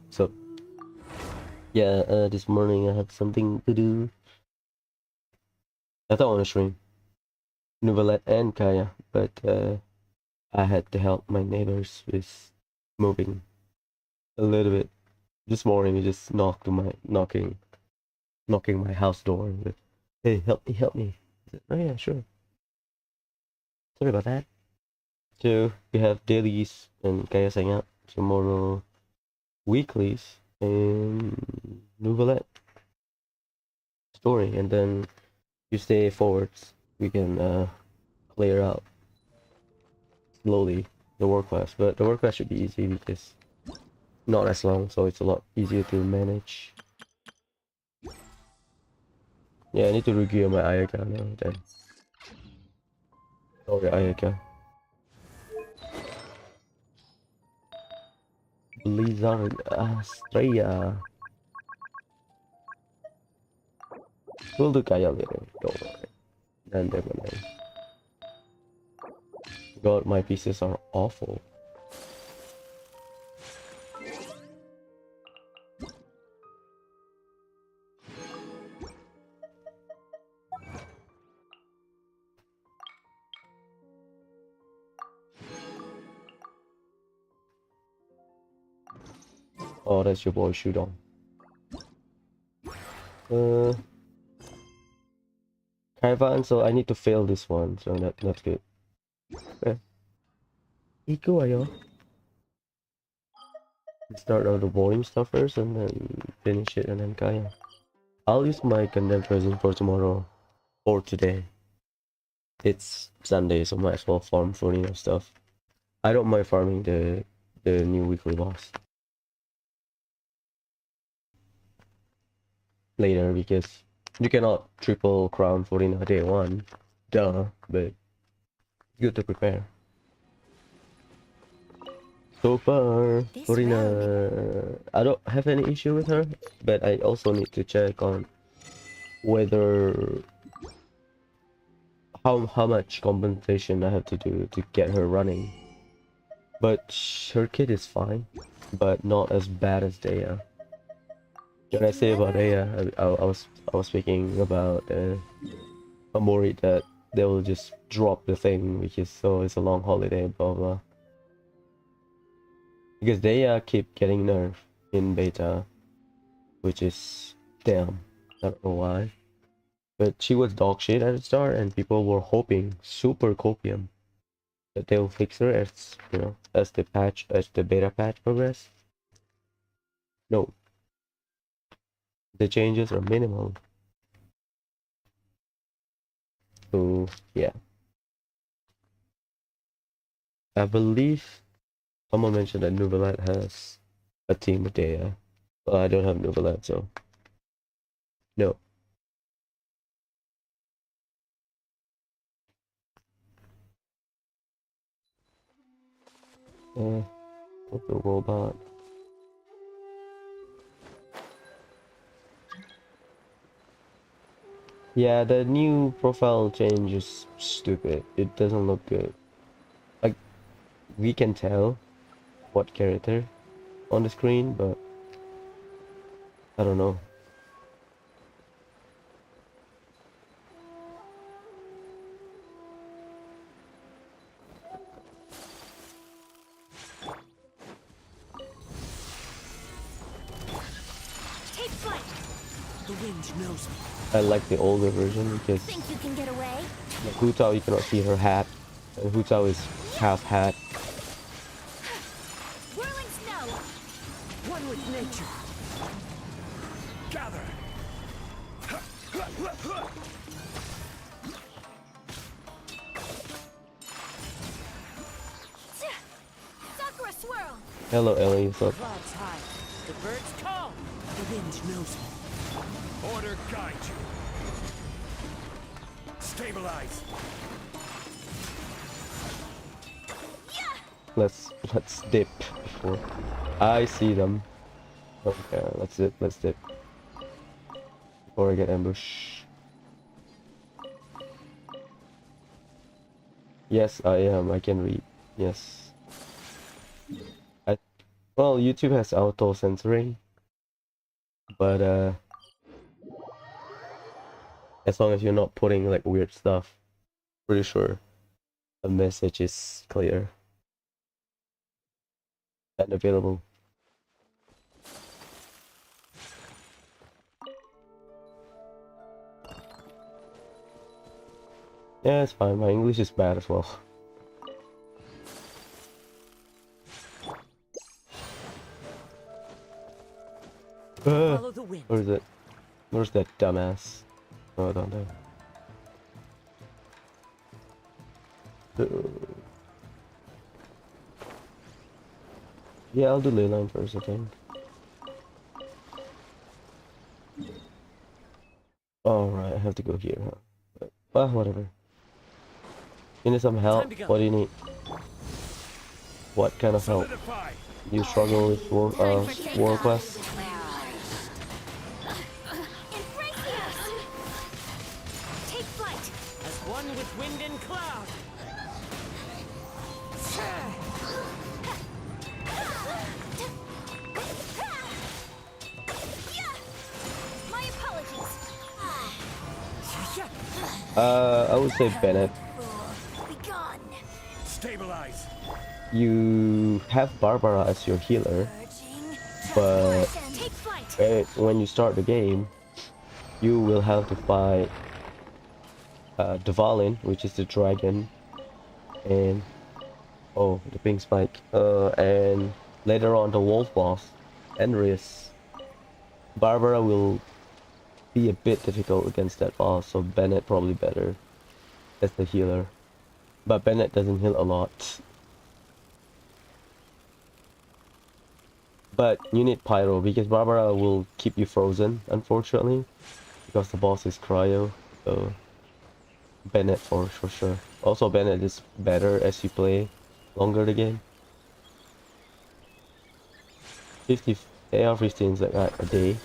So yeah, this morning I had something to do. I thought I want to stream Novelet and Kaeya, but I had to help my neighbors with moving a little bit. This morning, we just knocking my house door. With, hey, help me, help me. I said, oh yeah, sure. Sorry about that. So we have dailies and Kaeya's Hangout. Tomorrow, weeklies and Novelet story, and then Tuesday forwards we can clear out slowly the work class. But the work class should be easy because not as long, so it's a lot easier to manage. Yeah, I need to regear my Ayaka now then. Sorry, Ayaka. Blizzard Astrea. We'll do Kaeya later, don't worry. And then when God, my pieces are awful. Oh, that's your boy Shudong. Uh, Caravan, so I need to fail this one, so that's good. Okay. Iku ayo. Start all the boring stuff first and then finish it and then Kaeya. I'll use my condensed resin for tomorrow or today. It's Sunday, so might as well farm for stuff. I don't mind farming the new weekly boss later because you cannot triple crown Forina day one. Duh, but good to prepare. So far, Forina, I don't have any issue with her, but I also need to check on whether how much compensation I have to do to get her running. But her kid is fine, but not as bad as Daya. When I say about Daya, I was speaking about I'm worried that they will just drop the thing because so it's a long holiday, blah blah. Because they keep getting nerfed in beta, which is damn. I don't know why. But she was dog shit at the start, and people were hoping super copium that they'll fix her as as the beta patch progress. No, the changes are minimal. So yeah, I believe someone mentioned that Nuvalat has a team with Daya. Well, I don't have Nuvalat, so no. What's the robot? Yeah, the new profile change is stupid. It doesn't look good. Like, we can tell what character on the screen, but I don't know. Take flight. The wind knows me. I like the older version because Think you can get away? like Hu Tao, you cannot see her hat, and Hu Tao is half hat. Whirling snow. One with nature. Gather. Sakura swirl. Hello, Ellie. What's up? Clouds high. The birds call. The wind knows me. Order guide you. Stabilize. Let's dip before I see them. Okay, let's dip before I get ambushed. Yes, I am. I can read. Yes. Well, YouTube has auto censoring, but as long as you're not putting like weird stuff, pretty sure the message is clear and available. Yeah, it's fine. My English is bad as well. Follow the wind. Where is it? Where's that dumbass? Oh, down there. Yeah, I'll do ley line first, I think. Alright, I have to go here, huh? But, whatever. You need some help? What do you need? What kind of help? Solidify. You struggle with war quest? Embrace us! Take flight! As one with wind and cloud. My apologies. I would say Bennett. Be gone. Stabilize. You have Barbara as your healer, but Take flight. when you start the game, you will have to fight Dvalin, which is the dragon, and oh, the pink spike, and later on the wolf boss, Enris. Barbara will be a bit difficult against that boss, so Bennett probably better as the healer, but Bennett doesn't heal a lot. But you need Pyro because Barbara will keep you frozen, unfortunately, because the boss is cryo. So Bennett for sure. Also, Bennett is better as you play longer the game. 50 AR-15 is like a day.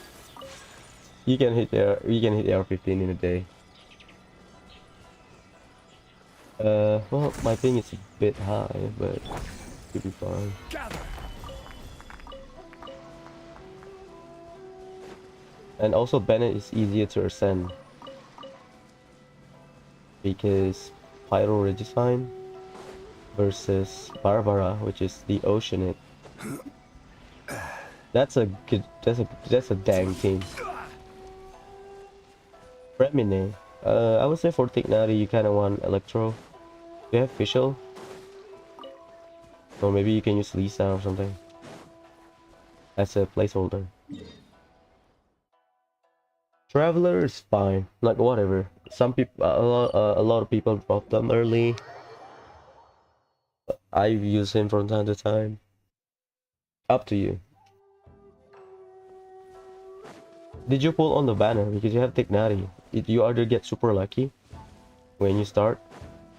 You can hit AR-15 in a day. Well, my ping is a bit high, but you'll be fine. Gather. And also Bennett is easier to ascend because Pyro Redesign versus Barbara, which is the Oceanic. That's a good. That's a dang team. Remine. I would say for Tignari you kind of want Electro. Do you have Fischl? Or maybe you can use Lisa or something as a placeholder. Traveler is fine, like whatever. Some people, a lot of people drop them early. I use him from time to time. Up to you. Did you pull on the banner? Because you have Tignari. You either get super lucky when you start.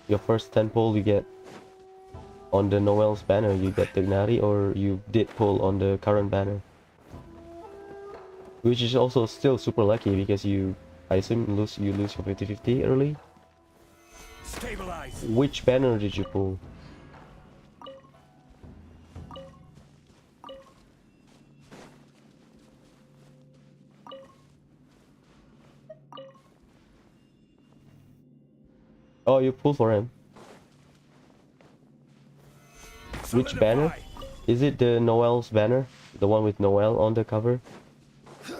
Your first 10 pull you get on the Noel's banner, you get Tignari, or you did pull on the current banner. Which is also still super lucky because I assume you lose your 50-50 early. Stabilize. Which banner did you pull? Oh, you pull for him. Which banner? Is it the Noel's banner? The one with Noel on the cover?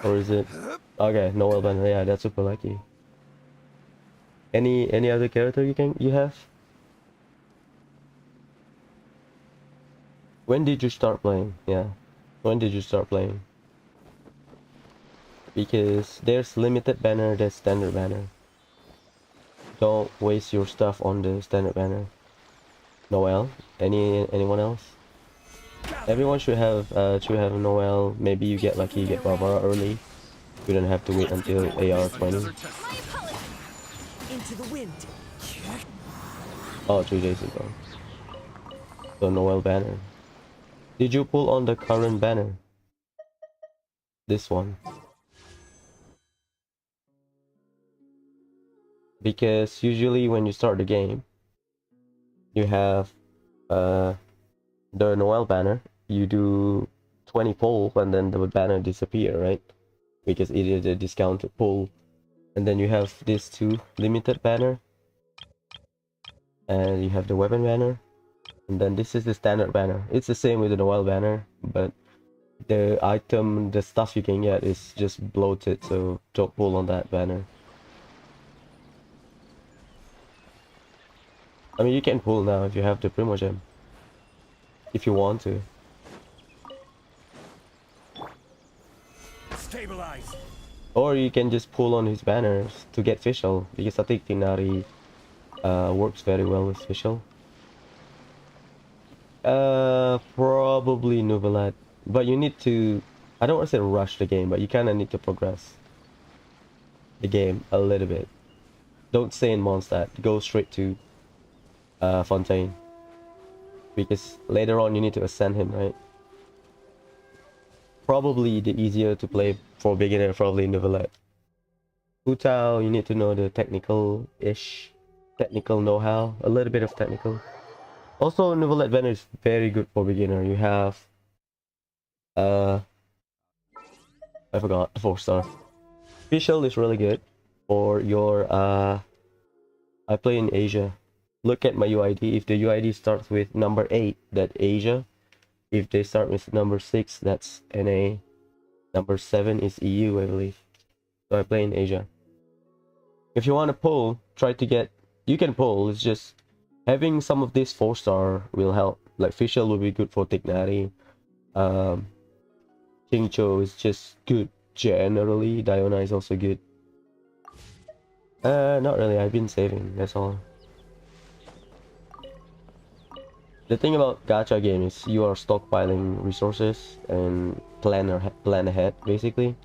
Or is it... Okay, Noel banner, yeah, that's super lucky. Any other character you have? When did you start playing? Yeah. When did you start playing? Because there's limited banner, there's standard banner. Don't waste your stuff on the standard banner. Noel? Anyone else? Everyone should have Noel. Maybe you get lucky, you get Barbara early. You don't have to wait until AR-20. Into the wind. Oh, 3 days ago. So Noel banner. Did you pull on the current banner? This one. Because usually when you start the game, you have the Noel banner. You do 20 pull and then the banner disappear, right? Because it is a discounted pull. And then you have this two limited banner. And you have the weapon banner. And then this is the standard banner. It's the same with the Noel banner, but the item, the stuff you can get is just bloated, so don't pull on that banner. I mean, you can pull now if you have the Primogem. If you want to. Stabilize. Or you can just pull on his banners to get Fischl, because I think Tinari works very well with Fischl. Probably Nuvelat. But you need to, I don't want to say rush the game, but you kind of need to progress the game a little bit. Don't stay in Mondstadt, go straight to Fontaine. Because later on you need to ascend him, right? Probably the easier to play for beginner, probably Nuvelat. Hutao, you need to know the technical know-how, a little bit of technical. Also, Nuvelat banner is very good for beginner. You have I forgot, 4-star. Fischl is really good for your I play in Asia. Look at my UID. If the UID starts with number 8, that's Asia. If they start with number 6, that's NA. Number 7 is EU, I believe. So I play in Asia. If you want to pull, try to get, you can pull, it's just having some of this 4-star will help. Like Fischl will be good for Tignari. Qingqiu is just good generally. Diona is also good. Not really, I've been saving, that's all. The thing about gacha game is you are stockpiling resources and plan ahead, basically.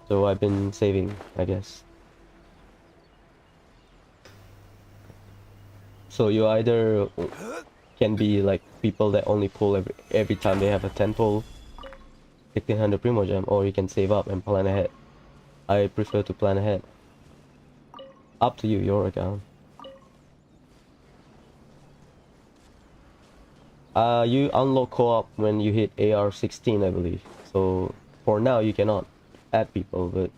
So I've been saving, I guess. So you either can be like people that only pull every time they have a 10 pull, 1600 Primogem, or you can save up and plan ahead. I prefer to plan ahead. Up to you, your account. You unlock co-op when you hit AR16, I believe. So for now you cannot add people, but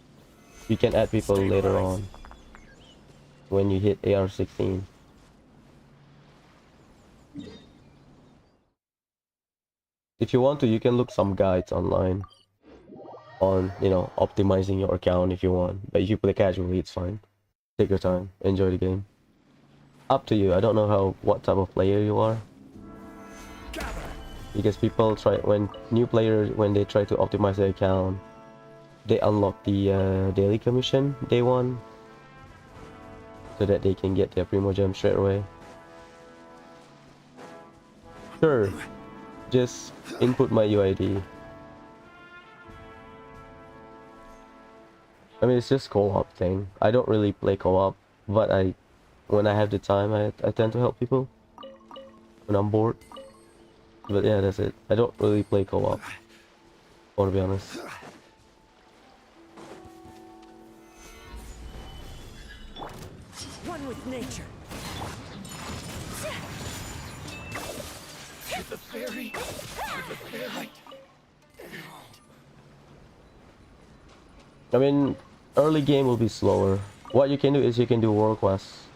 you can add people later on when you hit AR16. If you want to, you can look some guides online on, you know, optimizing your account if you want. But if you play casually, it's fine. Take your time, enjoy the game. Up to you. I don't know what type of player you are. Because people when new players, when they try to optimize their account, they unlock the daily commission day 1 so that they can get their Primogem straight away. Sure, just input my UID. I mean, it's just co-op thing. I don't really play co-op, but when I have the time, I tend to help people when I'm bored. But yeah, that's it. I don't really play co-op, to be honest. One with nature. To the fairy, to the fairy. I mean, early game will be slower. What you can do is you can do world quests.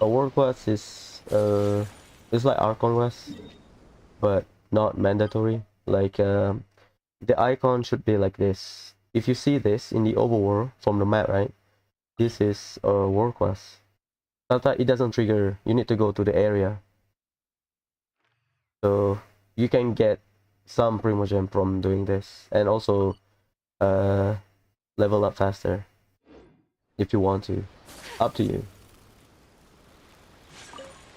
A world quest is it's like Archon quest, but not mandatory. Like the icon should be like this. If you see this in the overworld from the map, right? This is a world quest. Sometimes it doesn't trigger. You need to go to the area. So you can get some Primogem from doing this, and also level up faster if you want to. Up to you.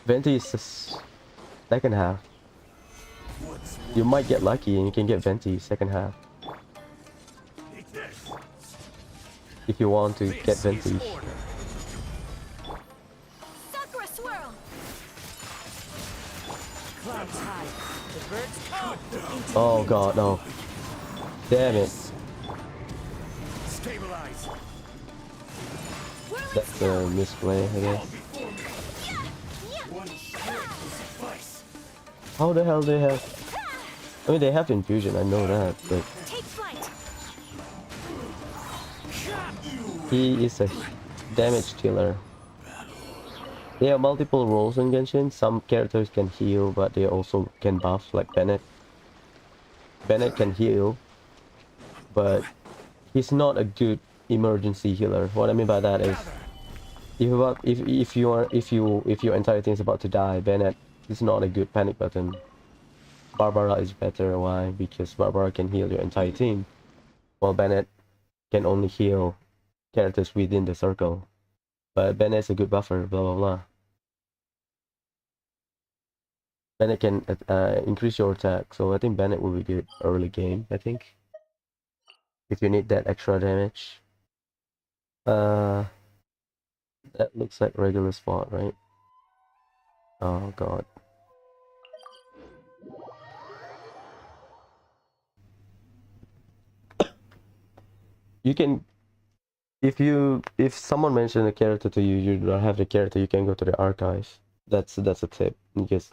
Venti is the second half. You might get lucky and you can get Venti second half. If you want to get Venti. Sakura swirl. Clouds high. The birds come. Oh god, no. Damn it. Stabilize. That's a misplay, I guess. How the hell they have? I mean, they have infusion, I know that, but Take flight. he is a damage dealer. There are multiple roles in Genshin. Some characters can heal, but they also can buff, like Bennett. Bennett can heal, but he's not a good emergency healer. What I mean by that is, if your entire team is about to die, Bennett is not a good panic button. Barbara is better. Why? Because Barbara can heal your entire team, while Bennett can only heal characters within the circle. But Bennett's a good buffer. Blah blah blah. Bennett can increase your attack, so I think Bennett will be good early game. I think if you need that extra damage. That looks like regular spot, right? Oh god. You can, if someone mentioned a character to you, you don't have the character, you can go to the archives. That's a tip. Because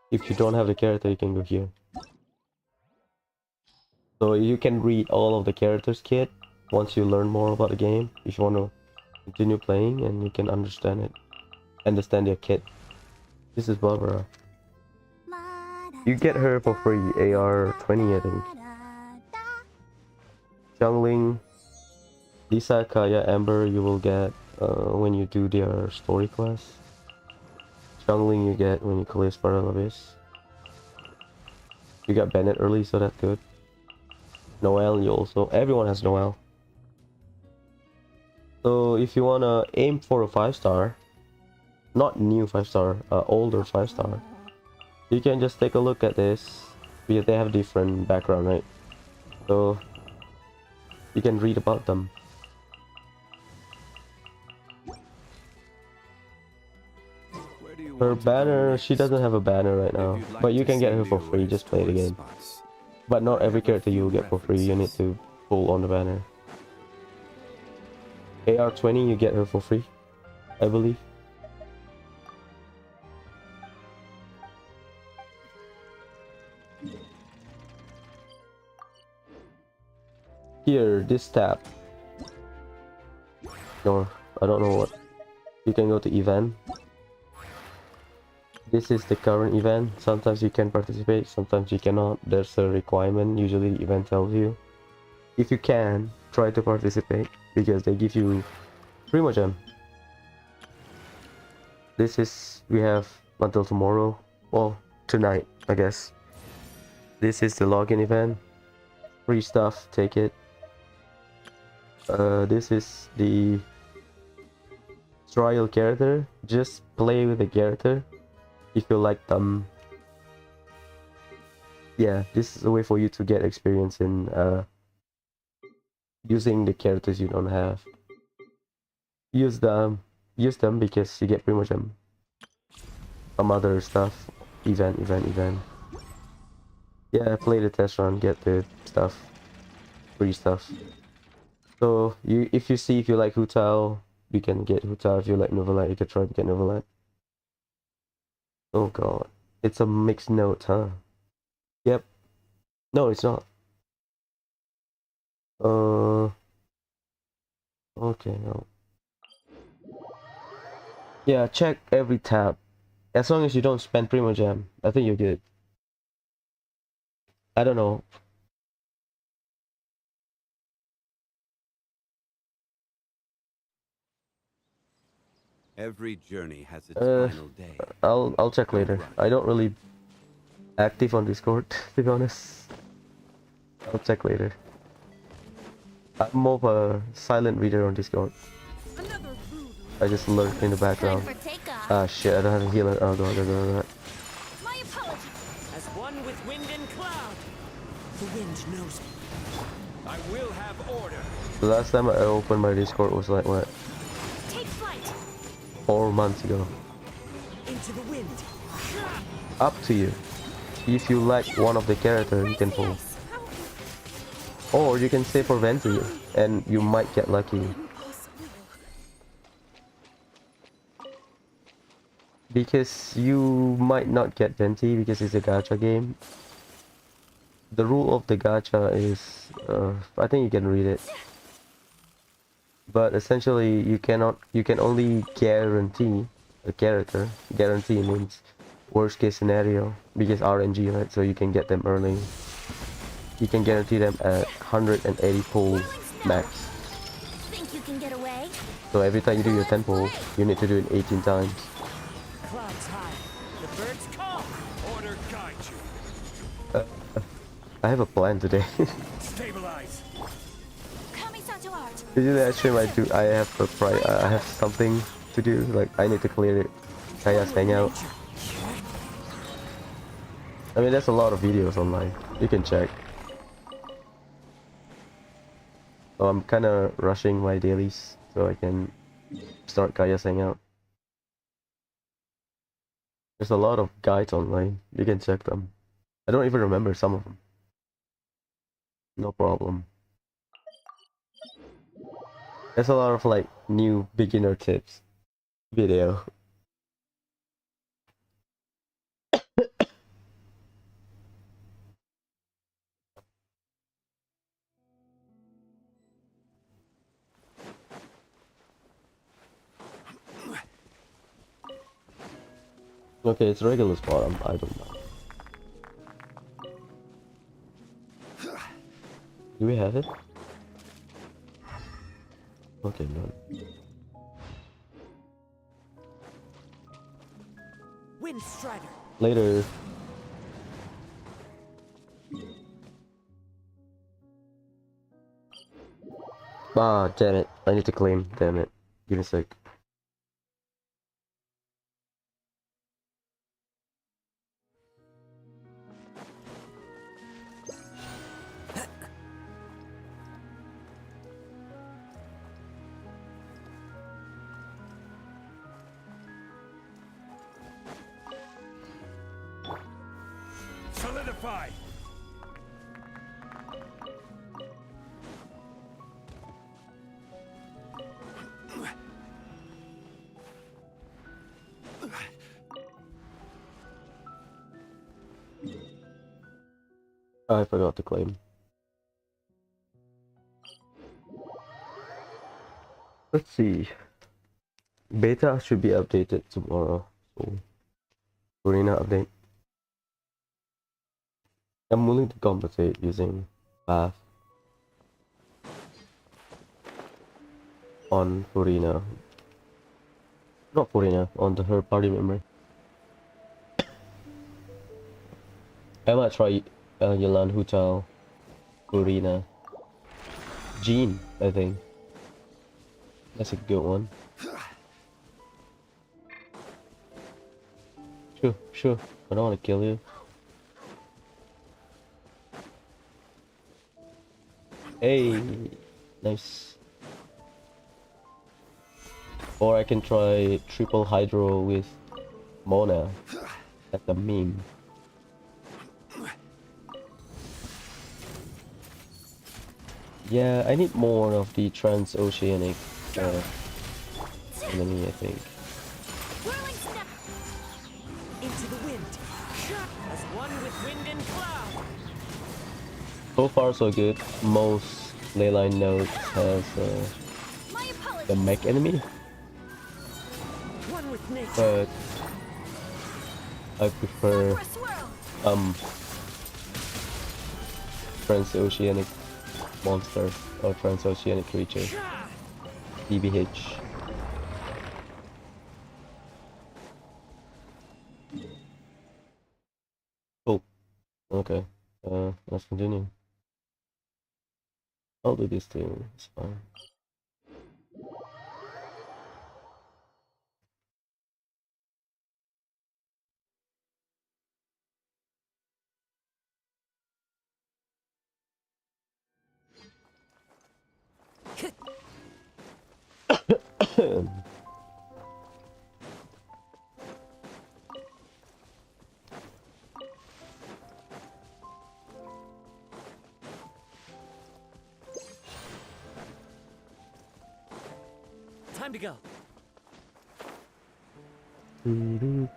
if you don't have the character, you can go here. So you can read all of the characters kit once you learn more about the game. If you want to continue playing, and you can understand it, understand their kit. This is Barbara. You get her for free, AR 20, I think. Jungling, Lisa, Kaeya, Amber, you will get when you do their story quest. Jungling you get when you clear Spiral Abyss. You got Bennett early, so that's good. Noelle, you also, everyone has Noelle. So if you wanna aim for a 5-star, not new 5-star, older 5-star, you can just take a look at this, because they have different background, right? So you can read about them. Her banner, she doesn't have a banner right now, but you can get her for free, just play the game. But not every character you will get for free, you need to pull on the banner. AR 20, you get her for free, I believe. Here, this tab. Or, I don't know what. You can go to event. This is the current event. Sometimes you can participate, sometimes you cannot. There's a requirement, usually the event tells you. If you can, try to participate, because they give you Primo Gem. This is, we have until tomorrow, well, tonight, I guess. This is the login event. Free stuff, take it. This is the trial character. Just play with the character if you like them. Yeah, this is a way for you to get experience in using the characters you don't have. Use them because you get pretty much some other stuff. Event. Yeah, play the test run, get the stuff, free stuff. So if you like Hu Tao, you can get Hu Tao. If you like Novelite, you can try to get Novelite. Oh god, it's a mixed note, huh? Yep. No, it's not. Okay, no. Yeah, check every tab. As long as you don't spend Primo Gem, I think you're good. I don't know. Every journey has its final day. I'll check later. I don't really active on Discord, to be honest. I'll check later. I'm more of a silent reader on Discord. I just lurk in the background. Ah shit, I don't have a healer. Oh god. My apologies. As one with wind and cloud. The wind knows me. I will have order. The last time I opened my Discord was like what? Take flight. 4 months ago. Into the wind. Up to you. If you like one of the characters, you can pull. Or you can save for Venti, and you might get lucky. because you might not get venti because it's a gacha game. The rule of the gacha is, I think you can read it. But essentially, you can only guarantee a character. Guarantee means worst case scenario because RNG, right? So you can get them early. You can guarantee them at 180 pull Whirling snow. max. Think you can get away? So every time you do your 10 pull, you need to do it 18 times. Clouds high. The birds call. Order guide you. I have a plan today. Stabilize. Kamisato art. Usually I stream, I have something to do. Like I need to clear it. Kaeya's Hangout. I mean, there's a lot of videos online. You can check. So I'm kind of rushing my dailies so I can start Kaeya's Hangout. There's a lot of guides online. You can check them. I don't even remember some of them. No problem. There's a lot of like new beginner tips video. Okay, it's regular spot. I don't know. Do we have it? Okay, no. Wind Strider. Later. Ah, damn it. I need to claim. Damn it. Give me a sec. Solidify. I forgot to claim. Let's see. Beta should be updated tomorrow. So, arena update. I'm willing to compensate using path on Furina. Not Furina, on the her party member. I might try Yolan Hutal, Furina. Jean, I think. That's a good one. Sure. I don't want to kill you. Hey, nice. Or I can try triple hydro with Mona. That's a meme. Yeah, I need more of the transoceanic enemy, I think. Whirling snow. Into the wind. As one with wind and cloud. So far so good. Most leyline nodes has My the apologies. mech enemy, One with nature. but I For prefer a swirl. transoceanic monster or transoceanic creature. DBH. Oh, okay. Let's continue. I'll do this too. It's fine. Time to go. Man,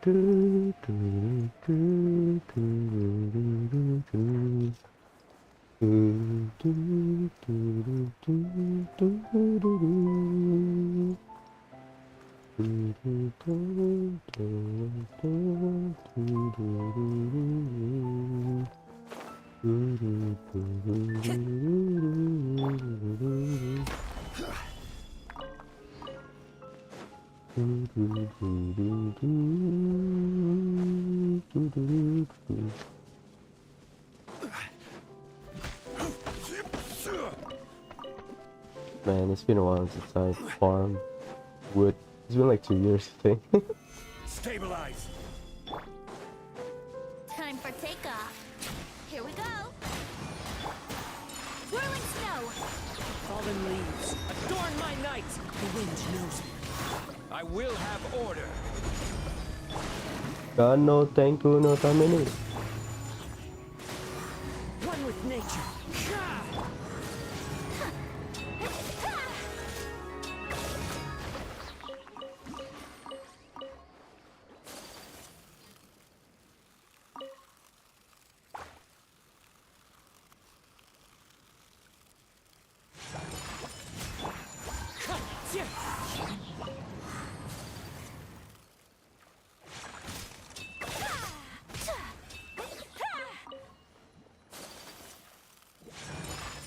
it's been a while since I farmed wood. It's been like 2 years, I think. Stabilize. Time for takeoff. Here we go. Whirling snow. Fallen leaves. Adorn my night. The wind knows me. I will have order. God no thank you no tamini. One with nature.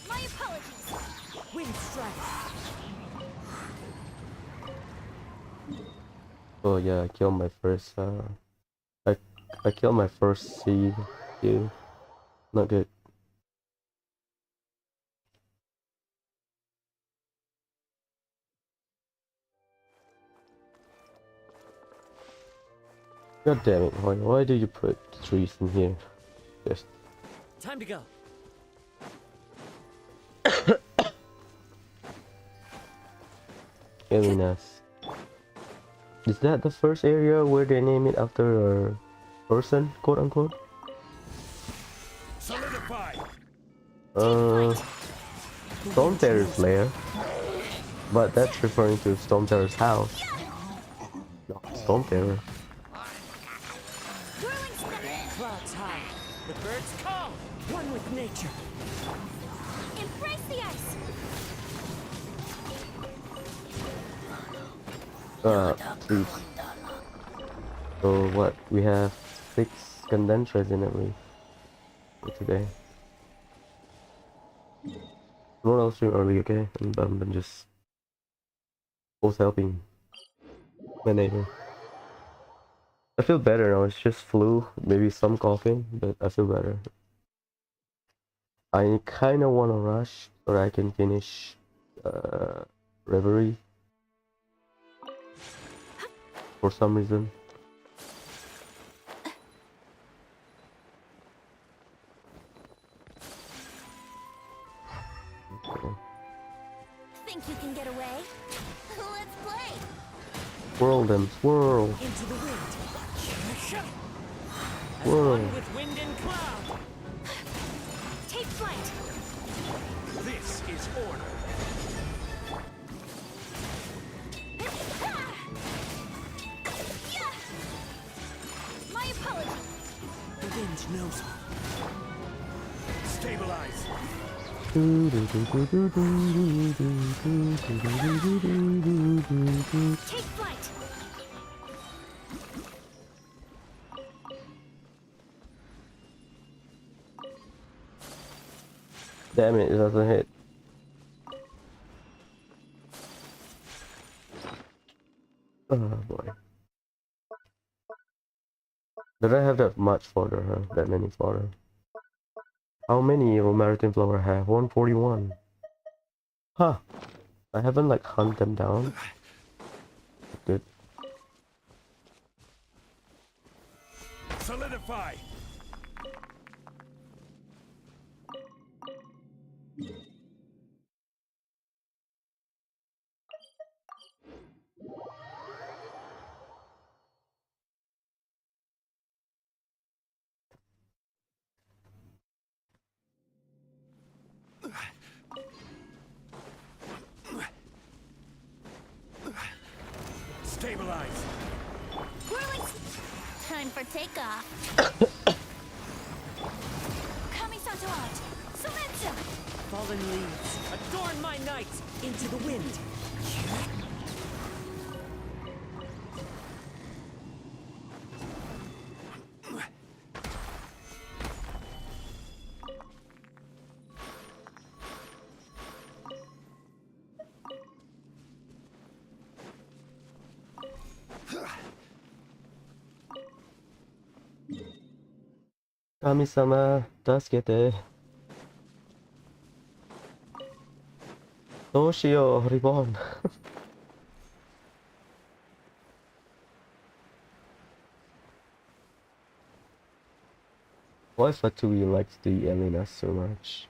My apologies. Wind strike. Oh yeah, I killed my first I killed my first seed, dude. Not good. God damn it, why do you put trees in here? Just Time to go. Illness. Is that the first area where they name it after a person, quote unquote? Solidify. Storm Terror's lair. But that's referring to Storm Terror's house. No, Storm Terror. Whirling snow. Clouds high. The birds call. One with nature. Embrace the ice. Please. So what? We have 6 condensed resin at least for today. Someone else stream early, okay? I'm just both helping my neighbor. I feel better now. It's just flu, maybe some coughing, but I feel better. I kind of want to rush so that I can finish Reverie for some reason. Okay. Think you can get away? Let's play. Swirl them, swirl, Into the wind. As swirl. one with wind and cloud. Take flight. This is order. Yeah. My apologies. The wind knows me. Stabilize. Take flight. Damn it, it doesn't hit. Oh boy. Did I have that much fodder, huh? That many fodder? How many will Meriton Flower have? 141. Huh. I haven't like hunt them down. Good. Solidify. Stabilize. Whirling. Time for takeoff. Kamisato out. Sumetsu. Fallen leaves, adorn my night into the wind. Kami-sama, tasukete. どうしよう、リボン。Why Fatui likes the Elena so much?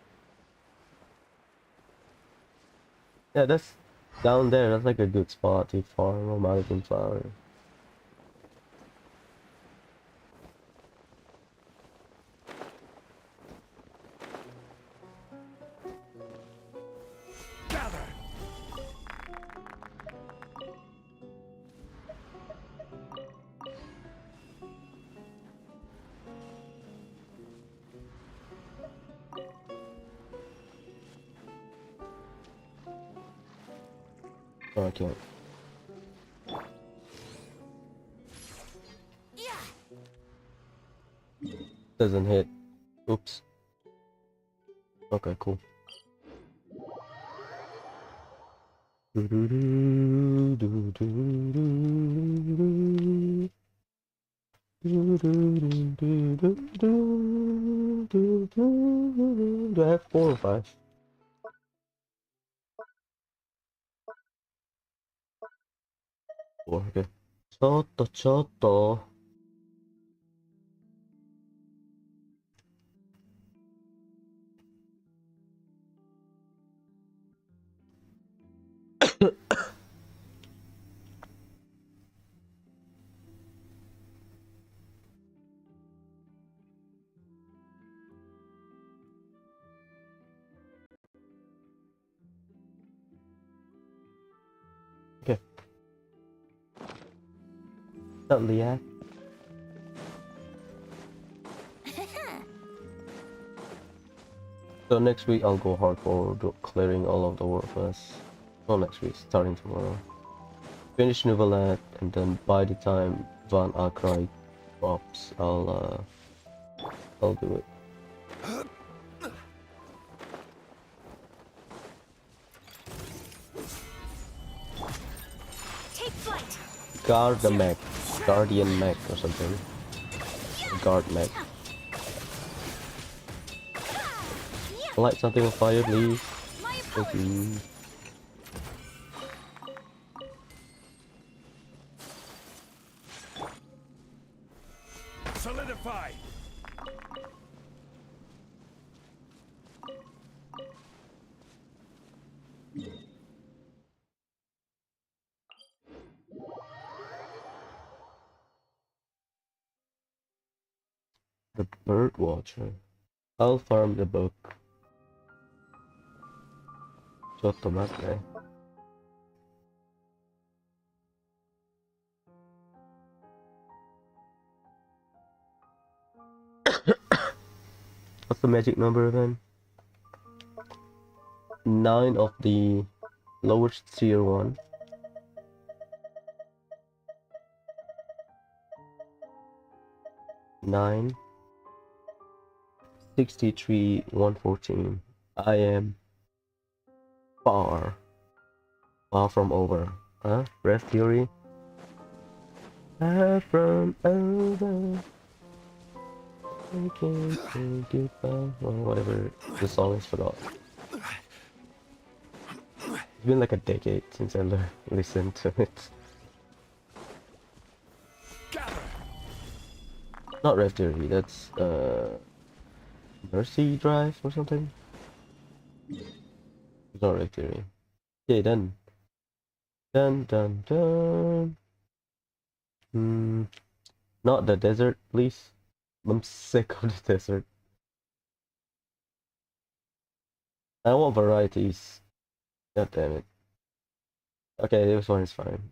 Yeah, that's down there. That's like a good spot to farm a mountain flower. Gather. Oh, I can't. Yeah. Doesn't hit. Oops. Okay, cool. Do I have 4 or 5? 4, okay. ちょっとちょっと。Okay. Not Leah. So next week I'll go hardcore clearing all of the world quests. Well, next week, starting tomorrow. Finish Novelet, and then by the time Van Ackroyd drops, I'll do it. Take flight. Guard the mech. Guardian mech or something. Guard mech. Light something on fire, please. My Thank apologies. you. Solidify. The bird watcher. I'll farm the book. ちょっと待って。What's the magic number again? 9 of the lowest tier one. 9. 63, 114. I am far from over. Huh? Breath theory? Far from over. I can't say goodbye. Or whatever the song is, forgot. It's been like a decade since I listened to it. Gather. Not Rev Theory, that's Mercy Drive or something? It's not Rev Theory. Okay, done. Dun dun dun. Not the desert, please. I'm sick of the desert. I want varieties. God damn it. Okay, this one is fine.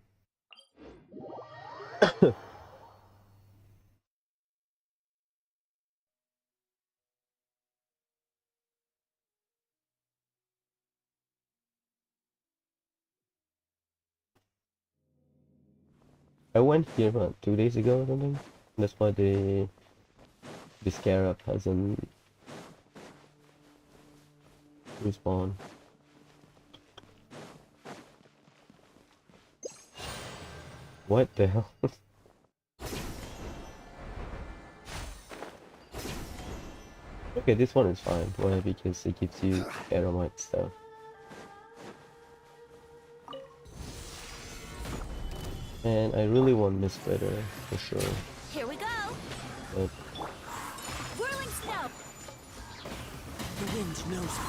I went here what, 2 days ago or something. That's why the scarab hasn't respawned. What the hell? Okay, this one is fine. Why? Because it gives you aromatic stuff. And I really want Miss Better for sure. Here we go. But Whirling snow. The wind knows me.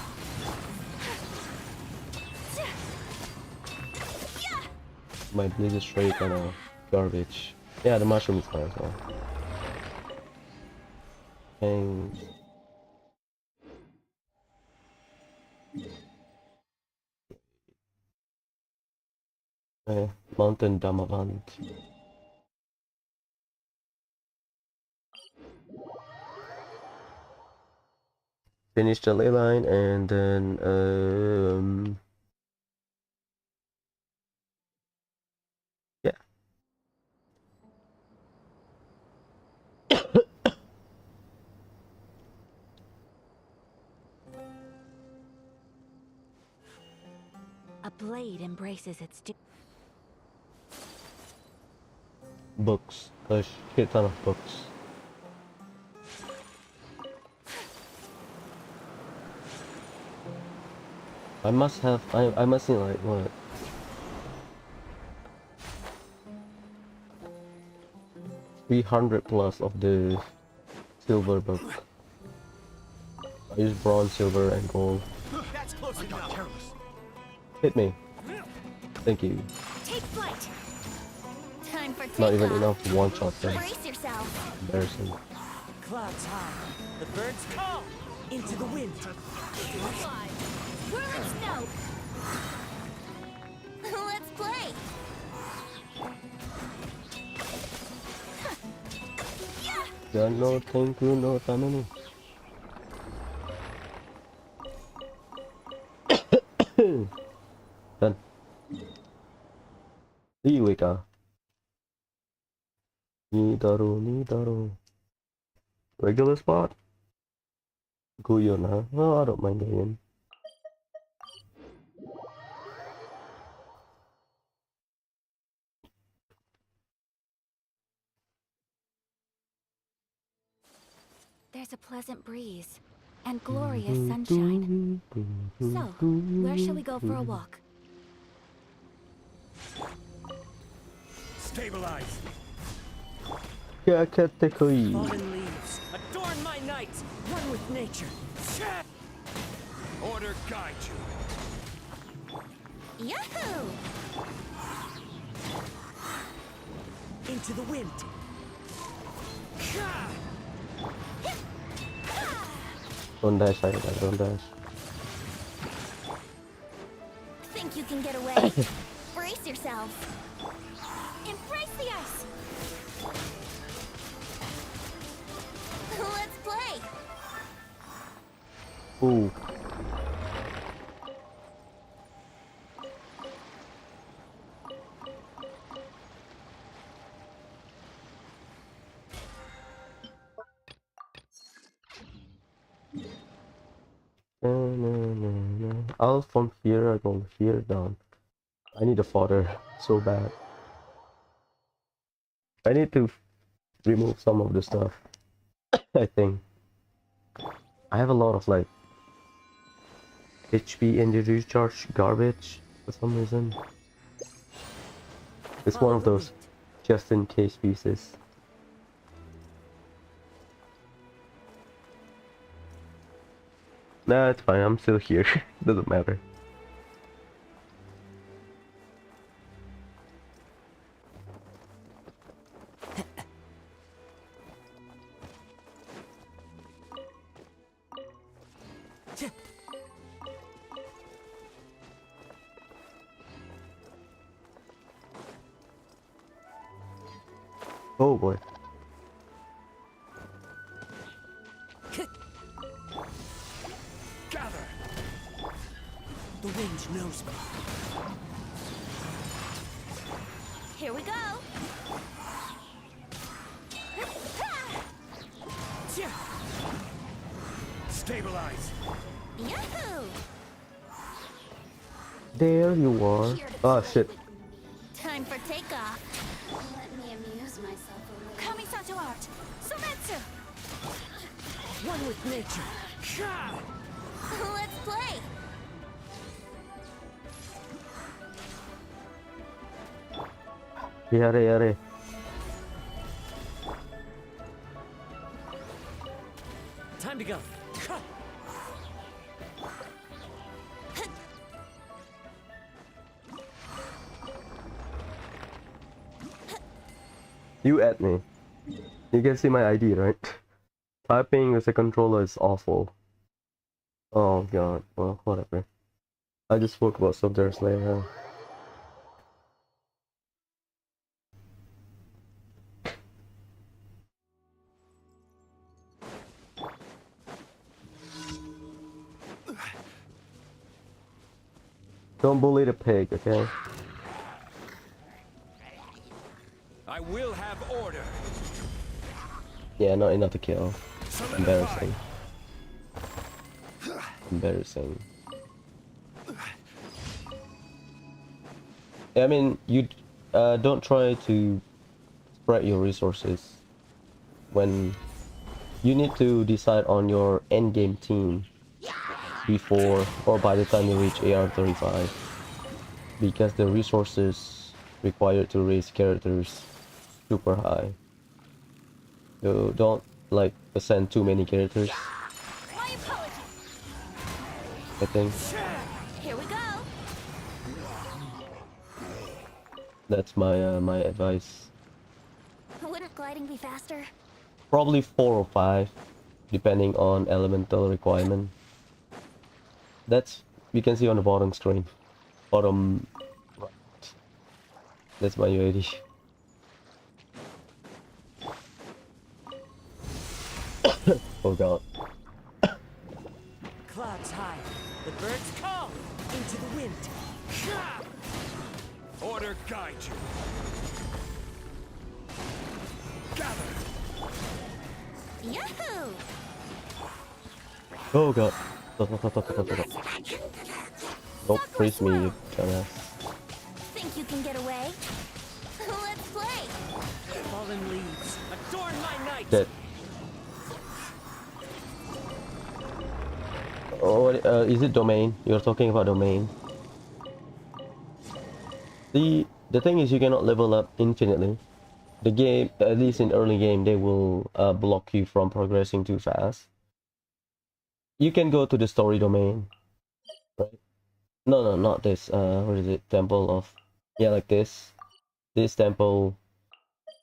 my Blizzard Stray kind of garbage. Yeah, the mushroom is fine as well. And Mountain Damavant. Finish the ley line and then yeah. A blade embraces its Books. A shit ton of books. I must have I must need like what? 300 plus of the silver book. I use bronze, silver, and gold. That's close enough. Careless. Hit me. Thank you. Take flight. Time for takeoff. Not even enough to one shot them. Brace yourself. Embarrassing. Clouds high. The birds call. Into the wind. Fly. Whirling snow. Let's play. Yeah, no, thank you, no, family. Done. Iweka. Nidaru. Regular spot? Guyon, huh? Oh, I don't mind Guyon. There's a pleasant breeze and glorious sunshine. So, where shall we go for a walk? Stabilize. Kakateki. Fallen leaves. Adorn my night. One with nature. Order guide you. Yahoo! Into the wind. Don't dash, don't dash. Think you can get away? Brace yourself. Embrace the ice. Let's play. Ooh. I'll from here, I go here down. I need a fodder so bad. I need to remove some of the stuff. I think I have a lot of like HP and recharge garbage for some reason. It's one of those just in case pieces. Nah, it's fine, I'm still here. Doesn't matter. Oh boy. Gather. The wind knows me. Here we go. Stabilize. Yahoo! There you are. Oh shit. Time for takeoff. Let me amuse myself a little. Kamisato art. Sometsu. One with nature. Ka! Let's play. Yare yare. Time to go. Ka! You at me. You can see my ID, right? Typing with a controller is awful. Oh god. Well, whatever. I just spoke about subjects later. Don't bully the pig, okay? I will have order. Yeah, not enough to kill. Solidify. Embarrassing. Embarrassing. I mean, you don't try to spread your resources when you need to decide on your end game team before or by the time you reach AR 35, because the resources required to raise characters super high. So don't like ascend too many characters, My apologies. I think. Here we go. That's my advice. Wouldn't gliding be faster? Probably 4 or 5, depending on elemental requirement. That's, you can see on the bottom screen. Bottom right. That's my UID. Oh god. Clouds high. The birds call into the wind. Ka! Order guide you. Gather. Yahoo! Oh god. Don't freeze me, you dumbass. Think you can get away? Let's play. Fallen leaves. Adorn my night. Dead. Oh, is it domain? You're talking about domain. The thing is, you cannot level up infinitely. The game, at least in early game, they will block you from progressing too fast. You can go to the story domain, right? No, not this. What is it? Temple of, yeah, like this. This temple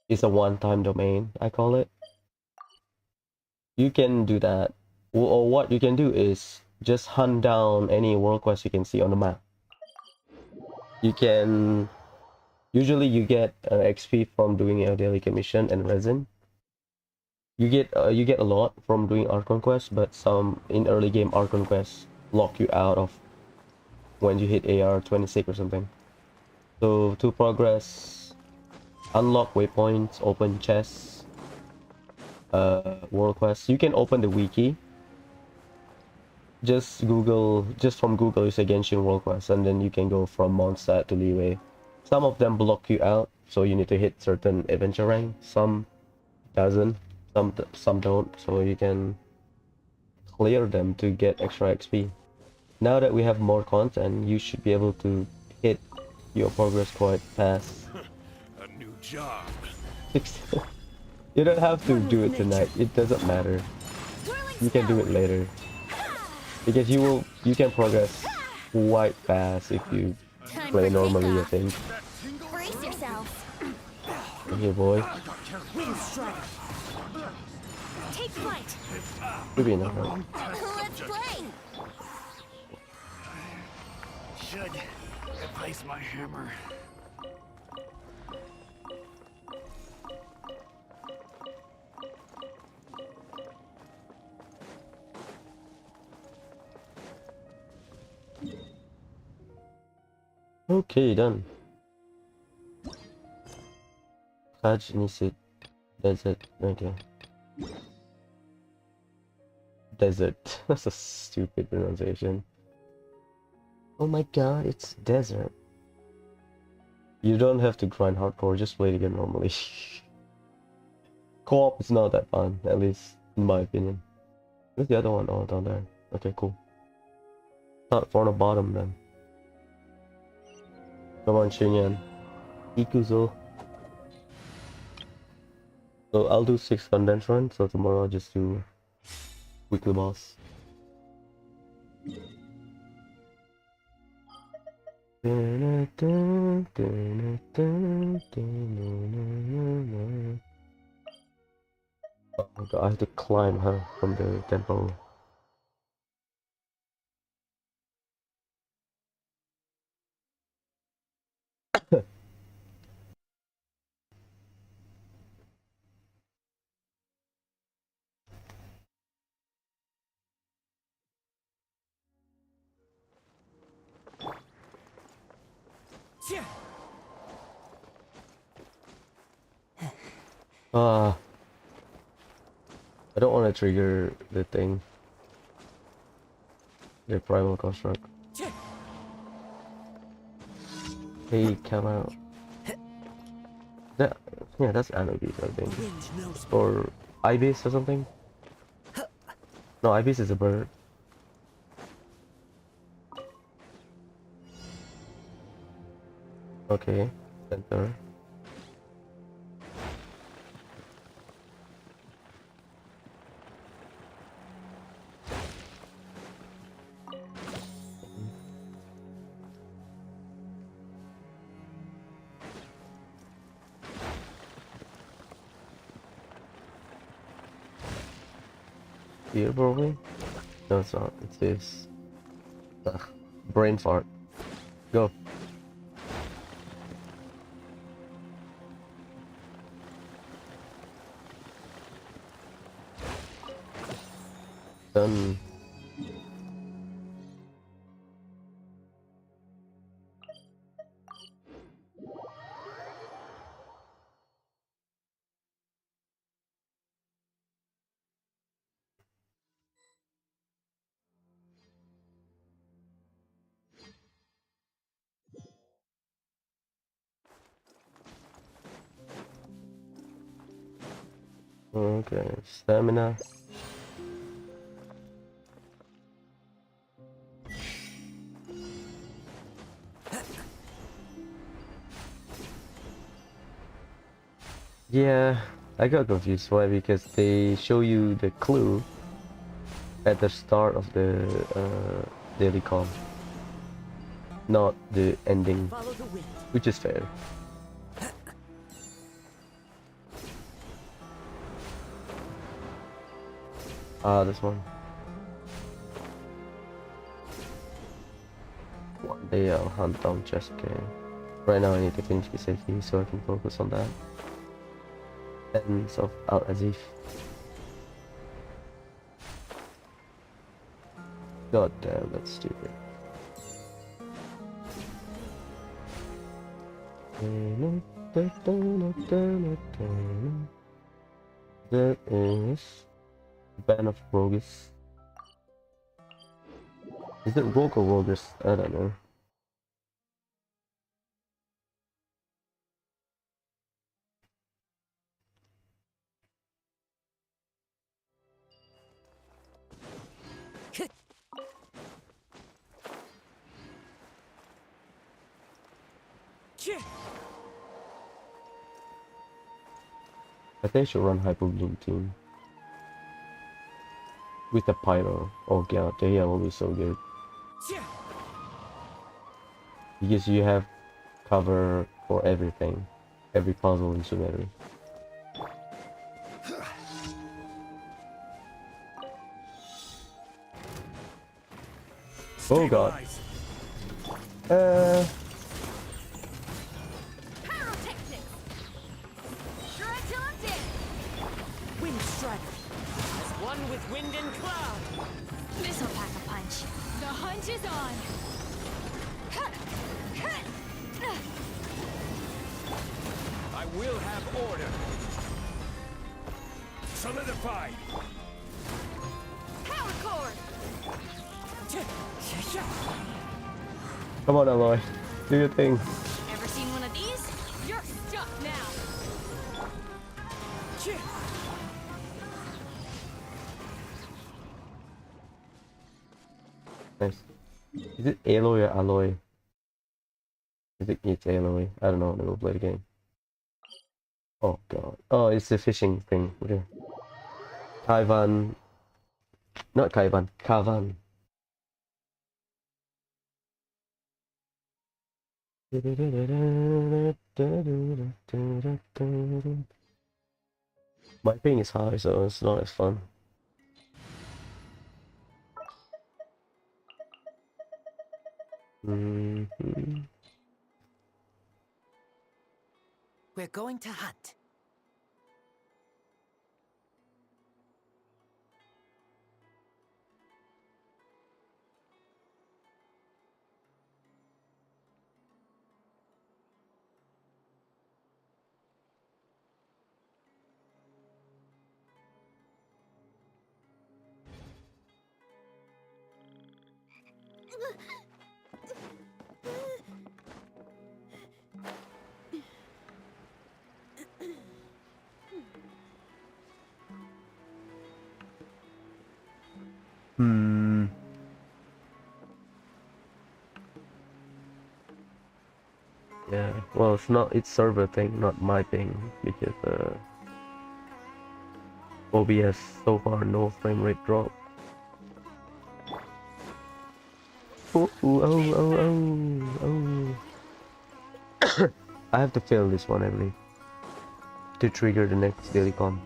is a one-time domain, I call it. You can do that, or what you can do is just hunt down any world quest you can see on the map. You can usually you get XP from doing a daily commission and resin. You get a lot from doing Archon quests, but some in early game Archon quests lock you out of when you hit AR 26 or something. So to progress, unlock waypoints, open chests, world quests. You can open the wiki. Just from Google, you say Genshin world quest, and then you can go from Mondstadt to Liyue. Some of them block you out, so you need to hit certain adventure rank. Some doesn't, some don't, so you can clear them to get extra XP. Now that we have more content, you should be able to hit your progress quite fast. A new job. You don't have to do it tonight. It doesn't matter. You can do it later, because you can progress quite fast if you Time play for normally, I takeoff. think. Brace yourself. Here, boy. Wind strider. Take flight. Should be enough, right? Let's play. Should replace my hammer. Okay, done. Paginisit Desert. Okay. Desert. That's a stupid pronunciation. Oh my god, it's desert. You don't have to grind hardcore, just play it again normally. Co-op is not that fun, at least in my opinion. Where's the other one? Oh, down there. Okay, cool. Start from the bottom then. Come on, Shinyan. Ikuzo. So I'll do 6 condensed runs, so tomorrow I'll just do weekly boss. Oh my god, I have to climb her from the temple. Yeah. Ah, I don't want to trigger the thing. The primal construct. Yeah. Hey, come out. That, yeah, that's Anubis, I think. The wind knows me. Or Ibis or something? No, Ibis is a bird. Okay, center. Here, probably? No, it's not. It's this. Ugh. Brain fart. Go. Done. Okay, stamina. Yeah, I got confused. Why? Because they show you the clue at the start of the daily call, not the ending, Follow the wind. which is fair. Ah, this one. One day I'll hunt down Jessica. Right now I need to finish the safety so I can focus on that. Ends of Al Azif. God damn, that's stupid. There is Ban of Rogus. Is it Rogue or Rogus? I don't know. Yeah. I think I should run Hyper Bloom team. With the Pyro. Oh god, Kaeya will be so good. Yeah. Because you have cover for everything. Every puzzle in Sumeru. Oh god. Stabilize. Pyrotechnics! Strike till I'm dead! Wind strider. As one with wind and cloud. This'll pack a punch. The hunt is on! I I will have order. Solidified. Power cord! Come on, Aloy. Do your thing. Ever seen one of these? You're stuck now! Nice. Is it Aloy or Alloy? It's Aloy. I don't know. Never played the game. Oh god. Oh, it's the fishing thing. Okay. Kaivan. Not Kaivan. Kavan. My ping is high, so it's not as fun. We're going to hunt. Yeah, well, it's server thing, not my thing, because OBS so far no frame rate drop. Oh, oh, oh, oh, oh. I have to fail this one, I believe, to trigger the next daily con.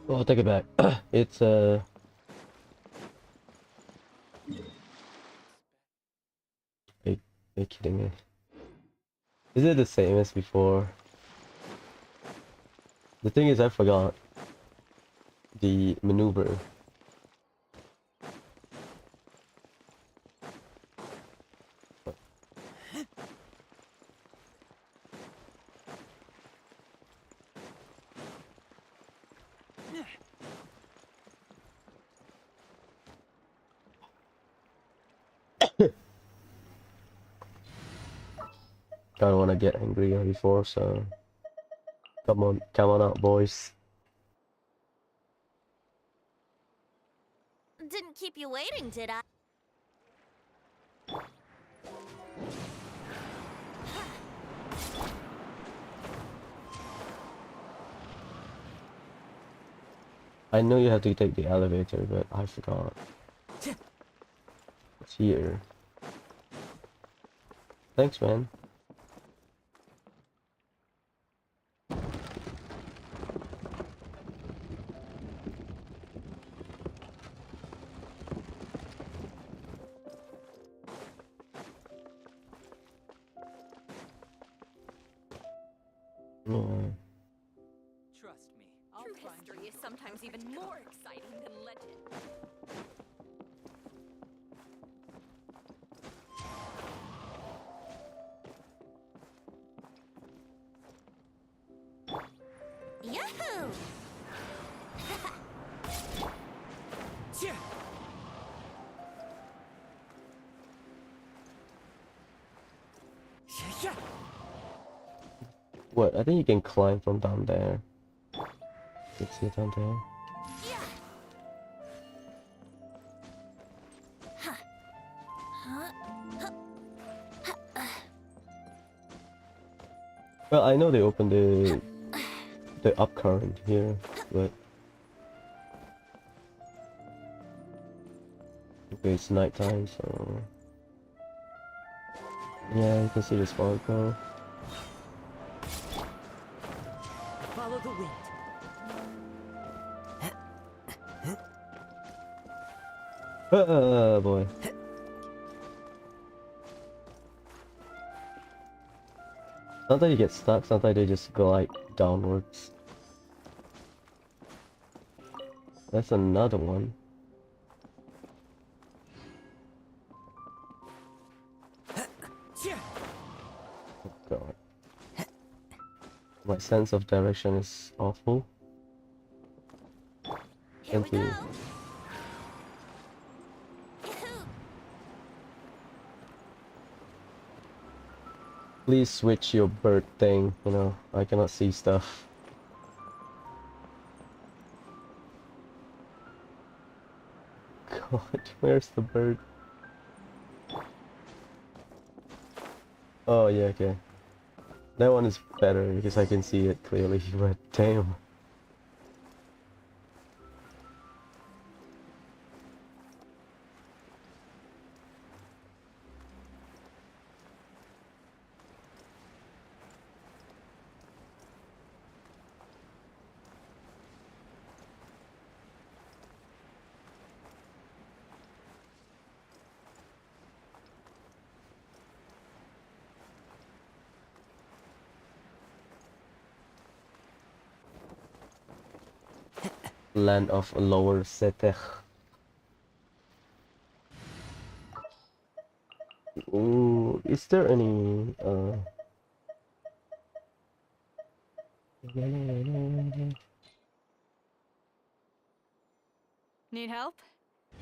Oh, take it back. It's Are you kidding me? Is it the same as before? The thing is, I forgot the maneuver. I don't want to get angry before, so come on out, boys. Didn't keep you waiting, did I? I know you have to take the elevator, but I forgot. It's here. Thanks, man. Trust me, I'll True find history you. is sometimes even more exciting than legend. Yahoo! What? I think you can climb from down there. You can see it down there. Well, I know they opened the up current here, but okay, it's nighttime, so Yeah, you can see the sparkle. Follow the wind. Oh boy. Sometimes you get stuck, sometimes they just glide downwards. That's another one. Oh god. My sense of direction is awful. Here we go. Empty. Please switch your bird thing, you know, I cannot see stuff. God, where's the bird? Oh yeah, okay. That one is better because I can see it clearly, but damn. Land of Lower Setech. Ooh, is there any Need help?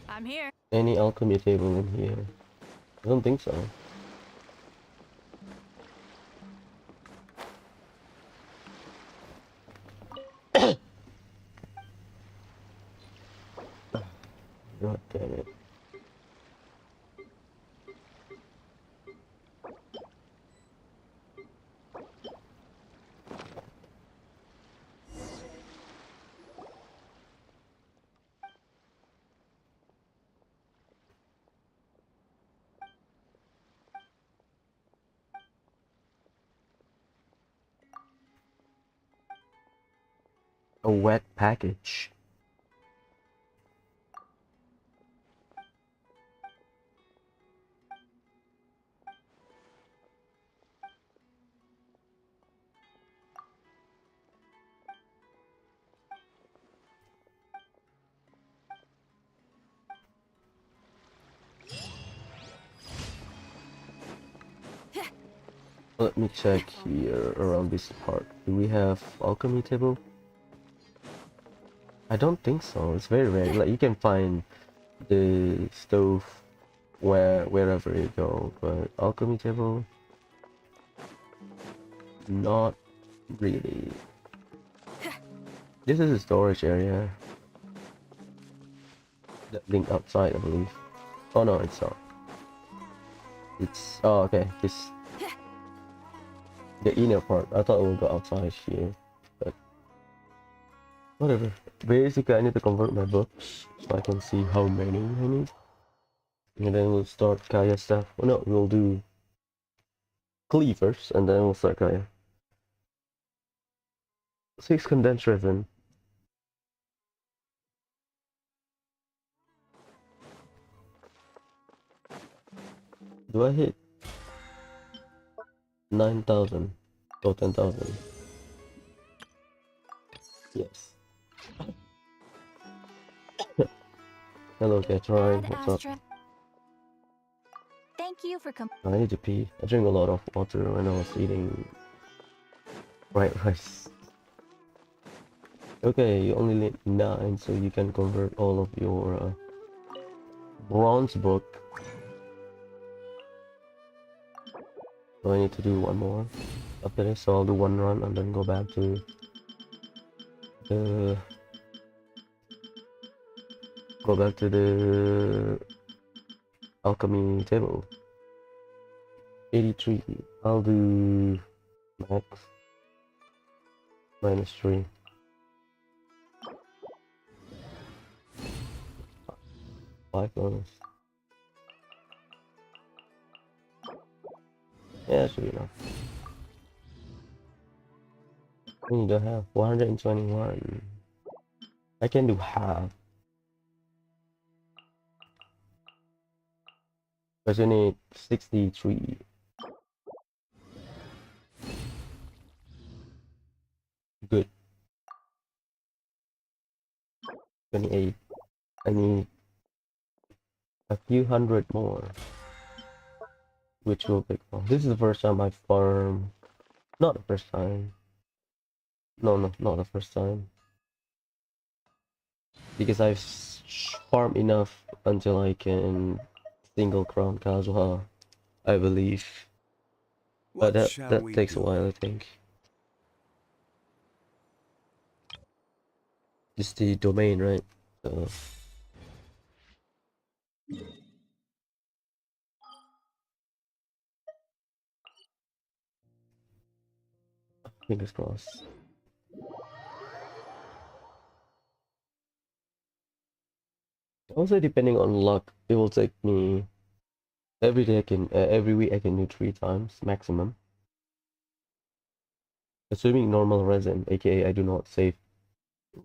I'm here. any alchemy table in here? I don't think so. God damn it. A wet package. Let me check here around this part. Do we have alchemy table? I don't think so. It's very rare. Like you can find the stove wherever you go, but alchemy table, not really. This is a storage area. That link outside, I believe. Oh no, it's not. It's oh okay. This the inner part. I thought it would go outside here, but whatever. Basically, I need to convert my books so I can see how many I need, and then we'll start Kaeya stuff. Oh no, we'll do Clee first, and then we'll start Kaeya. 6 condensed resin. Do I hit 9,000 or 10,000? Yes. Hello, Catron. Ad What's up? Astra. Thank you for I need to pee. I drink a lot of water when I was eating fried rice. Okay, you only need 9, so you can convert all of your bronze book. So I need to do one more after this, so I'll do one run and then go back to the alchemy table. 83. I'll do max -3. 5 bonus. Yeah, should be enough. We need to have 121. I can do half. Because you need 63. Good. 28. I need a few hundred more. Which will take long. This is the first time I farm. Not the first time. No, not the first time. Because I've farmed enough until I can single crown Kazuha, I believe. But What shall that we takes a do? while, I think. Just the domain, right? So fingers crossed. Also, depending on luck, it will take me every day. Every week I can do 3 times maximum. Assuming normal resin, aka I do not save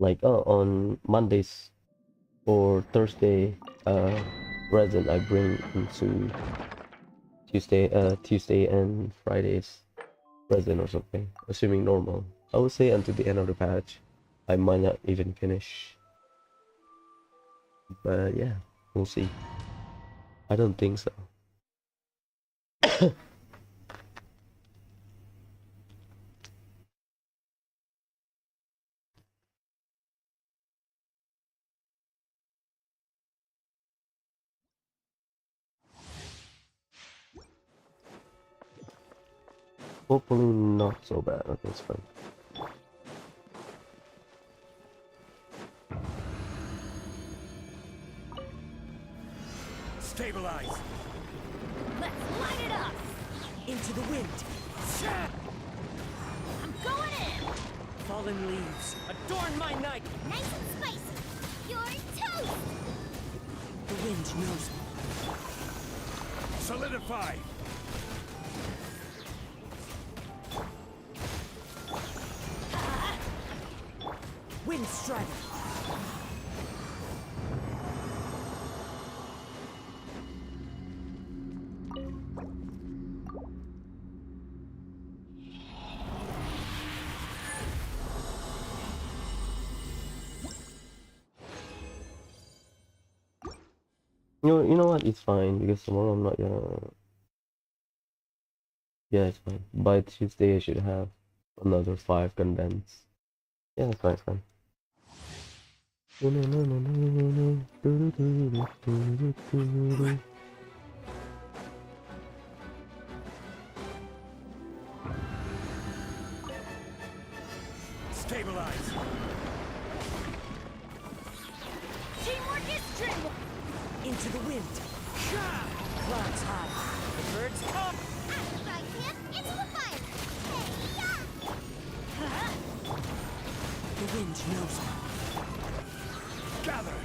like on Mondays or Thursday resin I bring into Tuesday and Fridays resin or something. Assuming normal. I would say until the end of the patch. I might not even finish. But yeah, we'll see. I don't think so. Hopefully not so bad. Okay, it's fine. Stabilize. Let's light it up! Into the wind. I'm going in! Fallen leaves, adorn my night. Nice and spicy. You're toast. The wind knows me. Solidify. Wind strider. You know what? It's fine because tomorrow I'm not gonna. Yeah, it's fine. By Tuesday I should have another 5 condensed. Yeah, it's fine. It's fine. Stabilize. Teamwork is dreamwork. Into the wind. Clouds high. The birds come. After right him into the fire. Kaeya. The wind knows me. Gather.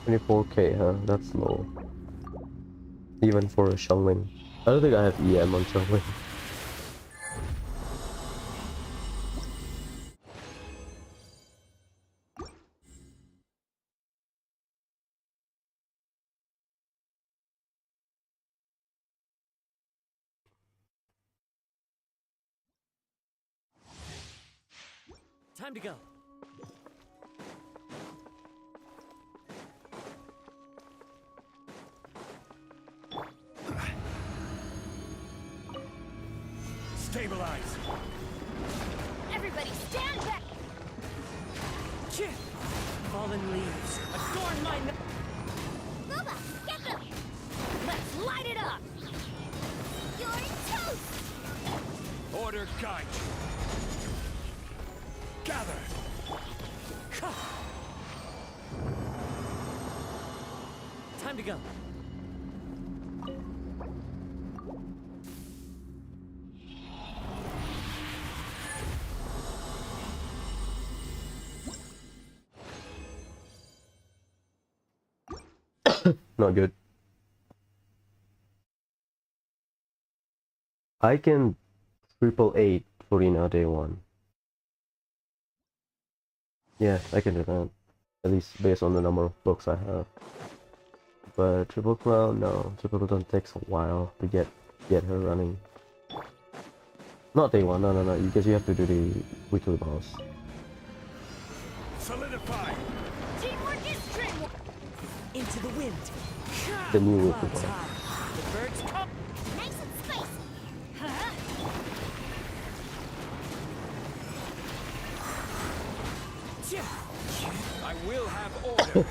24k, huh? That's low. Even for a Xiangling. I don't think I have EM on Xiangling. Time to go. Stabilize. Everybody stand back! Fallen leaves. Adorn my night. Luba, get them. Let's light it up! You're toast. Order guide you. Gather. Time to go. not good. I can 888 Furina day 1. Yeah, I can do that. At least based on the number of books I have. But Triple Crown, no. Triple Crown takes a while to get her running. Not day 1, no, because you have to do the weekly boss. Solidify. Teamwork is dreamwork. Into the wind. The new weekly Clouds boss. high. The birds come. Nice and spicy. Huh? I will have order.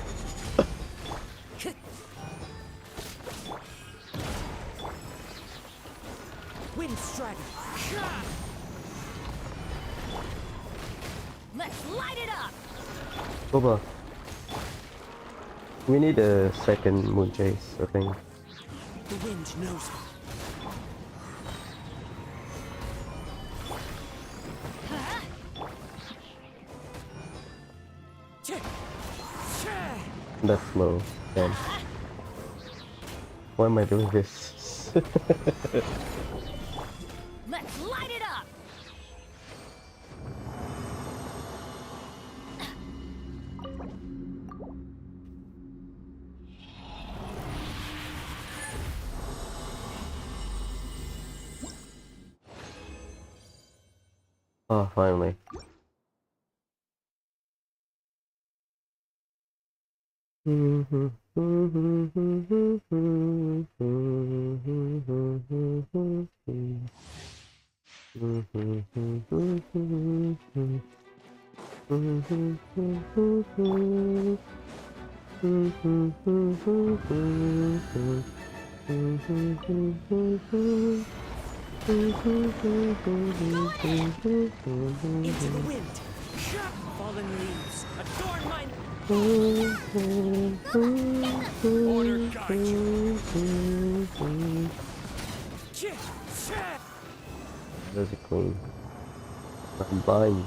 Wind strider. Let's light it up. Boba. We need a second moon chase, I think. The wind knows me. Huh? That's slow. Damn. Why am I doing this? Let's light it up. Oh, finally. Into the wind. Fallen leaves. Adorn my... Order guide you. There's a queen. I'm blind.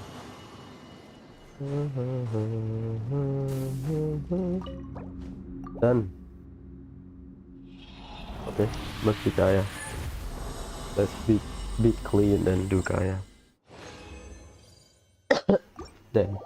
Done. Okay, must be Kaeya. Let's beat clean and then do Kaeya. Then.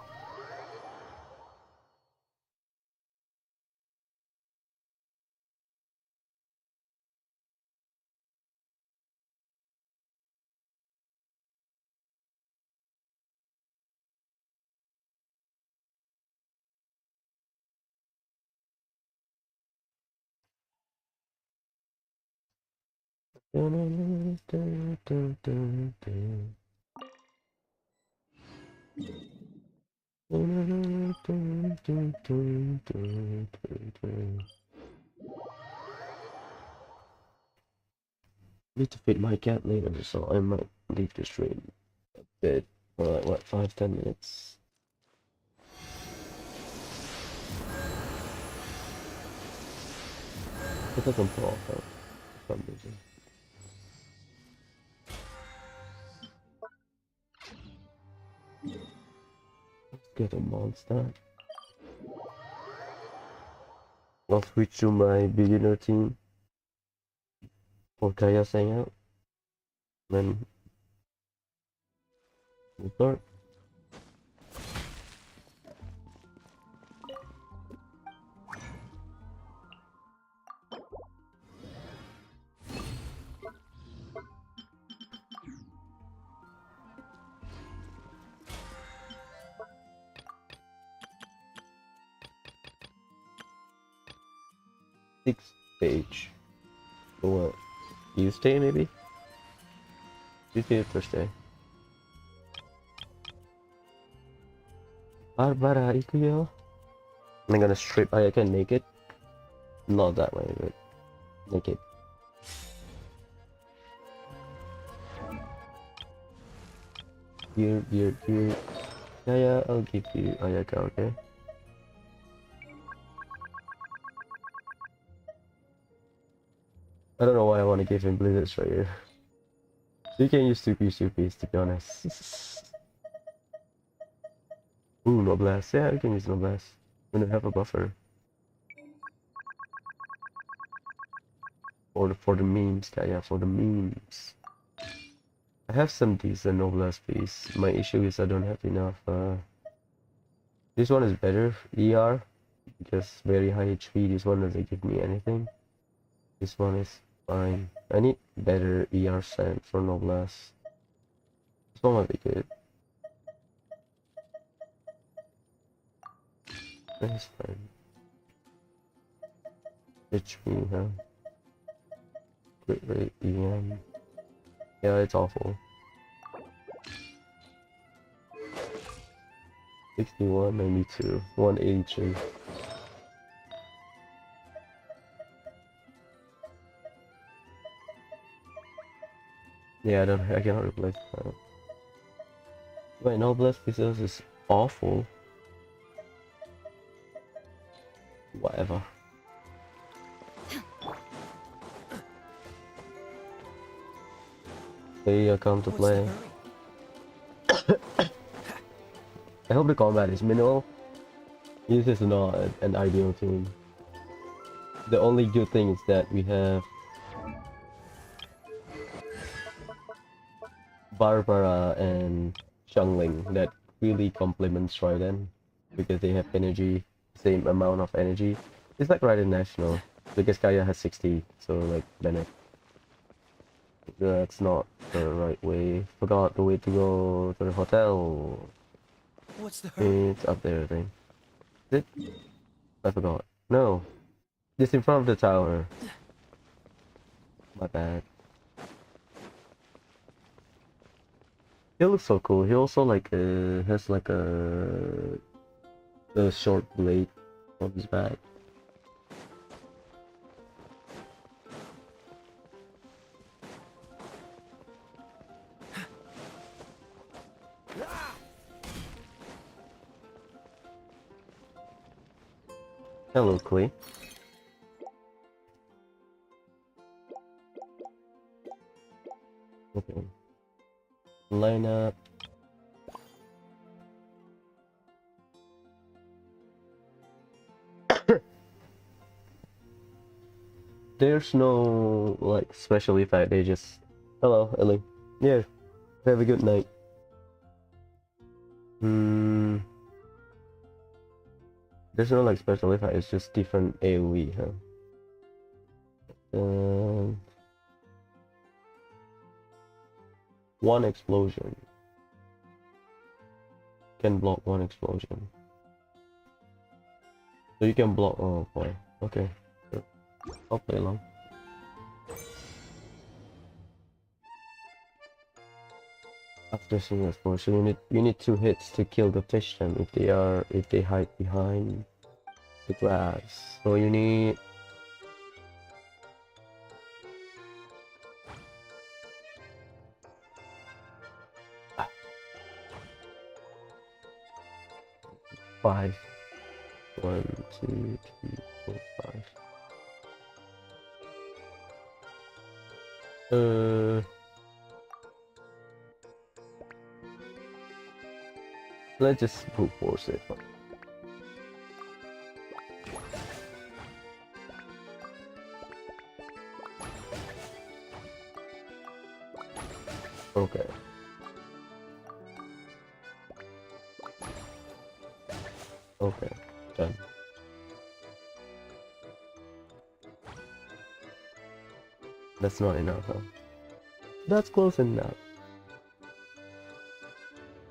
Need to feed my cat later, so I might leave the stream a bit for like what 5-10 minutes. It doesn't fall off for some reason. Let's get a monster. I'll switch to my beginner team for Kaeya's Hangout. Then we'll start. Sixth stage. For what? Tuesday maybe? Tuesday or Thursday. Barbara ikuyo. I'm gonna strip. I can make it. Not that way, but make it. Gear. Yeah, I'll give you Ayaka, okay? I don't know why I want to give him blizzards right here. You can use 2-piece to be honest. Ooh, no blast. Yeah, you can use no blast. When you have a buffer. For the memes, Kaeya, for the memes. I have some decent Noblesse piece. My issue is I don't have enough. This one is better, ER, because very high HP. This one doesn't give me anything. This one is fine. I need better ER sand for Noblesse. This one might be good. That's fine. HP, huh? Crit rate, EM. Yeah, it's awful. 61, 92, 183. Yeah, I cannot replace that. Wait, Noblesse Pieces is awful. Whatever. They come to What's the play. hurry? I hope the combat is minimal. This is not an ideal team. The only good thing is that we have Barbara and Xiangling that really complements Trident because they have energy, same amount of energy. It's like Raiden National because Kaeya has 60, so like Bennett. That's not the right way. Forgot the way to go to the hotel. What's the hurry? It's up there, I think. Is it? I forgot. No. Just in front of the tower. My bad. He looks so cool. He also like has like a short blade on his back. Hello, Clay. Okay. Line up. There's no like special effect. They just hello, Ellie. Yeah. Have a good night. There's no like special effect. It's just different AOE, huh? One explosion can block one explosion. So you can block. Oh boy. Okay. Sure. I'll play along. After single explosion, you need 2 hits to kill the fish them if they hide behind the grass. So you need five. 1, 2, 3, 4, 5. Let's just brute force it. Okay. Okay. Done. That's not enough, huh? That's close enough.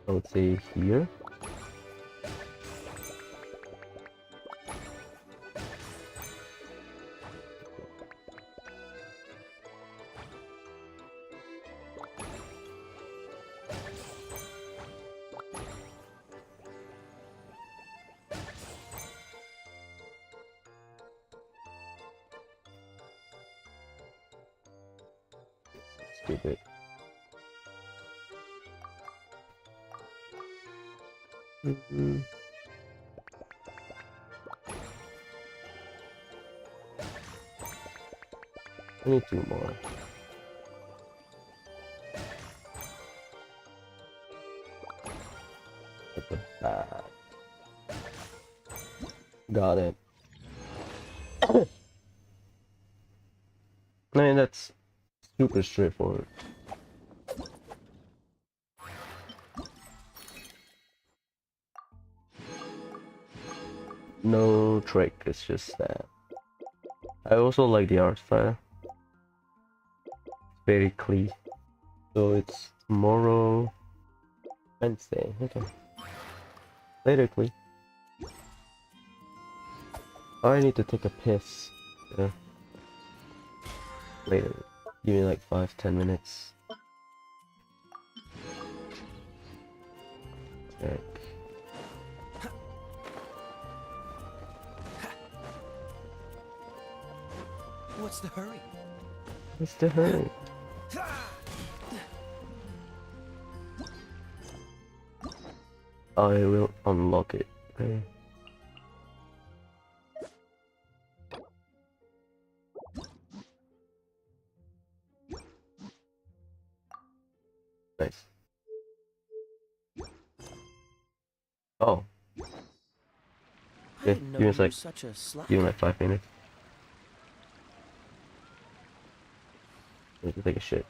I would say here. Stupid. I need 2 more. At the back. Got it. I mean, that's super straightforward. No trick, it's just that. I also like the art style. Very clean. So it's tomorrow, Wednesday. Okay. Later, Clee. Oh, I need to take a piss. Yeah. Later. Give me like 5-10 minutes. Check. What's the hurry? What's the hurry? I will unlock it. Okay. Nice. Oh, I yeah, didn't know give me you were like, such a slacker. give me like 5 minutes. I need to take a shit.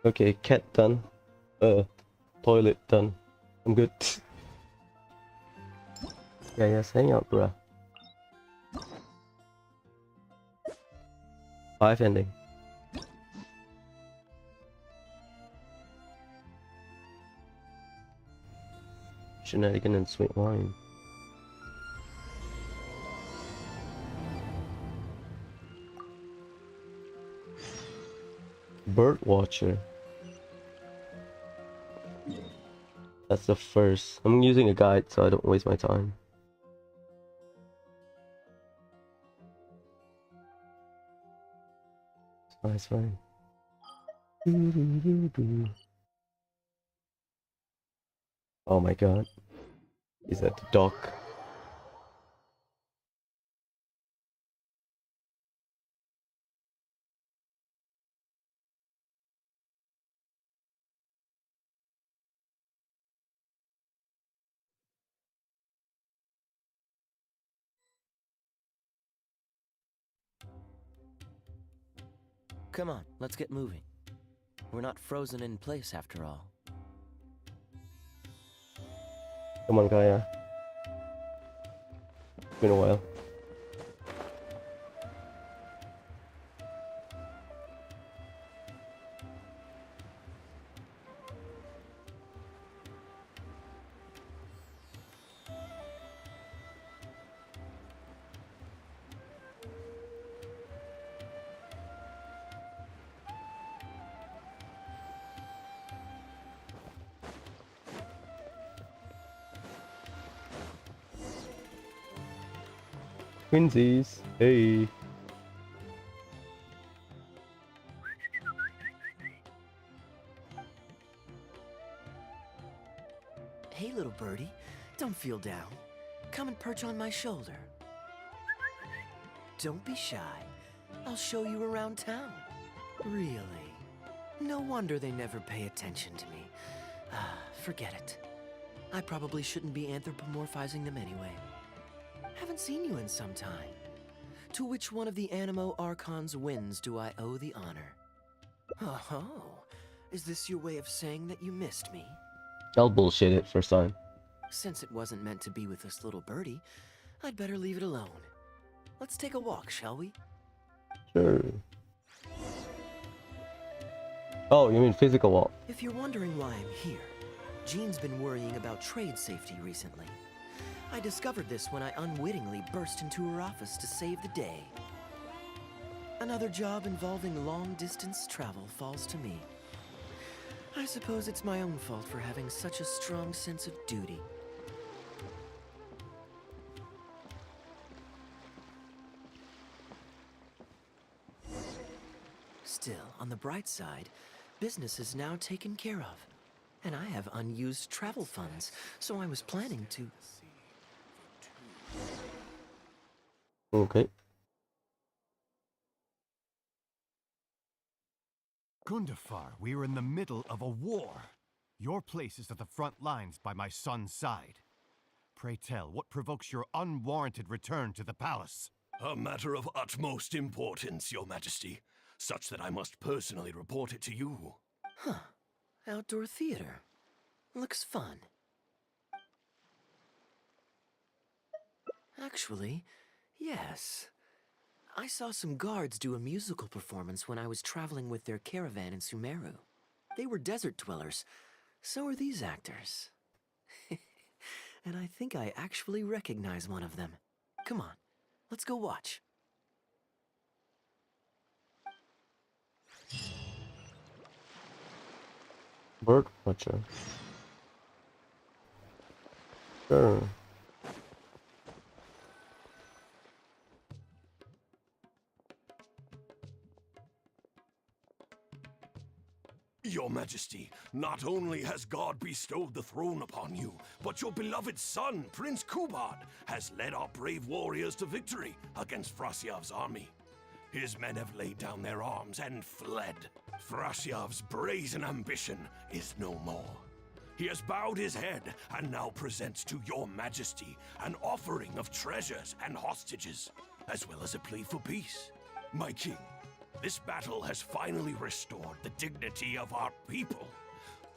Okay, cat done. Toilet done. I'm good. Yeah, yes, hang out, bruh. 5 ending. Shenanigan and sweet wine. Bird watcher. That's the first. I'm using a guide so I don't waste my time. It's fine. Oh my god. Is that the dock? Come on, let's get moving. We're not frozen in place after all. Come on, Kaeya. It's been a while. Twinsies. Hey. Hey, little birdie, don't feel down. Come and perch on my shoulder. Don't be shy. I'll show you around town. Really? No wonder they never pay attention to me. Forget it. I probably shouldn't be anthropomorphizing them anyway. Haven't seen you in some time. To which one of the Animo Archon's winds do I owe the honor? Oh, is this your way of saying that you missed me? I'll bullshit it first time. Since it wasn't meant to be with this little birdie, I'd better leave it alone. Let's take a walk, shall we? Sure. Oh, you mean physical walk? If you're wondering why I'm here, Jean's been worrying about trade safety recently. I discovered this when I unwittingly burst into her office to save the day. Another job involving long-distance travel falls to me. I suppose it's my own fault for having such a strong sense of duty. Still, on the bright side, business is now taken care of. And I have unused travel funds, so I was planning to... Okay. Gundafar, we are in the middle of a war. Your place is at the front lines by my son's side. Pray tell, what provokes your unwarranted return to the palace? A matter of utmost importance, Your Majesty, such that I must personally report it to you. Huh. Outdoor theater. Looks fun. Actually, yes. I saw some guards do a musical performance when I was traveling with their caravan in Sumeru. They were desert dwellers. So are these actors. And I think I actually recognize one of them. Come on, let's go watch. Bird watcher. Sure. Your Majesty, not only has God bestowed the throne upon you, but your beloved son, Prince Kubad, has led our brave warriors to victory against Frasyav's army. His men have laid down their arms and fled. Frasyav's brazen ambition is no more. He has bowed his head and now presents to your Majesty an offering of treasures and hostages, as well as a plea for peace. My king, This battle has finally restored the dignity of our people.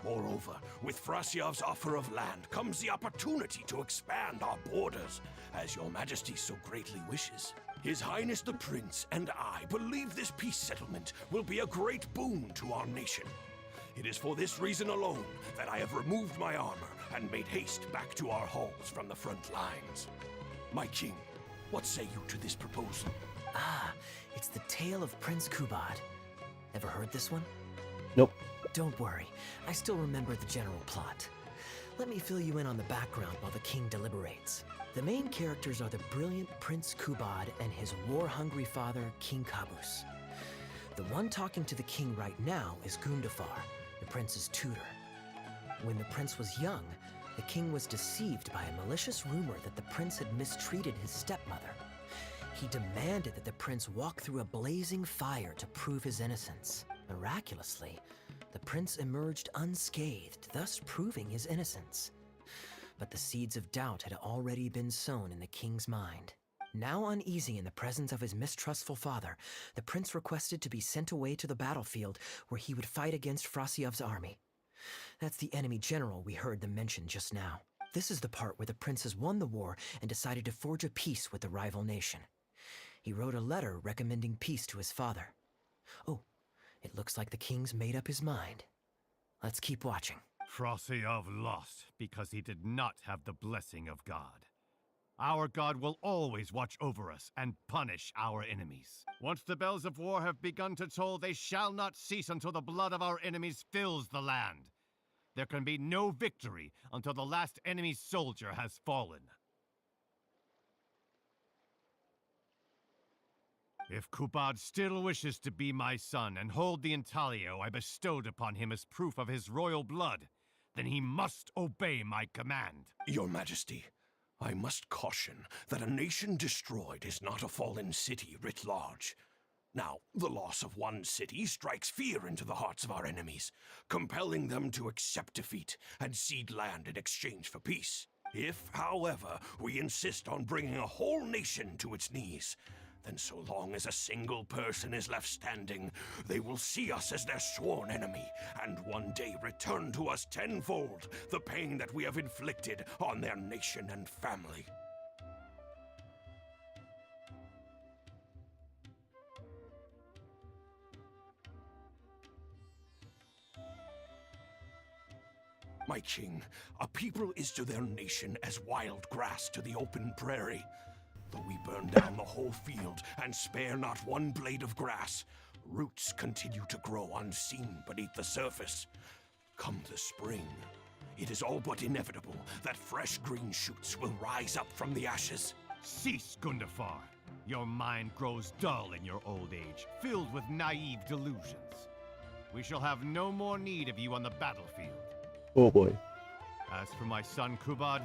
Moreover, with Frasiov's offer of land comes the opportunity to expand our borders, as your majesty so greatly wishes. His Highness the Prince and I believe this peace settlement will be a great boon to our nation. It is for this reason alone that I have removed my armor and made haste back to our halls from the front lines. My king, what say you to this proposal? Ah, it's the tale of Prince Kubad. Ever heard this one? Nope. Don't worry, I still remember the general plot. Let me fill you in on the background while the king deliberates. The main characters are the brilliant Prince Kubad and his war-hungry father, King Kabus. The one talking to the king right now is Gundafar, the prince's tutor. When the prince was young, the king was deceived by a malicious rumor that the prince had mistreated his stepmother. He demanded that the prince walk through a blazing fire to prove his innocence. Miraculously, the prince emerged unscathed, thus proving his innocence. But the seeds of doubt had already been sown in the king's mind. Now uneasy in the presence of his mistrustful father, the prince requested to be sent away to the battlefield where he would fight against Frasiov's army. That's the enemy general we heard them mention just now. This is the part where the prince has won the war and decided to forge a peace with the rival nation. He wrote a letter recommending peace to his father. Oh, it looks like the king's made up his mind. Let's keep watching. Frasiov lost because he did not have the blessing of God. Our God will always watch over us and punish our enemies. Once the bells of war have begun to toll, they shall not cease until the blood of our enemies fills the land. There can be no victory until the last enemy soldier has fallen. If Kubad still wishes to be my son and hold the intaglio I bestowed upon him as proof of his royal blood, then he must obey my command. Your Majesty, I must caution that a nation destroyed is not a fallen city writ large. Now, the loss of one city strikes fear into the hearts of our enemies, compelling them to accept defeat and cede land in exchange for peace. If, however, we insist on bringing a whole nation to its knees, then so long as a single person is left standing, they will see us as their sworn enemy, and one day return to us tenfold the pain that we have inflicted on their nation and family. My king, a people is to their nation as wild grass to the open prairie. Though we burn down the whole field and spare not one blade of grass, roots continue to grow unseen beneath the surface. Come the spring, it is all but inevitable that fresh green shoots will rise up from the ashes. Cease, Gundafar. Your mind grows dull in your old age, filled with naive delusions. We shall have no more need of you on the battlefield. Oh boy. As for my son Kubad,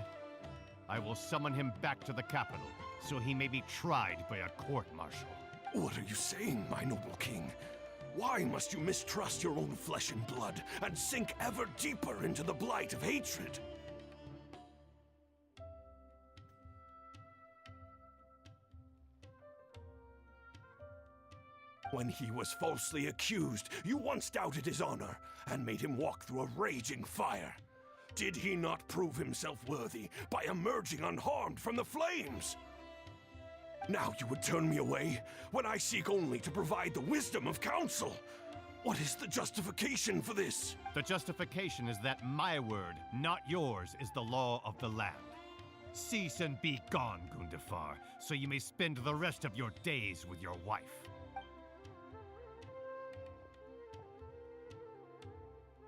I will summon him back to the capital, so he may be tried by a court-martial. What are you saying, my noble king? Why must you mistrust your own flesh and blood and sink ever deeper into the blight of hatred? When he was falsely accused, you once doubted his honor and made him walk through a raging fire. Did he not prove himself worthy by emerging unharmed from the flames? Now you would turn me away when I seek only to provide the wisdom of counsel. What is the justification for this? The justification is that my word, not yours, is the law of the land. Cease and be gone, Gundafar, so you may spend the rest of your days with your wife.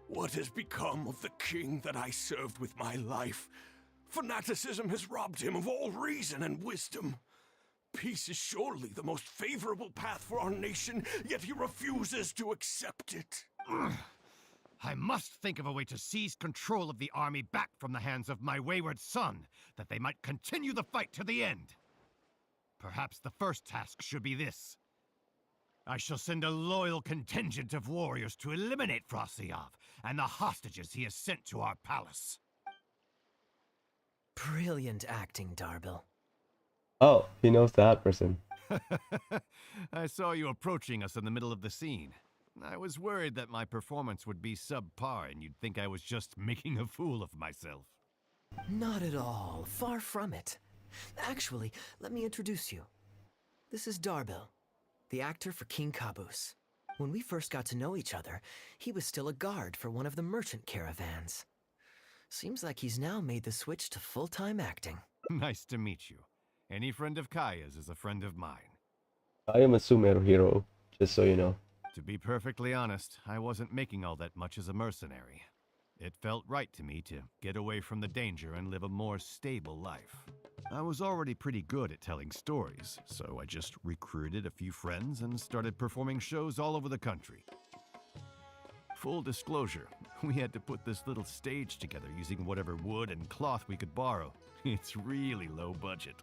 What has become of the king that I served with my life? Fanaticism has robbed him of all reason and wisdom. Peace is surely the most favorable path for our nation, yet he refuses to accept it. I must think of a way to seize control of the army back from the hands of my wayward son, that they might continue the fight to the end. Perhaps the first task should be this. I shall send a loyal contingent of warriors to eliminate Frasiov and the hostages he has sent to our palace. Brilliant acting, Darbil. Oh, he knows that person. I saw you approaching us in the middle of the scene. I was worried that my performance would be subpar and you'd think I was just making a fool of myself. Not at all. Far from it. Actually, let me introduce you. This is Darbil, the actor for King Caboose. When we first got to know each other, he was still a guard for one of the merchant caravans. Seems like he's now made the switch to full-time acting. Nice to meet you. Any friend of Kaeya's is a friend of mine. I am a Sumeru hero, just so you know. To be perfectly honest, I wasn't making all that much as a mercenary. It felt right to me to get away from the danger and live a more stable life. I was already pretty good at telling stories, so I just recruited a few friends and started performing shows all over the country. Full disclosure, we had to put this little stage together using whatever wood and cloth we could borrow. It's really low budget.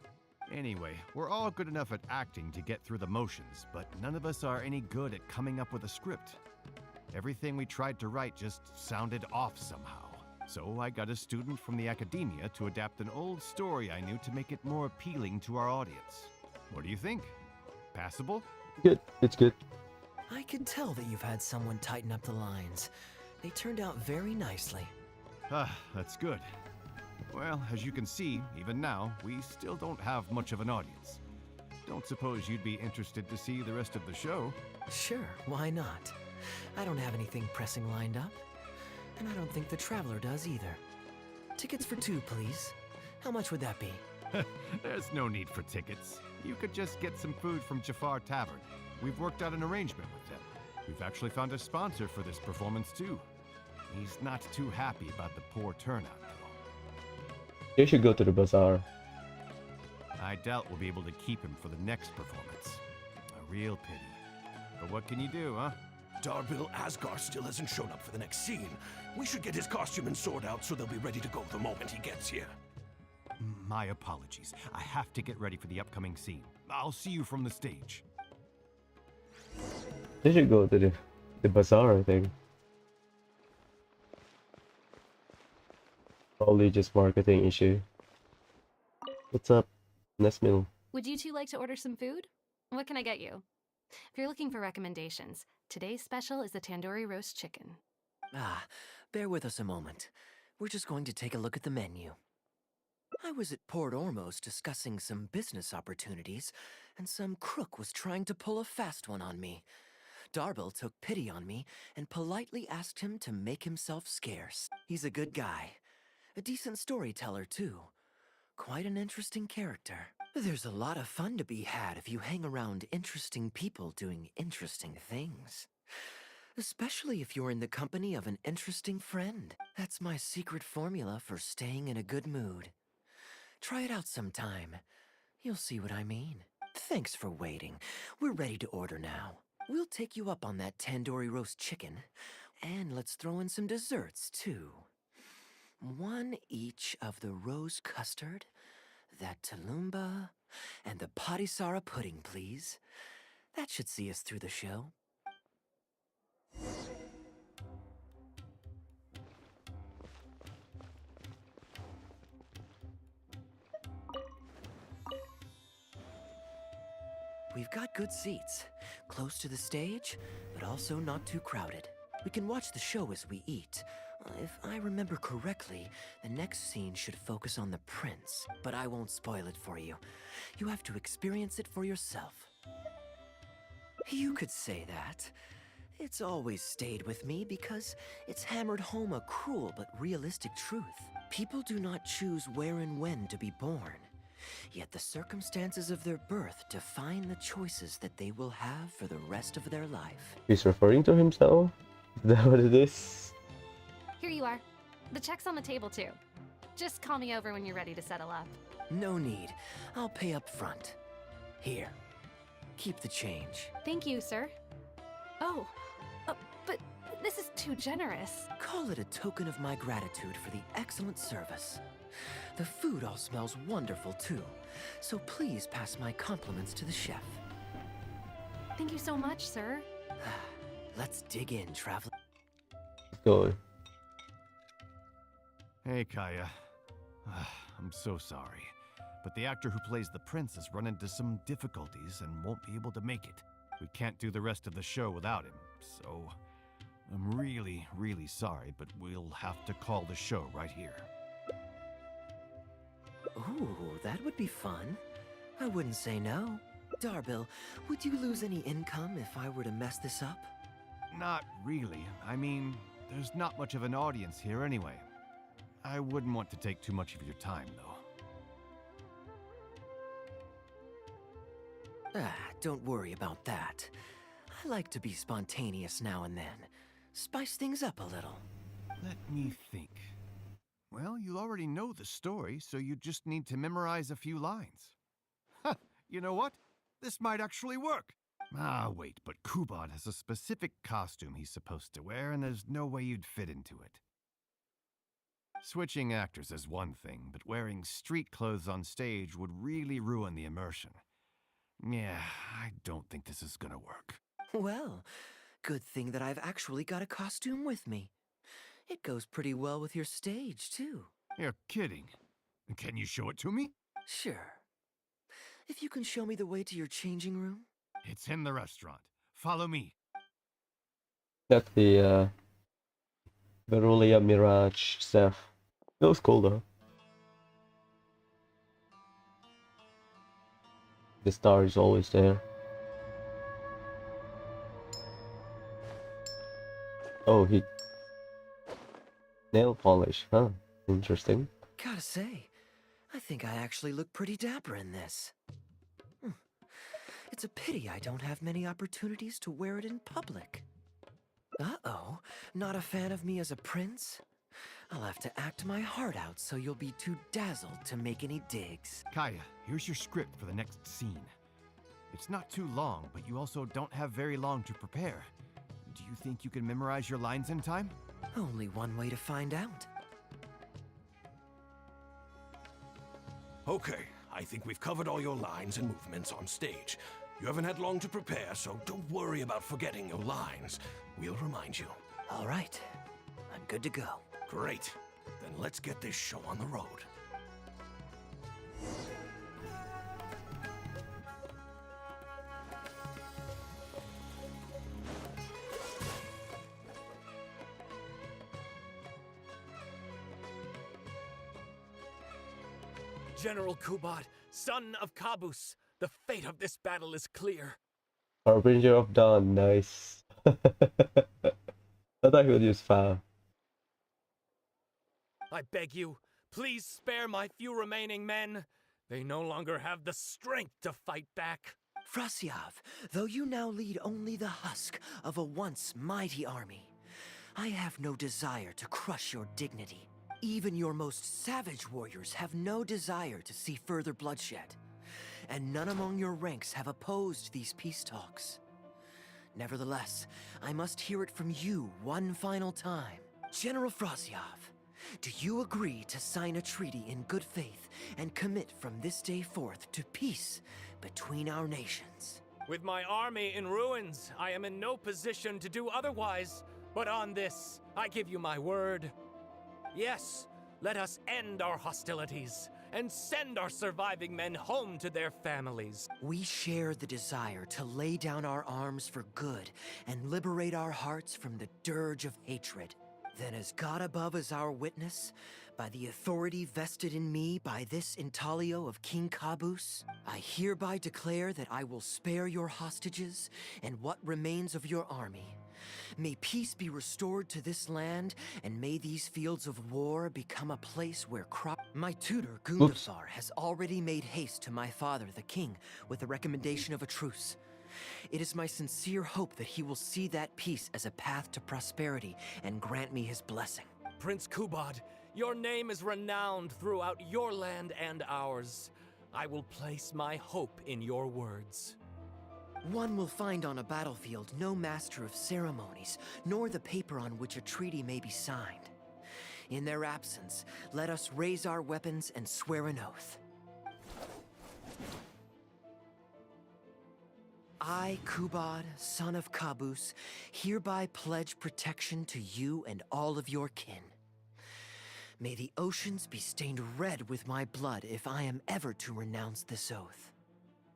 Anyway, we're all good enough at acting to get through the motions, but none of us are any good at coming up with a script. Everything we tried to write just sounded off somehow. So I got a student from the academia to adapt an old story I knew to make it more appealing to our audience. What do you think? Passable? Good, it's good. I can tell that you've had someone tighten up the lines. They turned out very nicely. Ah, that's good. Well, as you can see, even now, we still don't have much of an audience. Don't suppose you'd be interested to see the rest of the show? Sure, why not? I don't have anything pressing lined up. And I don't think the Traveler does either. Tickets for 2, please. How much would that be? There's no need for tickets. You could just get some food from Jafar Tavern. We've worked out an arrangement with them. We've actually found a sponsor for this performance, too. He's not too happy about the poor turnout, though. You should go to the bazaar. I doubt we'll be able to keep him for the next performance. A real pity. But what can you do, huh? Darbil Asgar still hasn't shown up for the next scene. We should get his costume and sword out so they'll be ready to go the moment he gets here. My apologies. I have to get ready for the upcoming scene. I'll see you from the stage. You should go to the bazaar, I think. Probably just marketing issue. What's up, Nesmil? Would you two like to order some food? What can I get you? If you're looking for recommendations, today's special is the tandoori roast chicken. Bear with us a moment. We're just going to take a look at the menu. I was at Port Ormos discussing some business opportunities, and some crook was trying to pull a fast one on me. Darbil took pity on me and politely asked him to make himself scarce. He's a good guy. A decent storyteller, too. Quite an interesting character. There's a lot of fun to be had if you hang around interesting people doing interesting things. Especially if you're in the company of an interesting friend. That's my secret formula for staying in a good mood. Try it out sometime. You'll see what I mean. Thanks for waiting. We're ready to order now. We'll take you up on that tandoori roast chicken. And let's throw in some desserts, too. 1 each of the rose custard, that talumba, and the patisara pudding, please. That should see us through the show. We've got good seats, close to the stage, but also not too crowded. We can watch the show as we eat. If I remember correctly, the next scene should focus on the prince, but I won't spoil it for you. You have to experience it for yourself. You could say that. It's always stayed with me because it's hammered home a cruel but realistic truth. People do not choose where and when to be born. Yet the circumstances of their birth define the choices that they will have for the rest of their life. He's referring to himself? Is that what it is? Here you are. The check's on the table, too. Just call me over when you're ready to settle up. No need. I'll pay up front. Here. Keep the change. Thank you, sir. Oh, but this is too generous. Call it a token of my gratitude for the excellent service. The food all smells wonderful, too. So please pass my compliments to the chef. Thank you so much, sir. Let's dig in, traveler. Let's go. Hey, Kaeya. I'm so sorry. but the actor who plays the prince has run into some difficulties and won't be able to make it. We can't do the rest of the show without him, so I'm really, really sorry, but we'll have to call the show right here. Ooh, that would be fun. I wouldn't say no. Darbil, would you lose any income if I were to mess this up? Not really. I mean, there's not much of an audience here anyway. I wouldn't want to take too much of your time, though. Don't worry about that. I like to be spontaneous now and then. Spice things up a little. Let me think. Well, you already know the story, so you just need to memorize a few lines. Ha! You know what? This might actually work. Ah, wait, but Kubad has a specific costume he's supposed to wear, and there's no way you'd fit into it. Switching actors is one thing, but wearing street clothes on stage would really ruin the immersion. Yeah, I don't think this is gonna work. Well, good thing that I've actually got a costume with me. It goes pretty well with your stage, too. You're kidding. Can you show it to me? Sure. If you can show me the way to your changing room. It's in the restaurant. Follow me. That's the Verulia Mirage stuff. It was cool though. The star is always there. Oh, he... Nail polish, huh? Interesting. Gotta say, I think I actually look pretty dapper in this. It's a pity I don't have many opportunities to wear it in public. Uh-oh, not a fan of me as a prince? I'll have to act my heart out so you'll be too dazzled to make any digs. Kaeya, here's your script for the next scene. It's not too long, but you also don't have very long to prepare. Do you think you can memorize your lines in time? Only one way to find out. Okay, I think we've covered all your lines and movements on stage. You haven't had long to prepare, so don't worry about forgetting your lines. We'll remind you. All right, I'm good to go. Great. Then let's get this show on the road. General Kubad, son of Kabus, the fate of this battle is clear. Harbinger of Dawn, nice. I thought he would use fire. I beg you, please spare my few remaining men. They no longer have the strength to fight back. Frasyav, though you now lead only the husk of a once mighty army, I have no desire to crush your dignity. Even your most savage warriors have no desire to see further bloodshed, and none among your ranks have opposed these peace talks. Nevertheless, I must hear it from you one final time. General Frasyav, do you agree to sign a treaty in good faith and commit from this day forth to peace between our nations? With my army in ruins, I am in no position to do otherwise, but on this, I give you my word. Yes, let us end our hostilities and send our surviving men home to their families. We share the desire to lay down our arms for good and liberate our hearts from the dirge of hatred. Then as God above is our witness, by the authority vested in me by this intaglio of King Kabus, I hereby declare that I will spare your hostages and what remains of your army. May peace be restored to this land, and may these fields of war become a place where My tutor, Gundafar, has already made haste to my father, the king, with the recommendation of a truce. It is my sincere hope that he will see that peace as a path to prosperity and grant me his blessing. Prince Kubad, your name is renowned throughout your land and ours. I will place my hope in your words. One will find on a battlefield no master of ceremonies, nor the paper on which a treaty may be signed. In their absence, let us raise our weapons and swear an oath. I, Kubad, son of Kabus, hereby pledge protection to you and all of your kin. May the oceans be stained red with my blood if I am ever to renounce this oath.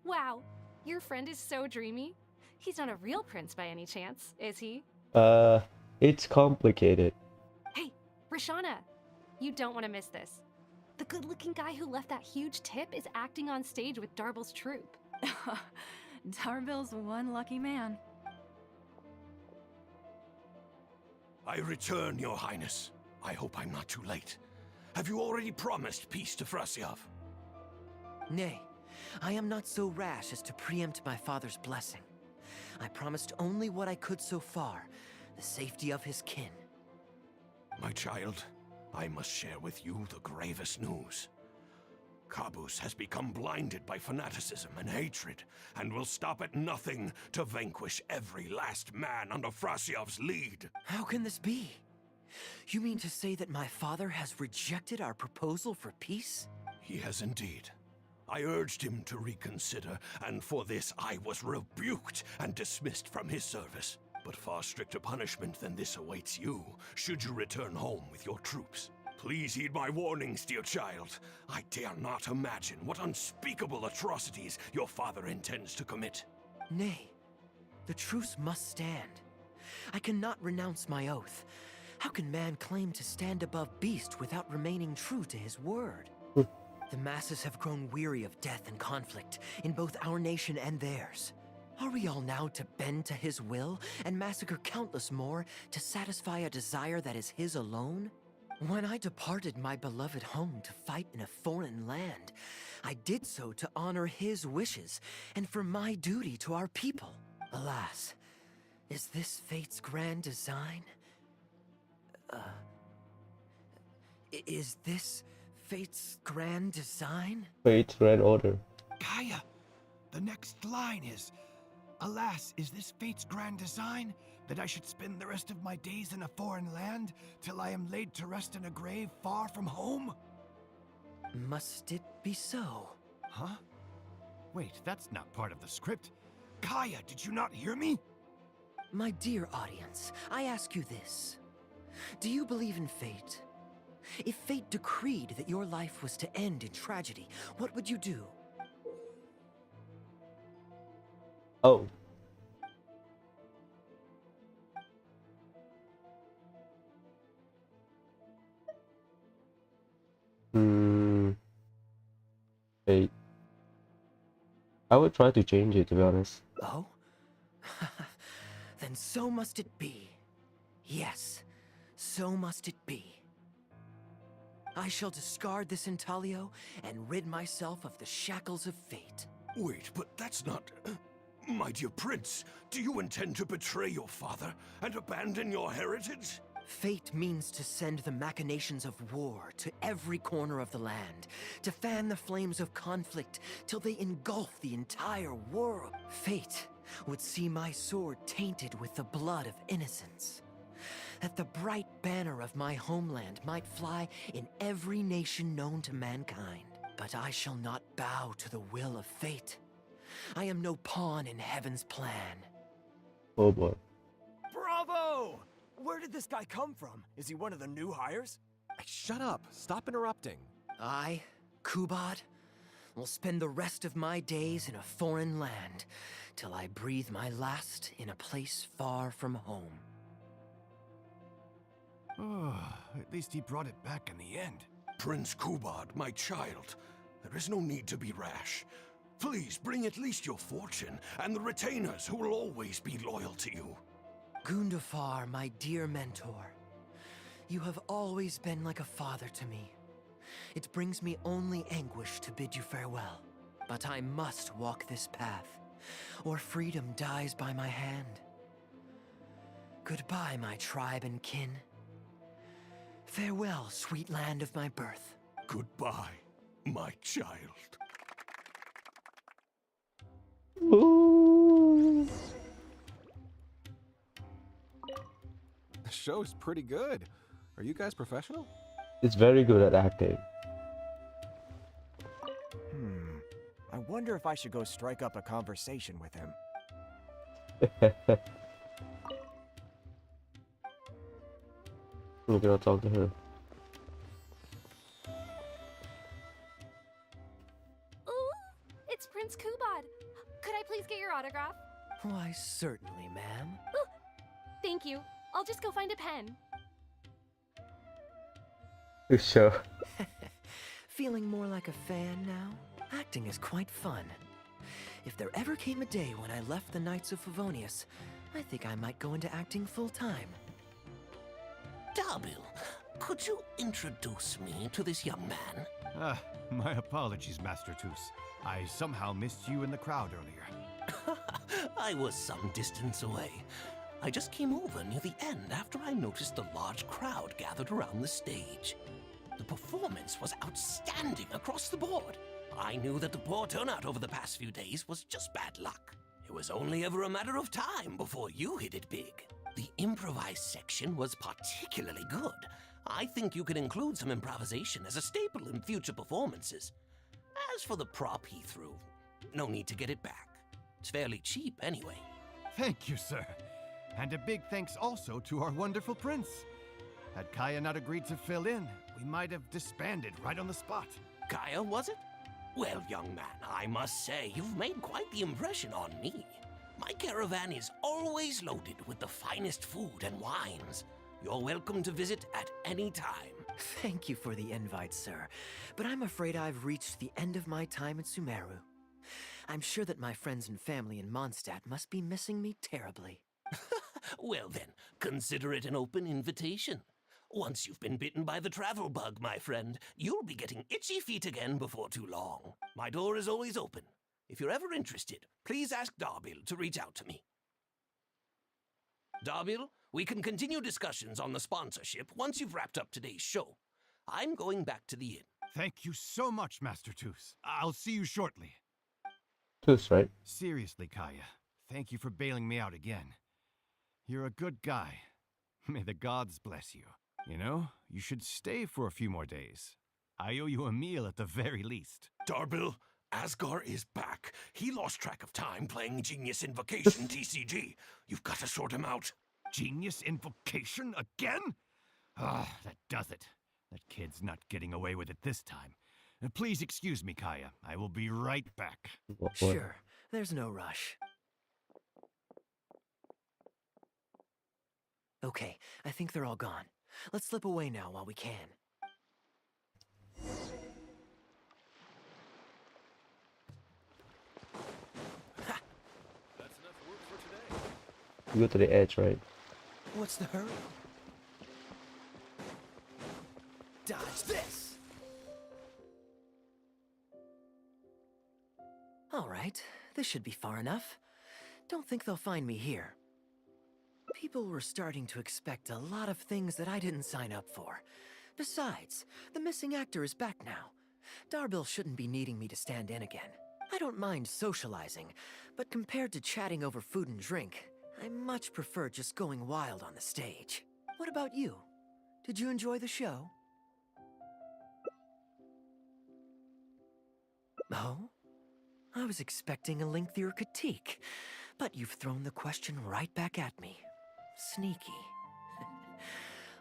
Wow, your friend is so dreamy. He's not a real prince by any chance, is he? It's complicated. Hey, Rashana, you don't want to miss this. The good-looking guy who left that huge tip is acting on stage with Darble's troupe. Darble's one lucky man. I return, Your Highness. I hope I'm not too late. Have you already promised peace to Frasyov? Nay, I am not so rash as to preempt my father's blessing. I promised only what I could so far, the safety of his kin. My child, I must share with you the gravest news. Caboose has become blinded by fanaticism and hatred, and will stop at nothing to vanquish every last man under Frasyov's lead. How can this be? You mean to say that my father has rejected our proposal for peace? He has indeed. I urged him to reconsider, and for this I was rebuked and dismissed from his service. But far stricter punishment than this awaits you, should you return home with your troops. Please heed my warnings, dear child. I dare not imagine what unspeakable atrocities your father intends to commit. Nay, the truce must stand. I cannot renounce my oath. How can man claim to stand above beast without remaining true to his word? The masses have grown weary of death and conflict in both our nation and theirs. Are we all now to bend to his will and massacre countless more to satisfy a desire that is his alone? When I departed my beloved home to fight in a foreign land, I did so to honor his wishes and for my duty to our people. Alas, is this fate's grand design? Is this fate's grand design? Fate's Red Order. Kaeya, the next line is, alas, is this fate's grand design, that I should spend the rest of my days in a foreign land, till I am laid to rest in a grave far from home? Must it be so? Huh? Wait, that's not part of the script. Kaeya, did you not hear me? My dear audience, I ask you this. Do you believe in fate? If fate decreed that your life was to end in tragedy, what would you do? Oh. Fate. I would try to change it, to be honest. Oh? Then so must it be. Yes, so must it be. I shall discard this intaglio and rid myself of the shackles of fate. Wait, but that's not... My dear prince, do you intend to betray your father and abandon your heritage? Fate means to send the machinations of war to every corner of the land, to fan the flames of conflict till they engulf the entire world. Fate would see my sword tainted with the blood of innocence, that the bright banner of my homeland might fly in every nation known to mankind. But I shall not bow to the will of fate. I am no pawn in heaven's plan. Oh boy. Bravo! Where did this guy come from? Is he one of the new hires? Shut up. Stop interrupting. I, Kubad, will spend the rest of my days in a foreign land till I breathe my last in a place far from home. Oh, at least he brought it back in the end. Prince Kubad, my child, there is no need to be rash. Please bring at least your fortune and the retainers who will always be loyal to you. Gundafar, my dear mentor, you have always been like a father to me. It brings me only anguish to bid you farewell, but I must walk this path, or freedom dies by my hand. Goodbye, my tribe and kin. Farewell, sweet land of my birth. Goodbye, my child. Ooh. The show's pretty good. Are you guys professional? It's very good at acting. I wonder if I should go strike up a conversation with him. I'm gonna talk to her. Why, certainly, ma'am. Thank you. I'll just go find a pen. Sure. Feeling more like a fan now? Acting is quite fun. If there ever came a day when I left the Knights of Favonius, I think I might go into acting full-time. Darbil, could you introduce me to this young man? My apologies, Master Toos. I somehow missed you in the crowd earlier. I was some distance away. I just came over near the end after I noticed the large crowd gathered around the stage. The performance was outstanding across the board. I knew that the poor turnout over the past few days was just bad luck. It was only ever a matter of time before you hit it big. The improvised section was particularly good. I think you could include some improvisation as a staple in future performances. As for the prop he threw, no need to get it back. It's fairly cheap anyway. Thank you, sir. And a big thanks also to our wonderful prince. Had Kaeya not agreed to fill in, we might have disbanded right on the spot. Kaeya, was it? Well, young man, I must say you've made quite the impression on me. My caravan is always loaded with the finest food and wines. You're welcome to visit at any time. Thank you for the invite, sir, but I'm afraid I've reached the end of my time at Sumeru. I'm sure that my friends and family in Mondstadt must be missing me terribly. Well then, consider it an open invitation. Once you've been bitten by the travel bug, my friend, you'll be getting itchy feet again before too long. My door is always open. If you're ever interested, please ask Darbil to reach out to me. Darbil, we can continue discussions on the sponsorship once you've wrapped up today's show. I'm going back to the inn. Thank you so much, Master Toos. I'll see you shortly. Toos, right? Seriously, Kaeya, thank you for bailing me out again. You're a good guy. May the gods bless you. You know, you should stay for a few more days. I owe you a meal at the very least. Darbil, Asgar is back. He lost track of time playing Genius Invocation TCG. You've got to sort him out. Genius Invocation again? Ah, that does it. That kid's not getting away with it this time. Please excuse me, Kaeya. I will be right back. Sure, there's no rush. Okay, I think they're all gone. Let's slip away now while we can. Ha! That's enough work for today. You go to the edge, right? What's the hurry? Dodge this! Alright, this should be far enough. Don't think they'll find me here. People were starting to expect a lot of things that I didn't sign up for. Besides, the missing actor is back now. Darbil shouldn't be needing me to stand in again. I don't mind socializing, but compared to chatting over food and drink, I much prefer just going wild on the stage. What about you? Did you enjoy the show? Oh? I was expecting a lengthier critique, but you've thrown the question right back at me. Sneaky.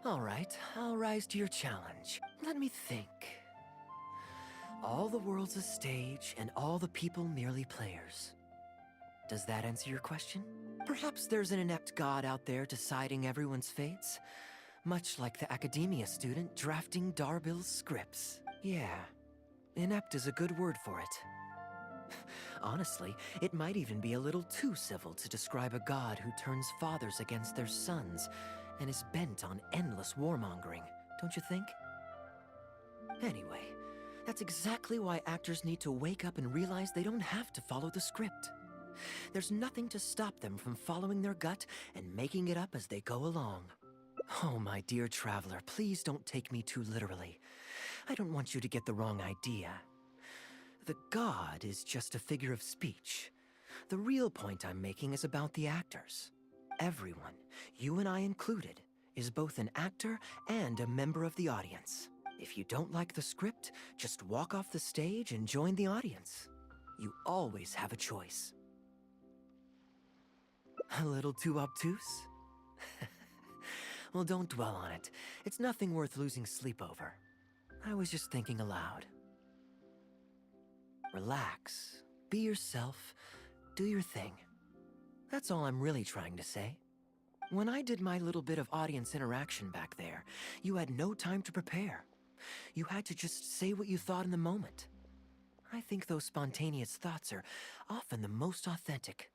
All right, I'll rise to your challenge. Let me think. All the world's a stage, and all the people merely players. Does that answer your question? Perhaps there's an inept god out there deciding everyone's fates? Much like the academia student drafting Darbil's scripts. Yeah, inept is a good word for it. Honestly, it might even be a little too civil to describe a god who turns fathers against their sons and is bent on endless warmongering, don't you think? Anyway, that's exactly why actors need to wake up and realize they don't have to follow the script. There's nothing to stop them from following their gut and making it up as they go along. Oh, my dear traveler, please don't take me too literally. I don't want you to get the wrong idea. The god is just a figure of speech. The real point I'm making is about the actors. Everyone, you and I included, is both an actor and a member of the audience. If you don't like the script, just walk off the stage and join the audience. You always have a choice. A little too obtuse? Well, don't dwell on it. It's nothing worth losing sleep over. I was just thinking aloud. Relax, be yourself, do your thing. That's all I'm really trying to say. When I did my little bit of audience interaction back there, you had no time to prepare. You had to just say what you thought in the moment. I think those spontaneous thoughts are often the most authentic.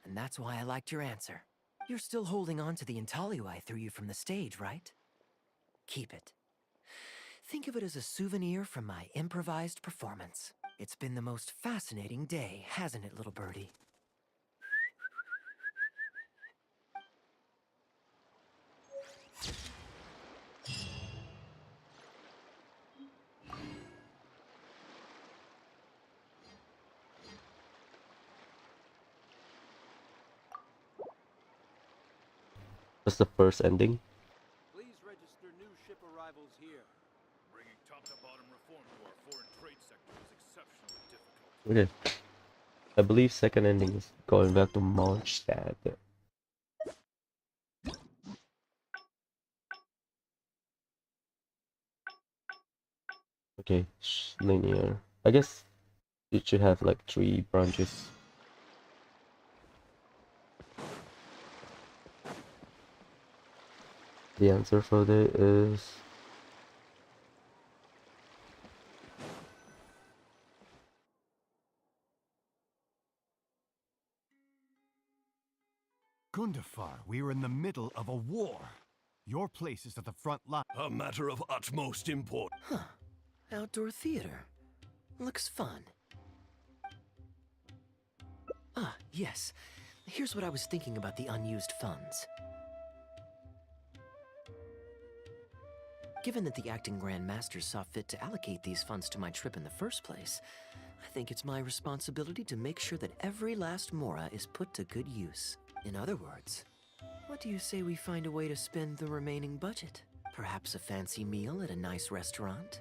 And that's why I liked your answer. You're still holding on to the intaglio I threw you from the stage, right? Keep it. Think of it as a souvenir from my improvised performance. It's been the most fascinating day, hasn't it, little birdie? That's the first ending. Please register new ship arrivals here. Bringing top-to-bottom reform to our foreign trade sector is exceptionally difficult. Okay. I believe second ending is going back to Mondstadt. Okay, linear. I guess it should have like 3 branches. The answer for that is Gundafar, we are in the middle of a war. Your place is at the front line. A matter of utmost importance. Huh. Outdoor theater. Looks fun. Ah, yes. Here's what I was thinking about the unused funds. Given that the acting Grand Master saw fit to allocate these funds to my trip in the first place, I think it's my responsibility to make sure that every last mora is put to good use. In other words, what do you say we find a way to spend the remaining budget? Perhaps a fancy meal at a nice restaurant?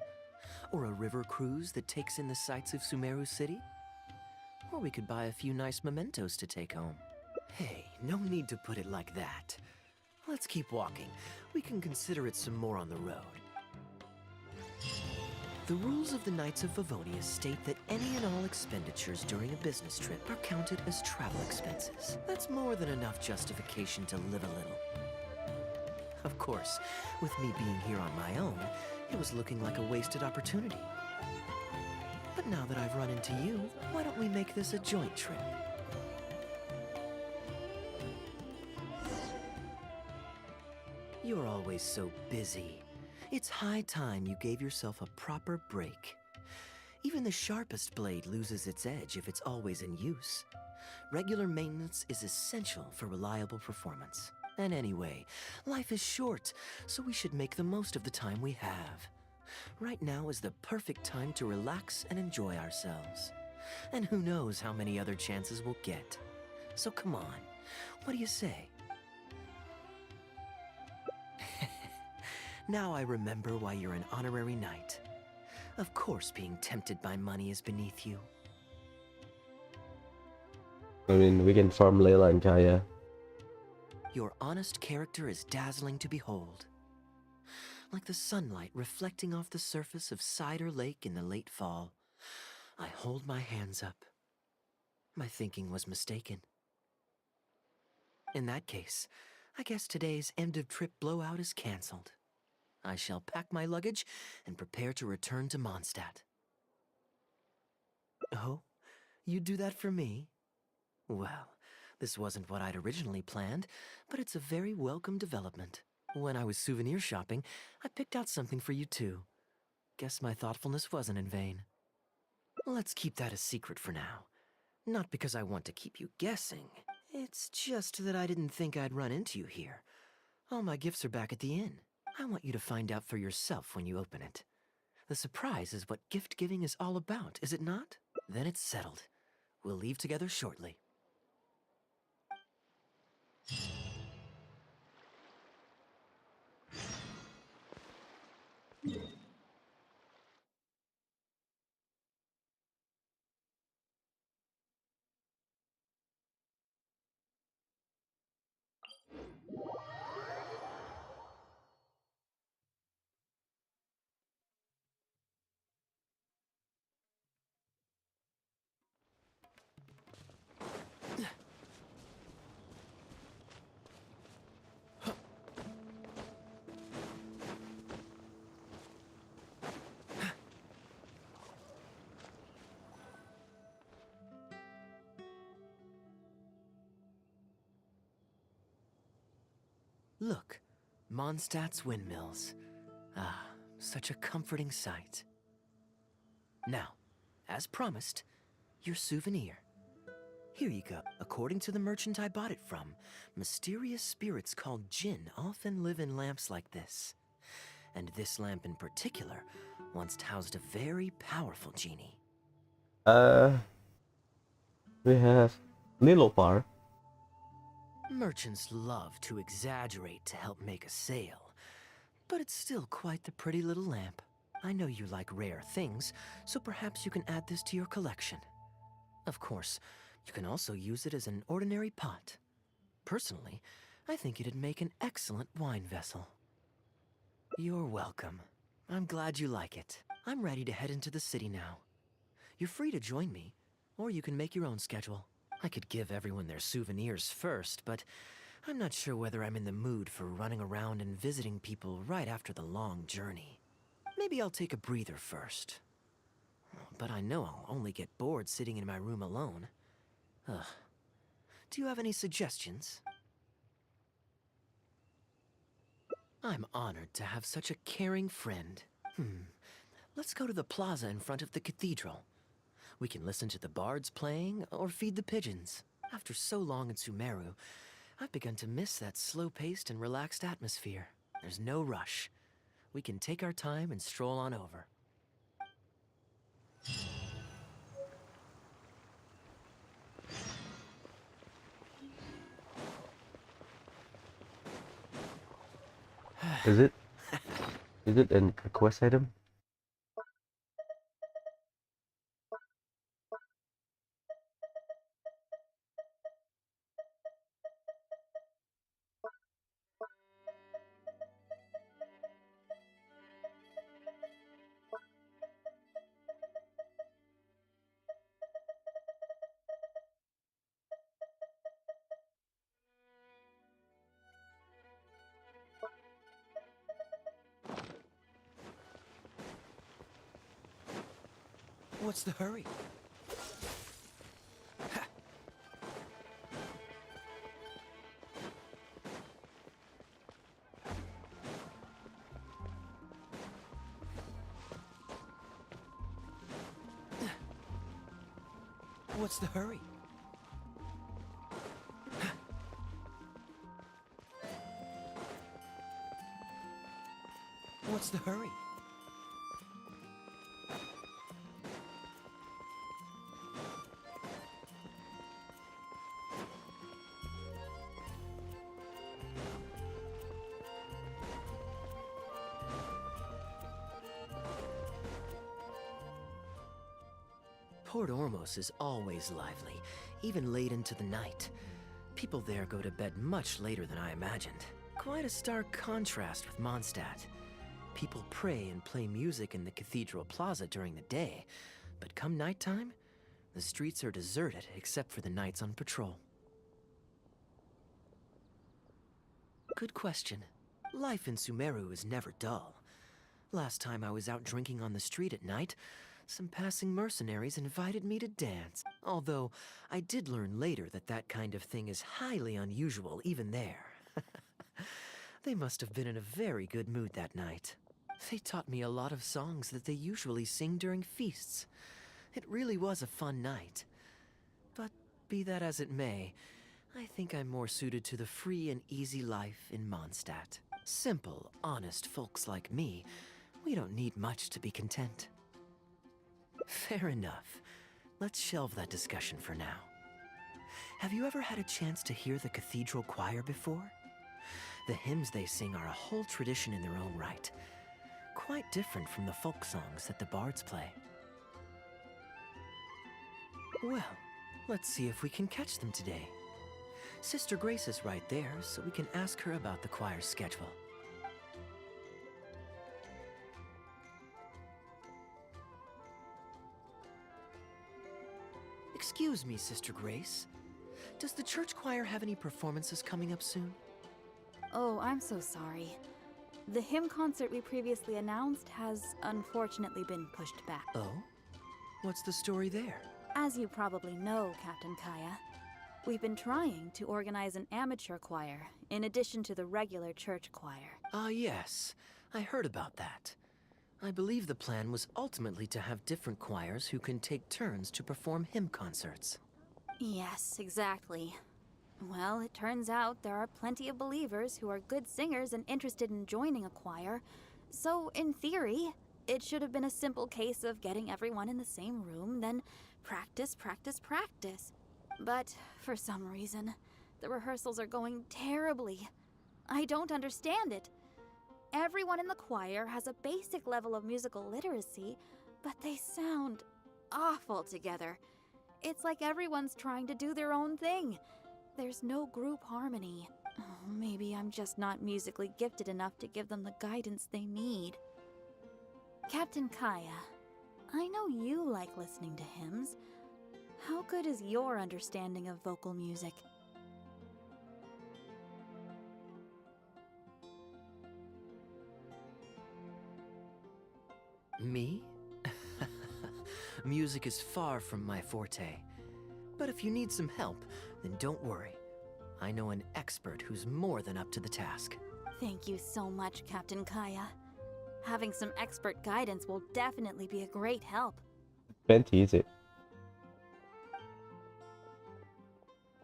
Or a river cruise that takes in the sights of Sumeru City? Or we could buy a few nice mementos to take home. Hey, no need to put it like that. Let's keep walking. We can consider it some more on the road. The rules of the Knights of Vavonia state that any and all expenditures during a business trip are counted as travel expenses. That's more than enough justification to live a little. Of course, with me being here on my own, it was looking like a wasted opportunity. But now that I've run into you, why don't we make this a joint trip? You're always so busy. It's high time you gave yourself a proper break. Even the sharpest blade loses its edge if it's always in use. Regular maintenance is essential for reliable performance. And anyway, life is short, so we should make the most of the time we have. Right now is the perfect time to relax and enjoy ourselves. And who knows how many other chances we'll get. So come on, what do you say? Now I remember why you're an honorary knight. Of course being tempted by money is beneath you. I mean, we can farm Layla and Kaeya. Your honest character is dazzling to behold. Like the sunlight reflecting off the surface of Cider Lake in the late fall. I hold my hands up. My thinking was mistaken. In that case, I guess today's end-of-trip blowout is cancelled. I shall pack my luggage and prepare to return to Mondstadt. Oh, you'd do that for me? Well, this wasn't what I'd originally planned, but it's a very welcome development. When I was souvenir shopping, I picked out something for you too. Guess my thoughtfulness wasn't in vain. Let's keep that a secret for now. Not because I want to keep you guessing. It's just that I didn't think I'd run into you here. All my gifts are back at the inn. I want you to find out for yourself when you open it. The surprise is what gift giving is all about, is it not? Then it's settled. We'll leave together shortly. Look, Mondstadt's windmills. Ah, such a comforting sight. Now, as promised, your souvenir. Here you go. According to the merchant I bought it from, mysterious spirits called Jinn often live in lamps like this. And this lamp in particular once housed a very powerful genie. We have Little Par. Merchants love to exaggerate to help make a sale, but it's still quite the pretty little lamp. I know you like rare things, so perhaps you can add this to your collection. Of course, you can also use it as an ordinary pot. Personally, I think it'd make an excellent wine vessel. You're welcome. I'm glad you like it. I'm ready to head into the city now. You're free to join me, or you can make your own schedule. I could give everyone their souvenirs first, but I'm not sure whether I'm in the mood for running around and visiting people right after the long journey. Maybe I'll take a breather first. But I know I'll only get bored sitting in my room alone. Ugh. Do you have any suggestions? I'm honored to have such a caring friend. Let's go to the plaza in front of the cathedral. We can listen to the bards playing or feed the pigeons. After so long in Sumeru, I've begun to miss that slow-paced and relaxed atmosphere. There's no rush. We can take our time and stroll on over. Is it? Is it a quest item? What's the hurry? What's the hurry? What's the hurry? Port Ormos is always lively, even late into the night. People there go to bed much later than I imagined. Quite a stark contrast with Mondstadt. People pray and play music in the cathedral plaza during the day, but come nighttime, the streets are deserted except for the knights on patrol. Good question. Life in Sumeru is never dull. Last time I was out drinking on the street at night, some passing mercenaries invited me to dance. Although, I did learn later that that kind of thing is highly unusual even there. They must have been in a very good mood that night. They taught me a lot of songs that they usually sing during feasts. It really was a fun night. But be that as it may, I think I'm more suited to the free and easy life in Mondstadt. Simple, honest folks like me, we don't need much to be content. Fair enough. Let's shelve that discussion for now. Have you ever had a chance to hear the cathedral choir before? The hymns they sing are a whole tradition in their own right. Quite different from the folk songs that the bards play. Well, let's see if we can catch them today. Sister Grace is right there, so we can ask her about the choir's schedule. Excuse me, Sister Grace. Does the church choir have any performances coming up soon? Oh, I'm so sorry. The hymn concert we previously announced has unfortunately been pushed back. Oh? What's the story there? As you probably know, Captain Kaeya, We've been trying to organize an amateur choir, in addition to the regular church choir. Ah, yes. I heard about that. I believe the plan was ultimately to have different choirs who can take turns to perform hymn concerts. Yes, exactly. Well, it turns out there are plenty of believers who are good singers and interested in joining a choir. So, in theory, it should have been a simple case of getting everyone in the same room, then practice, practice, practice. But, for some reason, the rehearsals are going terribly. I don't understand it. Everyone in the choir has a basic level of musical literacy, but they sound awful together. It's like everyone's trying to do their own thing. There's no group harmony. Oh, maybe I'm just not musically gifted enough to give them the guidance they need. Captain Kaeya, I know you like listening to hymns. How good is your understanding of vocal music? Me? Music is far from my forte. But if you need some help, then don't worry. I know an expert who's more than up to the task. Thank you so much, Captain Kaeya. Having some expert guidance will definitely be a great help. Venti, is it?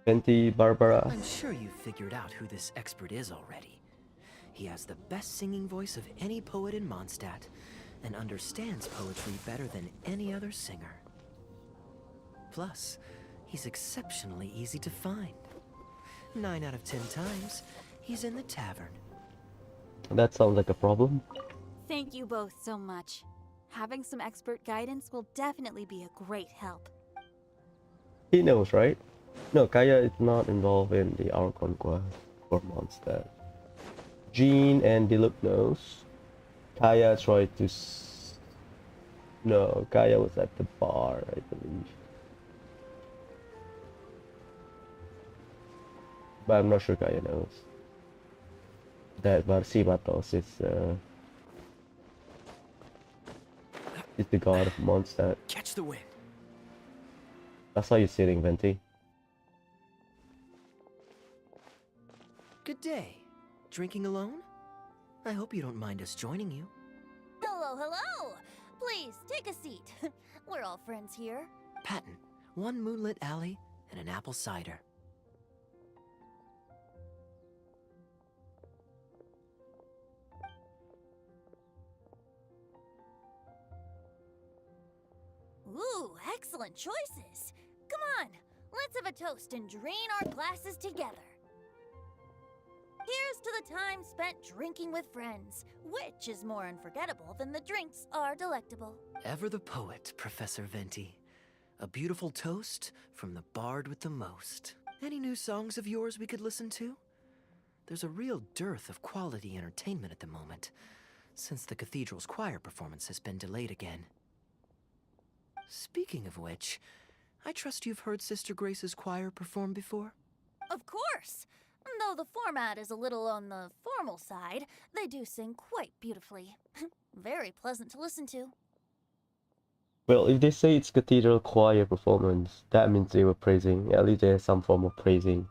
Venti Barbara. I'm sure you've figured out who this expert is already. He has the best singing voice of any poet in Mondstadt, and understands poetry better than any other singer. Plus, he's exceptionally easy to find. 9 out of 10 times, he's in the tavern. That sounds like a problem. Thank you both so much. Having some expert guidance will definitely be a great help. He knows, right? No, Kaeya is not involved in the Our Conquest for Mondstadt. Jean and Diluc knows. Kaeya tried to no, Kaeya was at the bar, I believe. But I'm not sure Kaeya knows that Barcibatos is the god of Mondstadt. Catch the wind. That's how you're sitting, Venti. Good day. Drinking alone? I hope you don't mind us joining you. Hello, hello! Please, take a seat. We're all friends here. Patton, 1 moonlit alley and an apple cider. Ooh, excellent choices. Come on, let's have a toast and drain our glasses together. Here's to the time spent drinking with friends, which is more unforgettable than the drinks are delectable. Ever the poet, Professor Venti. A beautiful toast from the bard with the most. Any new songs of yours we could listen to? There's a real dearth of quality entertainment at the moment, since the cathedral's choir performance has been delayed again. Speaking of which, I trust you've heard Sister Grace's choir perform before? Of course! Though the format is a little on the formal side, they do sing quite beautifully. Very pleasant to listen to. Well, if they say it's cathedral choir performance, that means they were praising, at least there's some form of praising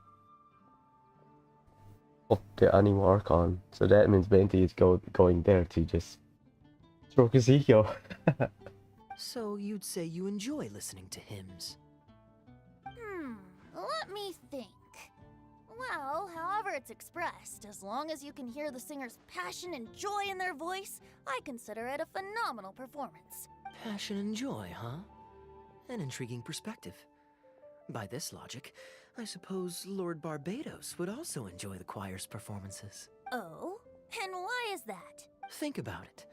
of the Animal Archon. So that means Venti is going there to just stroke his ego. So you'd say you enjoy listening to hymns? Let me think. Well, however it's expressed, as long as you can hear the singer's passion and joy in their voice, I consider it a phenomenal performance. Passion and joy, huh? An intriguing perspective. By this logic, I suppose Lord Barbados would also enjoy the choir's performances. Oh? And why is that? Think about it.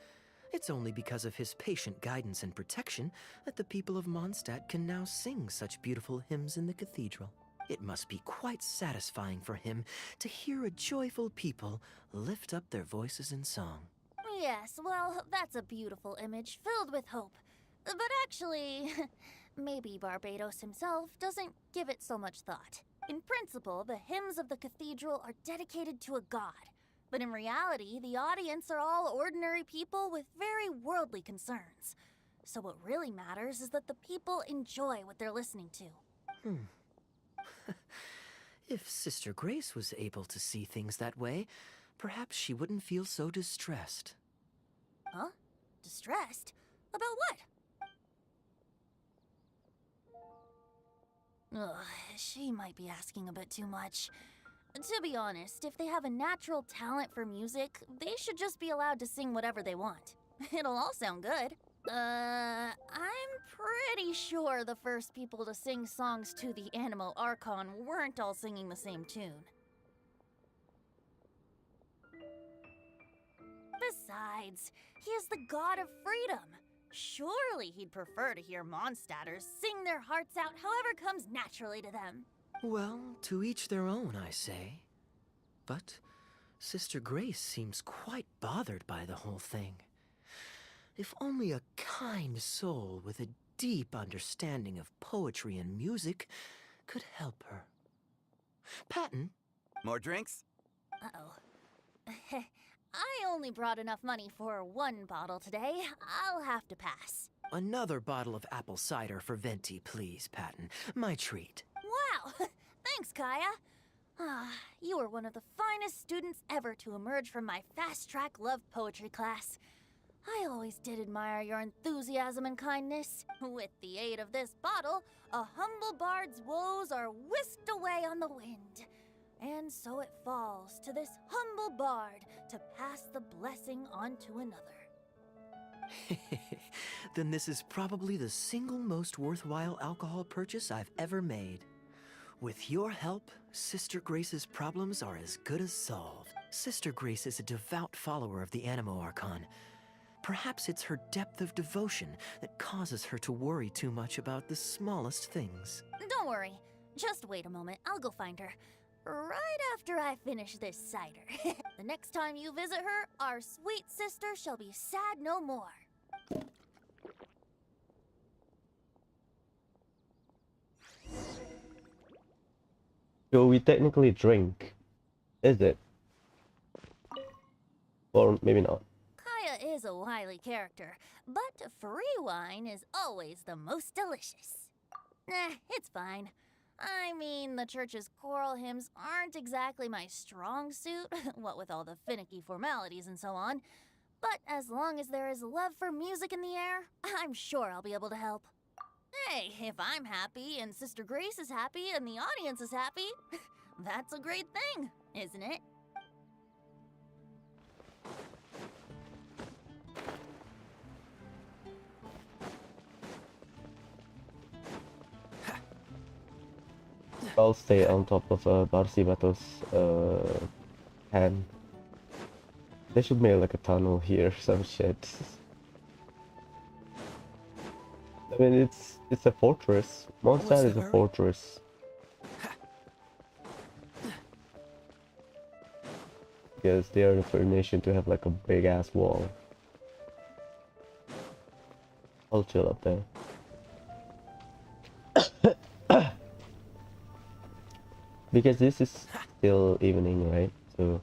It's only because of his patient guidance and protection that the people of Mondstadt can now sing such beautiful hymns in the cathedral. It must be quite satisfying for him to hear a joyful people lift up their voices in song. Yes, well, that's a beautiful image filled with hope. But actually, maybe Barbados himself doesn't give it so much thought. In principle, the hymns of the cathedral are dedicated to a god. But in reality, the audience are all ordinary people with very worldly concerns. So what really matters is that the people enjoy what they're listening to. If Sister Grace was able to see things that way, perhaps she wouldn't feel so distressed. Huh? Distressed? About what? Ugh, she might be asking a bit too much. To be honest, if they have a natural talent for music, they should just be allowed to sing whatever they want. It'll all sound good. I'm pretty sure the first people to sing songs to the Animo Archon weren't all singing the same tune. Besides, he is the god of freedom. Surely he'd prefer to hear Mondstadters sing their hearts out however comes naturally to them. Well, to each their own, I say. But Sister Grace seems quite bothered by the whole thing. If only a kind soul with a deep understanding of poetry and music could help her. Patton? More drinks? Uh-oh. I only brought enough money for one bottle today. I'll have to pass. Another bottle of apple cider for Venti, please, Patton. My treat. Wow! Thanks, Kaeya. You are one of the finest students ever to emerge from my fast-track love poetry class. I always did admire your enthusiasm and kindness. With the aid of this bottle, a humble bard's woes are whisked away on the wind. And so it falls to this humble bard to pass the blessing on to another. Then this is probably the single most worthwhile alcohol purchase I've ever made. With your help, Sister Grace's problems are as good as solved. Sister Grace is a devout follower of the Animo Archon. Perhaps it's her depth of devotion that causes her to worry too much about the smallest things. Don't worry. Just wait a moment. I'll go find her. Right after I finish this cider. The next time you visit her, our sweet sister shall be sad no more. So we technically drink, is it? Or maybe not. Kaeya is a wily character, but free wine is always the most delicious. It's fine. I mean, the church's choral hymns aren't exactly my strong suit, what with all the finicky formalities and so on. But as long as there is love for music in the air, I'm sure I'll be able to help. Hey, if I'm happy and Sister Grace is happy and the audience is happy, that's a great thing, isn't it? I'll stay on top of Barsibato's hand. They should make like a tunnel here, some shit. I mean, it's a fortress. Mondstadt is a fortress. Because they are the first nation to have like a big ass wall. I'll chill up there. Because this is still evening, right? So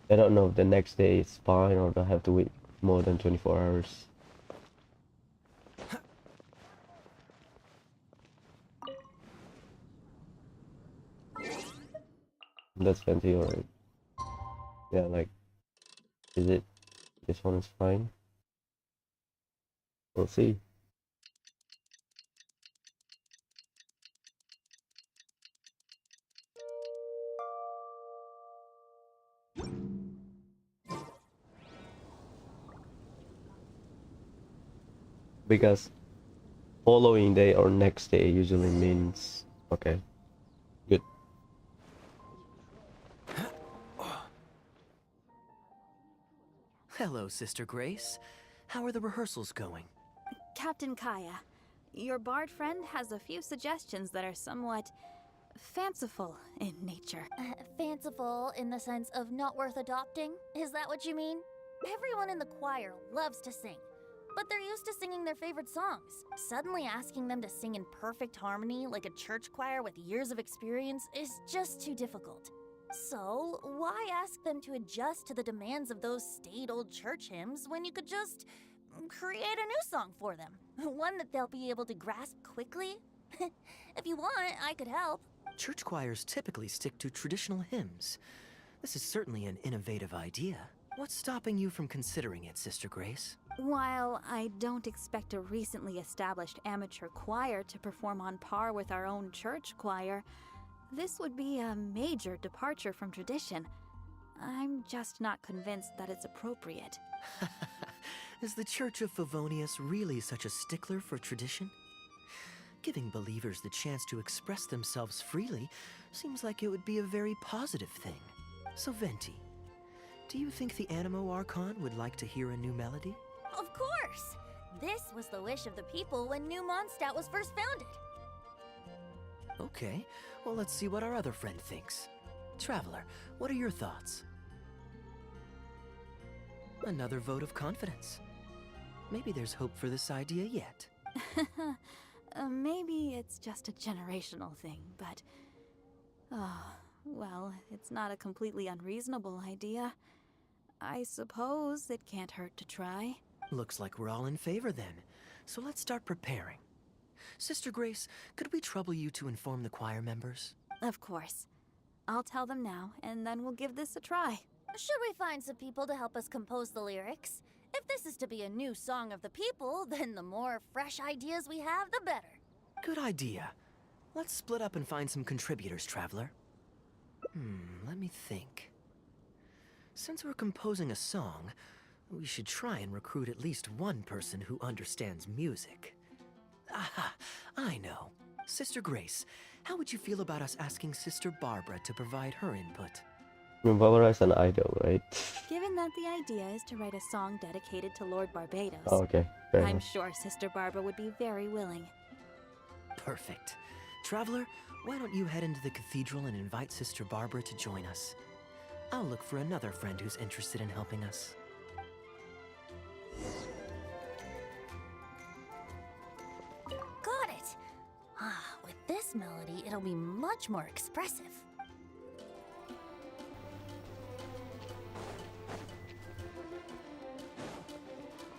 I don't know if the next day is fine or they'll have to wait more than 24 hours. That's fancy, alright. Yeah, like, is it? This one is fine. We'll see. Because following day or next day usually means okay, good. Hello, Sister Grace. How are the rehearsals going? Captain Kaeya, your bard friend has a few suggestions that are somewhat fanciful in nature. Fanciful in the sense of not worth adopting? Is that what you mean? Everyone in the choir loves to sing, but they're used to singing their favorite songs. Suddenly asking them to sing in perfect harmony like a church choir with years of experience is just too difficult. So, why ask them to adjust to the demands of those staid old church hymns when you could just create a new song for them? One that they'll be able to grasp quickly? If you want, I could help. Church choirs typically stick to traditional hymns. This is certainly an innovative idea. What's stopping you from considering it, Sister Grace? While I don't expect a recently established amateur choir to perform on par with our own church choir, this would be a major departure from tradition. I'm just not convinced that it's appropriate. Is the Church of Favonius really such a stickler for tradition? Giving believers the chance to express themselves freely seems like it would be a very positive thing. So Venti, do you think the Animo Archon would like to hear a new melody? Of course! This was the wish of the people when New Mondstadt was first founded. Okay, well let's see what our other friend thinks. Traveler, what are your thoughts? Another vote of confidence. Maybe there's hope for this idea yet. Maybe it's just a generational thing, but... well, it's not a completely unreasonable idea. I suppose it can't hurt to try. Looks like we're all in favor then, so let's start preparing. Sister Grace, could we trouble you to inform the choir members? Of course. I'll tell them now, and then we'll give this a try. Should we find some people to help us compose the lyrics? If this is to be a new song of the people, then the more fresh ideas we have, the better. Good idea. Let's split up and find some contributors, Traveler. Let me think. Since we're composing a song, we should try and recruit at least one person who understands music. Aha, I know. Sister Grace, how would you feel about us asking Sister Barbara to provide her input? Barbara is an idol, right? Given that the idea is to write a song dedicated to Lord Barbados, Oh, okay, fair I'm enough. sure Sister Barbara would be very willing. Perfect. Traveler, why don't you head into the cathedral and invite Sister Barbara to join us? I'll look for another friend who's interested in helping us. Got it! With this melody, it'll be much more expressive.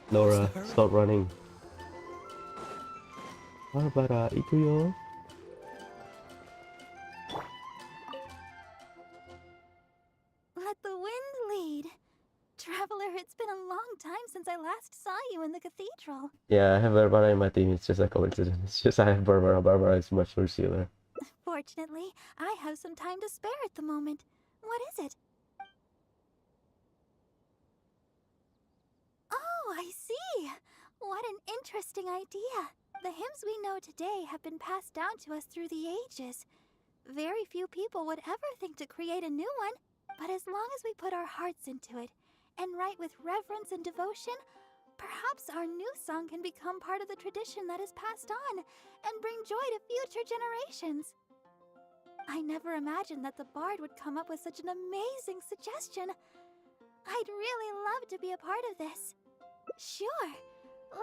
Laura, stop running. Barbara, itu yo. Let the wind lead. Traveler, it's been a long time since I last saw you in the cathedral. Yeah, I have Barbara in my team. It's just a coincidence. It's just I have Barbara. Barbara is much more sealer. Fortunately, I have some time to spare at the moment. What is it? Oh, I see. What an interesting idea. The hymns we know today have been passed down to us through the ages. Very few people would ever think to create a new one, but as long as we put our hearts into it and write with reverence and devotion, perhaps our new song can become part of the tradition that is passed on and bring joy to future generations. I never imagined that the bard would come up with such an amazing suggestion. I'd really love to be a part of this. Sure,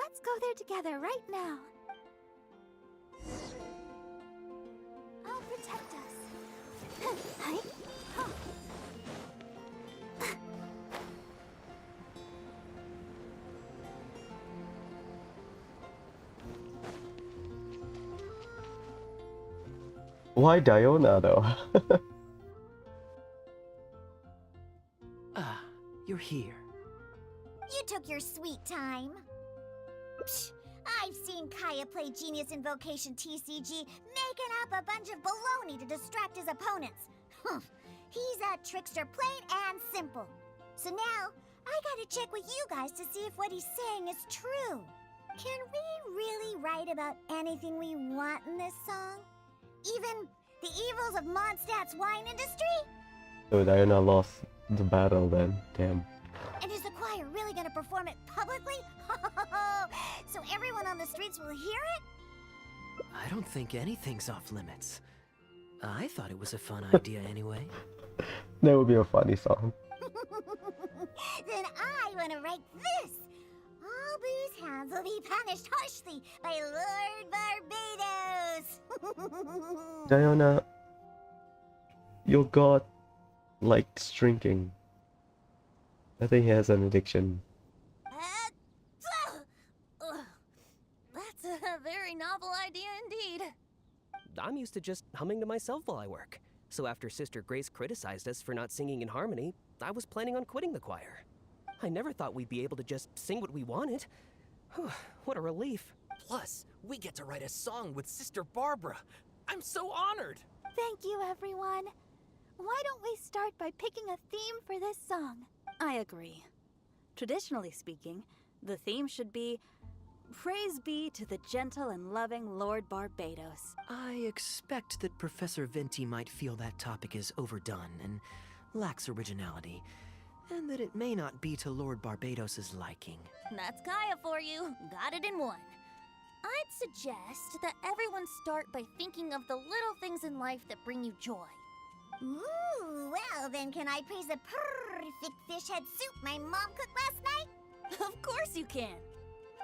let's go there together right now. I'll protect us. Hi. Oh. Why Diona though? You're here. You took your sweet time. Psh, I've seen Kaeya play Genius Invocation TCG, making up a bunch of baloney to distract his opponents. He's a trickster, plain and simple. So now, I gotta check with you guys to see if what he's saying is true. Can we really write about anything we want in this song? Even the evils of Mondstadt's wine industry? So Diona lost the battle then. Damn. And is the choir really gonna perform it publicly? So everyone on the streets will hear it? I don't think anything's off limits. I thought it was a fun idea anyway. That would be a funny song. Then I want to write this. All booze hounds will be punished harshly by Lord Barbados. Diona, your god likes drinking. I think he has an addiction. That's a very novel idea indeed. I'm used to just humming to myself while I work. So after Sister Grace criticized us for not singing in harmony, I was planning on quitting the choir. I never thought we'd be able to just sing what we wanted. What a relief. Plus, we get to write a song with Sister Barbara. I'm so honored. Thank you, everyone. Why don't we start by picking a theme for this song? I agree. Traditionally speaking, the theme should be Praise be to the gentle and loving Lord Barbados. I expect that Professor Venti might feel that topic is overdone and lacks originality, and that it may not be to Lord Barbados's liking. That's Kaeya for you. Got it in one. I'd suggest that everyone start by thinking of the little things in life that bring you joy. Ooh, well then can I praise the perfect fish head soup my mom cooked last night? Of course you can.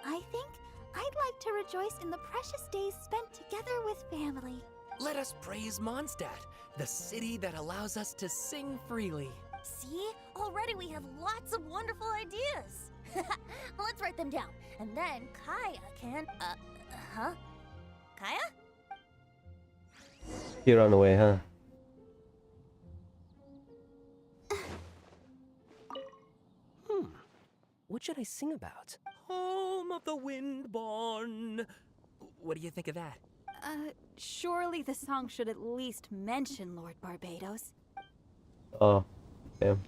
I think I'd like to rejoice in the precious days spent together with family. Let us praise Mondstadt, the city that allows us to sing freely. See? Already we have lots of wonderful ideas. Let's write them down, and then Kaeya can, Kaeya? He ran away, huh? What should I sing about? Home of the Windborn. What do you think of that? Surely the song should at least mention Lord Barbados. Oh, damn.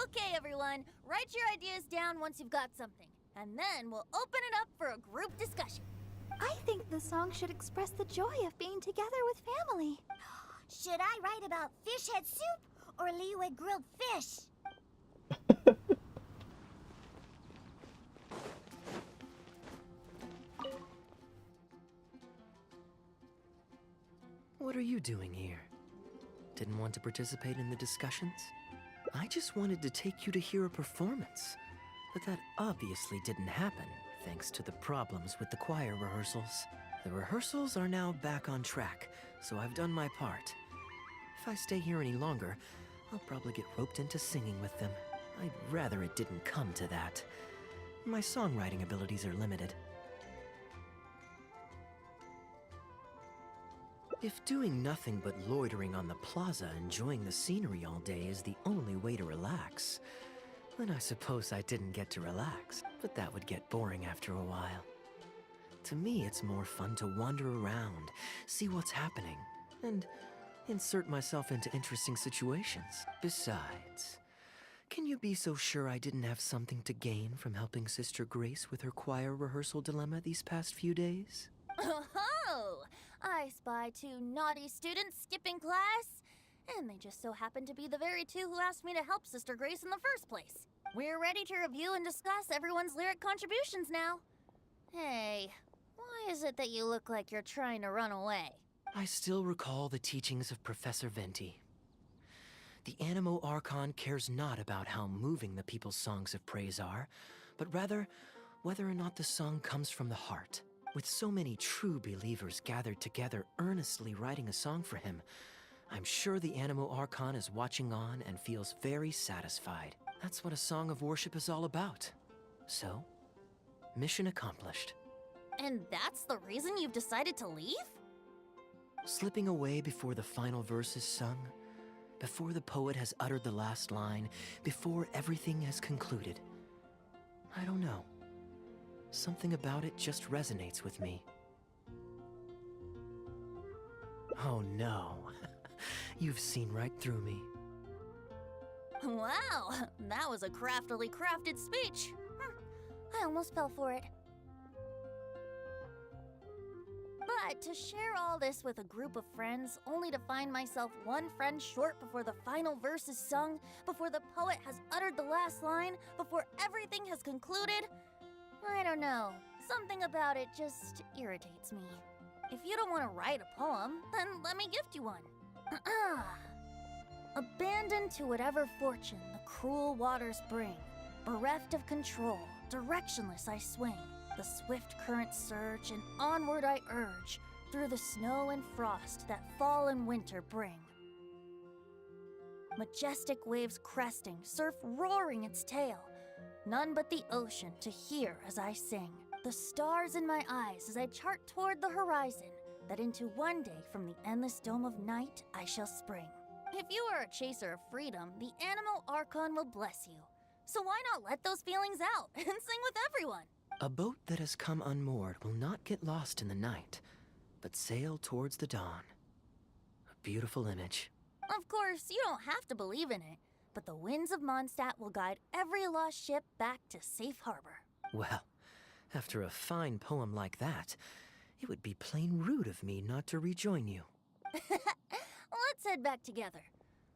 Okay, everyone, write your ideas down once you've got something, and then we'll open it up for a group discussion. I think the song should express the joy of being together with family. Should I write about fish head soup or Liyue grilled fish? What are you doing here? Didn't want to participate in the discussions? I just wanted to take you to hear a performance. But that obviously didn't happen, thanks to the problems with the choir rehearsals. The rehearsals are now back on track, so I've done my part. If I stay here any longer, I'll probably get roped into singing with them. I'd rather it didn't come to that. My songwriting abilities are limited. If doing nothing but loitering on the plaza enjoying the scenery all day is the only way to relax, then I suppose I didn't get to relax, but that would get boring after a while. To me, it's more fun to wander around, see what's happening, and insert myself into interesting situations. Besides, can you be so sure I didn't have something to gain from helping Sister Grace with her choir rehearsal dilemma these past few days? Oh, I spy 2 naughty students skipping class, and they just so happen to be the very 2 who asked me to help Sister Grace in the first place. We're ready to review and discuss everyone's lyric contributions now. Hey, why is it that you look like you're trying to run away? I still recall the teachings of Professor Venti. The Animo Archon cares not about how moving the people's songs of praise are, but rather whether or not the song comes from the heart. With so many true believers gathered together earnestly writing a song for him, I'm sure the Animo Archon is watching on and feels very satisfied. That's what a song of worship is all about. So, mission accomplished. And that's the reason you've decided to leave? Slipping away before the final verse is sung, before the poet has uttered the last line, before everything has concluded. I don't know. Something about it just resonates with me. Oh no. You've seen right through me. Wow, that was a craftily crafted speech. I almost fell for it. But to share all this with a group of friends, only to find myself one friend short before the final verse is sung, before the poet has uttered the last line, before everything has concluded, I don't know. Something about it just irritates me. If you don't want to write a poem, then let me gift you one. Abandoned to whatever fortune the cruel waters bring, bereft of control, directionless I swing. The swift currents surge, and onward I urge, through the snow and frost that fall and winter bring. Majestic waves cresting, surf roaring its tail, none but the ocean to hear as I sing. The stars in my eyes as I chart toward the horizon, that into one day from the endless dome of night I shall spring. If you are a chaser of freedom, the animal Archon will bless you. So why not let those feelings out and sing with everyone? A boat that has come unmoored will not get lost in the night, but sail towards the dawn. A beautiful image. Of course, you don't have to believe in it, but the winds of Mondstadt will guide every lost ship back to safe harbor. Well, after a fine poem like that, it would be plain rude of me not to rejoin you. Let's head back together.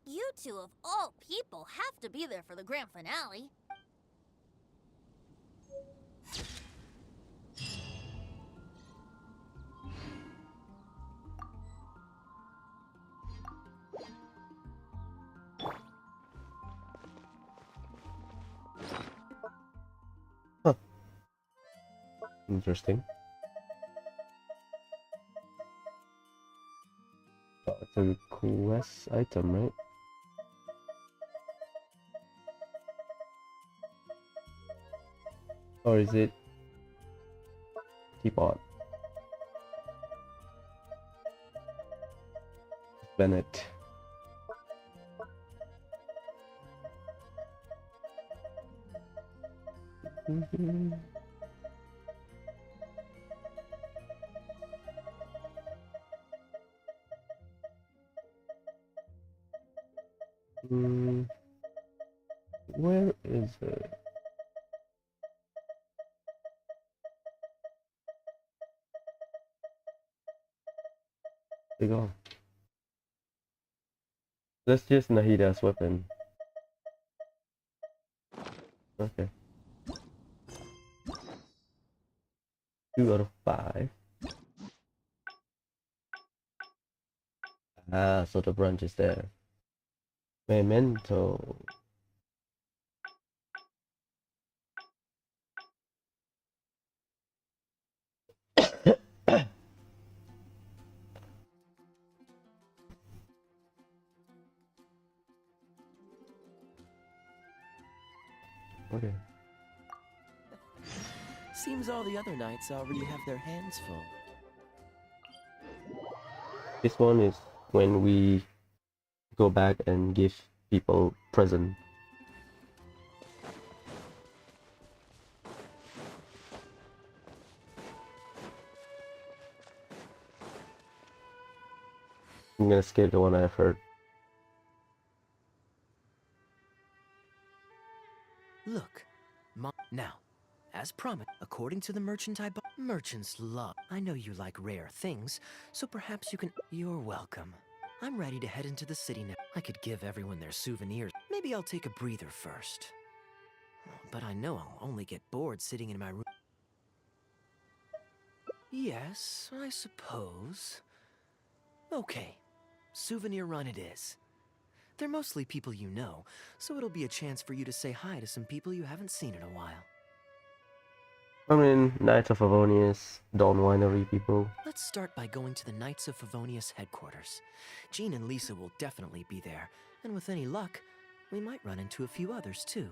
You two, of all people, have to be there for the grand finale. Interesting. Oh, it's a quest item, right? Or is it teapot? Bennett. Where is it? They go. That's just Nahida's weapon. Okay. 2 out of 5. Ah, so the branch is there. Memento. Okay. Seems all the other knights already have their hands full. This one is when we go back and give people present. I'm gonna skip the one I've heard. Look, now, as promised, according to the merchant I bought, merchants love. I know you like rare things, so perhaps you can. You're welcome. I'm ready to head into the city now. I could give everyone their souvenirs. Maybe I'll take a breather first. But I know I'll only get bored sitting in my room. Yes, I suppose. Okay, souvenir run it is. They're mostly people you know, so it'll be a chance for you to say hi to some people you haven't seen in a while. I mean, Knights of Favonius, Dawn Winery people. Let's start by going to the Knights of Favonius headquarters. Jean and Lisa will definitely be there, and with any luck, we might run into a few others too.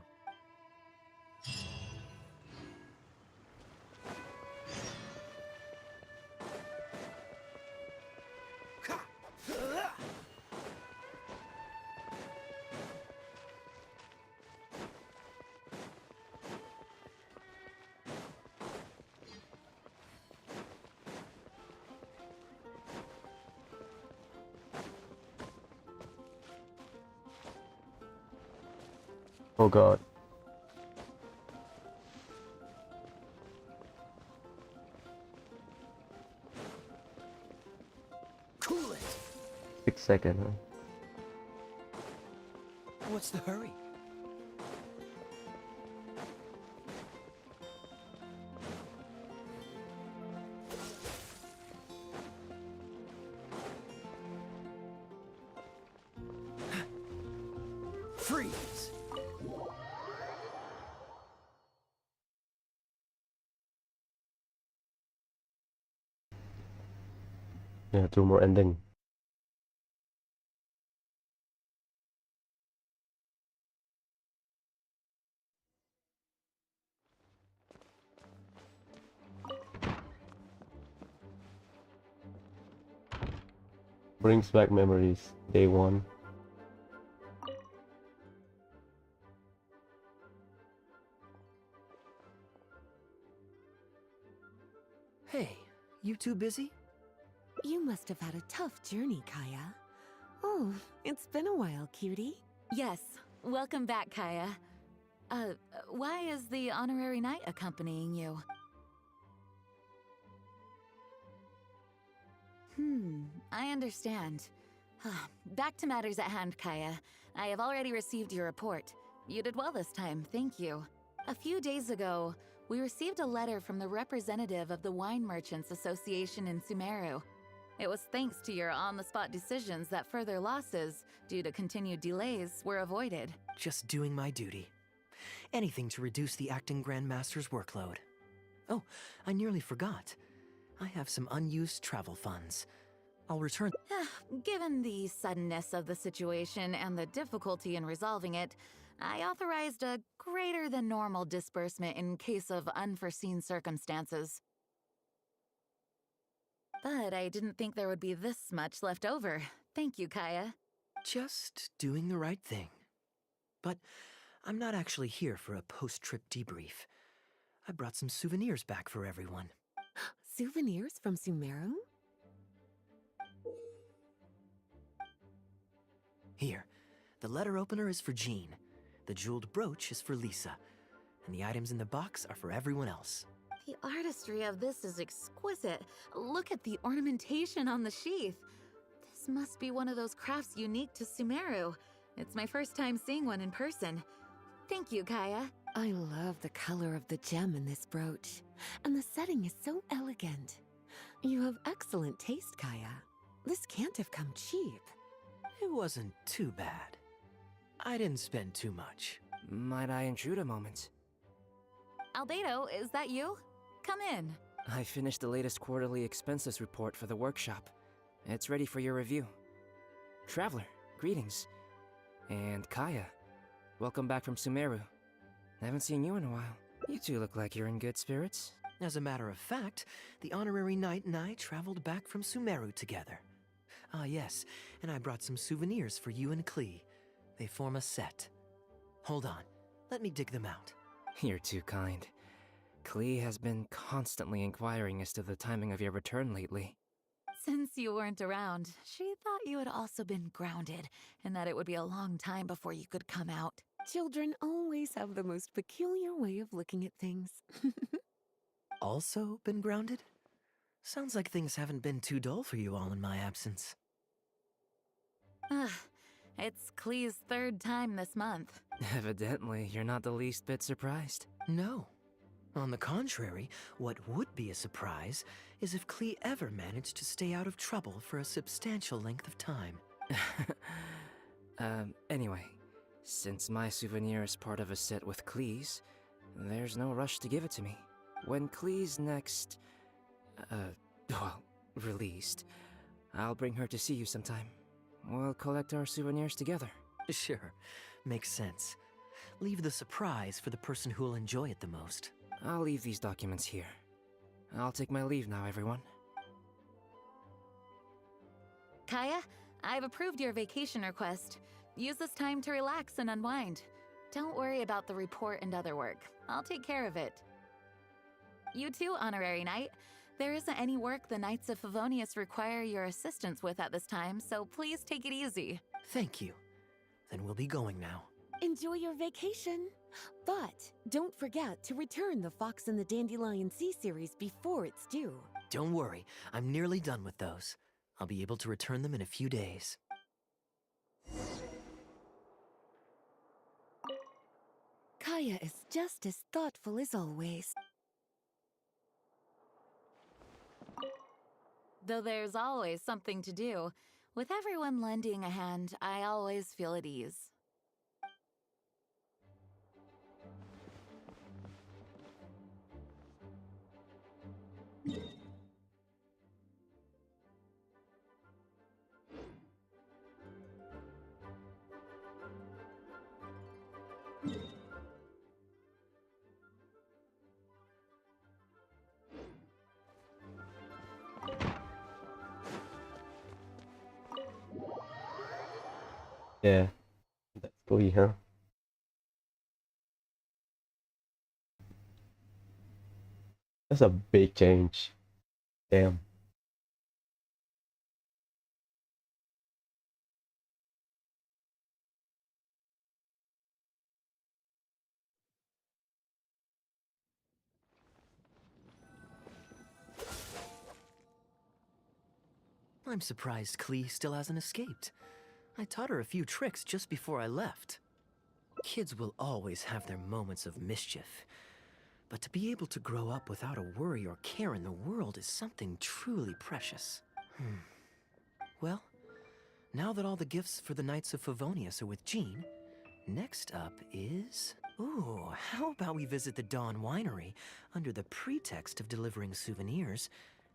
Oh god. Cool it! 6 seconds, huh? What's the hurry? Freeze! Yeah, 2 more ending. Brings back memories. Day one. Hey, you two busy? You must have had a tough journey, Kaeya. Oh, it's been a while, cutie. Yes, welcome back, Kaeya. Why is the honorary knight accompanying you? I understand. Back to matters at hand, Kaeya. I have already received your report. You did well this time, thank you. A few days ago, we received a letter from the representative of the Wine Merchants Association in Sumeru. It was thanks to your on-the-spot decisions that further losses, due to continued delays, were avoided. Just doing my duty. Anything to reduce the acting Grandmaster's workload. Oh, I nearly forgot. I have some unused travel funds. I'll return. Given the suddenness of the situation and the difficulty in resolving it, I authorized a greater than normal disbursement in case of unforeseen circumstances. But I didn't think there would be this much left over. Thank you, Kaeya. Just doing the right thing. But I'm not actually here for a post-trip debrief. I brought some souvenirs back for everyone. Souvenirs from Sumeru? Here, the letter opener is for Jean. The jeweled brooch is for Lisa. And the items in the box are for everyone else. The artistry of this is exquisite. Look at the ornamentation on the sheath. This must be one of those crafts unique to Sumeru. It's my first time seeing one in person. Thank you, Kaeya. I love the color of the gem in this brooch, and the setting is so elegant. You have excellent taste, Kaeya. This can't have come cheap. It wasn't too bad. I didn't spend too much. Might I intrude a moment? Albedo, is that you? Come in. I finished the latest quarterly expenses report for the workshop. It's ready for your review. Traveler, greetings. And Kaeya, welcome back from Sumeru. I haven't seen you in a while. You two look like you're in good spirits. As a matter of fact, the honorary knight and I traveled back from Sumeru together. Ah, yes, and I brought some souvenirs for you and Klee. They form a set. Hold on, let me dig them out. You're too kind. Klee has been constantly inquiring as to the timing of your return lately. Since you weren't around, she thought you had also been grounded, and that it would be a long time before you could come out. Children always have the most peculiar way of looking at things. Also been grounded? Sounds like things haven't been too dull for you all in my absence. It's Klee's third time this month. Evidently, you're not the least bit surprised. No. On the contrary, what would be a surprise is if Klee ever managed to stay out of trouble for a substantial length of time. Anyway, since my souvenir is part of a set with Klee's, there's no rush to give it to me. When Klee's next, released, I'll bring her to see you sometime. We'll collect our souvenirs together. Sure, makes sense. Leave the surprise for the person who'll enjoy it the most. I'll leave these documents here. I'll take my leave now, everyone. Kaeya, I've approved your vacation request. Use this time to relax and unwind. Don't worry about the report and other work. I'll take care of it. You too, Honorary Knight. There isn't any work the Knights of Favonius require your assistance with at this time, so please take it easy. Thank you. Then we'll be going now. Enjoy your vacation. But don't forget to return the Fox and the Dandelion Sea series before it's due. Don't worry, I'm nearly done with those. I'll be able to return them in a few days. Kaeya is just as thoughtful as always. Though there's always something to do, with everyone lending a hand, I always feel at ease. Yeah, that's clear. That's a big change. Damn. I'm surprised Klee still hasn't escaped. I taught her a few tricks just before I left. Kids will always have their moments of mischief, but to be able to grow up without a worry or care in the world is something truly precious. Well, now that all the gifts for the Knights of Favonius are with Jean, next up is... Ooh, how about we visit the Dawn Winery under the pretext of delivering souvenirs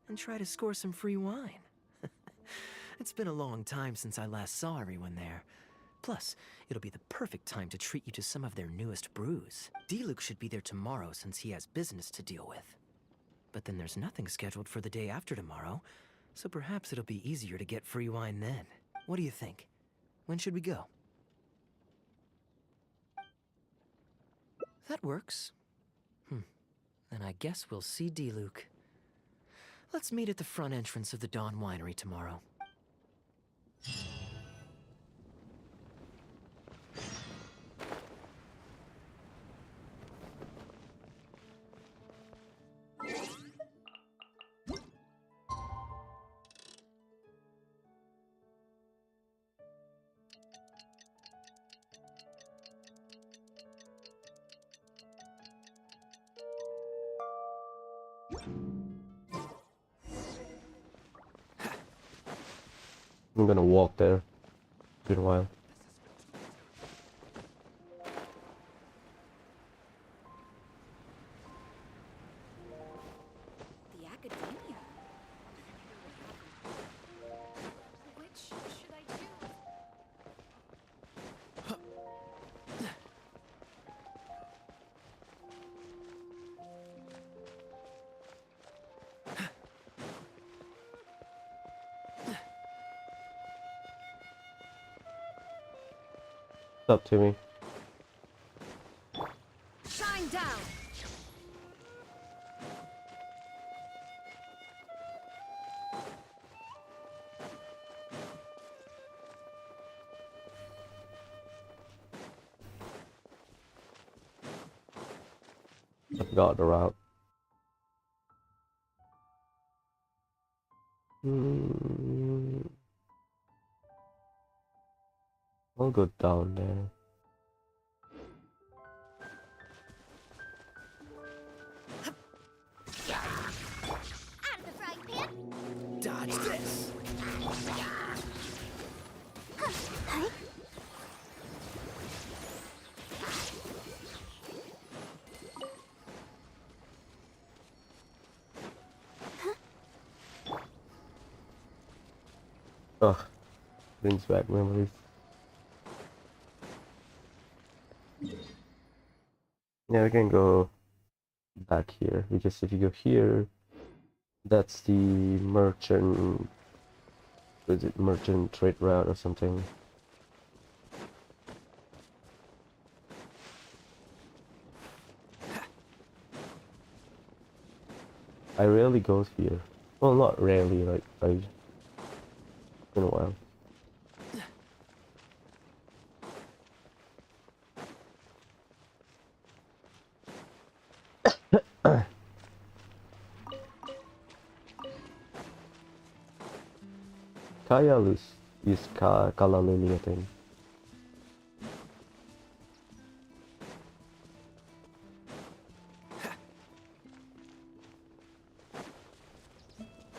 and try to score some free wine? It's been a long time since I last saw everyone there. Plus, it'll be the perfect time to treat you to some of their newest brews. Diluc should be there tomorrow since he has business to deal with. But then there's nothing scheduled for the day after tomorrow, so perhaps it'll be easier to get free wine then. What do you think? When should we go? That works. Then I guess we'll see Diluc. Let's meet at the front entrance of the Dawn Winery tomorrow. I'm gonna walk there. It's been a while. The academia. Which should I choose? It's up to me. Shine down. I forgot the route. I'll go down there. Out of the frying pan! Dodge this! Huh? Ugh. Brings back memories. Yeah, we can go back here, because if you go here, that's the merchant... Was it merchant trade route or something? I rarely go here. Well, not rarely, like, in a while. Kaeya is Kala Lily, I think.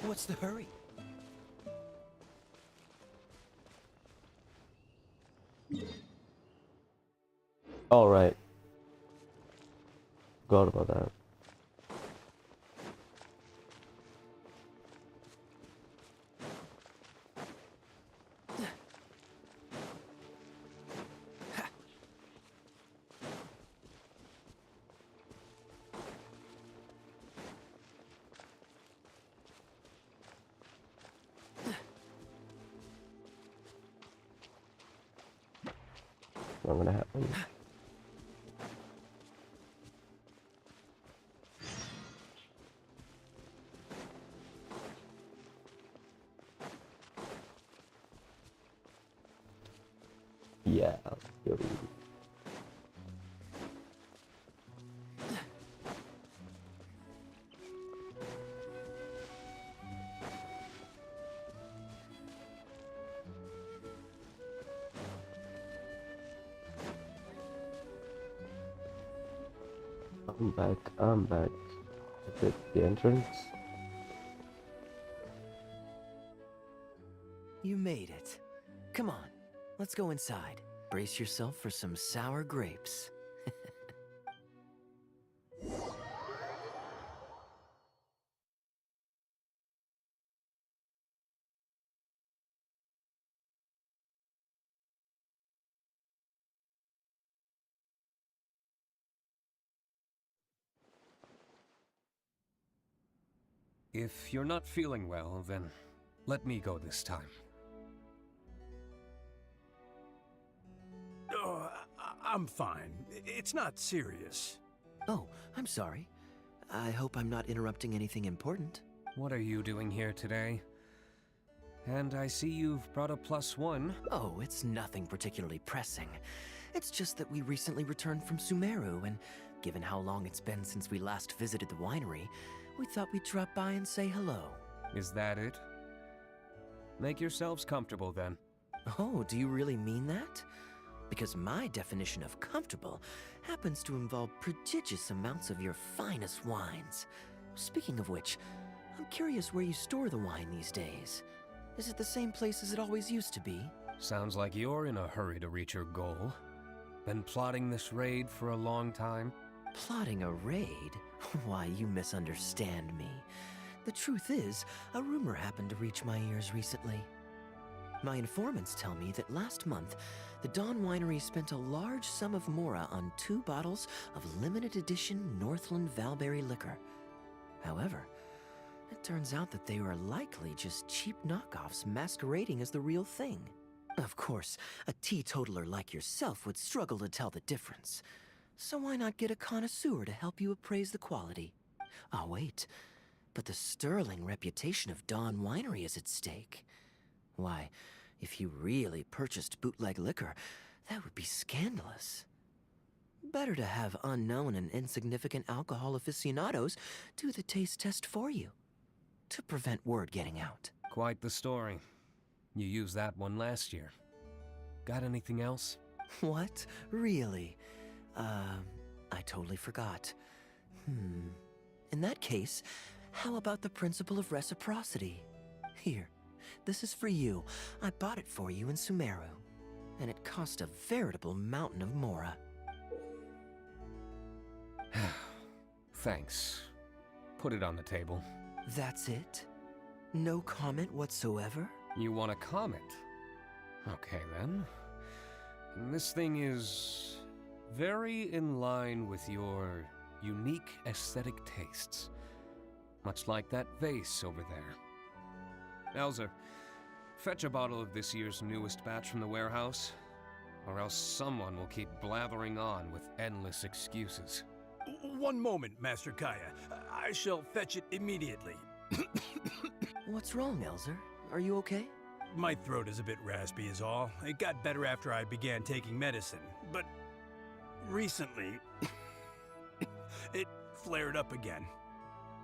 What's the hurry? All right. Forgot about that. not gonna happen. Yeah, yo. I'm back. Is it the entrance? You made it. Come on, let's go inside. Brace yourself for some sour grapes. If you're not feeling well, then let me go this time. Oh, I'm fine. It's not serious. Oh, I'm sorry. I hope I'm not interrupting anything important. What are you doing here today? And I see you've brought a +1. Oh, it's nothing particularly pressing. It's just that we recently returned from Sumeru, and given how long it's been since we last visited the winery, we thought we'd drop by and say hello. Is that it? Make yourselves comfortable then. Oh, do you really mean that? Because my definition of comfortable happens to involve prodigious amounts of your finest wines. Speaking of which, I'm curious where you store the wine these days. Is it the same place as it always used to be? Sounds like you're in a hurry to reach your goal. Been plotting this raid for a long time? Plotting a raid? Why, you misunderstand me. The truth is, a rumor happened to reach my ears recently. My informants tell me that last month, the Dawn Winery spent a large sum of mora on 2 bottles of limited edition Northland Valberry liquor. However, it turns out that they were likely just cheap knockoffs masquerading as the real thing. Of course, a teetotaler like yourself would struggle to tell the difference. So why not get a connoisseur to help you appraise the quality? Ah, wait. But the sterling reputation of Dawn Winery is at stake. Why, if you really purchased bootleg liquor, that would be scandalous. Better to have unknown and insignificant alcohol aficionados do the taste test for you, to prevent word getting out. Quite the story. You used that one last year. Got anything else? What? Really? I totally forgot. In that case, how about the principle of reciprocity? Here, this is for you. I bought it for you in Sumeru, and it cost a veritable mountain of mora. Thanks. Put it on the table. That's it? No comment whatsoever? You want a comment? Okay then. This thing is very in line with your unique aesthetic tastes. Much like that vase over there. Elzer, fetch a bottle of this year's newest batch from the warehouse, or else someone will keep blathering on with endless excuses. One moment, Master Kaeya. I shall fetch it immediately. What's wrong, Elzer? Are you okay? My throat is a bit raspy is all. It got better after I began taking medicine, but recently it flared up again.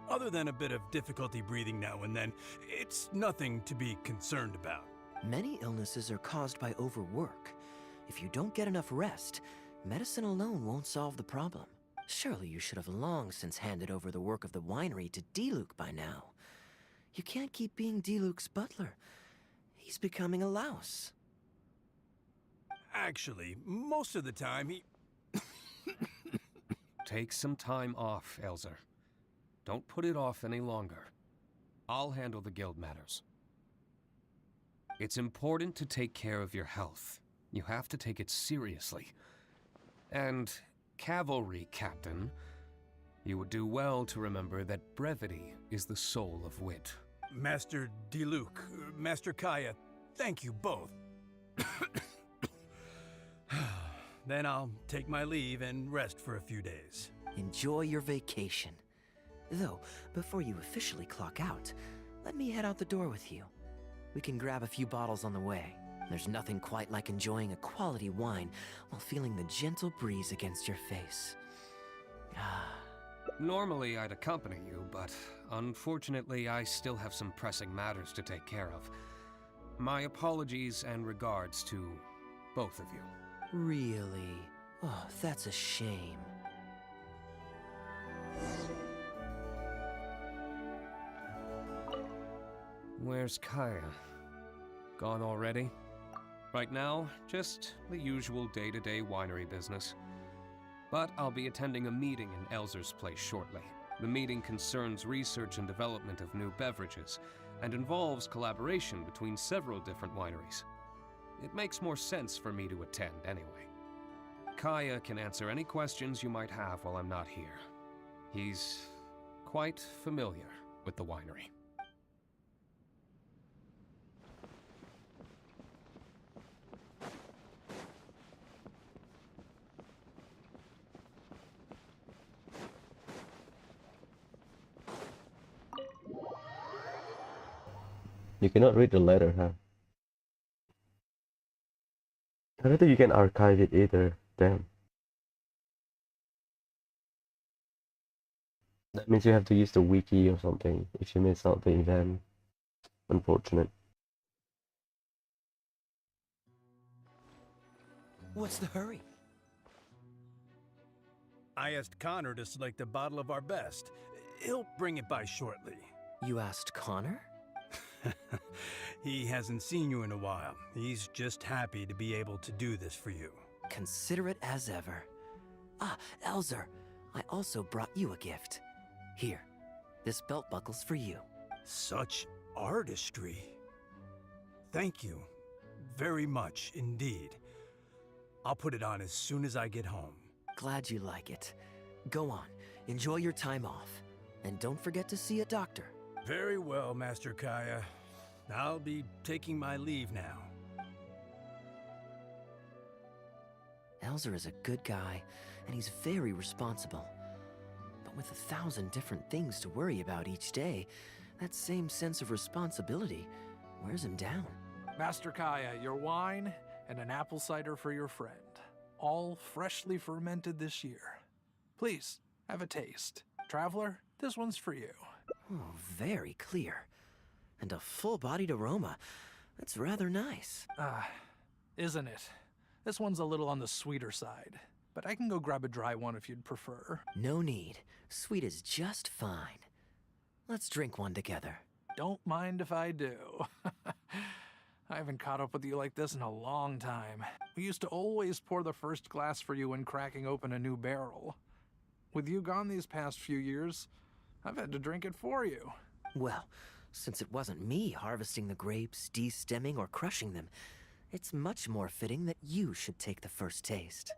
Other than a bit of difficulty breathing now and then, it's nothing to be concerned about. Many illnesses are caused by overwork. If you don't get enough rest, medicine alone won't solve the problem. Surely you should have long since handed over the work of the winery to Diluc by now. You can't keep being Diluc's butler. He's becoming a louse. Actually, most of the time he... Take some time off, Elzer. Don't put it off any longer. I'll handle the guild matters. It's important to take care of your health. You have to take it seriously. And, cavalry captain, you would do well to remember that brevity is the soul of wit. Master Diluc, Master Kaeya, thank you both. Then I'll take my leave and rest for a few days. Enjoy your vacation. Though, before you officially clock out, let me head out the door with you. We can grab a few bottles on the way. There's nothing quite like enjoying a quality wine while feeling the gentle breeze against your face. Normally I'd accompany you, but unfortunately I still have some pressing matters to take care of. My apologies and regards to both of you. Really? Oh, that's a shame. Where's Kaeya? Gone already? Right now, just the usual day-to-day winery business. But I'll be attending a meeting in Elzer's place shortly. The meeting concerns research and development of new beverages, and involves collaboration between several different wineries. It makes more sense for me to attend anyway. Kaeya can answer any questions you might have while I'm not here. He's quite familiar with the winery. You cannot read the letter, huh? I don't think you can archive it either. Damn. That means you have to use the wiki or something if you miss out the event. Unfortunate. What's the hurry? I asked Connor to select a bottle of our best. He'll bring it by shortly. You asked Connor? He hasn't seen you in a while. He's just happy to be able to do this for you. Considerate as ever. Ah, Elzer, I also brought you a gift. Here, this belt buckle's for you. Such artistry. Thank you very much indeed. I'll put it on as soon as I get home. Glad you like it. Go on, enjoy your time off. And don't forget to see a doctor. Very well, Master Kaeya. I'll be taking my leave now. Elzer is a good guy, and he's very responsible. But with 1,000 different things to worry about each day, that same sense of responsibility wears him down. Master Kaeya, your wine and an apple cider for your friend. All freshly fermented this year. Please, have a taste. Traveler, this one's for you. Oh, very clear. And a full-bodied aroma. That's rather nice. Isn't it? This one's a little on the sweeter side. But I can go grab a dry one if you'd prefer. No need. Sweet is just fine. Let's drink one together. Don't mind if I do. I haven't caught up with you like this in a long time. We used to always pour the first glass for you when cracking open a new barrel. With you gone these past few years, I've had to drink it for you. Well, since it wasn't me harvesting the grapes, de-stemming, or crushing them, it's much more fitting that you should take the first taste.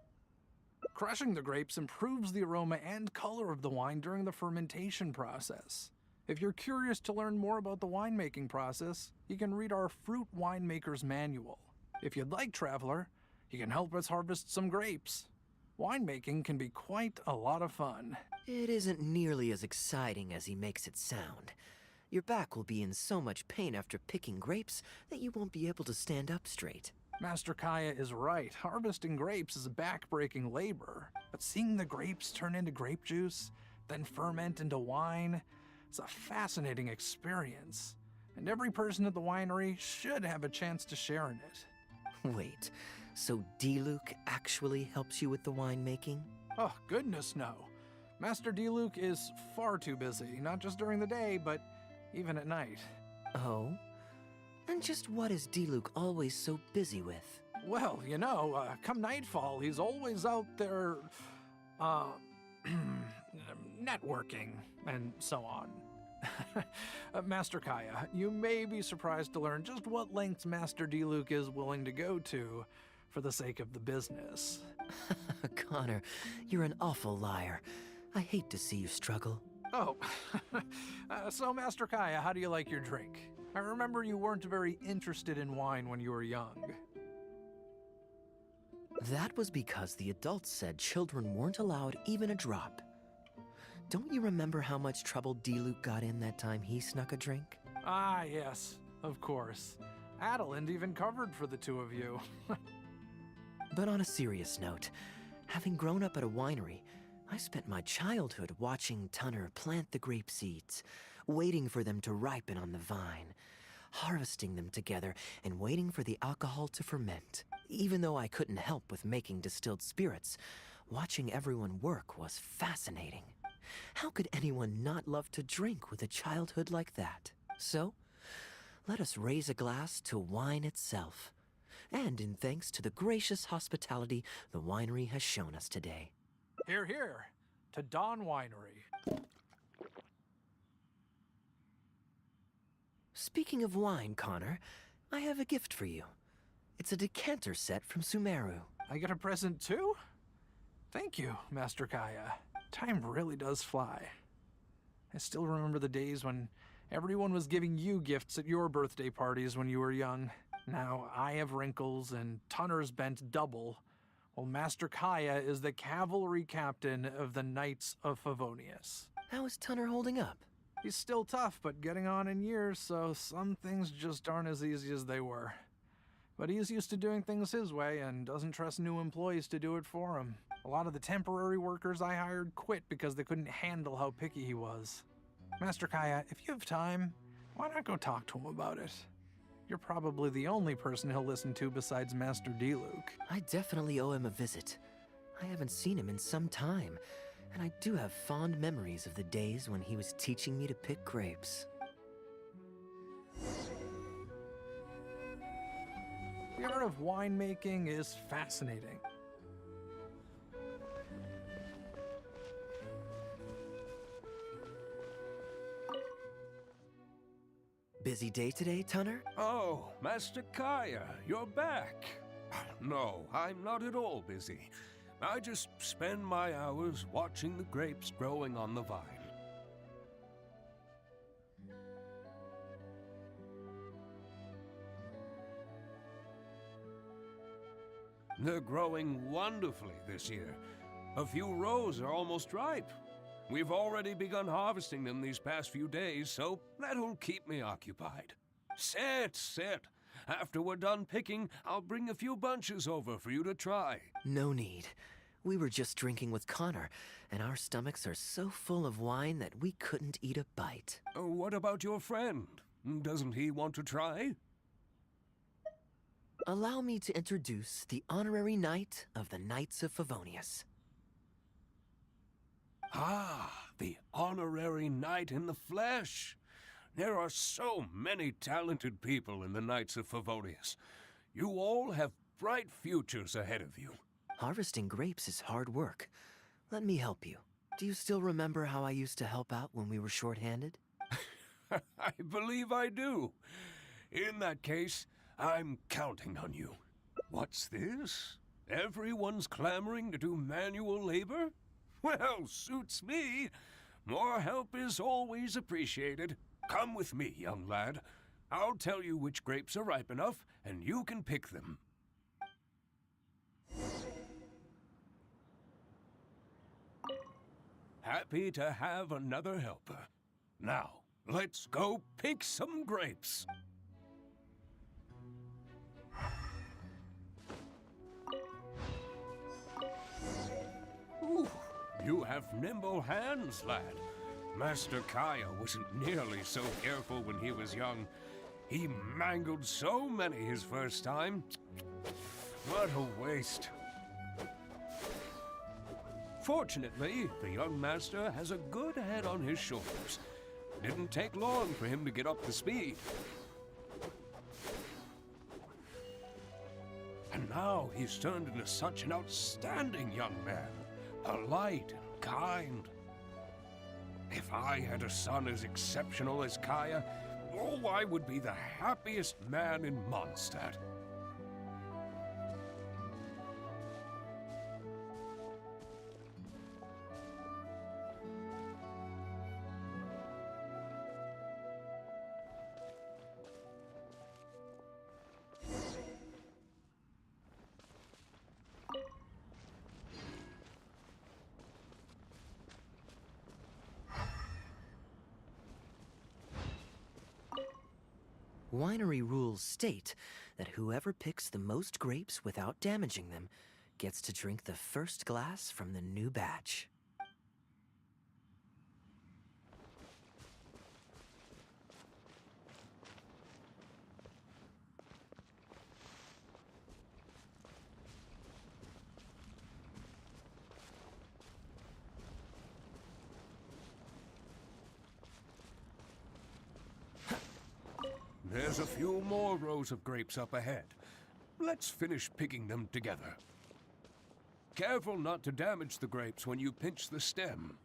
Crushing the grapes improves the aroma and color of the wine during the fermentation process. If you're curious to learn more about the winemaking process, you can read our Fruit Winemaker's Manual. If you'd like, Traveler, you can help us harvest some grapes. Winemaking can be quite a lot of fun. It isn't nearly as exciting as he makes it sound. Your back will be in so much pain after picking grapes that you won't be able to stand up straight. Master Kaeya is right. Harvesting grapes is a back-breaking labor. But seeing the grapes turn into grape juice, then ferment into wine, it's a fascinating experience. And every person at the winery should have a chance to share in it. Wait, so Diluc actually helps you with the winemaking? Oh, goodness no. Master Diluc is far too busy, not just during the day, but even at night. Oh? And just what is Diluc always so busy with? Well, you know, come nightfall, he's always out there, networking and so on. Master Kaeya, you may be surprised to learn just what lengths Master Diluc is willing to go to for the sake of the business. Connor, you're an awful liar. I hate to see you struggle. Oh, so Master Kaeya, how do you like your drink? I remember you weren't very interested in wine when you were young. That was because the adults said children weren't allowed even a drop. Don't you remember how much trouble D-Luke got in that time he snuck a drink? Ah, yes, of course. Adeline even covered for the two of you. But on a serious note, having grown up at a winery, I spent my childhood watching Tunner plant the grape seeds, waiting for them to ripen on the vine, harvesting them together, and waiting for the alcohol to ferment. Even though I couldn't help with making distilled spirits, watching everyone work was fascinating. How could anyone not love to drink with a childhood like that? So, let us raise a glass to wine itself, and in thanks to the gracious hospitality the winery has shown us today. Here, here, to Dawn Winery. Speaking of wine, Connor, I have a gift for you. It's a decanter set from Sumeru. I get a present too? Thank you, Master Kaeya. Time really does fly. I still remember the days when everyone was giving you gifts at your birthday parties when you were young. Now I have wrinkles and Tunner's bent double, while Master Kaeya is the cavalry captain of the Knights of Favonius. How is Tunner holding up? He's still tough, but getting on in years, so some things just aren't as easy as they were. But he's used to doing things his way and doesn't trust new employees to do it for him. A lot of the temporary workers I hired quit because they couldn't handle how picky he was. Master Kaeya, if you have time, why not go talk to him about it? You're probably the only person he'll listen to besides Master D-Luke. I definitely owe him a visit. I haven't seen him in some time, and I do have fond memories of the days when he was teaching me to pick grapes. The art of winemaking is fascinating. Busy day today, Tunner? Oh, Master Kaeya, you're back. No, I'm not at all busy. I just spend my hours watching the grapes growing on the vine. They're growing wonderfully this year. A few rows are almost ripe. We've already begun harvesting them these past few days, so that'll keep me occupied. Sit. After we're done picking, I'll bring a few bunches over for you to try. No need. We were just drinking with Connor, and our stomachs are so full of wine that we couldn't eat a bite. What about your friend? Doesn't he want to try? Allow me to introduce the honorary knight of the Knights of Favonius. Ah, the honorary knight in the flesh. There are so many talented people in the Knights of Favonius. You all have bright futures ahead of you. Harvesting grapes is hard work. Let me help you. Do you still remember how I used to help out when we were short-handed? I believe I do. In that case, I'm counting on you. What's this? Everyone's clamoring to do manual labor? Well, suits me. More help is always appreciated. Come with me, young lad. I'll tell you which grapes are ripe enough, and you can pick them. Happy to have another helper. Now, let's go pick some grapes. Ooh, you have nimble hands, lad. Master Kaeya wasn't nearly so careful when he was young. He mangled so many his first time. What a waste. Fortunately, the young master has a good head on his shoulders. Didn't take long for him to get up to speed. And now he's turned into such an outstanding young man. Polite and kind. If I had a son as exceptional as Kaeya, oh, I would be the happiest man in Mondstadt. Winery rules state that whoever picks the most grapes without damaging them gets to drink the first glass from the new batch. There's a few more rows of grapes up ahead. Let's finish picking them together. Careful not to damage the grapes when you pinch the stem.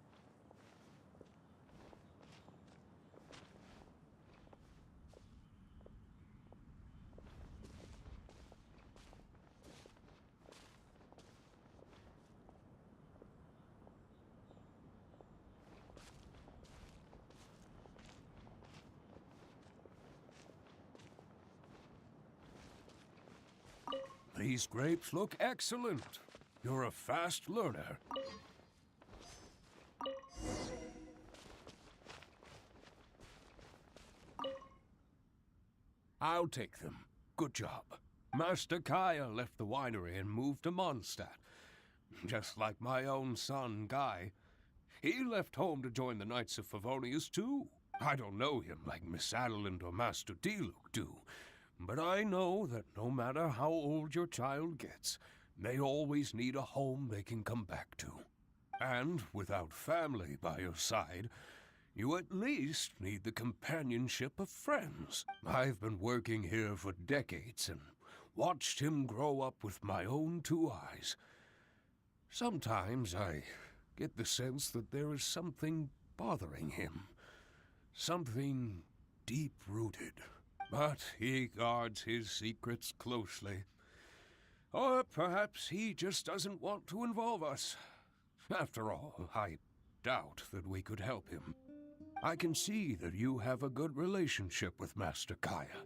These grapes look excellent. You're a fast learner. I'll take them. Good job. Master Kaeya left the winery and moved to Mondstadt. Just like my own son, Guy. He left home to join the Knights of Favonius, too. I don't know him like Miss Adeline or Master Diluc do, but I know that no matter how old your child gets, they always need a home they can come back to. And without family by your side, you at least need the companionship of friends. I've been working here for decades and watched him grow up with my own 2 eyes. Sometimes I get the sense that there is something bothering him. Something deep-rooted. But he guards his secrets closely. Or perhaps he just doesn't want to involve us. After all, I doubt that we could help him. I can see that you have a good relationship with Master Kaeya.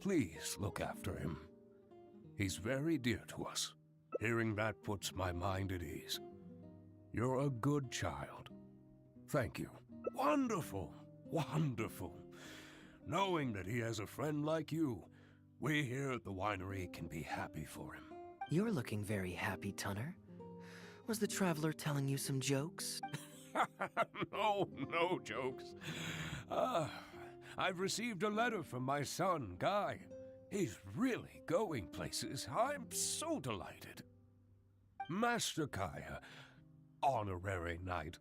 Please look after him. He's very dear to us. Hearing that puts my mind at ease. You're a good child. Thank you. Wonderful, wonderful. Knowing that he has a friend like you, we here at the winery can be happy for him. You're looking very happy, Tunner. Was the traveler telling you some jokes? No jokes. I've received a letter from my son, Guy. He's really going places. I'm so delighted. Master Kaeya, honorary knight.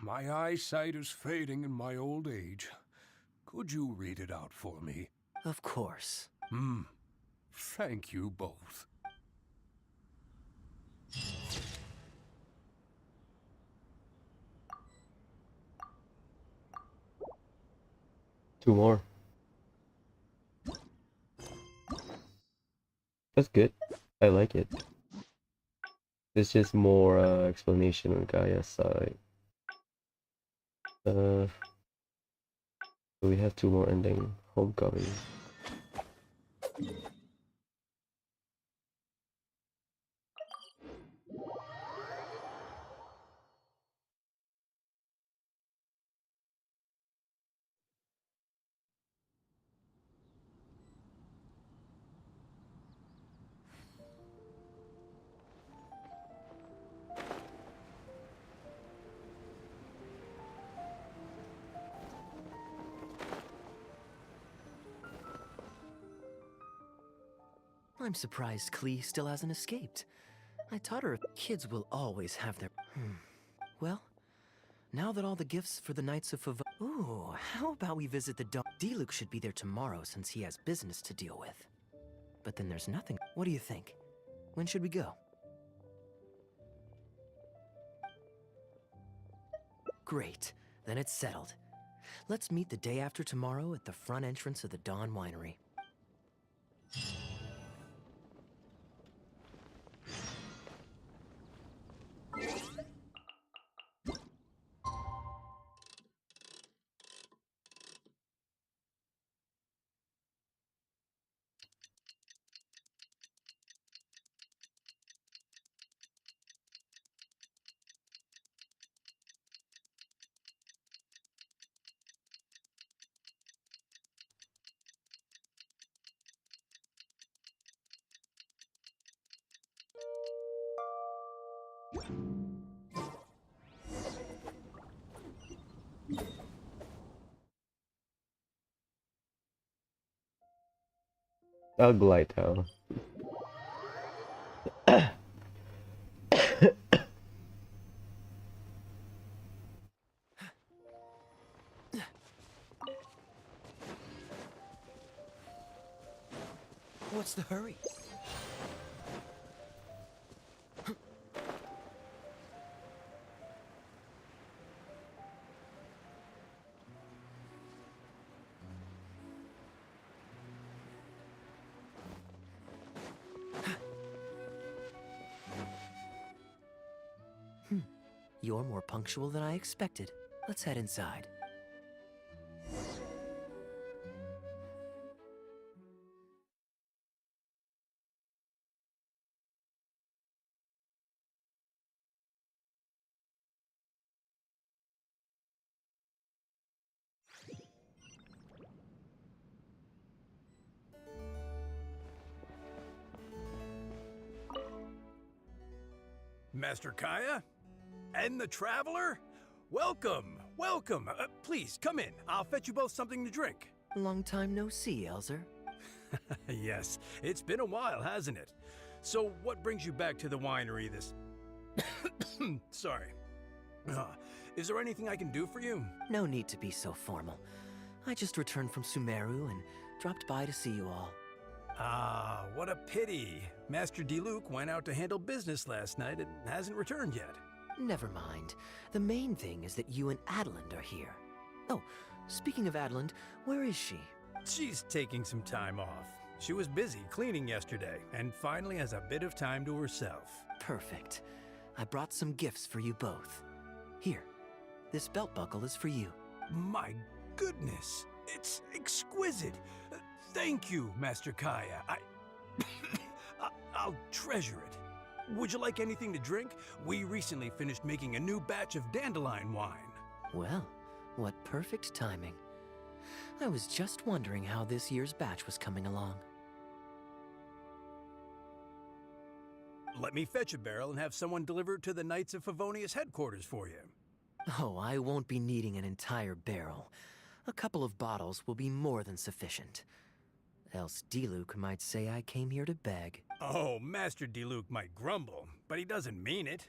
My eyesight is fading in my old age. Could you read it out for me? Of course. Thank you both. Two more. That's good. I like it. There's just more explanation on Gaia's side. So we have 2 more ending. Homecoming. I'm surprised Klee still hasn't escaped. I taught her kids will always have their... Well, now that all the gifts for the Knights of Favonius... Ooh, how about we visit the dog? Diluc should be there tomorrow since he has business to deal with. But then there's nothing. What do you think? When should we go? Great. Then it's settled. Let's meet the day after tomorrow at the front entrance of the Dawn Winery. I'll glide down. What's the hurry? You're more punctual than I expected. Let's head inside. Master Kaeya? And the Traveler? Welcome, welcome. Please, come in. I'll fetch you both something to drink. Long time no see, Elzer. Yes, it's been a while, hasn't it? So what brings you back to the winery this... Sorry. Is there anything I can do for you? No need to be so formal. I just returned from Sumeru and dropped by to see you all. Ah, what a pity. Master Diluc went out to handle business last night and hasn't returned yet. Never mind. The main thing is that you and Adeland are here. Oh, speaking of Adeland, where is she? She's taking some time off. She was busy cleaning yesterday and finally has a bit of time to herself. Perfect. I brought some gifts for you both. Here, this belt buckle is for you. My goodness, it's exquisite. Thank you, Master Kaeya. I'll treasure it. Would you like anything to drink? We recently finished making a new batch of dandelion wine. Well, what perfect timing. I was just wondering how this year's batch was coming along. Let me fetch a barrel and have someone deliver it to the Knights of Favonius headquarters for you. Oh, I won't be needing an entire barrel. A couple of bottles will be more than sufficient. Else Diluc might say I came here to beg. Oh, Master Diluc might grumble, but he doesn't mean it.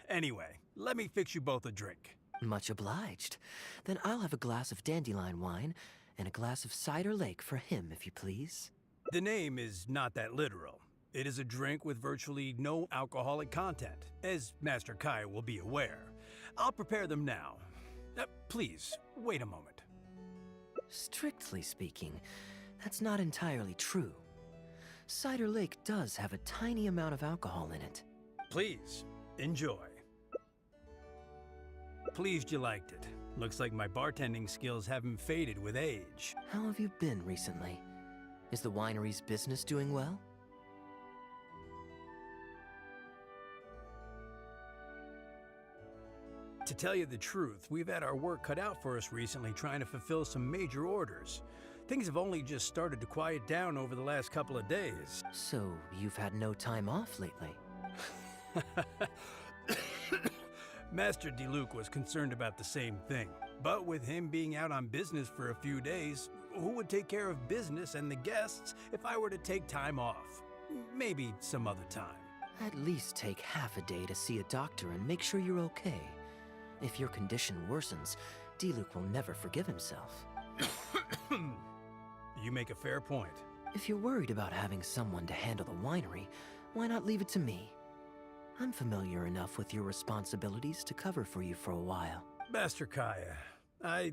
Anyway, let me fix you both a drink. Much obliged. Then I'll have a glass of dandelion wine and a glass of cider lake for him, if you please. The name is not that literal. It is a drink with virtually no alcoholic content, as Master Kaeya will be aware. I'll prepare them now. Please, wait a moment. Strictly speaking, that's not entirely true. Cider Lake does have a tiny amount of alcohol in it. Please, enjoy. Pleased you liked it. Looks like my bartending skills haven't faded with age. How have you been recently? Is the winery's business doing well? To tell you the truth, we've had our work cut out for us recently trying to fulfill some major orders. Things have only just started to quiet down over the last couple of days. So, you've had no time off lately? Master Diluc was concerned about the same thing. But with him being out on business for a few days, who would take care of business and the guests if I were to take time off? Maybe some other time. At least take half a day to see a doctor and make sure you're okay. If your condition worsens, Diluc will never forgive himself. You make a fair point. If you're worried about having someone to handle the winery, why not leave it to me? I'm familiar enough with your responsibilities to cover for you for a while. Master Kaeya,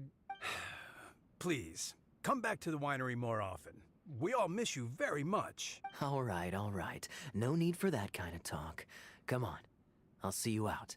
Please, come back to the winery more often. We all miss you very much. All right. No need for that kind of talk. Come on, I'll see you out.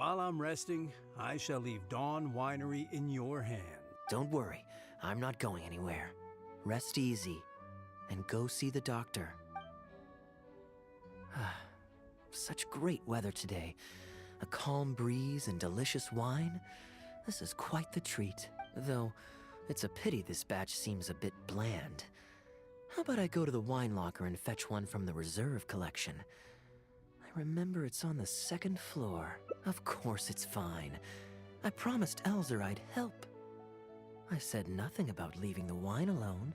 While I'm resting, I shall leave Dawn Winery in your hands. Don't worry, I'm not going anywhere. Rest easy, and go see the doctor. Such great weather today. A calm breeze and delicious wine. This is quite the treat. Though, it's a pity this batch seems a bit bland. How about I go to the wine locker and fetch one from the reserve collection? I remember it's on the 2nd floor. Of course it's fine. I promised Elzer I'd help. I said nothing about leaving the wine alone.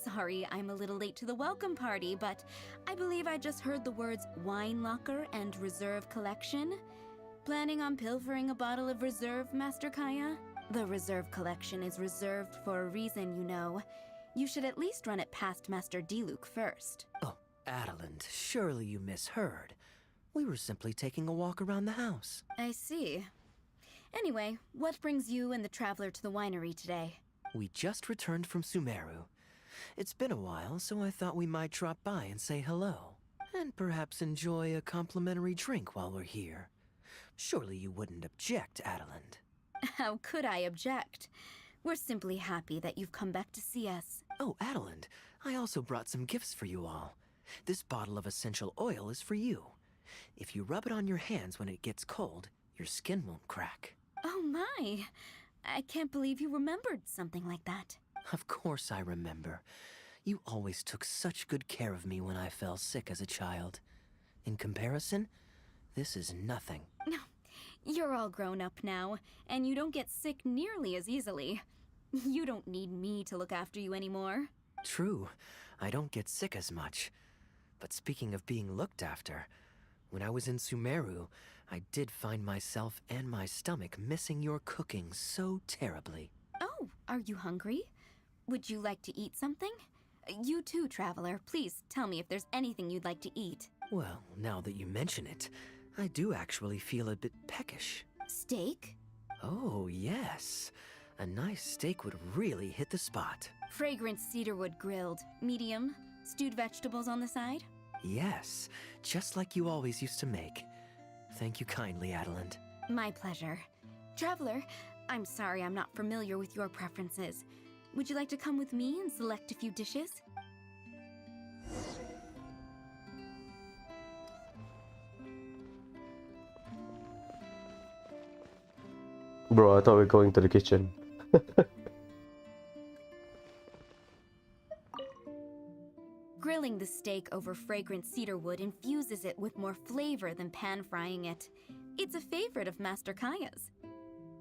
Sorry, I'm a little late to the welcome party, but I believe I just heard the words wine locker and reserve collection. Planning on pilfering a bottle of reserve, Master Kaeya? The reserve collection is reserved for a reason, you know. You should at least run it past Master Diluc first. Oh, Adeland, surely you misheard. We were simply taking a walk around the house. I see. Anyway, what brings you and the traveler to the winery today? We just returned from Sumeru. It's been a while, so I thought we might drop by and say hello. And perhaps enjoy a complimentary drink while we're here. Surely you wouldn't object, Adeland. How could I object? We're simply happy that you've come back to see us. Oh, Adeland, I also brought some gifts for you all. This bottle of essential oil is for you. If you rub it on your hands when it gets cold, your skin won't crack. Oh my! I can't believe you remembered something like that. Of course I remember. You always took such good care of me when I fell sick as a child. In comparison, this is nothing. You're all grown up now, and you don't get sick nearly as easily. You don't need me to look after you anymore. True, I don't get sick as much. But speaking of being looked after, when I was in Sumeru, I did find myself and my stomach missing your cooking so terribly. Oh, are you hungry? Would you like to eat something? You too, traveler. Please tell me if there's anything you'd like to eat. Well, now that you mention it, I do actually feel a bit peckish. Steak? Oh, yes. A nice steak would really hit the spot. Fragrant cedarwood grilled, medium, stewed vegetables on the side? Yes, just like you always used to make. Thank you kindly, Adeland. My pleasure. Traveler, I'm sorry I'm not familiar with your preferences. Would you like to come with me and select a few dishes? Bro, I thought we were going to the kitchen. Grilling the steak over fragrant cedarwood infuses it with more flavor than pan-frying it. It's a favorite of Master Kaeya's.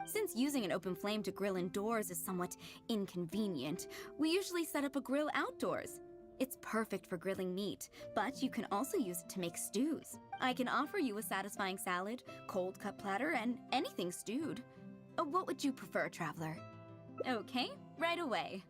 Since using an open flame to grill indoors is somewhat inconvenient, we usually set up a grill outdoors. It's perfect for grilling meat, but you can also use it to make stews. I can offer you a satisfying salad, cold cut platter, and anything stewed. What would you prefer, traveler? Okay, right away.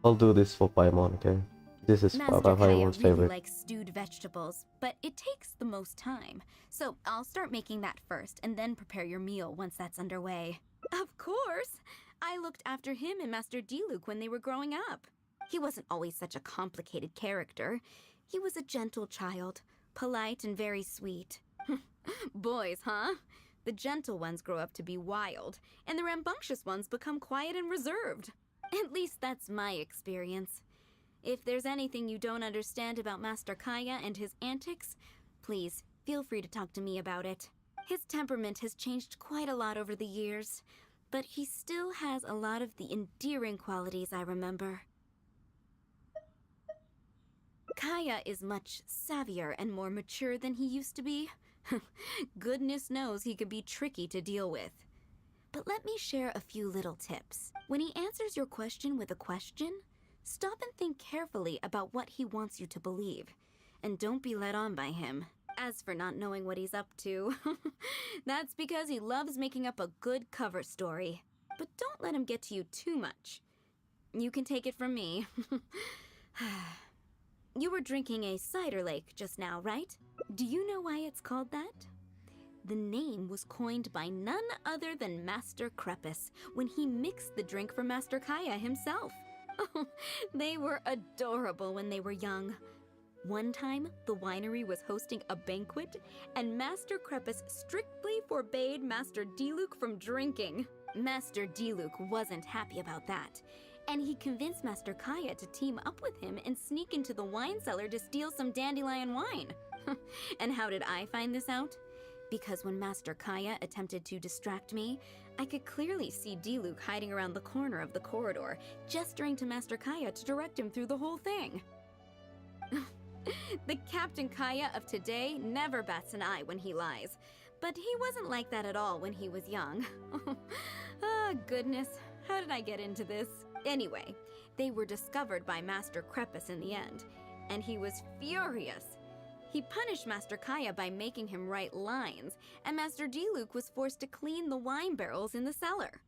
I'll do this for Paimon, okay? This is Master Paimon's Kaeya really favorite. likes stewed vegetables, but it takes the most time. So I'll start making that first, and then prepare your meal once that's underway. Of course! I looked after him and Master Diluc when they were growing up. He wasn't always such a complicated character. He was a gentle child, polite and very sweet. Boys, huh? The gentle ones grow up to be wild, and the rambunctious ones become quiet and reserved. At least that's my experience. If there's anything you don't understand about Master Kaeya and his antics, please feel free to talk to me about it. His temperament has changed quite a lot over the years, but he still has a lot of the endearing qualities I remember. Kaeya is much savvier and more mature than he used to be. Goodness knows he could be tricky to deal with. But let me share a few little tips. When he answers your question with a question, stop and think carefully about what he wants you to believe, and don't be led on by him. As for not knowing what he's up to, that's because he loves making up a good cover story. But don't let him get to you too much. You can take it from me. You were drinking a cider lake just now, right? Do you know why it's called that? The name was coined by none other than Master Crepus when he mixed the drink for Master Kaeya himself. Oh, they were adorable when they were young. One time, the winery was hosting a banquet, and Master Krepus strictly forbade Master Diluc from drinking. Master Diluc wasn't happy about that, and he convinced Master Kaeya to team up with him and sneak into the wine cellar to steal some dandelion wine. And how did I find this out? Because when Master Kaeya attempted to distract me, I could clearly see Diluc hiding around the corner of the corridor, gesturing to Master Kaeya to direct him through the whole thing. The Captain Kaeya of today never bats an eye when he lies, but he wasn't like that at all when he was young. Ah, goodness, how did I get into this? Anyway, they were discovered by Master Krepus in the end, and he was furious. He punished Master Kaeya by making him write lines, and Master Diluc was forced to clean the wine barrels in the cellar.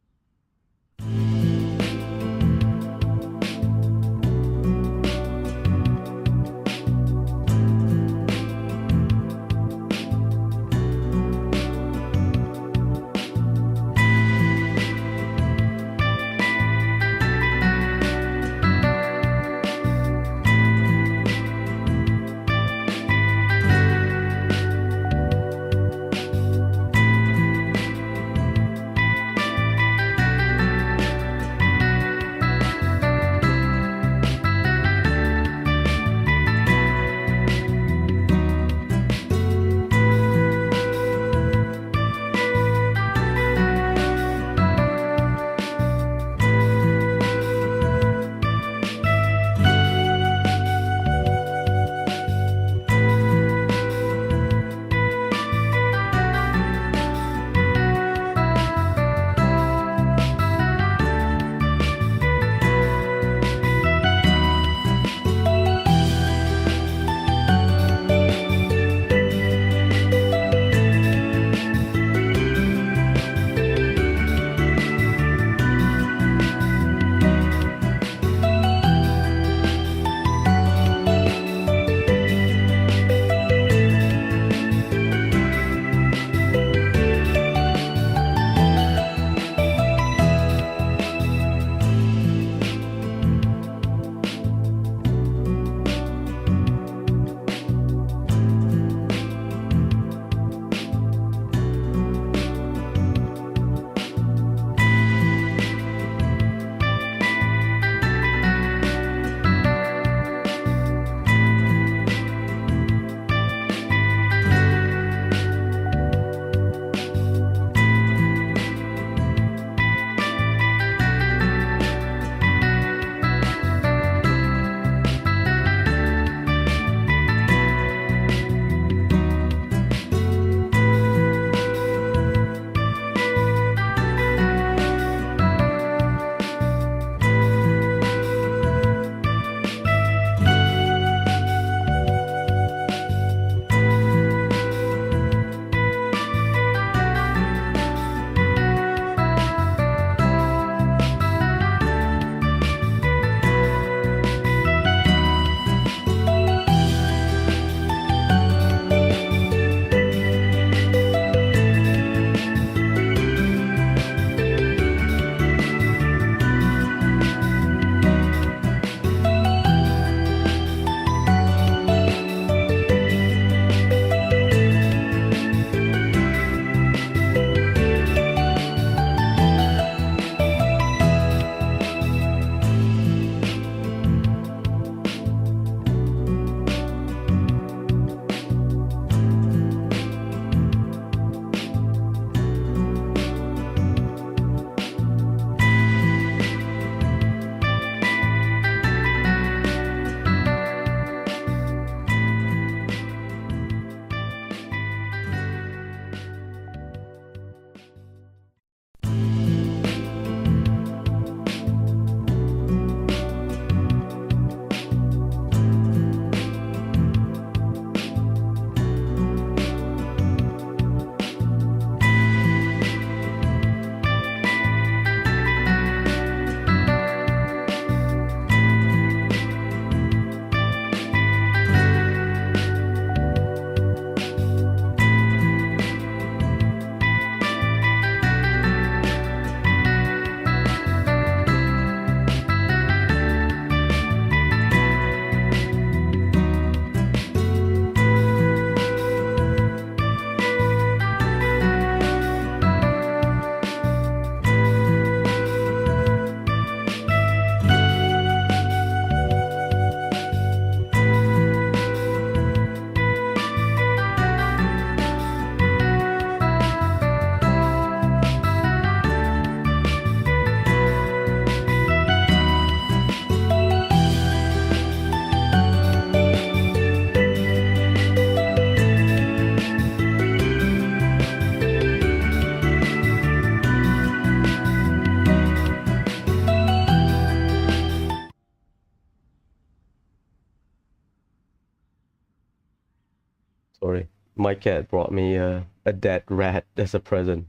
My cat brought me a dead rat as a present.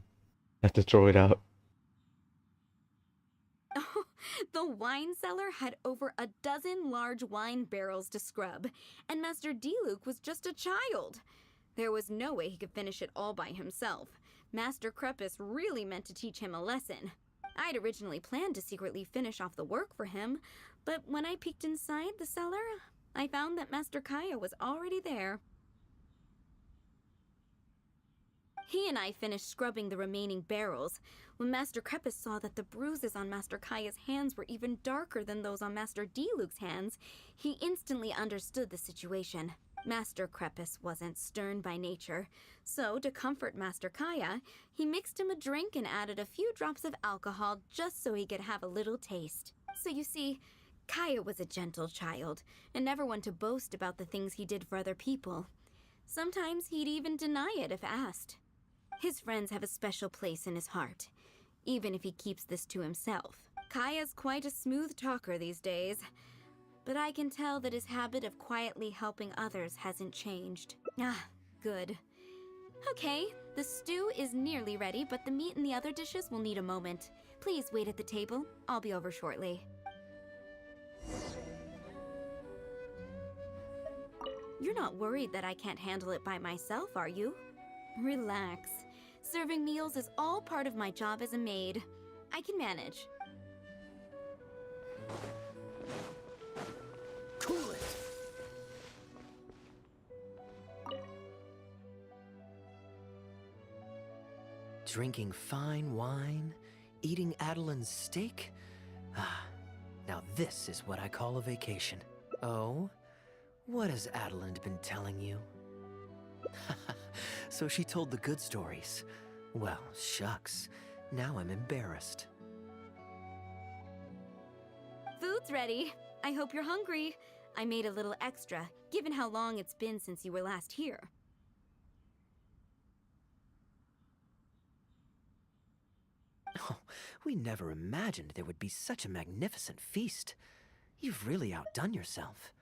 I have to throw it out. The wine cellar had over a dozen large wine barrels to scrub, and Master Diluc was just a child. There was no way he could finish it all by himself. Master Krepus really meant to teach him a lesson. I'd originally planned to secretly finish off the work for him, but when I peeked inside the cellar, I found that Master Kaeya was already there. He and I finished scrubbing the remaining barrels when Master Krepus saw that the bruises on Master Kaeya's hands were even darker than those on Master Diluc's hands. He instantly understood the situation. Master Krepus wasn't stern by nature, so to comfort Master Kaeya, he mixed him a drink and added a few drops of alcohol just so he could have a little taste. So you see, Kaeya was a gentle child, and never one to boast about the things he did for other people. Sometimes he'd even deny it if asked. His friends have a special place in his heart, even if he keeps this to himself. Kaeya's quite a smooth talker these days, but I can tell that his habit of quietly helping others hasn't changed. Ah, good. Okay, the stew is nearly ready, but the meat and the other dishes will need a moment. Please wait at the table. I'll be over shortly. You're not worried that I can't handle it by myself, are you? Relax. Serving meals is all part of my job as a maid. I can manage. Cool it! Drinking fine wine, eating Adelin's steak? Ah, now this is what I call a vacation. Oh? What has Adeline been telling you? So she told the good stories. Well, shucks. Now I'm embarrassed. Food's ready. I hope you're hungry. I made a little extra, given how long it's been since you were last here. Oh, we never imagined there would be such a magnificent feast. You've really outdone yourself.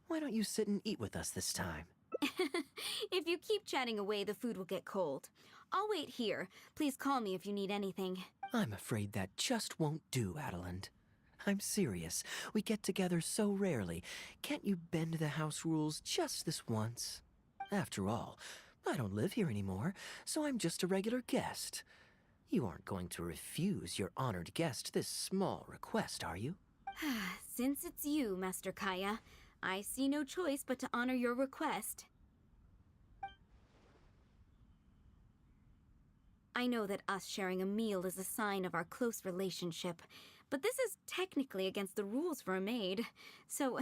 Why don't you sit and eat with us this time? If you keep chatting away, the food will get cold. I'll wait here. Please call me if you need anything. I'm afraid that just won't do, Adeline. I'm serious. We get together so rarely. Can't you bend the house rules just this once? After all, I don't live here anymore, so I'm just a regular guest. You aren't going to refuse your honored guest this small request, are you? Since it's you, Master Kaeya, I see no choice but to honor your request. I know that us sharing a meal is a sign of our close relationship, but this is technically against the rules for a maid, so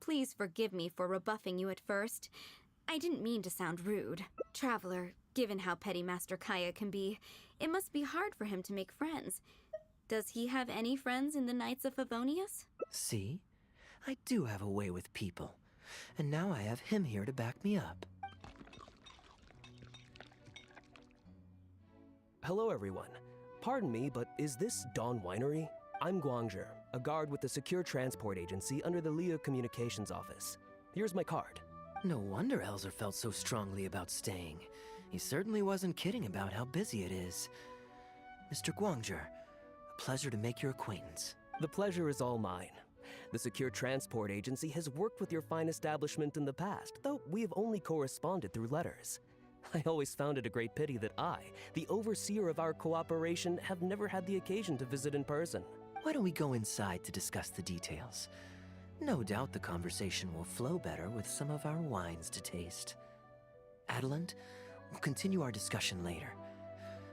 please forgive me for rebuffing you at first. I didn't mean to sound rude. Traveler, given how petty Master Kaeya can be, it must be hard for him to make friends. Does he have any friends in the Knights of Favonius? See? I do have a way with people. And now I have him here to back me up. Hello, everyone. Pardon me, but is this Dawn Winery? I'm Guangzhi, a guard with the Secure Transport Agency under the Leo Communications Office. Here's my card. No wonder Elzer felt so strongly about staying. He certainly wasn't kidding about how busy it is. Mr. Guangzhi, a pleasure to make your acquaintance. The pleasure is all mine. The Secure Transport Agency has worked with your fine establishment in the past, though we have only corresponded through letters. I always found it a great pity that I, the overseer of our cooperation, have never had the occasion to visit in person. Why don't we go inside to discuss the details? No doubt the conversation will flow better with some of our wines to taste. Adeline, we'll continue our discussion later.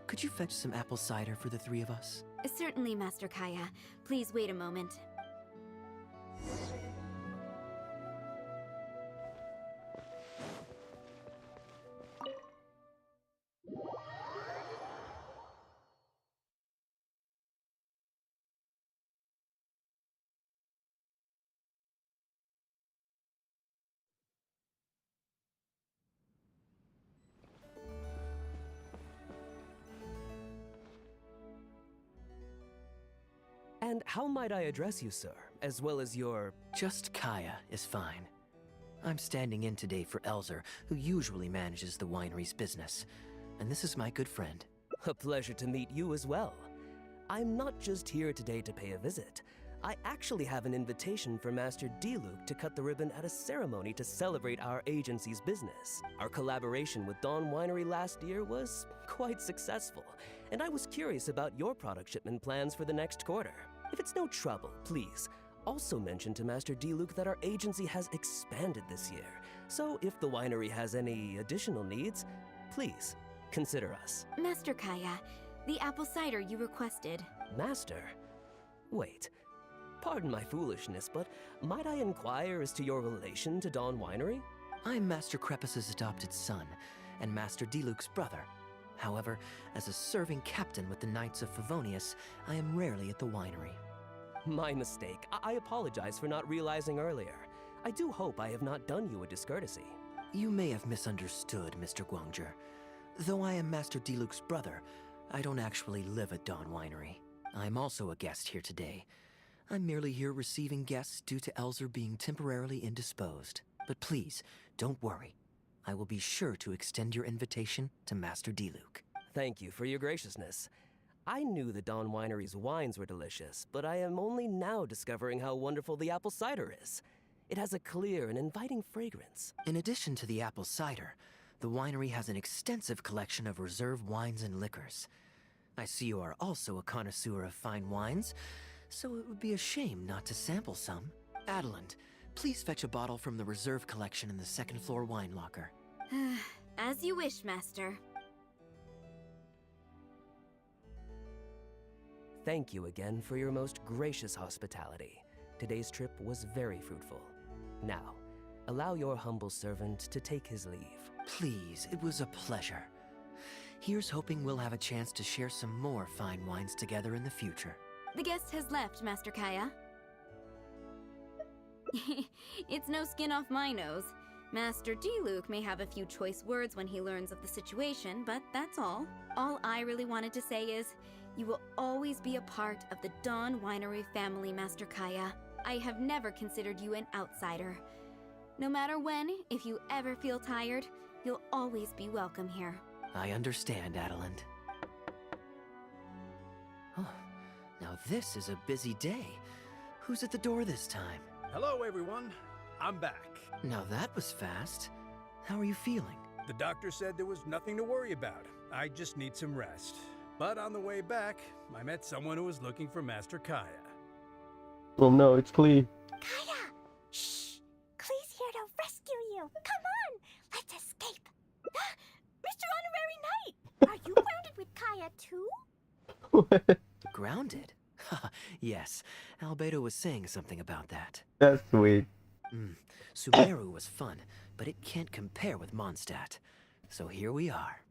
Could you fetch some apple cider for the three of us? Certainly, Master Kaeya. Please wait a moment. And how might I address you, sir, as well as your... Just Kaeya is fine. I'm standing in today for Elzer, who usually manages the winery's business. And this is my good friend. A pleasure to meet you as well. I'm not just here today to pay a visit. I actually have an invitation for Master D-Luke to cut the ribbon at a ceremony to celebrate our agency's business. Our collaboration with Dawn Winery last year was quite successful, and I was curious about your product shipment plans for the next quarter. If it's no trouble, please, also mention to Master D-Luke that our agency has expanded this year. So if the winery has any additional needs, please consider us. Master Kaeya, the apple cider you requested. Master? Wait. Pardon my foolishness, but might I inquire as to your relation to Dawn Winery? I'm Master Crepus's adopted son, and Master D-Luke's brother. However, as a serving captain with the Knights of Favonius, I am rarely at the winery. My mistake. I apologize for not realizing earlier. I do hope I have not done you a discourtesy. You may have misunderstood, Mr. Guangzhe. Though I am Master D-Luke's brother, I don't actually live at Dawn Winery. I'm also a guest here today. I'm merely here receiving guests due to Elzer being temporarily indisposed. But please, don't worry. I will be sure to extend your invitation to Master D-Luke. Thank you for your graciousness. I knew the Dawn Winery's wines were delicious, but I am only now discovering how wonderful the apple cider is. It has a clear and inviting fragrance. In addition to the apple cider, the winery has an extensive collection of reserve wines and liquors. I see you are also a connoisseur of fine wines, so it would be a shame not to sample some. Adeland, please fetch a bottle from the reserve collection in the second floor wine locker. As you wish, Master. Thank you again for your most gracious hospitality. Today's trip was very fruitful. Now, allow your humble servant to take his leave. Please, it was a pleasure. Here's hoping we'll have a chance to share some more fine wines together in the future. The guest has left, Master Kaeya. It's no skin off my nose. Master D-Luke may have a few choice words when he learns of the situation, but that's all. All I really wanted to say is, you will always be a part of the Dawn Winery family, Master Kaeya. I have never considered you an outsider. No matter when, if you ever feel tired, you'll always be welcome here. I understand, Adeland. Oh, now this is a busy day. Who's at the door this time? Hello, everyone. I'm back. Now that was fast. How are you feeling? The doctor said there was nothing to worry about. I just need some rest. But on the way back, I met someone who was looking for Master Kaeya. Oh no, it's Klee. Kaeya! Shh! Klee's here to rescue you! Come on! Let's escape! Mr. Honorary Knight! Are you grounded with Kaeya too? Grounded? Yes, Albedo was saying something about that. That's sweet. Sumeru was fun, but it can't compare with Mondstadt. So here we are.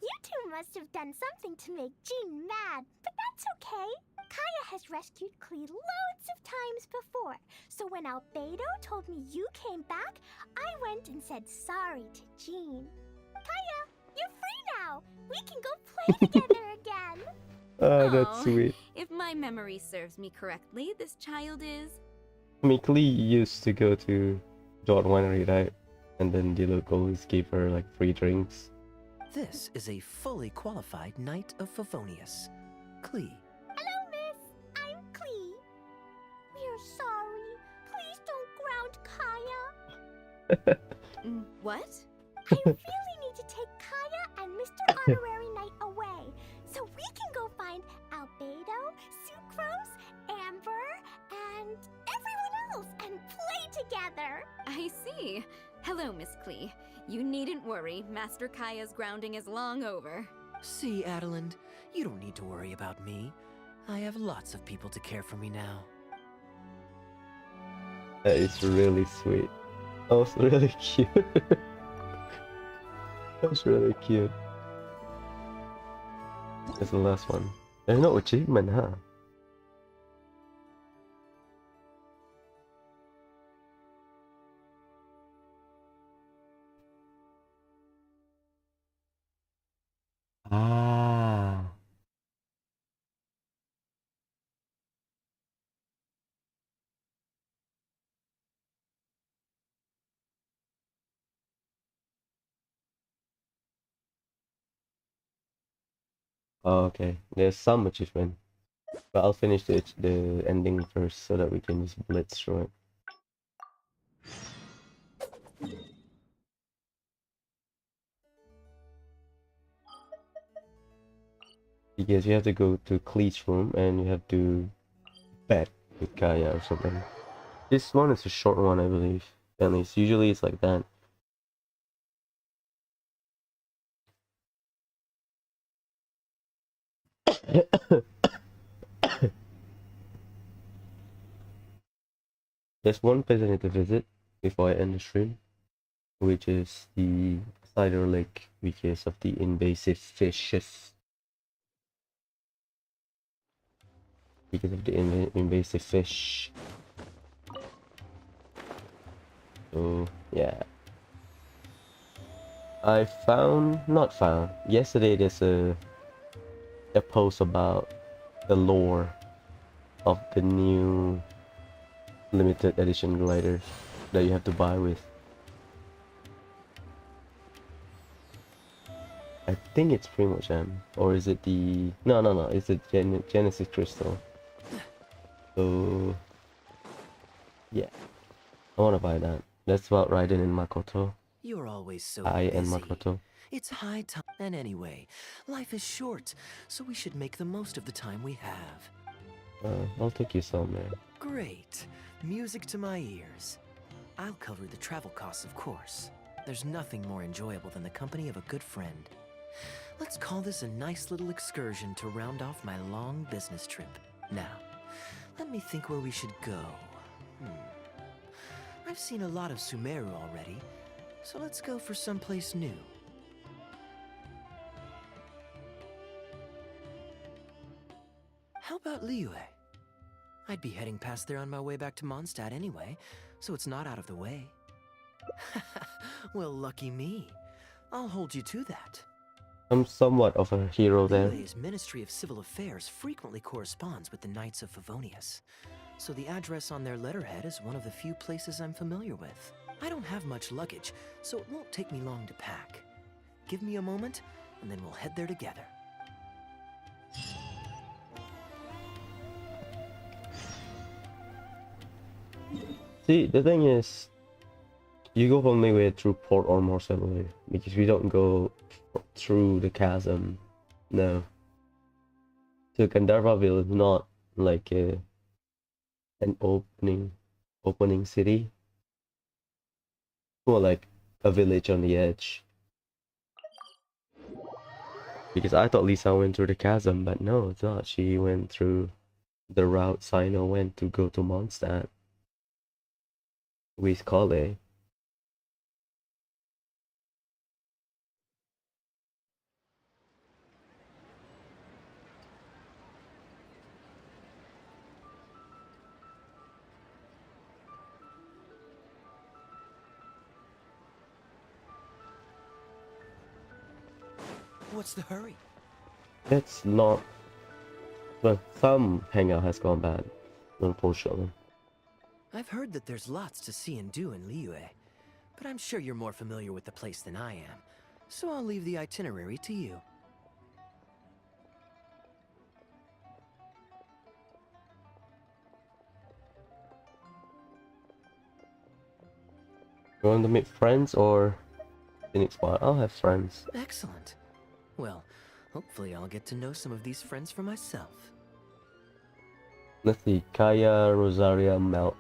You two must have done something to make Jean mad, but that's okay. Kaeya has rescued Klee loads of times before, so when Albedo told me you came back, I went and said sorry to Jean. Kaeya, you're free now! We can go play together again! Oh, that's sweet. If my memory serves me correctly, this child is... I mean, Klee used to go to Dawn Winery, right? And then D-Luke always gave her like free drinks. This is a fully qualified Knight of Favonius, Klee. Hello, miss. I'm Klee. We're sorry. Please don't ground Kaeya. What? I really need to take Kaeya and Mr. Honorary Knight away, so we can go find Albedo, Sucrose, Amber, and everyone else and play together. I see. Hello, Miss Klee. You needn't worry. Master Kaeya's grounding is long over. See, Adeland, you don't need to worry about me. I have lots of people to care for me now. That is really sweet. Also really cute. That's really cute. That's the last one. There's no achievement, huh? Ah. Oh, okay. There's some achievement. But I'll finish the ending first so that we can just blitz through it. Because you have to go to Cleat's room and you have to bet with Kaeya or something. This one is a short one, I believe. At least usually it's like that. There's one place I need to visit before I end the stream, which is the Cider Lake because of the invasive fishes. Because of the invasive fish. So, yeah. I found, not found, yesterday there's a post about the lore of the new limited edition glider that you have to buy with. I think it's Primogem, or is it the... No, it's the Genesis Crystal. So, yeah, I want to buy that. That's about Raiden and Makoto. You're always so I busy. and Makoto. It's high time. And anyway, life is short, so we should make the most of the time we have. I'll take you somewhere. Great. Music to my ears. I'll cover the travel costs, of course. There's nothing more enjoyable than the company of a good friend. Let's call this a nice little excursion to round off my long business trip. Now, let me think where we should go. I've seen a lot of Sumeru already, so let's go for someplace new. How about Liyue? I'd be heading past there on my way back to Mondstadt anyway, so it's not out of the way. Well, lucky me. I'll hold you to that. I'm somewhat of a hero there. Liyue's Ministry of Civil Affairs frequently corresponds with the Knights of Favonius, so the address on their letterhead is one of the few places I'm familiar with. I don't have much luggage, so it won't take me long to pack. Give me a moment, and then we'll head there together. See, the thing is, you go from Liyue through Port Ormos, I believe, because we don't go through the chasm. No. So Gandharvaville is not like an opening city. More like a village on the edge. Because I thought Lisa went through the chasm, but no, it's not. She went through the route Sino went to go to Mondstadt with Kale. What's the hurry? That's not... Well, some Hangout has gone bad, unfortunately. I've heard that there's lots to see and do in Liyue, but I'm sure you're more familiar with the place than I am, so I'll leave the itinerary to you. You want to meet friends or Phoenix Spot? I'll have friends. Excellent. Well, hopefully I'll get to know some of these friends for myself. Let's see, Kaeya, Rosaria, Melt.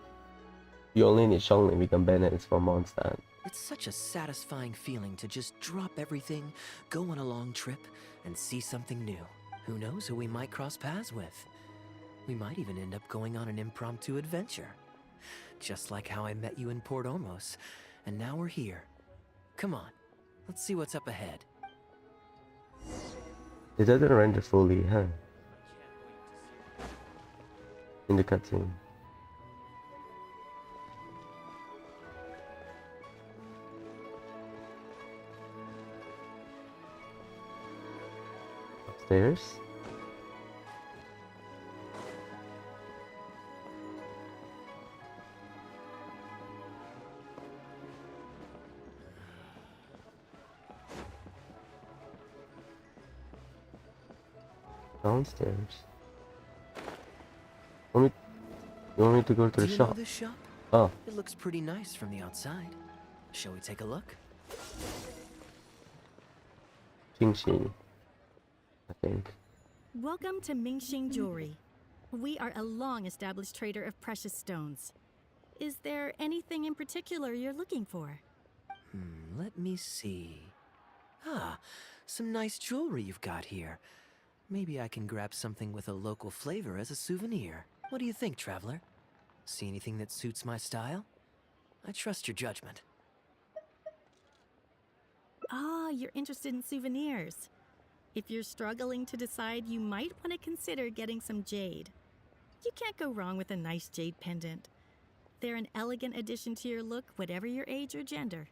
You only need Xiongling become bandits from Mondstadt. It's such a satisfying feeling to just drop everything, go on a long trip, and see something new. Who knows who we might cross paths with? We might even end up going on an impromptu adventure. Just like how I met you in Port Ormos, and now we're here. Come on, let's see what's up ahead. It doesn't render fully, huh? In the cutscene. Upstairs? Downstairs. You want me to go to the Do you shop? know this shop? Oh. It looks pretty nice from the outside. Shall we take a look? Genshin, I think. Welcome to Mingxing Jewelry. We are a long-established trader of precious stones. Is there anything in particular you're looking for? Let me see. Ah, some nice jewelry you've got here. Maybe I can grab something with a local flavor as a souvenir. What do you think, traveler? See anything that suits my style? I trust your judgment. Ah, you're interested in souvenirs. If you're struggling to decide, you might want to consider getting some jade. You can't go wrong with a nice jade pendant. They're an elegant addition to your look, whatever your age or gender.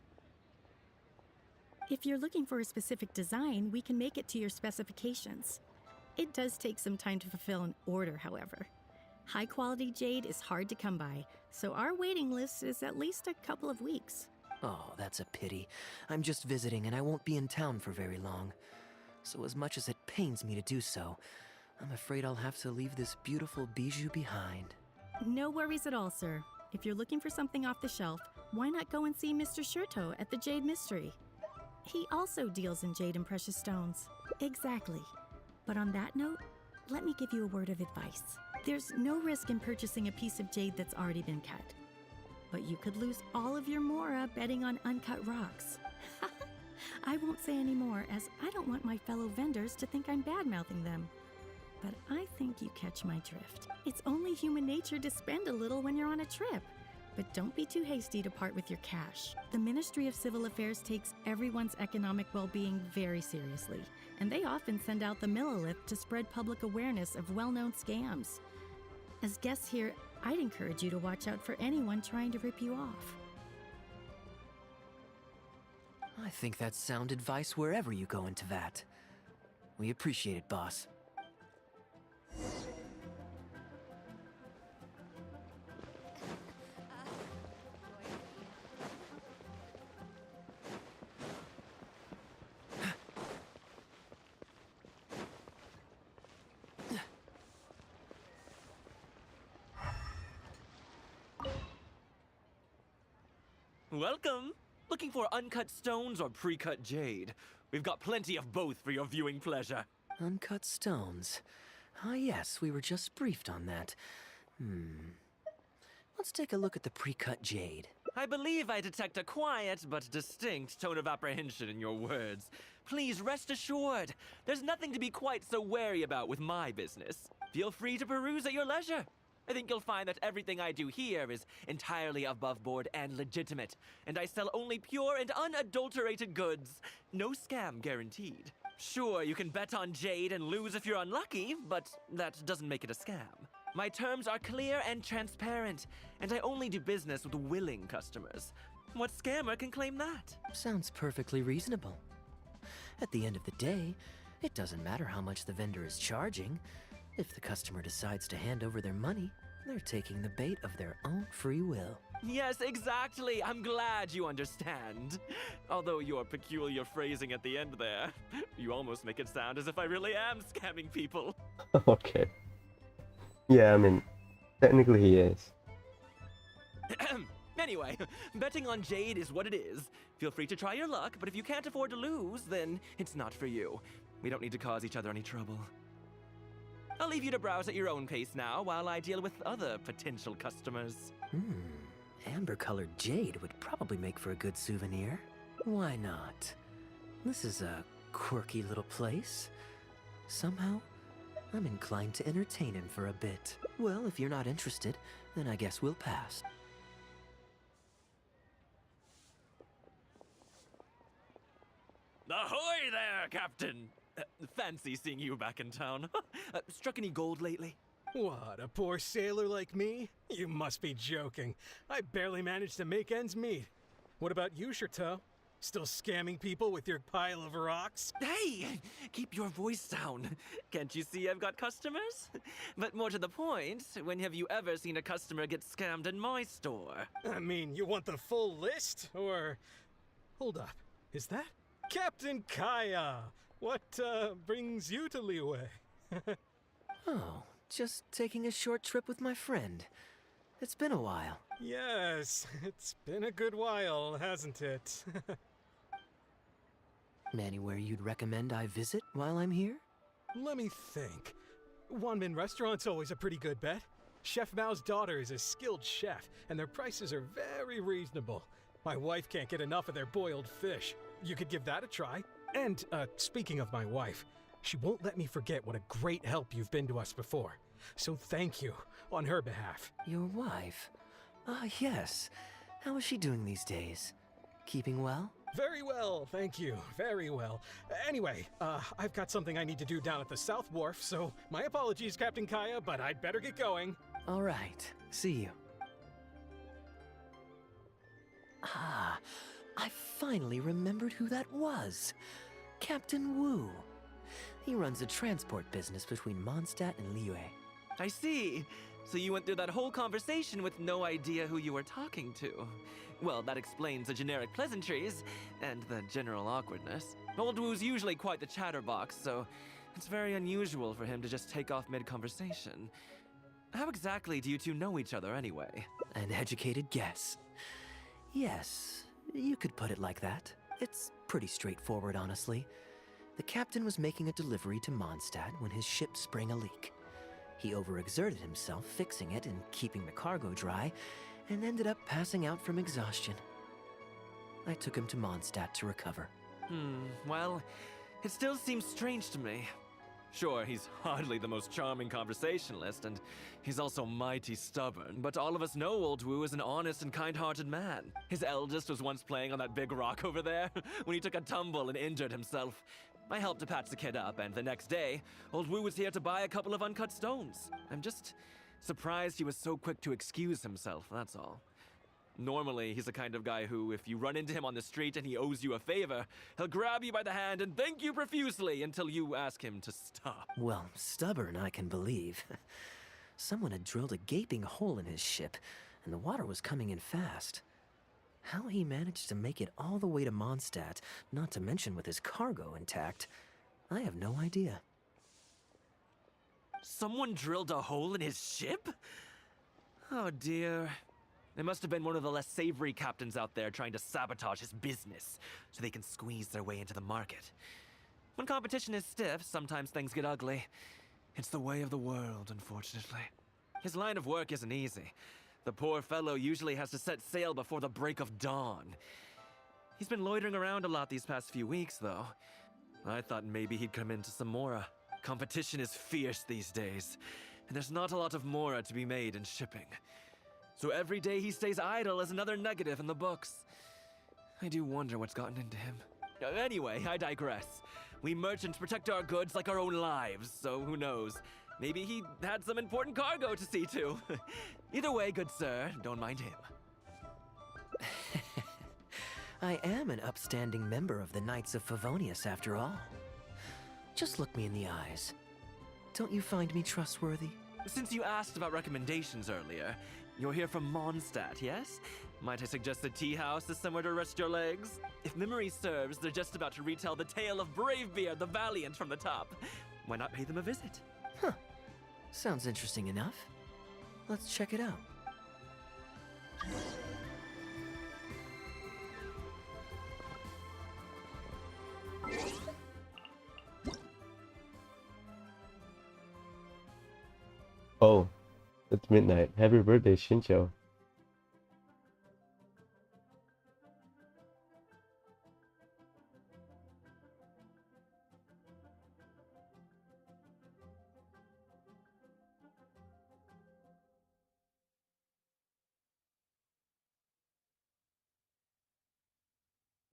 If you're looking for a specific design, we can make it to your specifications. It does take some time to fulfill an order, however. High-quality jade is hard to come by, so our waiting list is at least a couple of weeks. Oh, that's a pity. I'm just visiting and I won't be in town for very long. So as much as it pains me to do so, I'm afraid I'll have to leave this beautiful bijou behind. No worries at all, sir. If you're looking for something off the shelf, why not go and see Mr. Shurto at the Jade Mystery? He also deals in jade and precious stones. Exactly. But on that note, let me give you a word of advice. There's no risk in purchasing a piece of jade that's already been cut. But you could lose all of your mora betting on uncut rocks. I won't say any more, as I don't want my fellow vendors to think I'm bad-mouthing them. But I think you catch my drift. It's only human nature to spend a little when you're on a trip. But don't be too hasty to part with your cash. The Ministry of Civil Affairs takes everyone's economic well-being very seriously, and they often send out the Millilith to spread public awareness of well-known scams. As guests here, I'd encourage you to watch out for anyone trying to rip you off. I think that's sound advice wherever you go into that. We appreciate it, boss. Welcome! Looking for uncut stones or pre-cut jade? We've got plenty of both for your viewing pleasure. Uncut stones. Ah, yes, we were just briefed on that. Let's take a look at the pre-cut jade. I believe I detect a quiet but distinct tone of apprehension in your words. Please rest assured, there's nothing to be quite so wary about with my business. Feel free to peruse at your leisure. I think you'll find that everything I do here is entirely above board and legitimate, and I sell only pure and unadulterated goods. No scam guaranteed. Sure, you can bet on jade and lose if you're unlucky, but that doesn't make it a scam. My terms are clear and transparent, and I only do business with willing customers. What scammer can claim that? Sounds perfectly reasonable. At the end of the day, it doesn't matter how much the vendor is charging. If the customer decides to hand over their money, they're taking the bait of their own free will. Yes, exactly. I'm glad you understand. Although your peculiar phrasing at the end there, you almost make it sound as if I really am scamming people. Okay. Yeah, I mean, technically he is. Anyway, betting on jade is what it is. Feel free to try your luck, but if you can't afford to lose, then it's not for you. We don't need to cause each other any trouble. I'll leave you to browse at your own pace now while I deal with other potential customers. Amber-colored jade would probably make for a good souvenir. Why not? This is a quirky little place. Somehow, I'm inclined to entertain him for a bit. Well, if you're not interested, then I guess we'll pass. Ahoy there, Captain! Fancy seeing you back in town. Struck any gold lately? What, a poor sailor like me? You must be joking. I barely managed to make ends meet. What about you, Shurto? Still scamming people with your pile of rocks? Hey! Keep your voice down. Can't you see I've got customers? But more to the point, when have you ever seen a customer get scammed in my store? I mean, you want the full list? Or... Hold up. Is that Captain Kaeya? What, brings you to Liyue? Oh, just taking a short trip with my friend. It's been a while. Yes, it's been a good while, hasn't it? Anywhere you'd recommend I visit while I'm here? Let me think. Wanmin Restaurant's always a pretty good bet. Chef Mao's daughter is a skilled chef, and their prices are very reasonable. My wife can't get enough of their boiled fish. You could give that a try. And, speaking of my wife, she won't let me forget what a great help you've been to us before. So thank you, on her behalf. Your wife? Ah, yes. How is she doing these days? Keeping well? Very well, thank you. Very well. Anyway, I've got something I need to do down at the South Wharf, so my apologies, Captain Kaeya, but I'd better get going. All right. See you. Ah, I finally remembered who that was. Captain Wu. He runs a transport business between Mondstadt and Liyue. I see. So you went through that whole conversation with no idea who you were talking to. Well, that explains the generic pleasantries and the general awkwardness. Old Wu's usually quite the chatterbox, so it's very unusual for him to just take off mid-conversation. How exactly do you two know each other anyway? An educated guess. Yes, you could put it like that. It's pretty straightforward, honestly. The captain was making a delivery to Mondstadt when his ship sprang a leak. He overexerted himself fixing it and keeping the cargo dry, and ended up passing out from exhaustion. I took him to Mondstadt to recover. Well, it still seems strange to me. Sure, he's hardly the most charming conversationalist, and he's also mighty stubborn, but all of us know Old Wu is an honest and kind-hearted man. His eldest was once playing on that big rock over there, when he took a tumble and injured himself. I helped to patch the kid up, and the next day, Old Wu was here to buy a couple of uncut stones. I'm just surprised he was so quick to excuse himself, that's all. Normally, he's the kind of guy who, if you run into him on the street and he owes you a favor, he'll grab you by the hand and thank you profusely until you ask him to stop. Well, stubborn I can believe. Someone had drilled a gaping hole in his ship, and the water was coming in fast. How he managed to make it all the way to Mondstadt, not to mention with his cargo intact, I have no idea. Someone drilled a hole in his ship? Oh dear. It must have been one of the less savory captains out there trying to sabotage his business, so they can squeeze their way into the market. When competition is stiff, sometimes things get ugly. It's the way of the world, unfortunately. His line of work isn't easy. The poor fellow usually has to set sail before the break of dawn. He's been loitering around a lot these past few weeks, though. I thought maybe he'd come into some Mora. Competition is fierce these days, and there's not a lot of Mora to be made in shipping. So every day he stays idle is another negative in the books. I do wonder what's gotten into him. Anyway, I digress. We merchants protect our goods like our own lives, so who knows? Maybe he had some important cargo to see to. Either way, good sir, don't mind him. I am an upstanding member of the Knights of Favonius, after all. Just look me in the eyes. Don't you find me trustworthy? Since you asked about recommendations earlier, you're here from Mondstadt, yes? Might I suggest the tea house is somewhere to rest your legs? If memory serves, they're just about to retell the tale of Bravebeard the Valiant from the top. Why not pay them a visit? Huh. Sounds interesting enough. Let's check it out. Oh, it's midnight. Happy birthday, Shincho.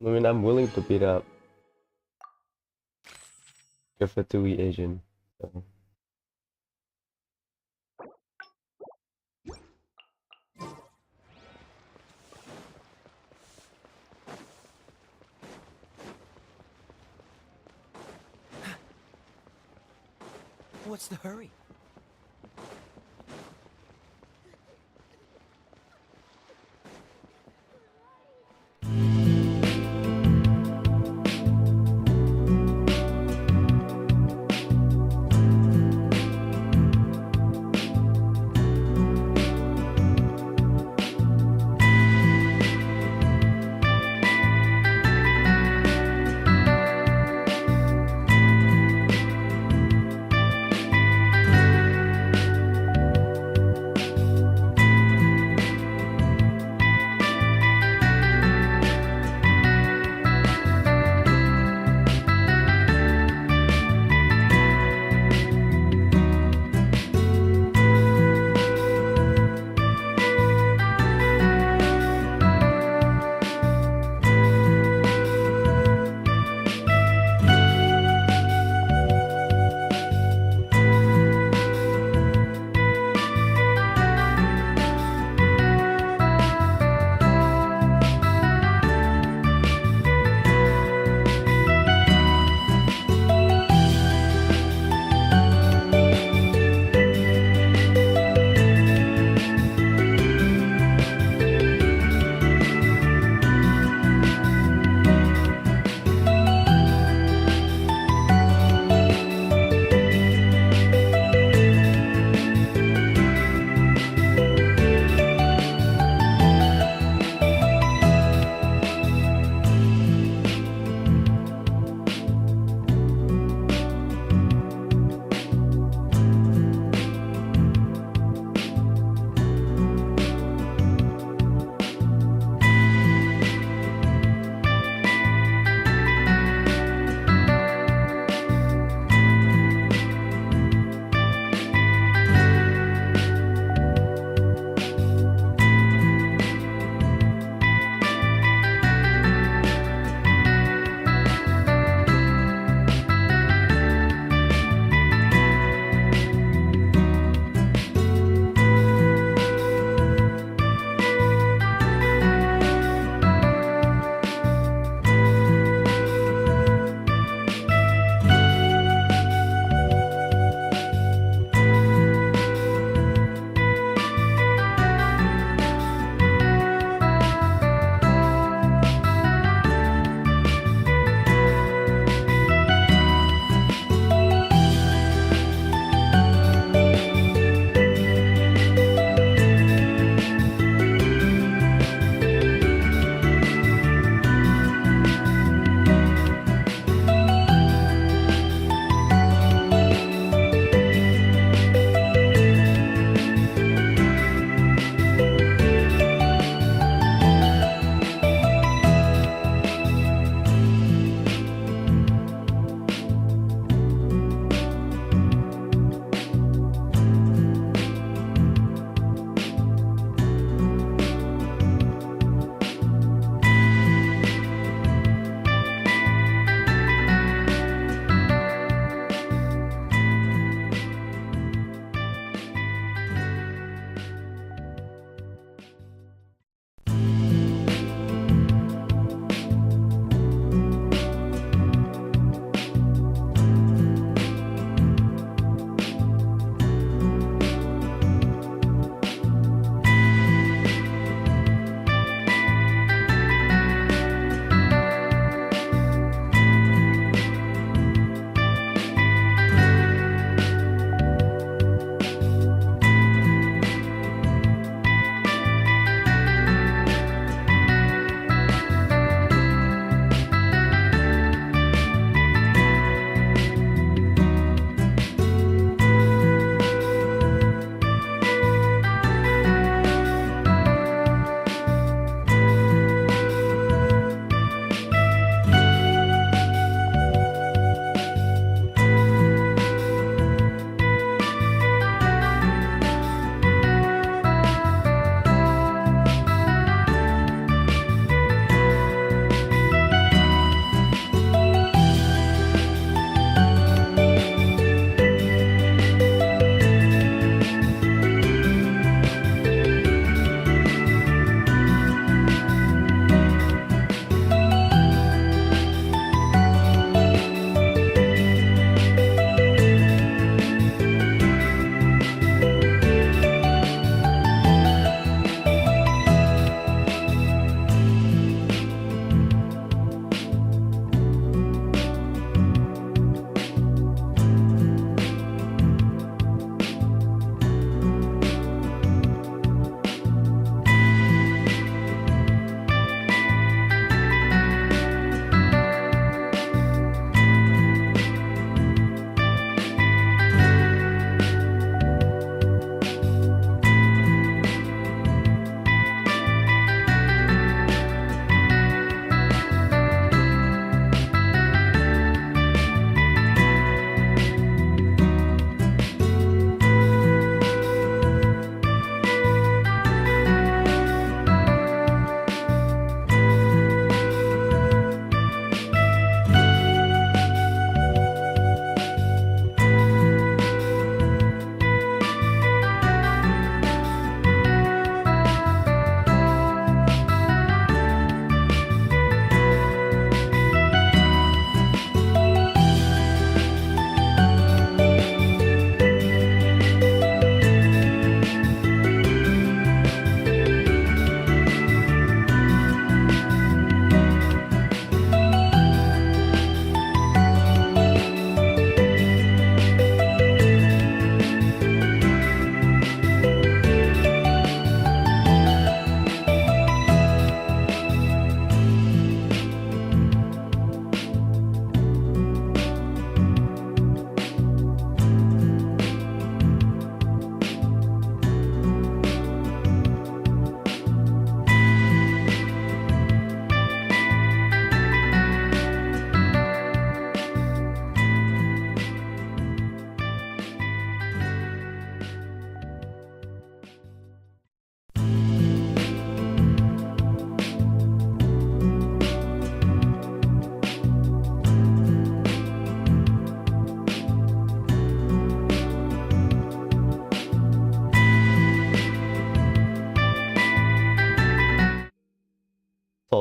I mean, I'm willing to beat up a Fatui Asian. So. What's the hurry?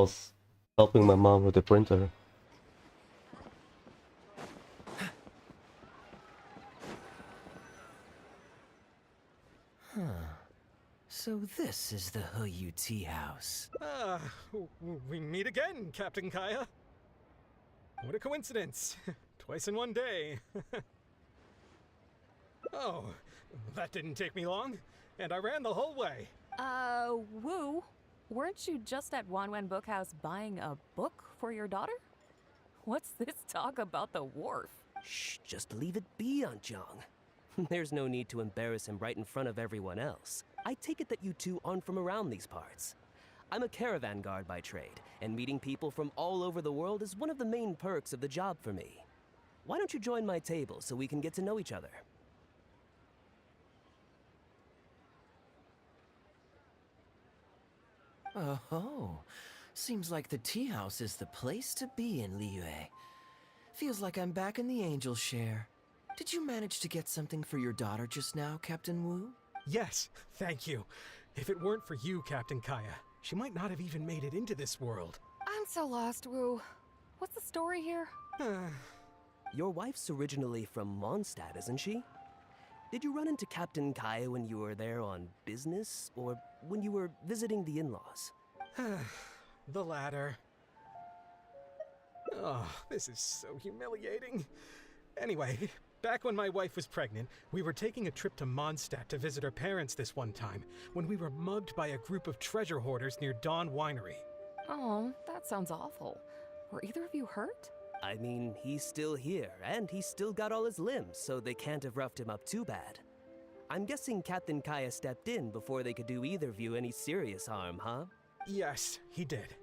was helping my mom with the printer. Huh. So this is the Huyu tea house. Ah, we meet again, Captain Kaeya. What a coincidence. Twice in one day. Oh, that didn't take me long, and I ran the whole way. Wu, weren't you just at Wanwen Bookhouse buying a book for your daughter? What's this talk about the wharf? Shh, just leave it be, Aunt Jong. There's no need to embarrass him right in front of everyone else. I take it that you two aren't from around these parts. I'm a caravan guard by trade, and meeting people from all over the world is one of the main perks of the job for me. Why don't you join my table so we can get to know each other? Oh, seems like the tea house is the place to be in Liyue. Feels like I'm back in the angel share. Did you manage to get something for your daughter just now, Captain Wu? Yes, thank you. If it weren't for you, Captain Kaeya, she might not have even made it into this world. I'm so lost, Wu. What's the story here? Your wife's originally from Mondstadt, isn't she? Did you run into Captain Kaeya when you were there on business, or when you were visiting the in-laws? The latter. Oh, this is so humiliating. Anyway, back when my wife was pregnant, we were taking a trip to Mondstadt to visit her parents this one time, when we were mugged by a group of treasure hoarders near Dawn Winery. Oh, that sounds awful. Were either of you hurt? I mean, he's still here, and he's still got all his limbs, so they can't have roughed him up too bad. I'm guessing Captain Kaeya stepped in before they could do either of you any serious harm, huh? Yes, he did.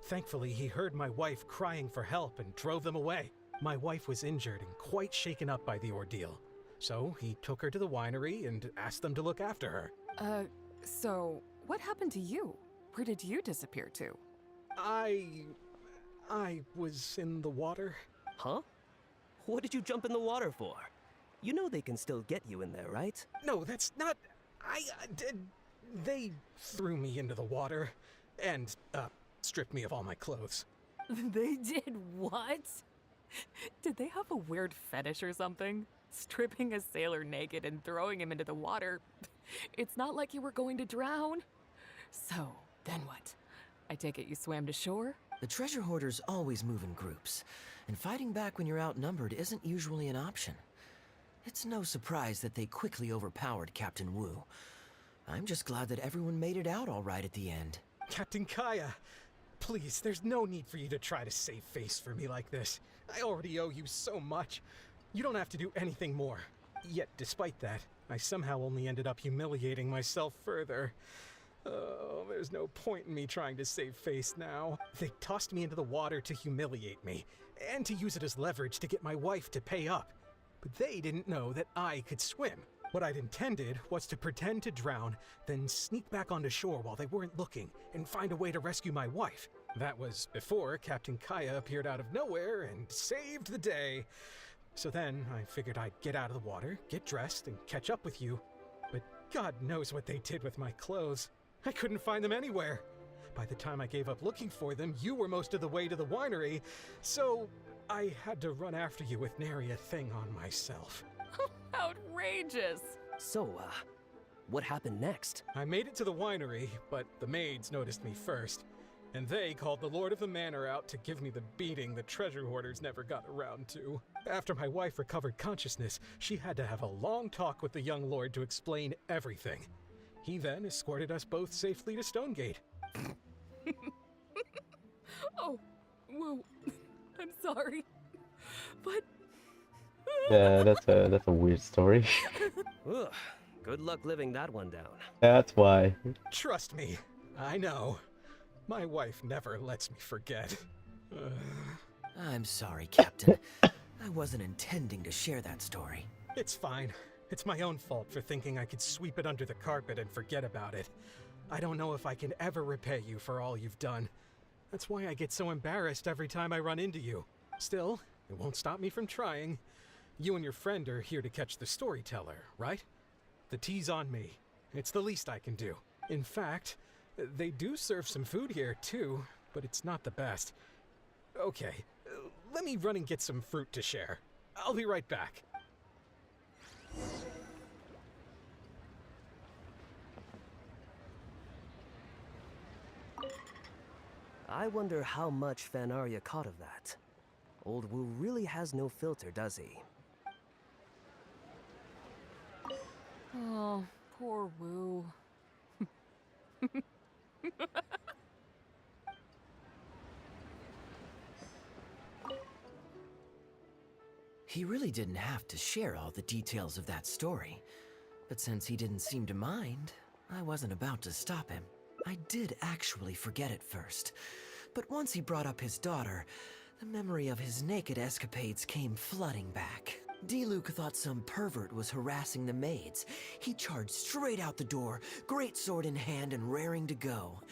Thankfully, he heard my wife crying for help and drove them away. My wife was injured and quite shaken up by the ordeal. So he took her to the winery and asked them to look after her. So what happened to you? Where did you disappear to? I was in the water. Huh? What did you jump in the water for? You know they can still get you in there, right? No, that's not... They threw me into the water and, stripped me of all my clothes. They did what? Did they have a weird fetish or something? Stripping a sailor naked and throwing him into the water? It's not like you were going to drown. So, then what? I take it you swam to shore? The treasure hoarders always move in groups, and fighting back when you're outnumbered isn't usually an option. It's no surprise that they quickly overpowered Captain Wu. I'm just glad that everyone made it out all right at the end. Captain Kaeya, please, there's no need for you to try to save face for me like this. I already owe you so much. You don't have to do anything more. Yet, despite that, I somehow only ended up humiliating myself further. Oh, there's no point in me trying to save face now. They tossed me into the water to humiliate me, and to use it as leverage to get my wife to pay up. But they didn't know that I could swim. What I'd intended was to pretend to drown, then sneak back onto shore while they weren't looking, and find a way to rescue my wife. That was before Captain Kaeya appeared out of nowhere and saved the day. So then I figured I'd get out of the water, get dressed, and catch up with you. But God knows what they did with my clothes. I couldn't find them anywhere. By the time I gave up looking for them, you were most of the way to the winery, so I had to run after you with nary a thing on myself. Outrageous! So, what happened next? I made it to the winery, but the maids noticed me first, and they called the Lord of the Manor out to give me the beating the treasure hoarders never got around to. After my wife recovered consciousness, she had to have a long talk with the young lord to explain everything. He then escorted us both safely to Stonegate. Oh, whoa. I'm sorry. But... Yeah, that's a weird story. Ugh, good luck living that one down. That's why. Trust me, I know. My wife never lets me forget. I'm sorry, Captain. I wasn't intending to share that story. It's fine. It's my own fault for thinking I could sweep it under the carpet and forget about it. I don't know if I can ever repay you for all you've done. That's why I get so embarrassed every time I run into you. Still, it won't stop me from trying. You and your friend are here to catch the storyteller, right? The tea's on me. It's the least I can do. In fact, they do serve some food here, too. but it's not the best. Okay, let me run and get some fruit to share. I'll be right back. I wonder how much Fanaria caught of that. Old Wu really has no filter, does he? Oh, poor Wu. He really didn't have to share all the details of that story. But since he didn't seem to mind, I wasn't about to stop him. I did actually forget at first. But once he brought up his daughter, the memory of his naked escapades came flooding back. D-Luke thought some pervert was harassing the maids. He charged straight out the door, great sword in hand and raring to go.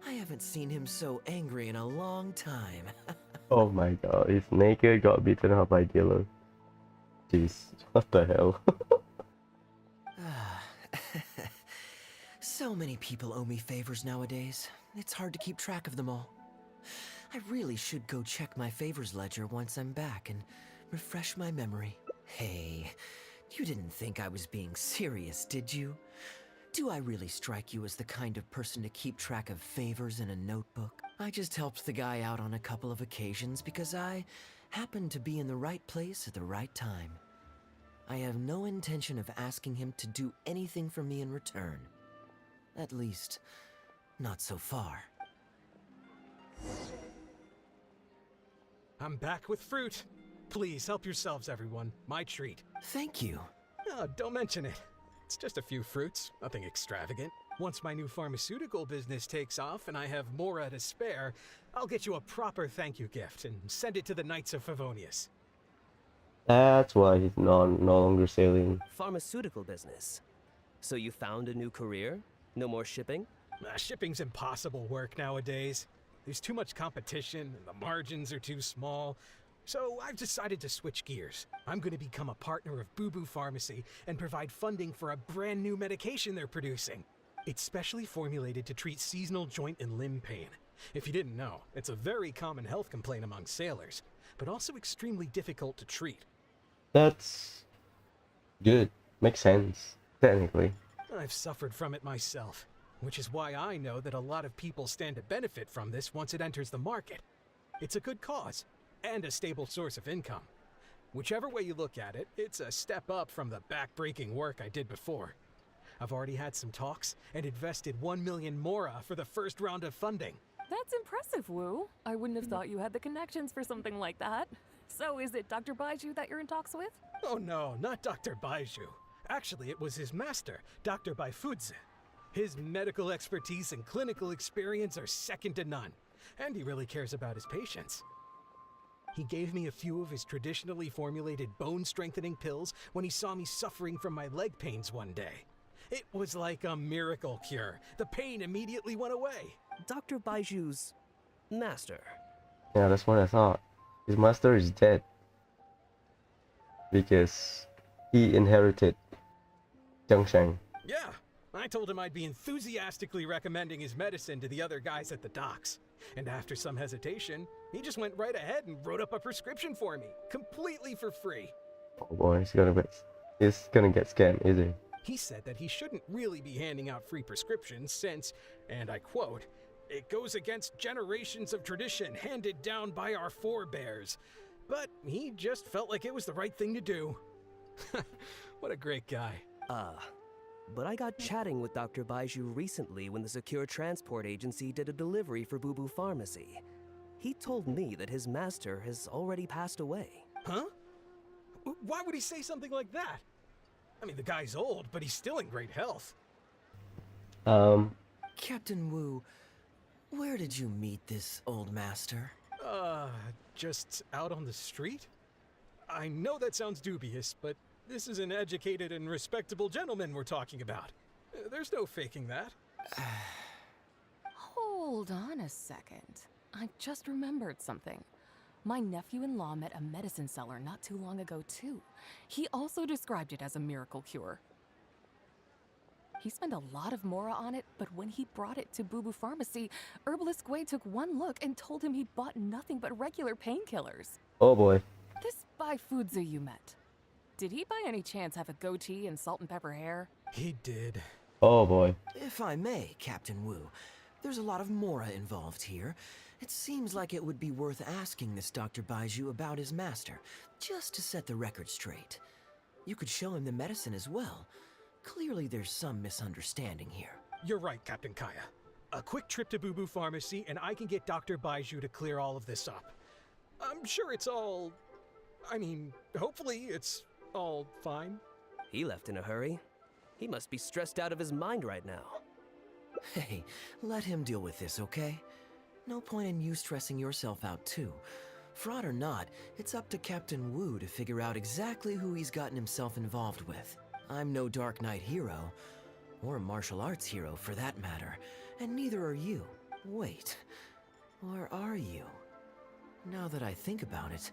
I haven't seen him so angry in a long time. Oh my god, he's naked, got beaten up by dealer. Jeez, what the hell? So many people owe me favors nowadays. It's hard to keep track of them all. I really should go check my favors ledger once I'm back and refresh my memory. Hey, you didn't think I was being serious, did you? Do I really strike you as the kind of person to keep track of favors in a notebook? I just helped the guy out on a couple of occasions because I happened to be in the right place at the right time. I have no intention of asking him to do anything for me in return. At least, not so far. I'm back with fruit. Please help yourselves, everyone. My treat. Thank you. Oh, don't mention it. It's just a few fruits, nothing extravagant. Once my new pharmaceutical business takes off and I have more to spare, I'll get you a proper thank you gift and send it to the Knights of Favonius. That's why he's no longer sailing. Pharmaceutical business. So you found a new career? No more shipping? Shipping's impossible work nowadays. There's too much competition, and the margins are too small. So I've decided to switch gears. I'm going to become a partner of Boo Boo Pharmacy and provide funding for a brand new medication they're producing. It's specially formulated to treat seasonal joint and limb pain. If you didn't know, it's a very common health complaint among sailors, but also extremely difficult to treat. That's good. Makes sense, technically. I've suffered from it myself, which is why I know that a lot of people stand to benefit from this once it enters the market. It's a good cause, and a stable source of income. Whichever way you look at it, it's a step up from the back-breaking work I did before. I've already had some talks and invested 1 million mora for the first round of funding. That's impressive, Wu. I wouldn't have thought you had the connections for something like that. So is it Dr. Baiju that you're in talks with? Oh no, not Dr. Baiju. Actually, it was his master, Dr. Baifudze. His medical expertise and clinical experience are second to none, and he really cares about his patients. He gave me a few of his traditionally formulated bone-strengthening pills when he saw me suffering from my leg pains one day. It was like a miracle cure. The pain immediately went away. Dr. Baiju's master. Yeah, that's what I thought. His master is dead. Because he inherited Jiangshang. Yeah, I told him I'd be enthusiastically recommending his medicine to the other guys at the docks. And after some hesitation, he just went right ahead and wrote up a prescription for me, completely for free. Oh boy, he's gonna get scammed, is he? He said that he shouldn't really be handing out free prescriptions since, and I quote, "It goes against generations of tradition handed down by our forebears." But he just felt like it was the right thing to do. What a great guy. But I got chatting with Dr. Baiju recently when the Secure Transport Agency did a delivery for Boo Boo Pharmacy. He told me that his master has already passed away. Huh? Why would he say something like that? I mean, the guy's old, but he's still in great health. Captain Wu, where did you meet this old master? Just out on the street? I know that sounds dubious, but this is an educated and respectable gentleman we're talking about. There's no faking that. Hold on a second. I just remembered something. My nephew-in-law met a medicine seller not too long ago, too. He also described it as a miracle cure. He spent a lot of Mora on it, but when he brought it to Boo Boo Pharmacy, Herbalist Gwei took one look and told him he'd bought nothing but regular painkillers. Oh boy. This Bai Fudzu you met, did he by any chance have a goatee and salt and pepper hair? He did. Oh boy. If I may, Captain Wu, there's a lot of Mora involved here. It seems like it would be worth asking this Dr. Baiju about his master, just to set the record straight. You could show him the medicine as well. Clearly there's some misunderstanding here. You're right, Captain Kaeya. A quick trip to Boo Boo Pharmacy and I can get Dr. Baiju to clear all of this up. I'm sure it's all... I mean, hopefully it's all fine. He left in a hurry. He must be stressed out of his mind right now. Hey, let him deal with this, okay? No point in you stressing yourself out too. Fraud or not, it's up to Captain Wu to figure out exactly who he's gotten himself involved with. I'm no Dark Knight hero, or martial arts hero for that matter, and neither are you. Wait, or are you? Now that I think about it,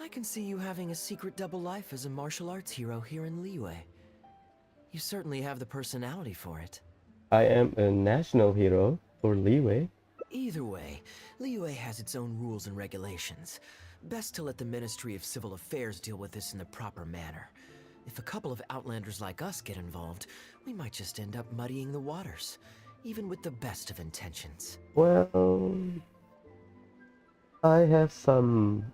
I can see you having a secret double life as a martial arts hero here in Liyue. You certainly have the personality for it. I am a national hero for Liyue. Either way, Liyue has its own rules and regulations. Best to let the Ministry of Civil Affairs deal with this in the proper manner. If a couple of outlanders like us get involved, we might just end up muddying the waters, even with the best of intentions. Well, I have some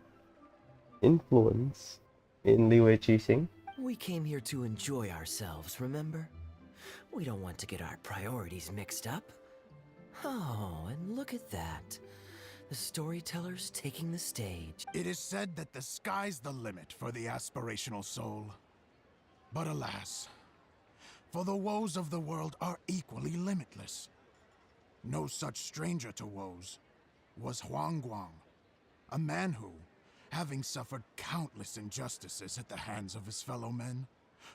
influence in Liyue Qixing. We came here to enjoy ourselves, remember? We don't want to get our priorities mixed up. Oh, and look at that. The storyteller's taking the stage. It is said that the sky's the limit for the aspirational soul. But alas, for the woes of the world are equally limitless. No such stranger to woes was Huang Guang, a man who, having suffered countless injustices at the hands of his fellow men,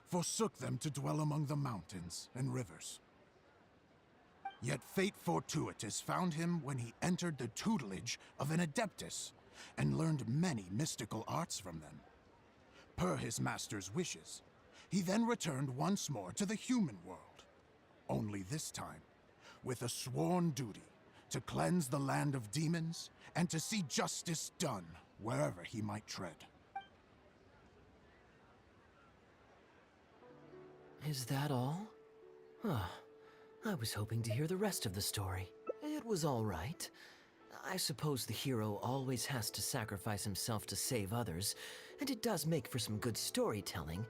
forsook them to dwell among the mountains and rivers. Yet fate fortuitous found him when he entered the tutelage of an adeptus and learned many mystical arts from them. Per his master's wishes, he then returned once more to the human world, only this time with a sworn duty to cleanse the land of demons and to see justice done wherever he might tread. Is that all? Ah, I was hoping to hear the rest of the story. It was all right. I suppose the hero always has to sacrifice himself to save others, and it does make for some good storytelling,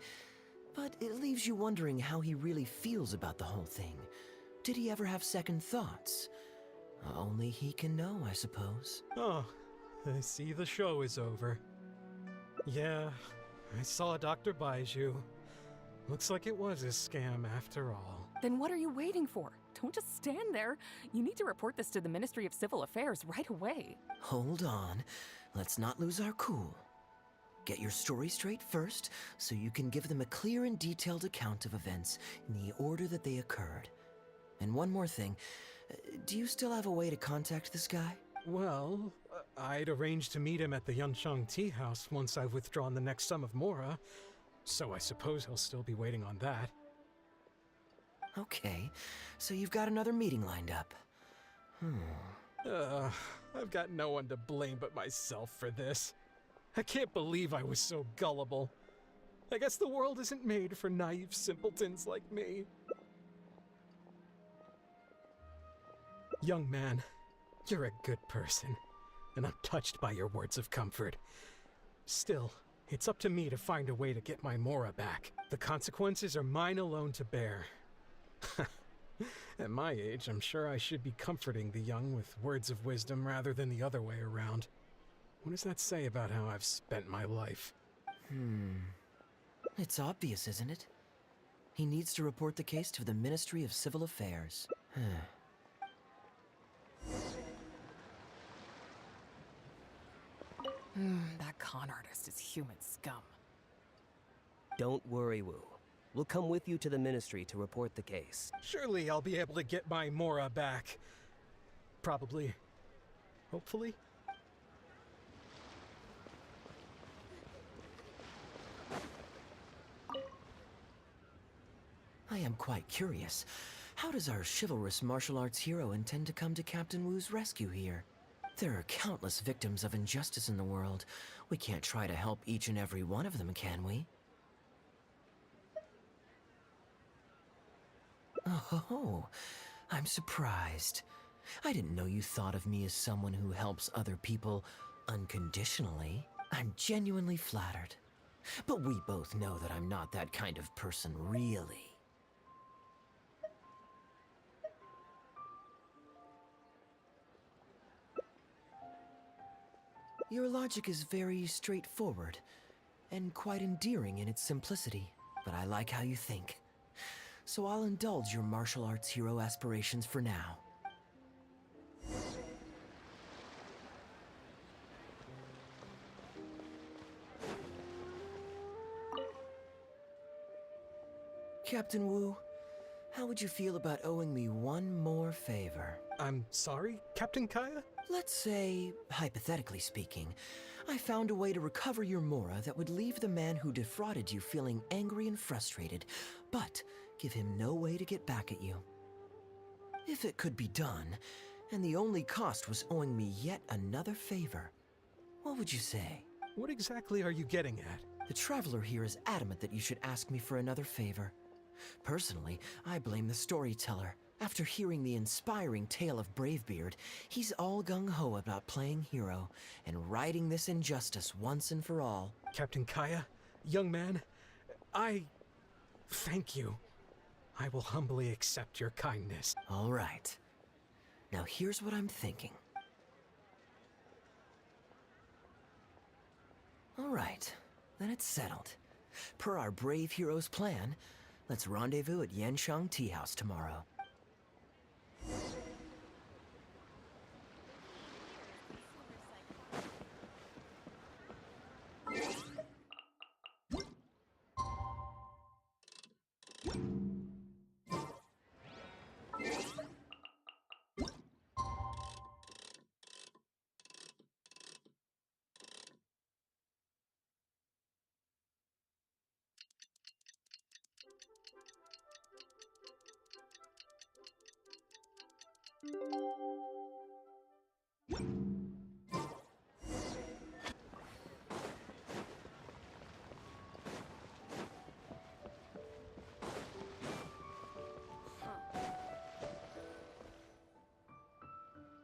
but it leaves you wondering how he really feels about the whole thing. Did he ever have second thoughts? Only he can know, I suppose. Oh, I see the show is over. Yeah, I saw Dr. Baiju. Looks like it was a scam after all. Then what are you waiting for? Don't just stand there. You need to report this to the Ministry of Civil Affairs right away. Hold on. Let's not lose our cool. Get your story straight first, so you can give them a clear and detailed account of events in the order that they occurred. And one more thing. Do you still have a way to contact this guy? Well, I'd arranged to meet him at the Yunsheng Tea House once I've withdrawn the next sum of Mora, so I suppose he'll still be waiting on that. Okay, so you've got another meeting lined up. I've got no one to blame but myself for this. I can't believe I was so gullible. I guess the world isn't made for naive simpletons like me. Young man, you're a good person, and I'm touched by your words of comfort. Still, it's up to me to find a way to get my Mora back. The consequences are mine alone to bear. At my age, I'm sure I should be comforting the young with words of wisdom rather than the other way around. What does that say about how I've spent my life? It's obvious, isn't it? He needs to report the case to the Ministry of Civil Affairs. That con artist is human scum. Don't worry, Wu. We'll come with you to the Ministry to report the case. Surely I'll be able to get my Mora back. Probably. Hopefully. I am quite curious. How does our chivalrous martial arts hero intend to come to Captain Wu's rescue here? There are countless victims of injustice in the world. We can't try to help each and every one of them, can we? Oh, I'm surprised. I didn't know you thought of me as someone who helps other people unconditionally. I'm genuinely flattered. But we both know that I'm not that kind of person, really. Your logic is very straightforward, and quite endearing in its simplicity, but I like how you think. So I'll indulge your martial arts hero aspirations for now. Captain Wu, how would you feel about owing me one more favor? I'm sorry, Captain Kaeya? Let's say, hypothetically speaking, I found a way to recover your Mora that would leave the man who defrauded you feeling angry and frustrated, but give him no way to get back at you. If it could be done, and the only cost was owing me yet another favor, what would you say? What exactly are you getting at? The Traveler here is adamant that you should ask me for another favor. Personally, I blame the storyteller. After hearing the inspiring tale of Bravebeard, he's all gung-ho about playing hero and righting this injustice once and for all. Captain Kaeya, young man, I thank you. I will humbly accept your kindness. All right. Now here's what I'm thinking. All right, then it's settled. Per our brave hero's plan, let's rendezvous at Yanshang Tea House tomorrow.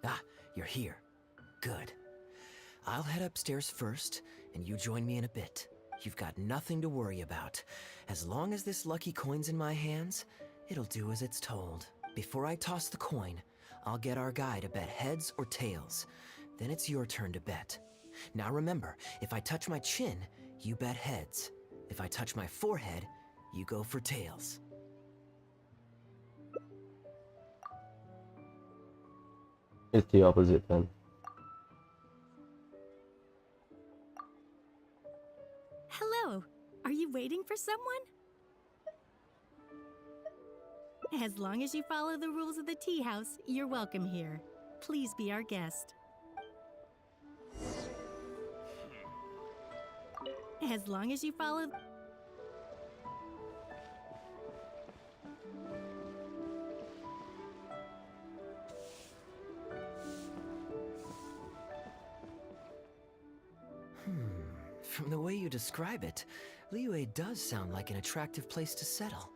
Ah, you're here. Good. I'll head upstairs first, and you join me in a bit. You've got nothing to worry about. As long as this lucky coin's in my hands, it'll do as it's told. Before I toss the coin, I'll get our guy to bet heads or tails. Then it's your turn to bet. Now remember, if I touch my chin, you bet heads. If I touch my forehead, you go for tails. It's the opposite then. Hello. Are you waiting for someone? As long as you follow the rules of the tea house, you're welcome here. Please be our guest. As long as you follow... From the way you describe it, Liyue does sound like an attractive place to settle.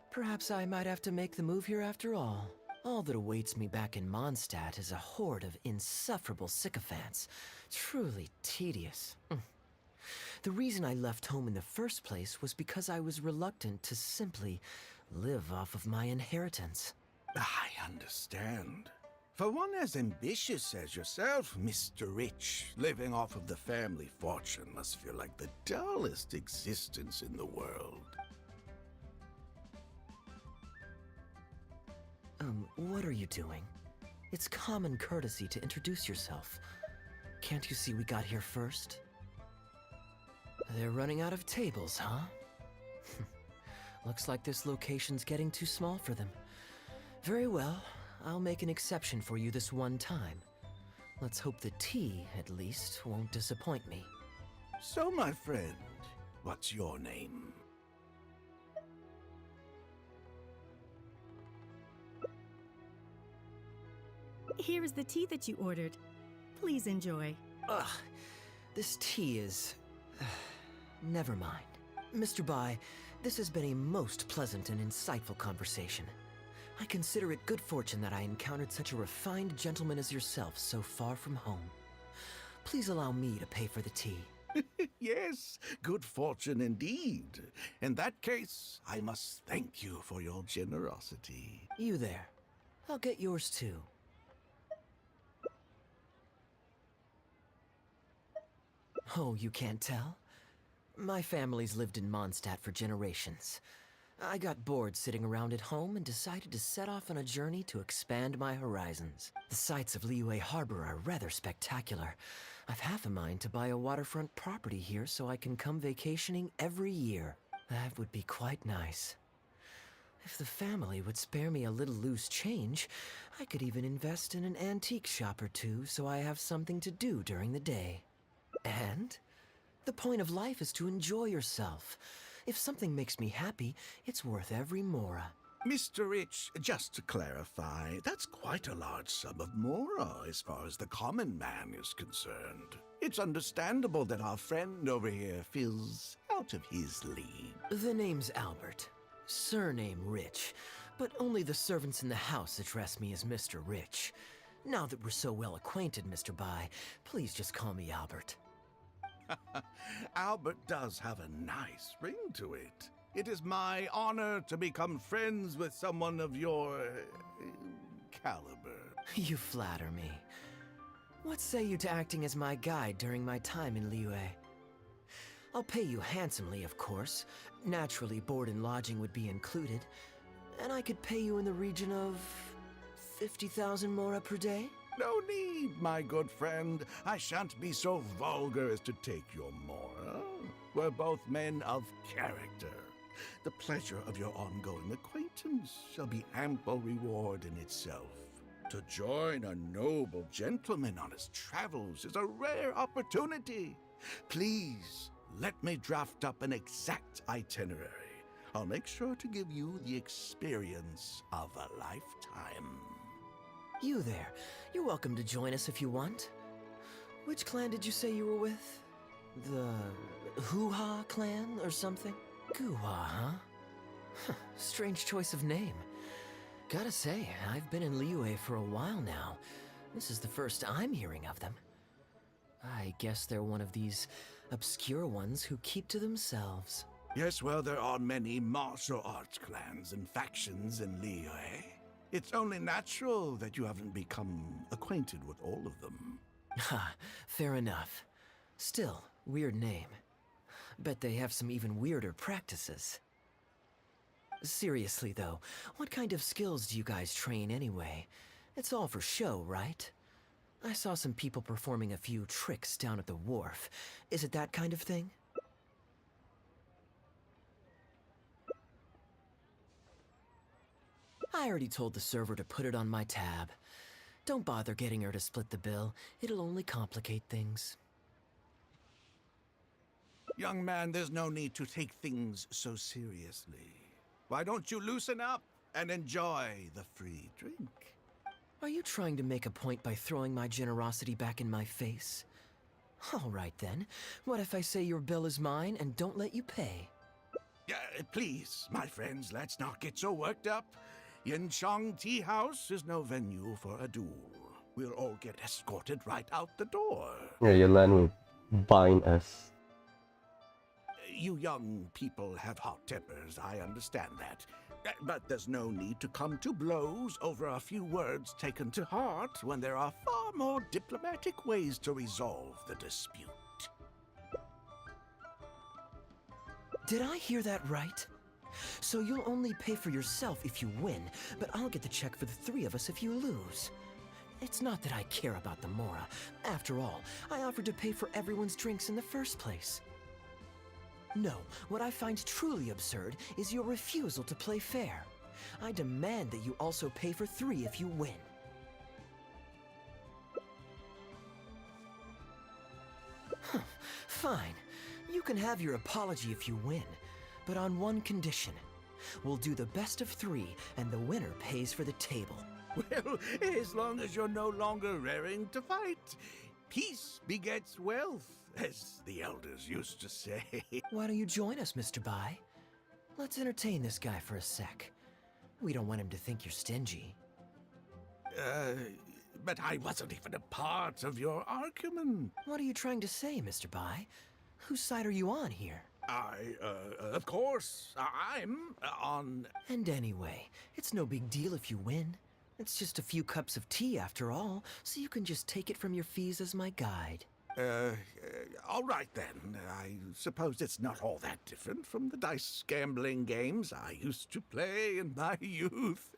Perhaps I might have to make the move here after all. All that awaits me back in Mondstadt is a horde of insufferable sycophants. Truly tedious. The reason I left home in the first place was because I was reluctant to simply live off of my inheritance. I understand. For one as ambitious as yourself, Mr. Rich, living off of the family fortune must feel like the dullest existence in the world. What are you doing? It's common courtesy to introduce yourself. Can't you see we got here first? They're running out of tables, huh? Looks like this location's getting too small for them. Very well, I'll make an exception for you this one time. Let's hope the tea, at least, won't disappoint me. So, my friend, what's your name? Here is the tea that you ordered. Please enjoy. Ugh, this tea is... Never mind. Mr. Bai, this has been a most pleasant and insightful conversation. I consider it good fortune that I encountered such a refined gentleman as yourself so far from home. Please allow me to pay for the tea. Yes, good fortune indeed. In that case, I must thank you for your generosity. You there. I'll get yours too. Oh, you can't tell? My family's lived in Mondstadt for generations. I got bored sitting around at home and decided to set off on a journey to expand my horizons. The sights of Liyue Harbor are rather spectacular. I've half a mind to buy a waterfront property here so I can come vacationing every year. That would be quite nice. If the family would spare me a little loose change, I could even invest in an antique shop or two so I have something to do during the day. And the point of life is to enjoy yourself. If something makes me happy, it's worth every mora. Mr. Rich, just to clarify, that's quite a large sum of mora as far as the common man is concerned. It's understandable that our friend over here feels out of his league. The name's Albert. Surname Rich. But only the servants in the house address me as Mr. Rich. Now that we're so well acquainted, Mr. Bai, please just call me Albert. Albert does have a nice ring to it. It is my honor to become friends with someone of your caliber. You flatter me. What say you to acting as my guide during my time in Liyue? I'll pay you handsomely, of course. Naturally, board and lodging would be included. And I could pay you in the region of 50,000 mora per day? No need, my good friend. I shan't be so vulgar as to take your mora. We're both men of character. The pleasure of your ongoing acquaintance shall be ample reward in itself. To join a noble gentleman on his travels is a rare opportunity. Please, let me draft up an exact itinerary. I'll make sure to give you the experience of a lifetime. You there. You're welcome to join us if you want. Which clan did you say you were with? The Hoo-Ha clan or something? Goo-Ha, huh? Strange choice of name. Gotta say, I've been in Liyue for a while now. This is the first I'm hearing of them. I guess they're one of these obscure ones who keep to themselves. Yes, well, there are many martial arts clans and factions in Liyue. It's only natural that you haven't become acquainted with all of them. Ha, fair enough. Still, weird name. Bet they have some even weirder practices. Seriously though, what kind of skills do you guys train anyway? It's all for show, right? I saw some people performing a few tricks down at the wharf. Is it that kind of thing? I already told the server to put it on my tab. Don't bother getting her to split the bill. It'll only complicate things. Young man, there's no need to take things so seriously. Why don't you loosen up and enjoy the free drink? Are you trying to make a point by throwing my generosity back in my face? All right then. What if I say your bill is mine and don't let you pay? Please, my friends, let's not get so worked up. Yinchang Tea House is no venue for a duel. We'll all get escorted right out the door. Yeah, your land will bind us. You young people have hot tempers, I understand that. But there's no need to come to blows over a few words taken to heart when there are far more diplomatic ways to resolve the dispute. Did I hear that right? So you'll only pay for yourself if you win, but I'll get the check for the three of us if you lose. It's not that I care about the mora. After all, I offered to pay for everyone's drinks in the first place. No, what I find truly absurd is your refusal to play fair. I demand that you also pay for three if you win. Fine. You can have your apology if you win, but on one condition. We'll do the best of three, and the winner pays for the table. Well, as long as you're no longer raring to fight, peace begets wealth, as the elders used to say. Why don't you join us, Mr. Bai? Let's entertain this guy for a sec. We don't want him to think you're stingy. But I wasn't even a part of your argument. What are you trying to say, Mr. Bai? Whose side are you on here? Of course, I'm on... And anyway, it's no big deal if you win. It's just a few cups of tea after all, so you can just take it from your fees as my guide. All right then. I suppose it's not all that different from the dice gambling games I used to play in my youth.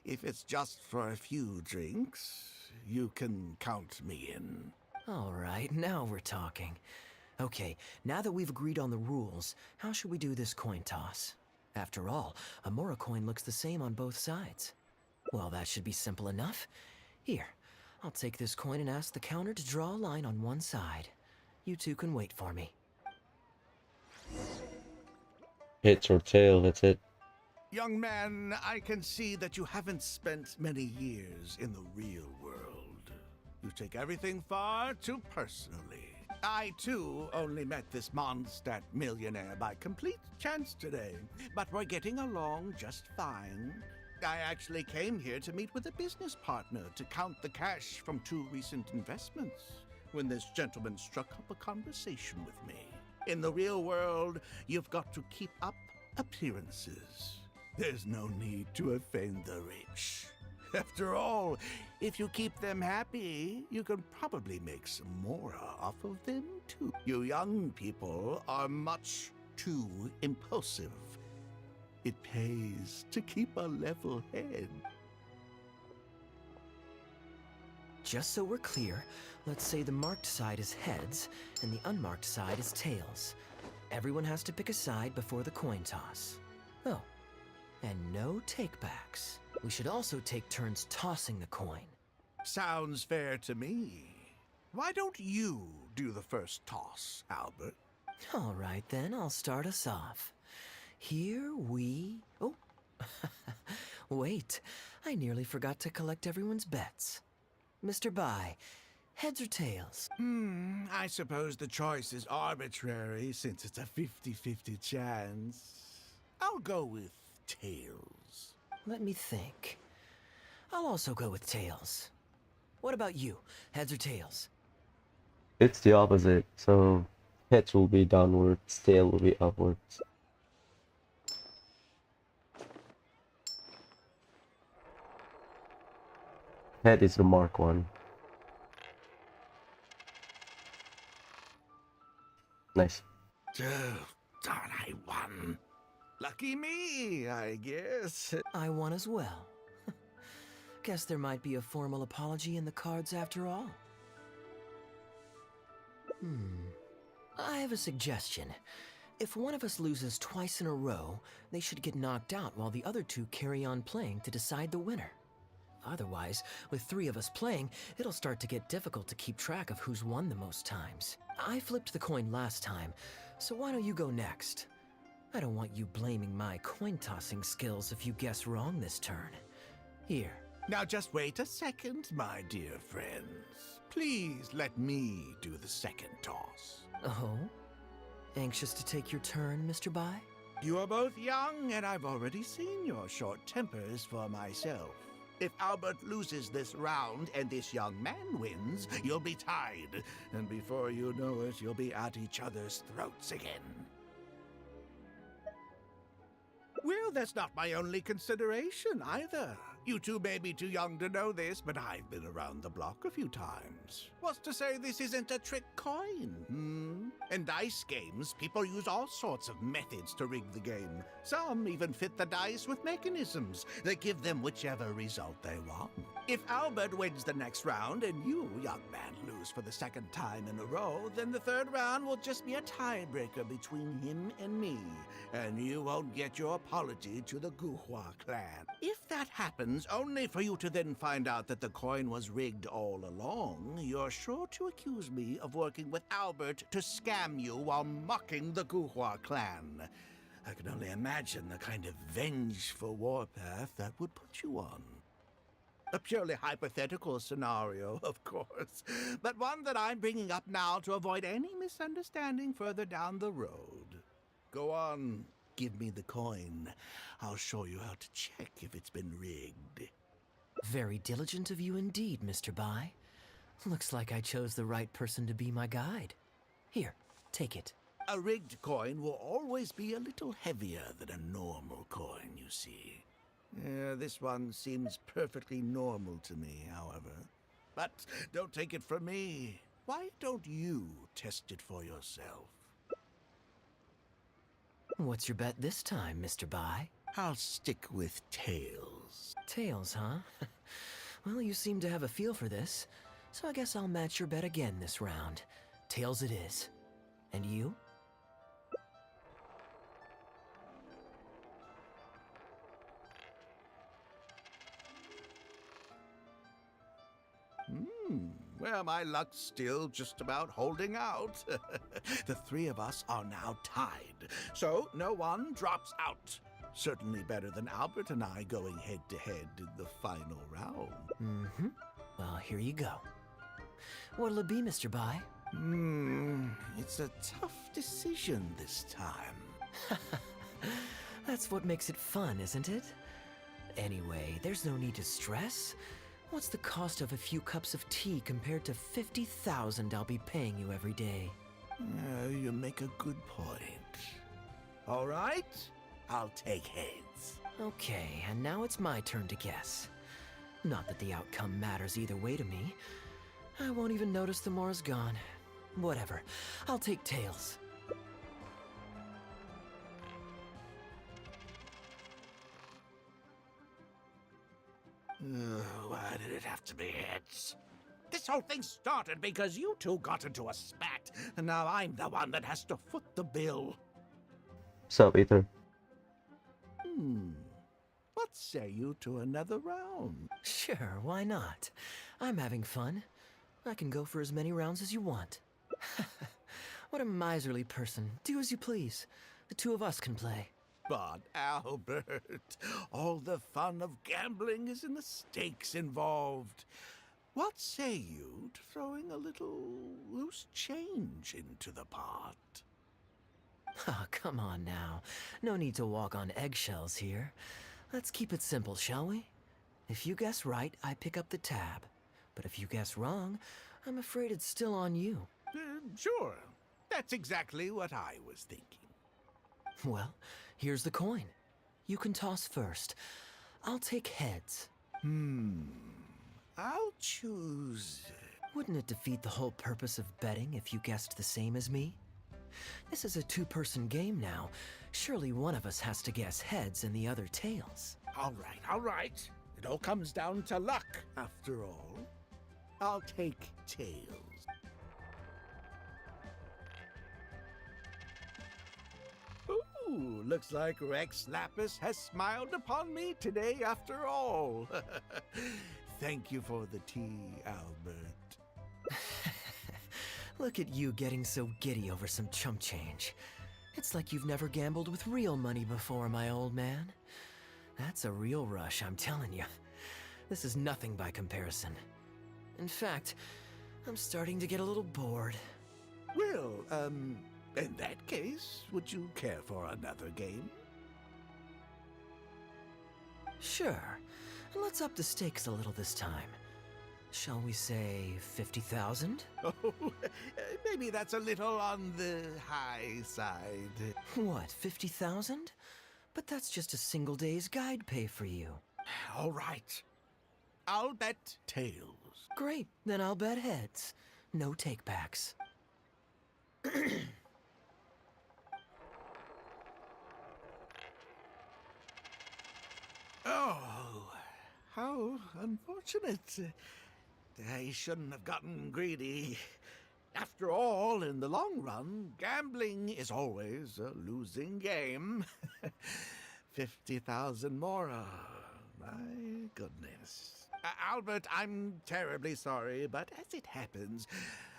If it's just for a few drinks, you can count me in. All right, now we're talking. Okay, now that we've agreed on the rules, how should we do this coin toss? After all, a Mora coin looks the same on both sides. Well, that should be simple enough. Here, I'll take this coin and ask the counter to draw a line on one side. You two can wait for me. Heads or tail, that's it. Young man, I can see that you haven't spent many years in the real world. You take everything far too personally. I, too, only met this Mondstadt millionaire by complete chance today, but we're getting along just fine. I actually came here to meet with a business partner to count the cash from 2 recent investments when this gentleman struck up a conversation with me. In the real world, you've got to keep up appearances. There's no need to offend the rich. After all, if you keep them happy, you can probably make some more off of them too. You young people are much too impulsive. It pays to keep a level head. Just so we're clear, let's say the marked side is heads and the unmarked side is tails. Everyone has to pick a side before the coin toss. Oh, and no takebacks. We should also take turns tossing the coin. Sounds fair to me. Why don't you do the first toss, Albert? All right then, I'll start us off. Here we... Oh, wait, I nearly forgot to collect everyone's bets. Mr. Bai, heads or tails? I suppose the choice is arbitrary since it's a 50-50 chance. I'll go with tails. Let me think. I'll also go with tails. What about you? Heads or tails? It's the opposite, so heads will be downwards, tail will be upwards. Head is the mark one. Nice. Oh, darn, I won. Lucky me, I guess. I won as well. Guess there might be a formal apology in the cards after all. I have a suggestion. If one of us loses twice in a row, they should get knocked out while the other two carry on playing to decide the winner. Otherwise, with 3 of us playing, it'll start to get difficult to keep track of who's won the most times. I flipped the coin last time, so why don't you go next? I don't want you blaming my coin-tossing skills if you guess wrong this turn. Here. Now just wait a second, my dear friends. Please let me do the second toss. Oh? Anxious to take your turn, Mr. Bai? You are both young, and I've already seen your short tempers for myself. If Albert loses this round and this young man wins, you'll be tied. And before you know it, you'll be at each other's throats again. Well, that's not my only consideration either. You two may be too young to know this, but I've been around the block a few times. What's to say this isn't a trick coin, In dice games, people use all sorts of methods to rig the game. Some even fit the dice with mechanisms that give them whichever result they want. If Albert wins the next round and you, young man, lose for the second time in a row, then the third round will just be a tiebreaker between him and me, and you won't get your apology to the Guhua clan. If that happens, only for you to then find out that the coin was rigged all along, you're sure to accuse me of working with Albert to scam you while mocking the Guhua clan. I can only imagine the kind of vengeful warpath that would put you on. A purely hypothetical scenario, of course, but one that I'm bringing up now to avoid any misunderstanding further down the road. Go on, give me the coin. I'll show you how to check if it's been rigged. Very diligent of you indeed, Mr. Bai. Looks like I chose the right person to be my guide. Here, take it. A rigged coin will always be a little heavier than a normal coin, you see. This one seems perfectly normal to me, however. But don't take it from me. Why don't you test it for yourself? What's your bet this time, Mr. Bai? I'll stick with tails. Tails, huh? Well, you seem to have a feel for this, so I guess I'll match your bet again this round. Tails it is. And you? Well, my luck's still just about holding out. The three of us are now tied, so no one drops out. Certainly better than Albert and I going head-to-head in the final round. Mm-hmm. Well, here you go. What'll it be, Mr. Bai? It's a tough decision this time. That's what makes it fun, isn't it? Anyway, there's no need to stress. What's the cost of a few cups of tea compared to 50,000 I'll be paying you every day? You make a good point. All right, I'll take heads. Okay, and now it's my turn to guess. Not that the outcome matters either way to me. I won't even notice the more is gone. Whatever, I'll take tails. Why did it have to be heads? This whole thing started because you two got into a spat, and now I'm the one that has to foot the bill. Sup, Ethan? What say you to another round? Sure, why not? I'm having fun. I can go for as many rounds as you want. What a miserly person. Do as you please. The two of us can play. But Albert, all the fun of gambling is in the stakes involved. What say you to throwing a little loose change into the pot? Oh, come on now. No need to walk on eggshells here. Let's keep it simple, shall we? If you guess right, I pick up the tab. But if you guess wrong, I'm afraid it's still on you. Sure. That's exactly what I was thinking. Well, here's the coin. You can toss first. I'll take heads. I'll choose... Wouldn't it defeat the whole purpose of betting if you guessed the same as me? This is a two-person game now. Surely one of us has to guess heads and the other tails. All right. It all comes down to luck, after all. I'll take tails. Ooh, looks like Rex Lapis has smiled upon me today after all. Thank you for the tea, Albert. Look at you getting so giddy over some chump change. It's like you've never gambled with real money before, my old man. That's a real rush, I'm telling you. This is nothing by comparison. In fact, I'm starting to get a little bored. Well, in that case, would you care for another game? Sure. Let's up the stakes a little this time. Shall we say 50,000? Oh, maybe that's a little on the high side. What, 50,000? But that's just a single day's guide pay for you. All right. I'll bet tails. Great, then I'll bet heads. No takebacks. Oh, how unfortunate. I shouldn't have gotten greedy. After all, in the long run, gambling is always a losing game. 50,000 more. My goodness. Albert, I'm terribly sorry, but as it happens,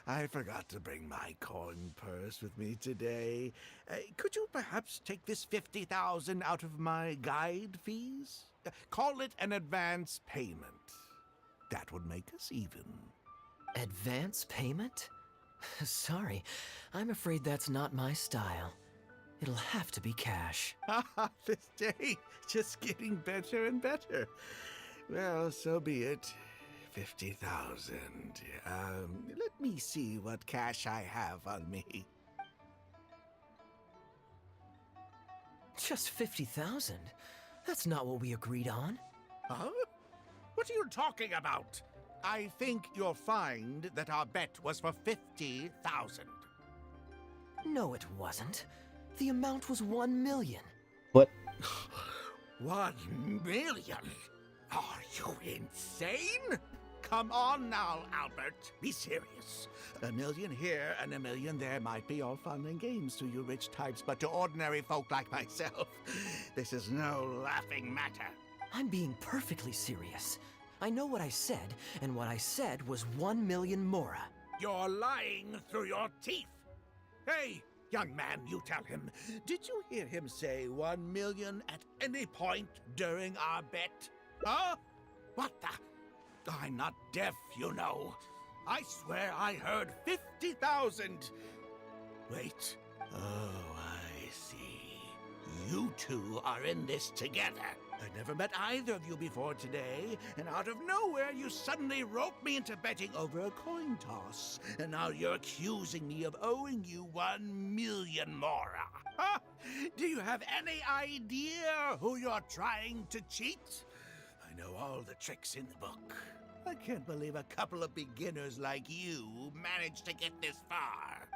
I forgot to bring my coin purse with me today. Could you perhaps take this 50,000 out of my guide fees? Call it an advance payment. That would make us even. Advance payment? Sorry, I'm afraid that's not my style. It'll have to be cash. This day, just getting better and better. Well, so be it. 50,000. Let me see what cash I have on me. Just 50,000? That's not what we agreed on. Huh? What are you talking about? I think you'll find that our bet was for 50,000. No, it wasn't. The amount was 1 million. What? 1 million? Are you insane? Come on now, Albert. Be serious. 1 million here and 1 million there might be all fun and games to you rich types, but to ordinary folk like myself, this is no laughing matter. I'm being perfectly serious. I know what I said, and what I said was 1 million mora. You're lying through your teeth. Hey, young man, you tell him. Did you hear him say 1 million at any point during our bet? Huh? What the? I'm not deaf, you know. I swear I heard 50,000. Wait. Oh, I see. You two are in this together. I never met either of you before today, and out of nowhere you suddenly roped me into betting over a coin toss, and now you're accusing me of owing you 1 million mora. Huh? Do you have any idea who you're trying to cheat? I know all the tricks in the book. I can't believe a couple of beginners like you managed to get this far.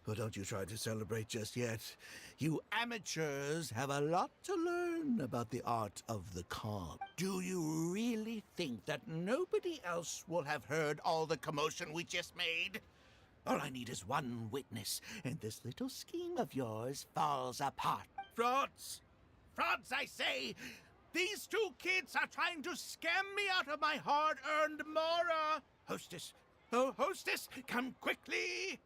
Well, don't you try to celebrate just yet. You amateurs have a lot to learn about the art of the con. Do you really think that nobody else will have heard all the commotion we just made? All I need is one witness, and this little scheme of yours falls apart. Frauds! Frauds, I say! These two kids are trying to scam me out of my hard-earned mora! Hostess! Oh, hostess, come quickly!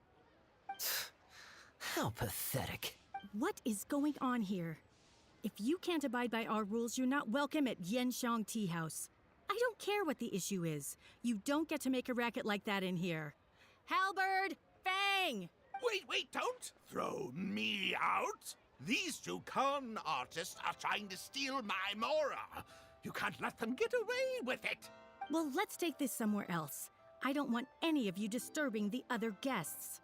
How pathetic. What is going on here? If you can't abide by our rules, you're not welcome at Yenshang Tea House. I don't care what the issue is. You don't get to make a racket like that in here. Halberd! Fang! Wait, don't throw me out! These two con artists are trying to steal my mora. You can't let them get away with it. Well, let's take this somewhere else. I don't want any of you disturbing the other guests.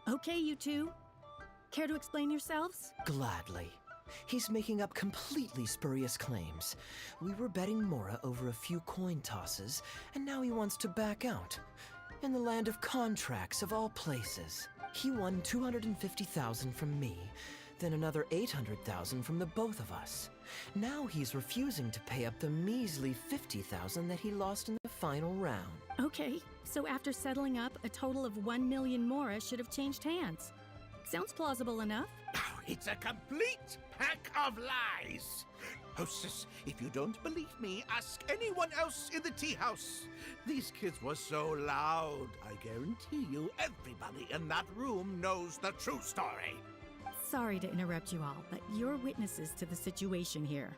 Okay, you two. Care to explain yourselves? Gladly. He's making up completely spurious claims. We were betting mora over a few coin tosses, and now he wants to back out. In the land of contracts, of all places. He won 250,000 from me, then another 800,000 from the both of us. Now he's refusing to pay up the measly 50,000 that he lost in the final round. Okay, so after settling up, a total of 1 million mora should have changed hands. Sounds plausible enough. It's a complete pack of lies. Hostess, if you don't believe me, ask anyone else in the tea house. These kids were so loud. I guarantee you everybody in that room knows the true story. Sorry to interrupt you all, but you're witnesses to the situation here.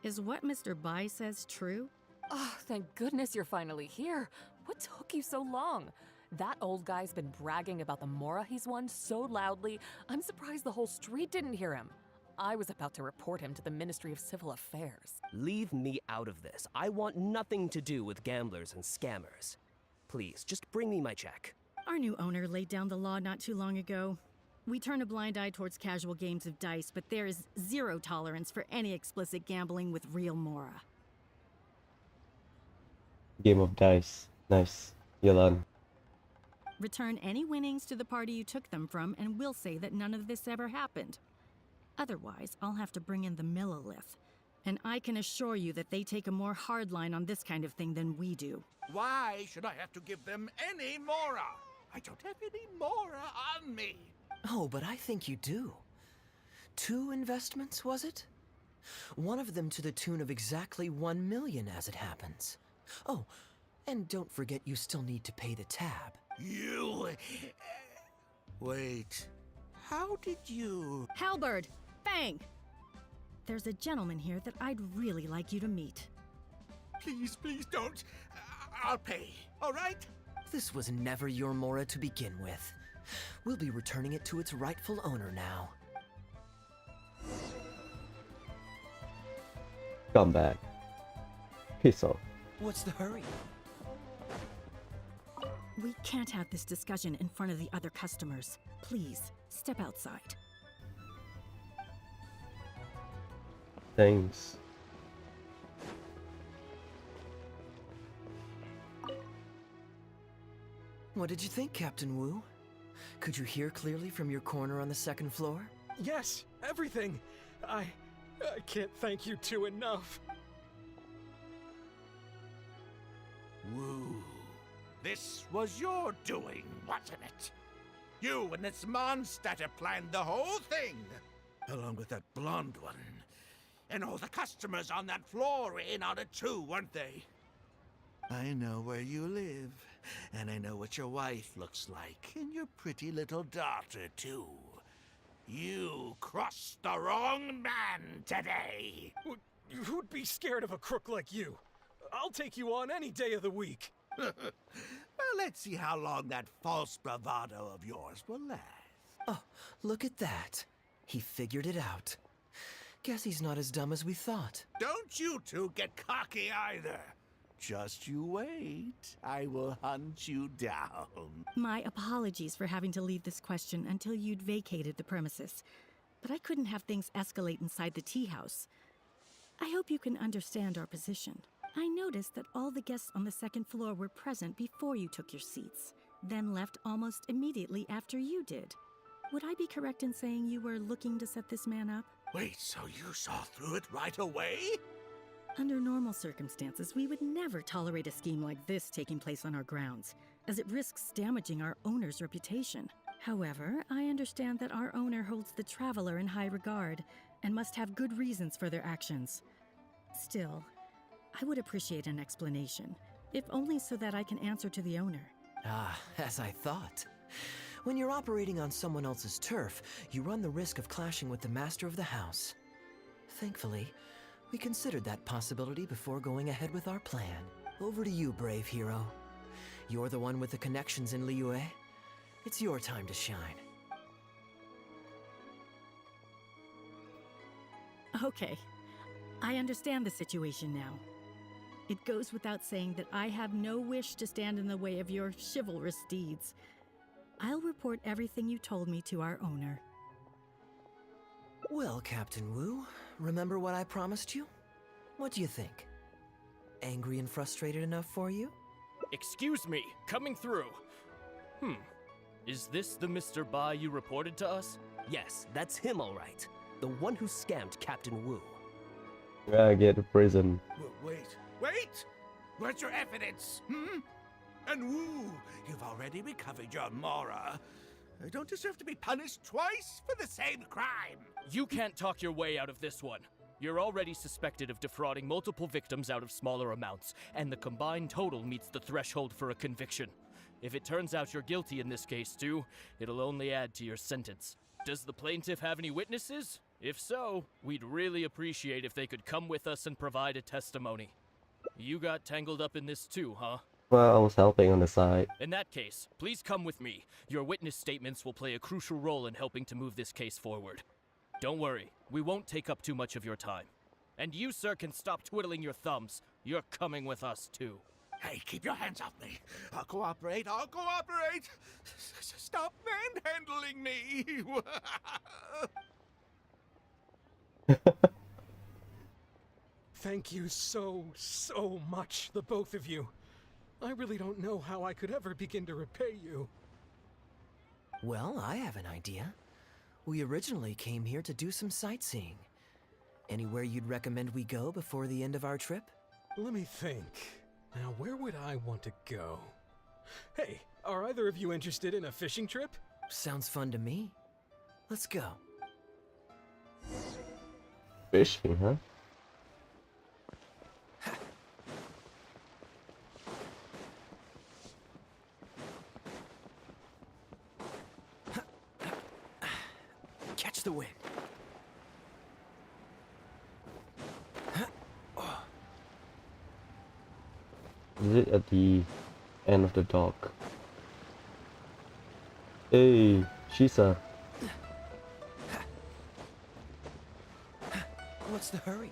Is what Mr. Bai says true? Oh, thank goodness you're finally here. What took you so long? That old guy's been bragging about the mora he's won so loudly, I'm surprised the whole street didn't hear him. I was about to report him to the Ministry of Civil Affairs. Leave me out of this. I want nothing to do with gamblers and scammers. Please, just bring me my check. Our new owner laid down the law not too long ago. We turn a blind eye towards casual games of dice, but there is zero tolerance for any explicit gambling with real mora. Game of dice. Nice. Yolan. Return any winnings to the party you took them from, and we'll say that none of this ever happened. Otherwise, I'll have to bring in the millilith. And I can assure you that they take a more hard line on this kind of thing than we do. Why should I have to give them any mora? I don't have any mora on me. Oh, but I think you do. 2 investments, was it? One of them to the tune of exactly 1 million as it happens. Oh, and don't forget you still need to pay the tab. You... Wait. How did you... Halberd! Fang! There's a gentleman here that I'd really like you to meet. Please, please don't. I'll pay, all right? This was never your Mora to begin with. We'll be returning it to its rightful owner now. Come back. Piss off. What's the hurry? We can't have this discussion in front of the other customers. Please, step outside. Thanks. What did you think, Captain Wu? Could you hear clearly from your corner on the second floor? Yes, everything. I can't thank you two enough. Woo. This was your doing, wasn't it? You and this Mondstatter planned the whole thing. Along with that blonde one. And all the customers on that floor were in on it too, weren't they? I know where you live. And I know what your wife looks like. And your pretty little daughter, too. You crossed the wrong man today. Who'd be scared of a crook like you? I'll take you on any day of the week. Well, let's see how long that false bravado of yours will last. Oh, look at that. He figured it out. Guess he's not as dumb as we thought. Don't you two get cocky either. Just you wait. I will hunt you down. My apologies for having to leave this question until you'd vacated the premises. But I couldn't have things escalate inside the tea house. I hope you can understand our position. I noticed that all the guests on the second floor were present before you took your seats, then left almost immediately after you did. Would I be correct in saying you were looking to set this man up? Wait, so you saw through it right away? Under normal circumstances, we would never tolerate a scheme like this taking place on our grounds, as it risks damaging our owner's reputation. However, I understand that our owner holds the traveler in high regard and must have good reasons for their actions. Still, I would appreciate an explanation, if only so that I can answer to the owner. Ah, as I thought. When you're operating on someone else's turf, you run the risk of clashing with the master of the house. Thankfully, we considered that possibility before going ahead with our plan. Over to you, brave hero. You're the one with the connections in Liyue. It's your time to shine. Okay, I understand the situation now. It goes without saying that I have no wish to stand in the way of your chivalrous deeds. I'll report everything you told me to our owner. Well, Captain Wu, remember what I promised you? What do you think? Angry and frustrated enough for you? Excuse me, coming through. Is this the Mr. Bai you reported to us? Yes, that's him all right. The one who scammed Captain Wu. Yeah, get to prison. Wait! Where's your evidence, And Wu, you've already recovered your Mora. I don't deserve to be punished twice for the same crime. You can't talk your way out of this one. You're already suspected of defrauding multiple victims out of smaller amounts, and the combined total meets the threshold for a conviction. If it turns out you're guilty in this case too, it'll only add to your sentence. Does the plaintiff have any witnesses? If so, we'd really appreciate if they could come with us and provide a testimony. You got tangled up in this too, huh? Well, I was helping on the side. In that case, please come with me. Your witness statements will play a crucial role in helping to move this case forward. Don't worry, we won't take up too much of your time. And you, sir, can stop twiddling your thumbs. You're coming with us too. Hey, keep your hands off me. I'll cooperate. Stop manhandling me. Thank you so much, the both of you. I really don't know how I could ever begin to repay you. Well, I have an idea. We originally came here to do some sightseeing. Anywhere you'd recommend we go before the end of our trip? Let me think. Now, where would I want to go? Hey, are either of you interested in a fishing trip? Sounds fun to me. Let's go. Fishing, huh? Catch the wind. Is it at the end of the dock? Hey, Shisa. What's the hurry?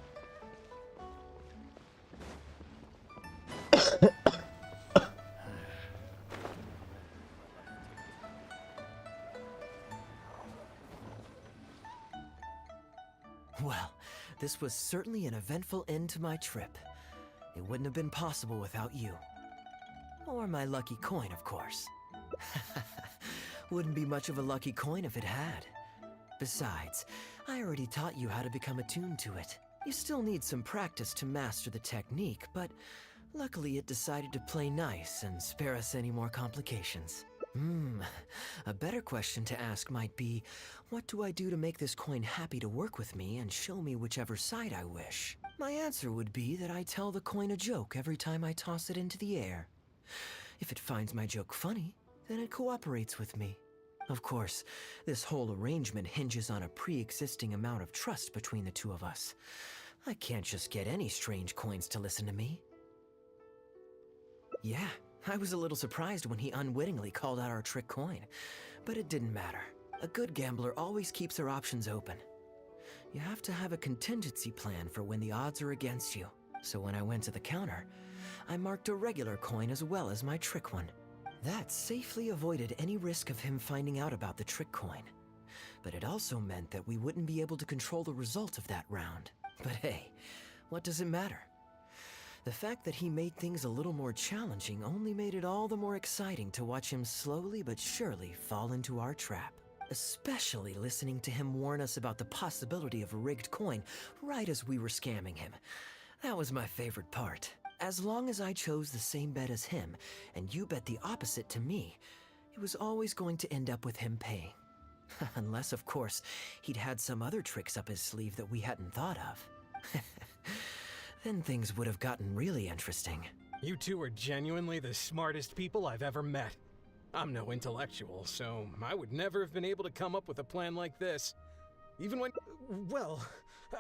Well, this was certainly an eventful end to my trip. It wouldn't have been possible without you. Or my lucky coin, of course. Wouldn't be much of a lucky coin if it had. Besides, I already taught you how to become attuned to it. You still need some practice to master the technique, but luckily it decided to play nice and spare us any more complications. A better question to ask might be, what do I do to make this coin happy to work with me and show me whichever side I wish? My answer would be that I tell the coin a joke every time I toss it into the air. If it finds my joke funny, then it cooperates with me. Of course, this whole arrangement hinges on a pre-existing amount of trust between the two of us. I can't just get any strange coins to listen to me. Yeah, I was a little surprised when he unwittingly called out our trick coin, but it didn't matter. A good gambler always keeps their options open. You have to have a contingency plan for when the odds are against you. So when I went to the counter, I marked a regular coin as well as my trick one. That safely avoided any risk of him finding out about the trick coin. But it also meant that we wouldn't be able to control the result of that round. But hey, what does it matter? The fact that he made things a little more challenging only made it all the more exciting to watch him slowly but surely fall into our trap. Especially listening to him warn us about the possibility of a rigged coin right as we were scamming him. That was my favorite part. As long as I chose the same bet as him, and you bet the opposite to me, it was always going to end up with him paying. Unless, of course, he'd had some other tricks up his sleeve that we hadn't thought of. Then things would have gotten really interesting. You two are genuinely the smartest people I've ever met. I'm no intellectual, so I would never have been able to come up with a plan like this. Even when, well,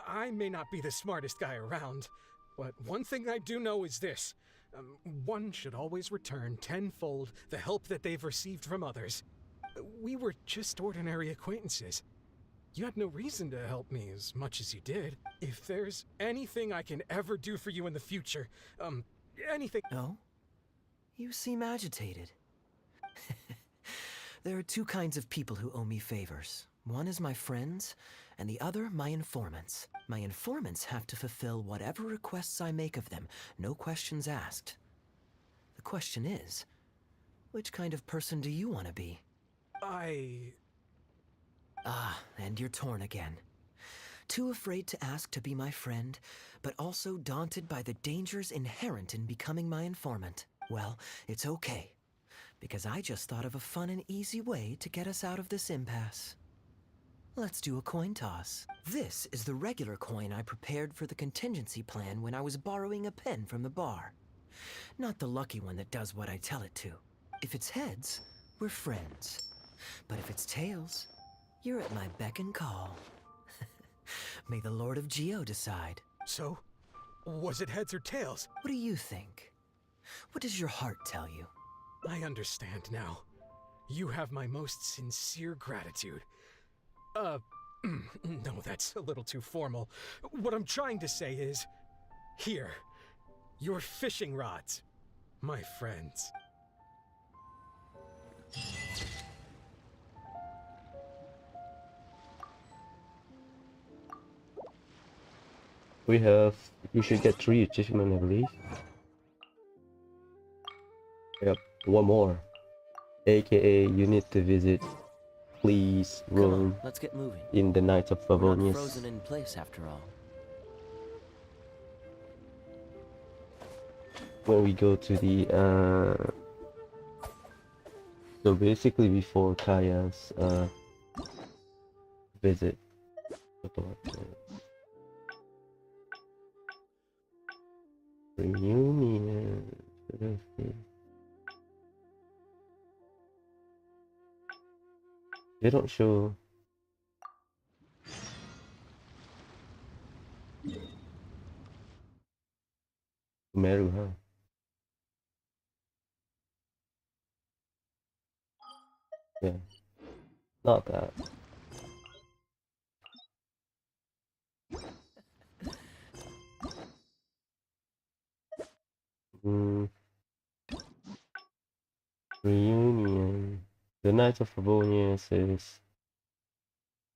I may not be the smartest guy around, but one thing I do know is this. One should always return tenfold the help that they've received from others. We were just ordinary acquaintances. You had no reason to help me as much as you did. If there's anything I can ever do for you in the future, anything— No? You seem agitated. There are two kinds of people who owe me favors. One is my friends, and the other my informants. My informants have to fulfill whatever requests I make of them, no questions asked. The question is, which kind of person do you want to be? And you're torn again. Too afraid to ask to be my friend, but also daunted by the dangers inherent in becoming my informant. Well, it's okay, because I just thought of a fun and easy way to get us out of this impasse. Let's do a coin toss. This is the regular coin I prepared for the contingency plan when I was borrowing a pen from the bar. Not the lucky one that does what I tell it to. If it's heads, we're friends. But if it's tails, you're at my beck and call. May the Lord of Geo decide. So, was it heads or tails? What do you think? What does your heart tell you? I understand now. You have my most sincere gratitude. No, that's a little too formal. What I'm trying to say is, here, your fishing rods, my friends. You should get 3 achievements, I believe. Yep, one more. AKA, you need to visit Please Room Let's get moving. in the Night of We're not Favonius. frozen in place after all. When we go to the so basically before Kaeya's visit. Reunion. They don't show. Sumeru, huh? Yeah. Not that. Hmm. Reunion. The Knights of Favonius is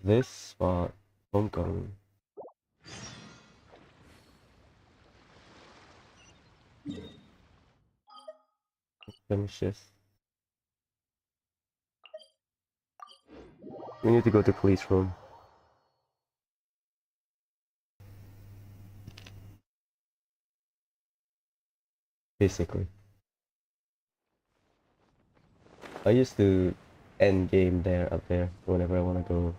this spot. Homecoming. Finish this. We need to go to police room. Basically. I used to end game there up there whenever I wanna go.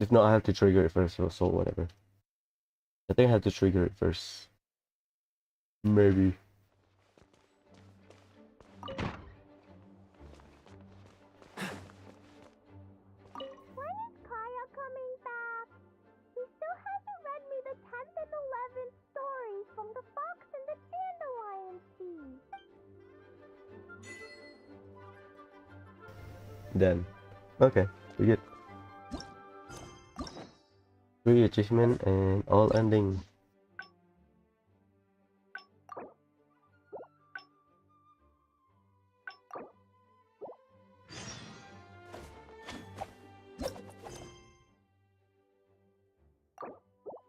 If not, I have to trigger it first, so whatever. I think I have to trigger it first. Maybe. When is Kaeya coming back? He still hasn't read me the 10th and 11th stories from the Fox and the Dandelion Sea. Then. Okay, we get 3 achievement and all ending.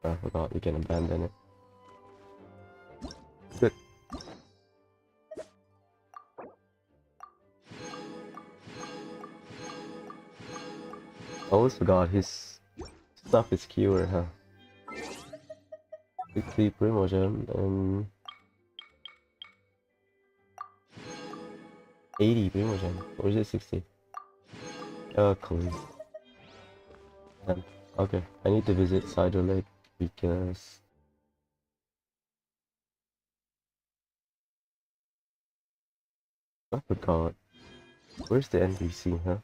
I forgot you can abandon it. Good. I always forgot his stuff is cure, huh? 60 Primogen and 80 Primogen. Or is it 60? Clean. Okay, I need to visit Cider Lake because I forgot. Where's the NPC, huh?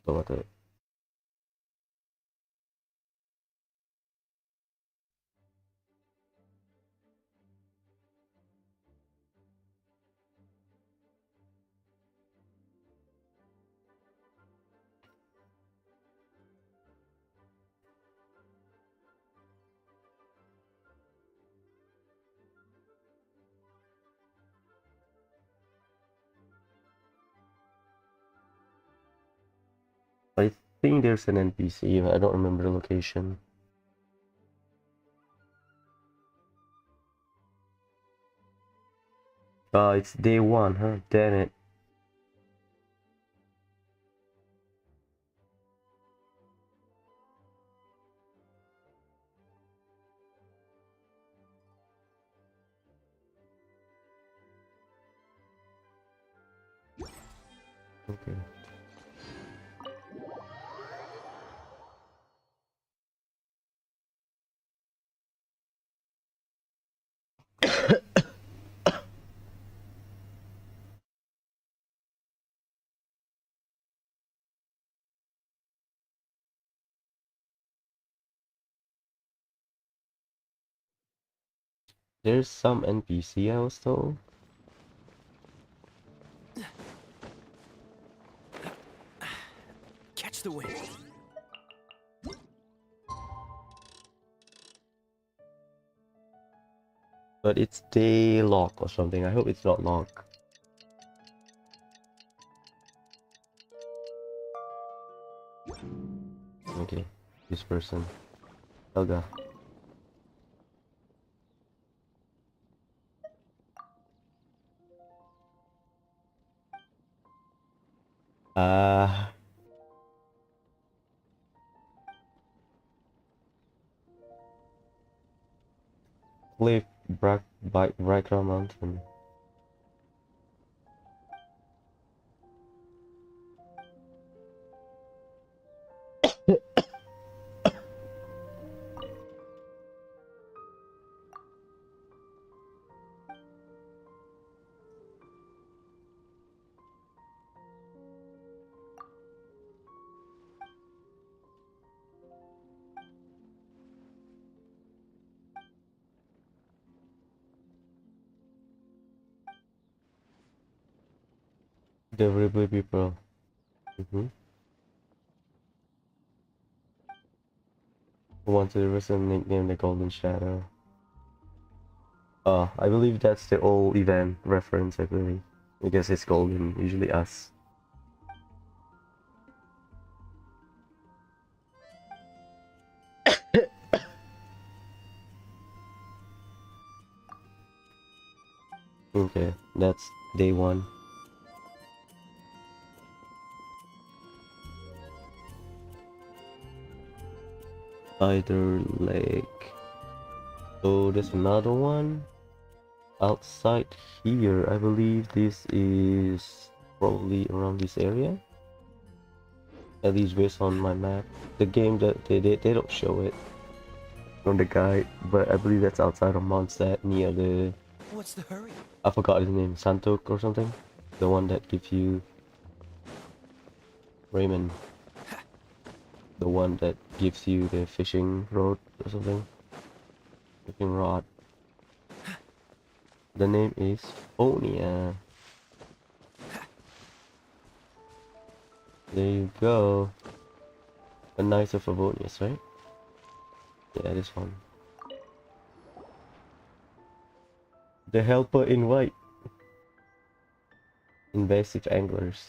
About it. I think there's an NPC, but I don't remember the location. It's day 1, huh? Damn it. Okay. There's some NPC I was told. Catch the wind. But it's day lock or something. I hope it's not lock. Okay, this person. Helga. Cliff Bright Mountain. The Ripley people. Mm-hmm. Who wanted to recent nickname the Golden Shadow. I believe that's the old event reference, I believe. Because it's golden, usually us. Okay, that's day one. Either Lake. So there's another one outside here. I believe this is probably around this area. At least based on my map. The game that they don't show it on the guide, but I believe that's outside of Mondstadt near the. What's the hurry? I forgot his name, Santok or something. The one that gives you Raymond. The one that gives you the fishing rod or something. Fishing rod. The name is Onia. There you go. A Knight of Favonius, right? Yeah, this one. The helper in white. Invasive anglers.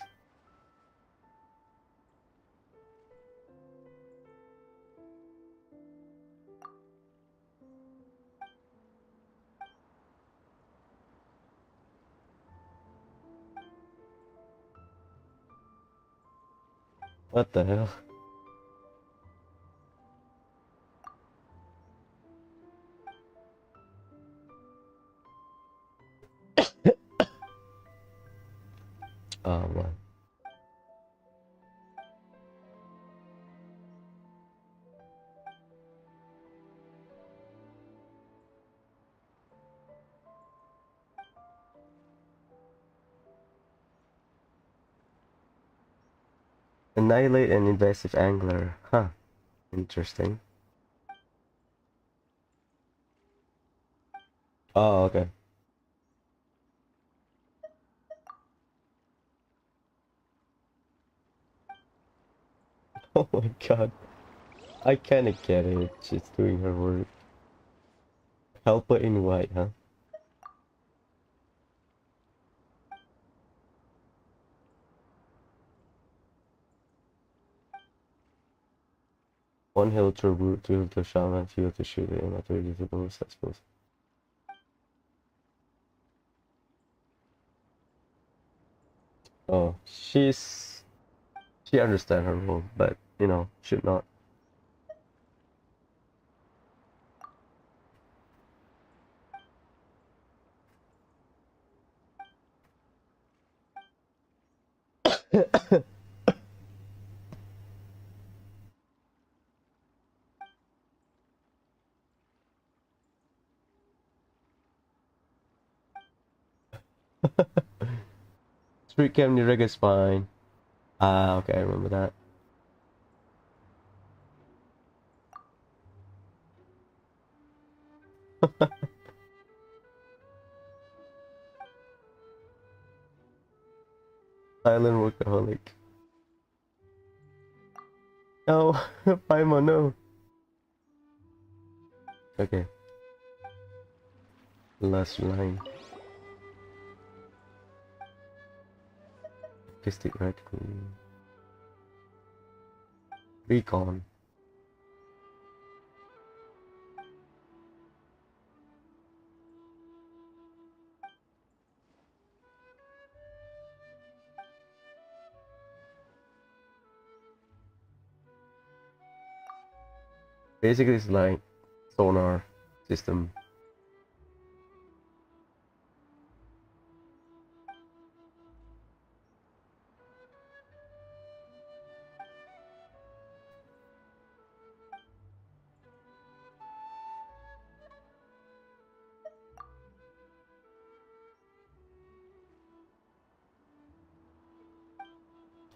What the hell? Oh, what? Annihilate an invasive angler. Huh. Interesting. Oh, okay. Oh my god. I kinda get it. She's doing her work. Helper in white, huh? One hill to root, two hill to shaman, few to shoot it, and a third to boost, I suppose. Oh, she understand her role, but you know, should not. Street cam near Reggae Spine. Ah, okay, I remember that. Silent workaholic. No, Paimon, no. Okay. Last line. Artistic red queen. Recon. Basically, it's like sonar system.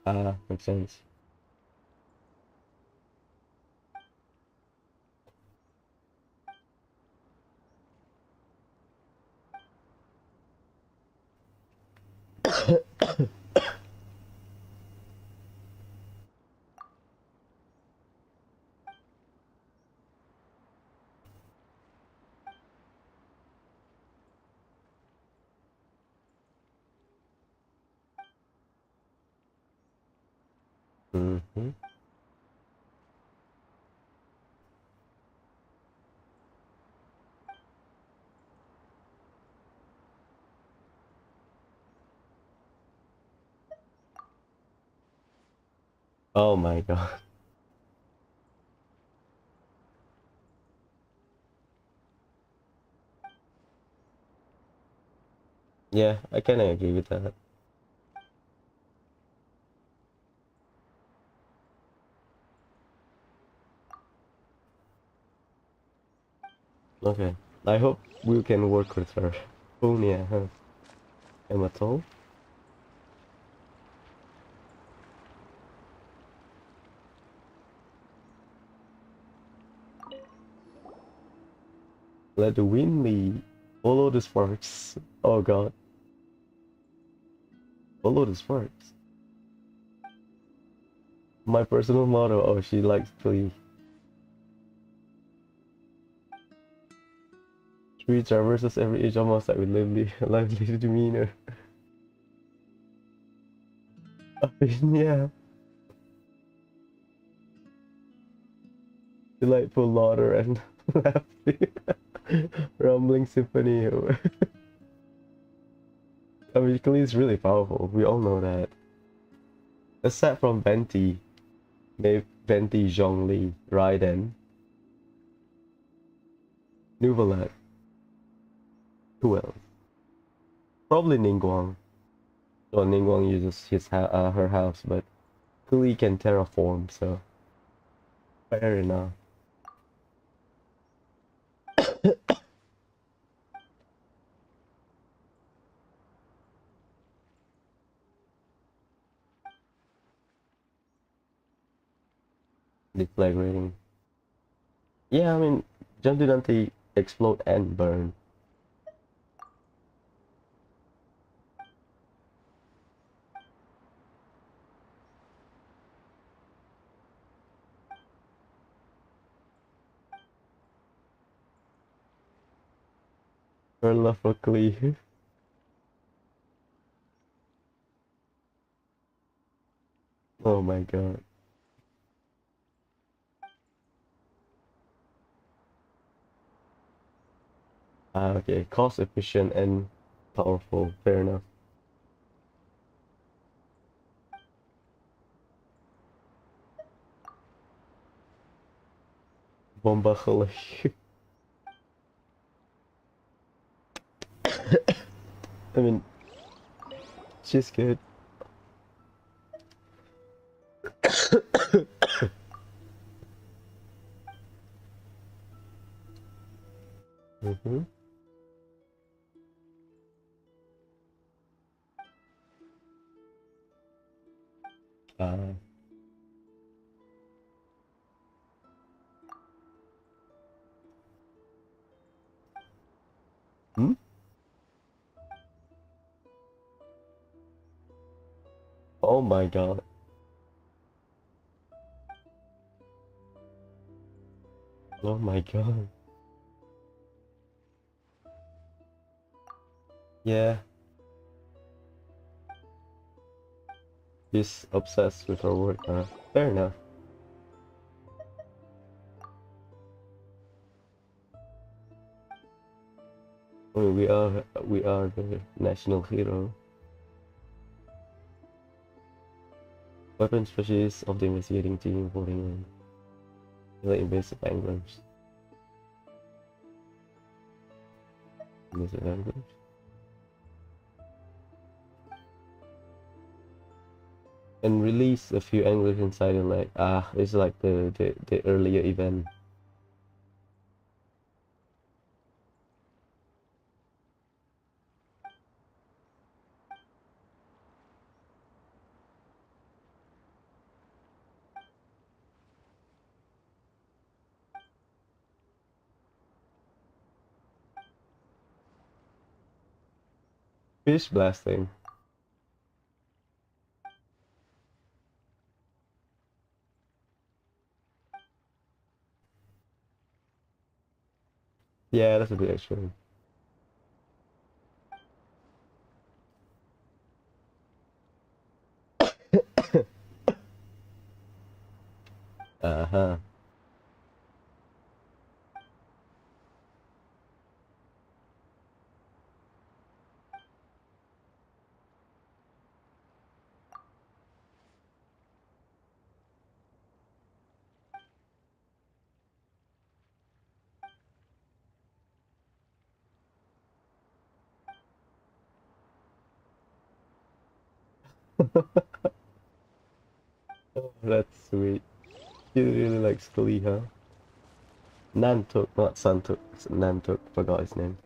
Ah, makes sense. Mm-hmm. Oh my god. Yeah, I kinda agree with that. Okay. I hope we can work with her. Punya, huh? Am I told? Let the wind lead. Follow the sparks. Oh god. Follow the sparks. My personal motto. Oh, she likes Glee. She traverses every inch of my side with lively demeanor. I mean, yeah. Delightful laughter and laughing. Rumbling symphony. I mean, Glee is really powerful. We all know that. Aside from Venti, maybe Venti, Zhongli, Raiden, Nuvalet. Who else? Probably Ningguang. Well, Ningguang uses her house, but Kuli can terraform, so fair enough. Deflagrating. Yeah, I mean, Jump explode and burn. Her love for Klee. Oh my god. Ah, okay. Cost efficient and powerful. Fair enough. Bomba Khalees. I mean, she's good. Mm-hmm. Uh, hmm? Oh my god. Oh my god. Yeah. She's obsessed with her work, huh? Fair enough. I mean, we are the national hero. Weapon specialist of the investigating team reporting in the invasive anglers. Invasive anglers. And release a few anglers inside the lake. Ah, it's like the earlier event. Fish blasting. Yeah, that's a bit extreme. Uh-huh. Oh, that's sweet. You really likes Glee, huh? Nantuk, not Santuk. It's Nantuk. Forgot his name.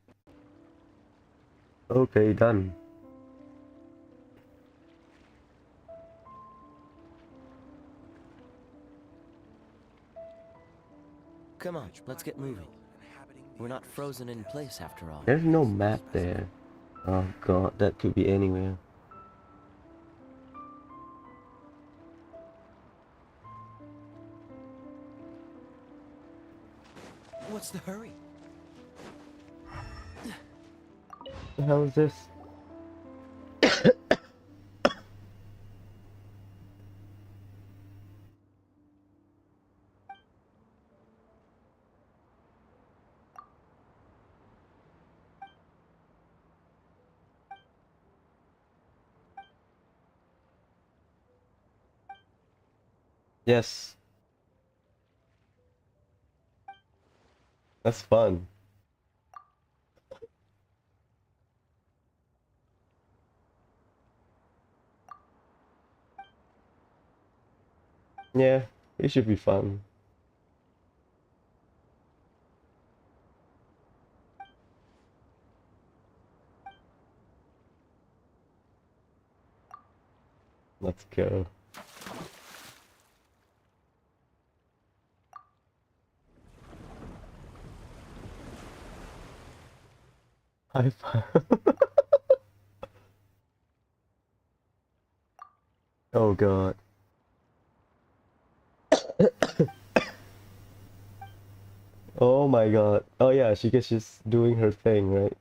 Okay, done. Come on, let's get moving. We're not frozen in place after all. There's no map there. Oh god, that could be anywhere. What's the hurry? The hell is this? Yes. That's fun. Yeah, it should be fun. Let's go. High five. Oh god. Oh my god. Oh yeah, she gets just doing her thing, right?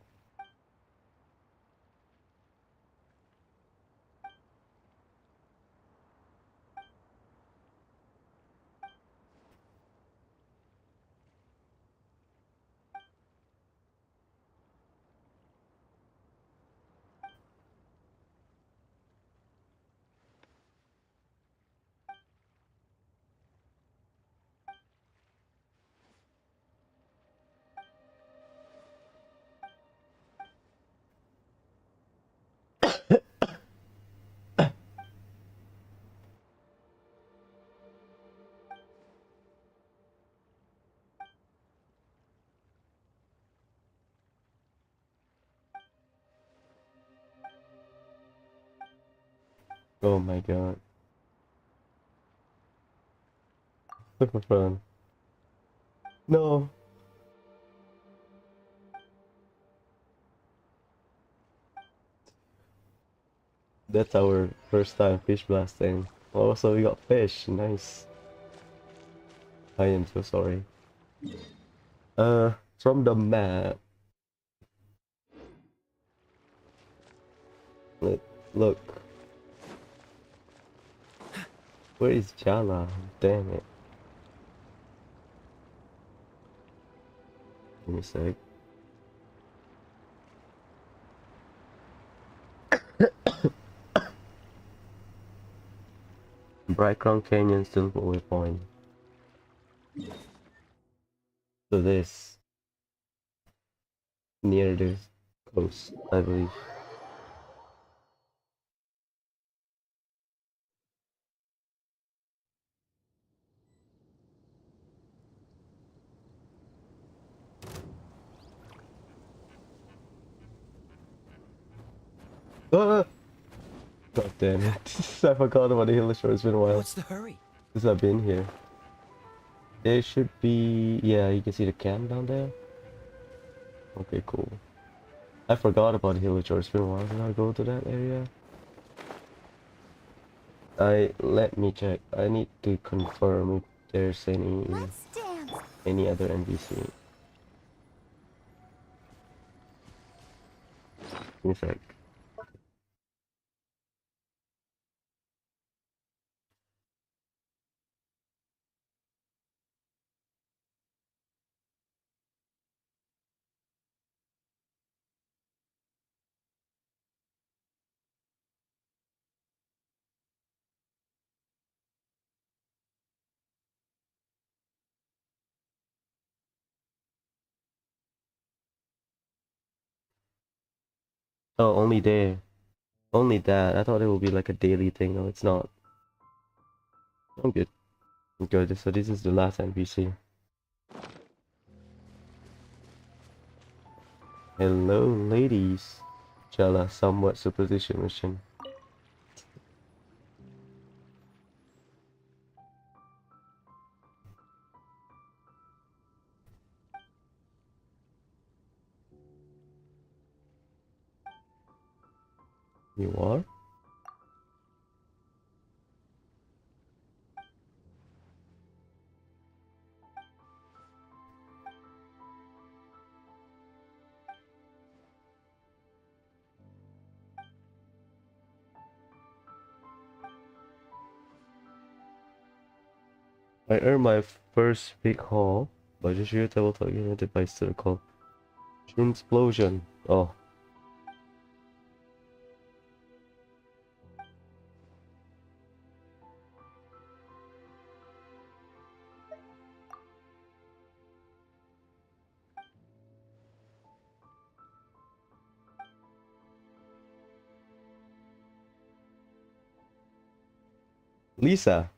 Oh my god. Super fun. No. That's our first time fish blasting. Oh, so we got fish. Nice. I am so sorry. From the map. Look. Where is Jala? Damn it. Give me a sec. Bright Crown Canyon still waypoint. So this near the coast, I believe. Ah! God damn it. I forgot about the hill shore. It's been a while What's the hurry? since I've been here. There should be... Yeah, you can see the camp down there. Okay, cool. I forgot about the hill shore. It's been a while since I go to that area. Let me check. I need to confirm if there's any other NPC. Give me a sec. Oh, only there. Only that. I thought it would be like a daily thing. No, it's not. I'm good. I'm good. So this is the last NPC. Hello, ladies. Jella, somewhat superstition mission. You are? I earned my first big haul by the sheer tabletop unit by circle. Explosion. Oh. Lisa.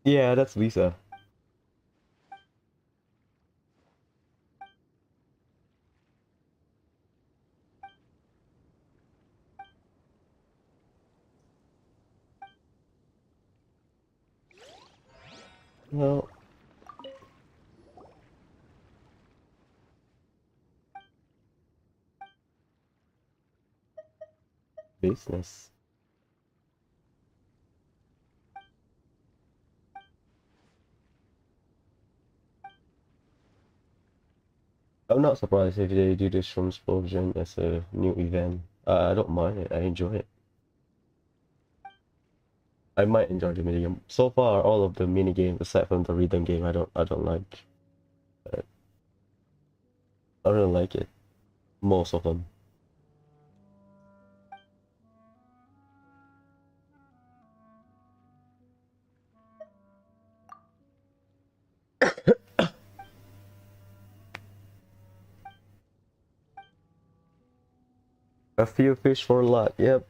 Yeah, that's Lisa. Well, business. I'm not surprised if they do this from Explosion as a new event. I don't mind it. I enjoy it. I might enjoy the minigame. So far, all of the minigames aside from the rhythm game, I don't like. Uh, I don't like it. Most of them. A few fish for luck. Yep.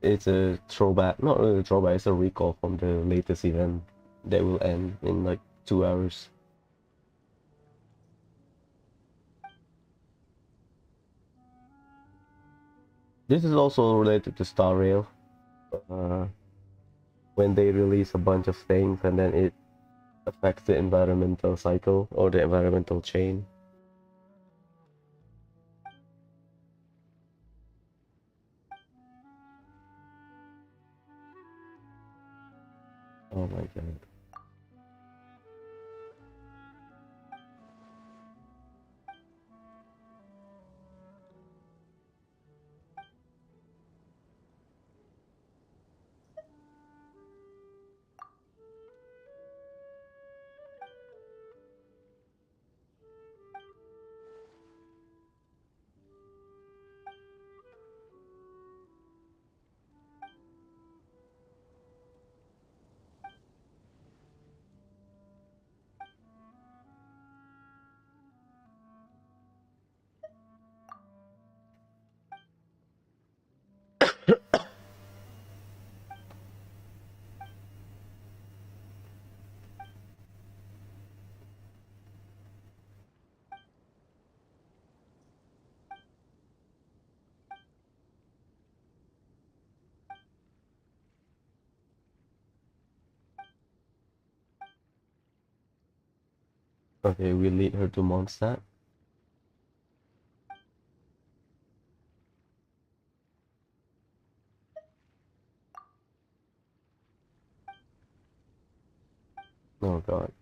It's a throwback. Not really a throwback. It's a recall from the latest event that will end in like 2 hours. This is also related to Star Rail. When they release a bunch of things and then it affects the environmental cycle or the environmental chain. Oh my god. Okay, we lead her to Mondstadt. Oh god.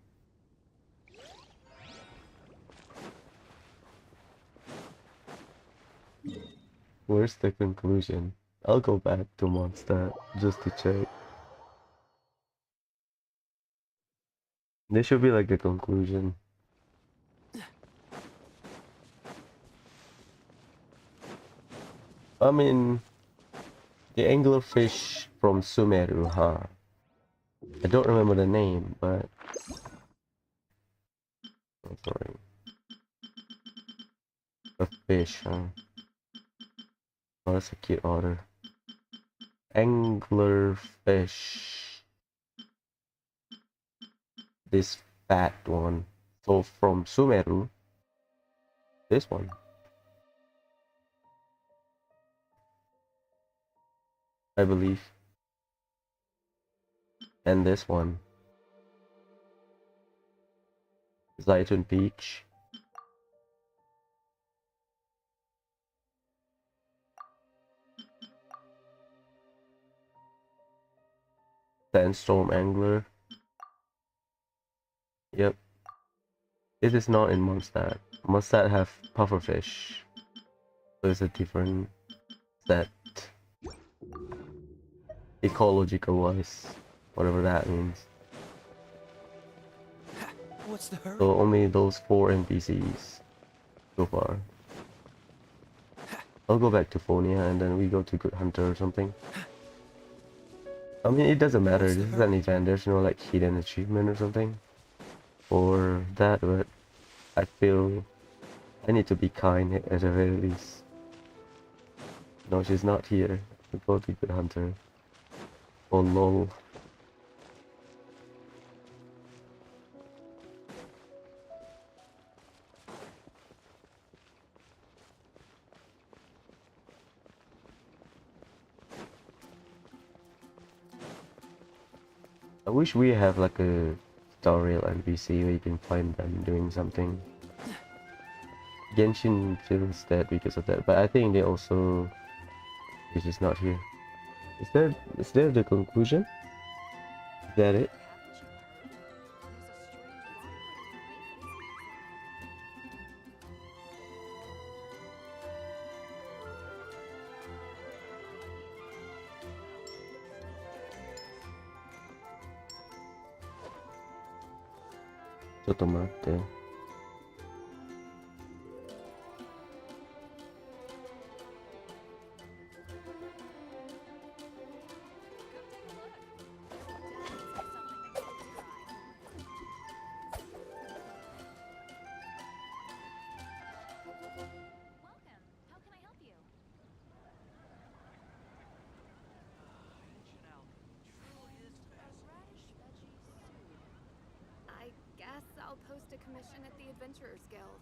Where's the conclusion? I'll go back to Mondstadt just to check. This should be like the conclusion. I mean, the anglerfish from Sumeru, huh? I don't remember the name, but... Oh, sorry. A fish, huh? Oh, that's a cute otter. Anglerfish. This fat one. So from Sumeru, this one. I believe. And this one. Zaitun Peach. Sandstorm Angler. Yep. This is not in Mondstadt. Mondstadt have pufferfish. So it's a different set. Ecological wise. Whatever that means. What's the hurry? So only those 4 NPCs so far. I'll go back to Phonia and then we go to Good Hunter or something. I mean, it doesn't matter. This is an event. There's no like hidden achievement or something for that, but I feel I need to be kind at the very least. No, she's not here. We go to Good Hunter. Oh lol. I wish we have like a tutorial NPC where you can find them doing something. Genshin feels dead because of that, but I think they also... He's just not here. Is there the conclusion? Is that it? Tomate. I'll post a commission at the Adventurers Guild.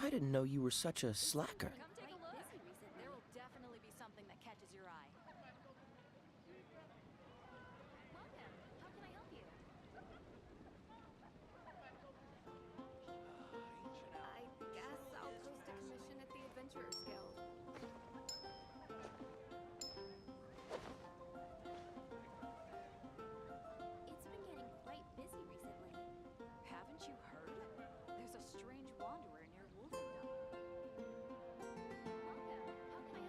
I didn't know you were such a slacker. Come take a look. There will definitely be something that catches your eye. Welcome. How can I help you? I guess I'll post a commission at the Adventurers Guild. It's been getting quite busy recently. Haven't you heard? There's a strange wanderer near Wolfendom. Welcome. How can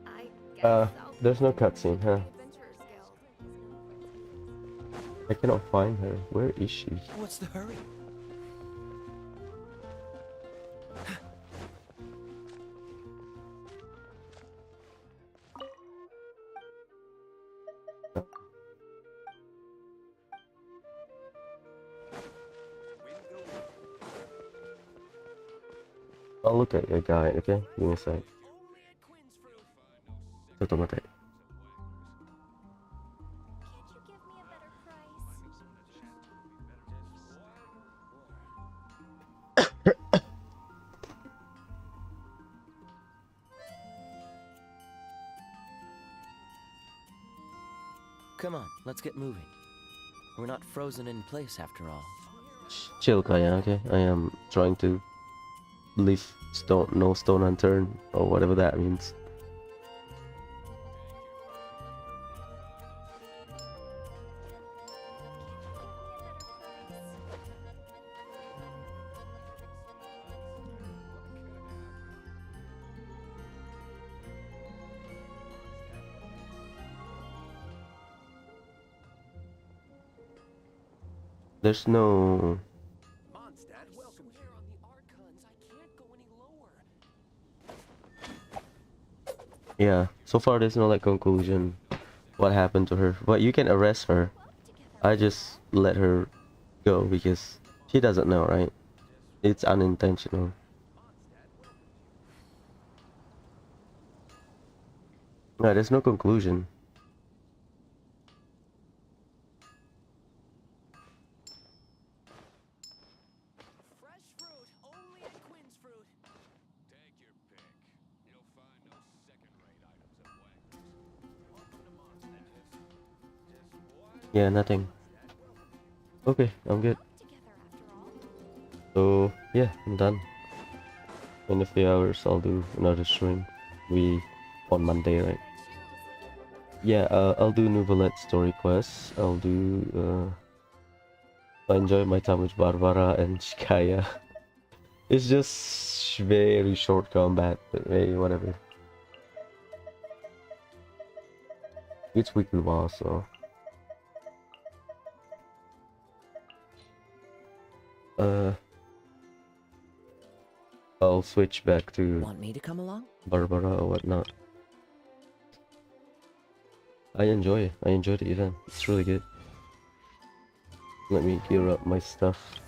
I help you? There's no cutscene, huh? I cannot find her. Where is she? What's the hurry? I'll look at your guide, okay? Give me a sec. Tomate. Come on, let's get moving. We're not frozen in place after all. Chill, Kaeya, okay? I am trying to leave stone, no stone unturned, or whatever that means. There's no... Yeah, so far there's no like conclusion what happened to her. But you can arrest her. I just let her go because she doesn't know, right? It's unintentional. Yeah, there's no conclusion. Yeah, nothing. Okay, I'm good. So yeah, I'm done. In a few hours I'll do another stream. We on Monday, right? Yeah, I'll do Novelette story quests. I'll do I enjoy my time with Barbara and Kaeya. It's just very short combat, but hey, whatever. It's weekly while, so I'll switch back to Want me to come along? Barbara or whatnot. I enjoy it. I enjoy the event. It's really good. Let me gear up my stuff.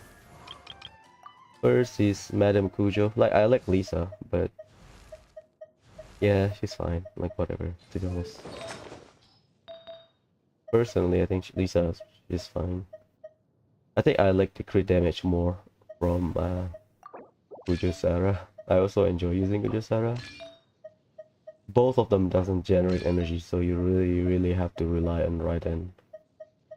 First is Madame Cujo. Like, I like Lisa, but yeah, she's fine. Like, whatever, to be honest. Personally, I think Lisa is fine. I think I like the crit damage more from Cujo Sarah. I also enjoy using Cujo Sarah. Both of them doesn't generate energy, so you really have to rely on right end.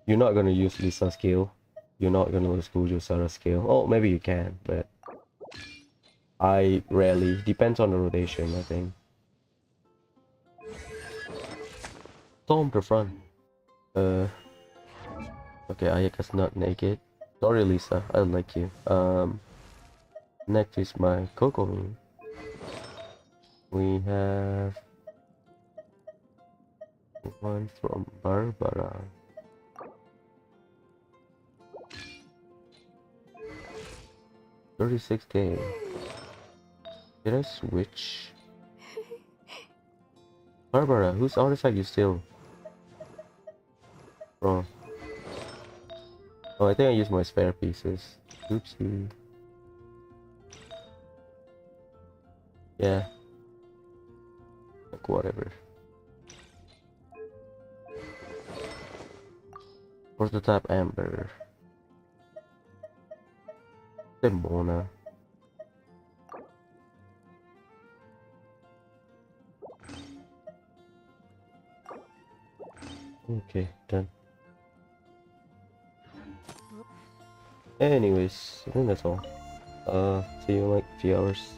You're not gonna use Lisa's skill. You're not gonna use Cujo Sarah's skill. Oh, maybe you can, but I rarely. Depends on the rotation, I think. Storm the front. Okay, Ayaka's not naked. Sorry, Lisa. I like you. Next is my Kokomi. We have one from Barbara. $36K. Did I switch? Barbara, whose artifact you steal? Oh. Oh, I think I used my spare pieces. Oopsie. Yeah. Like, whatever. Prototype Amber. Demona. Okay, done. Anyways, I think that's all. See you in like a few hours.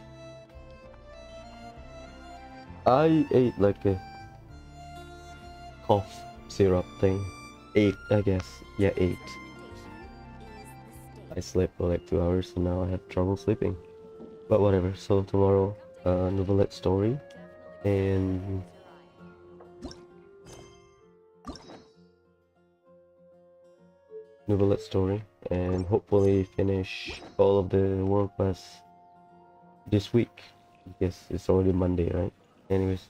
I ate like a cough syrup thing. 8, I guess. Yeah, 8. I slept for like 2 hours and now I have trouble sleeping. But whatever, so tomorrow, Novelette story. And Novelette story. And hopefully finish all of the world quests this week. Yes, it's already Monday, right? Anyways.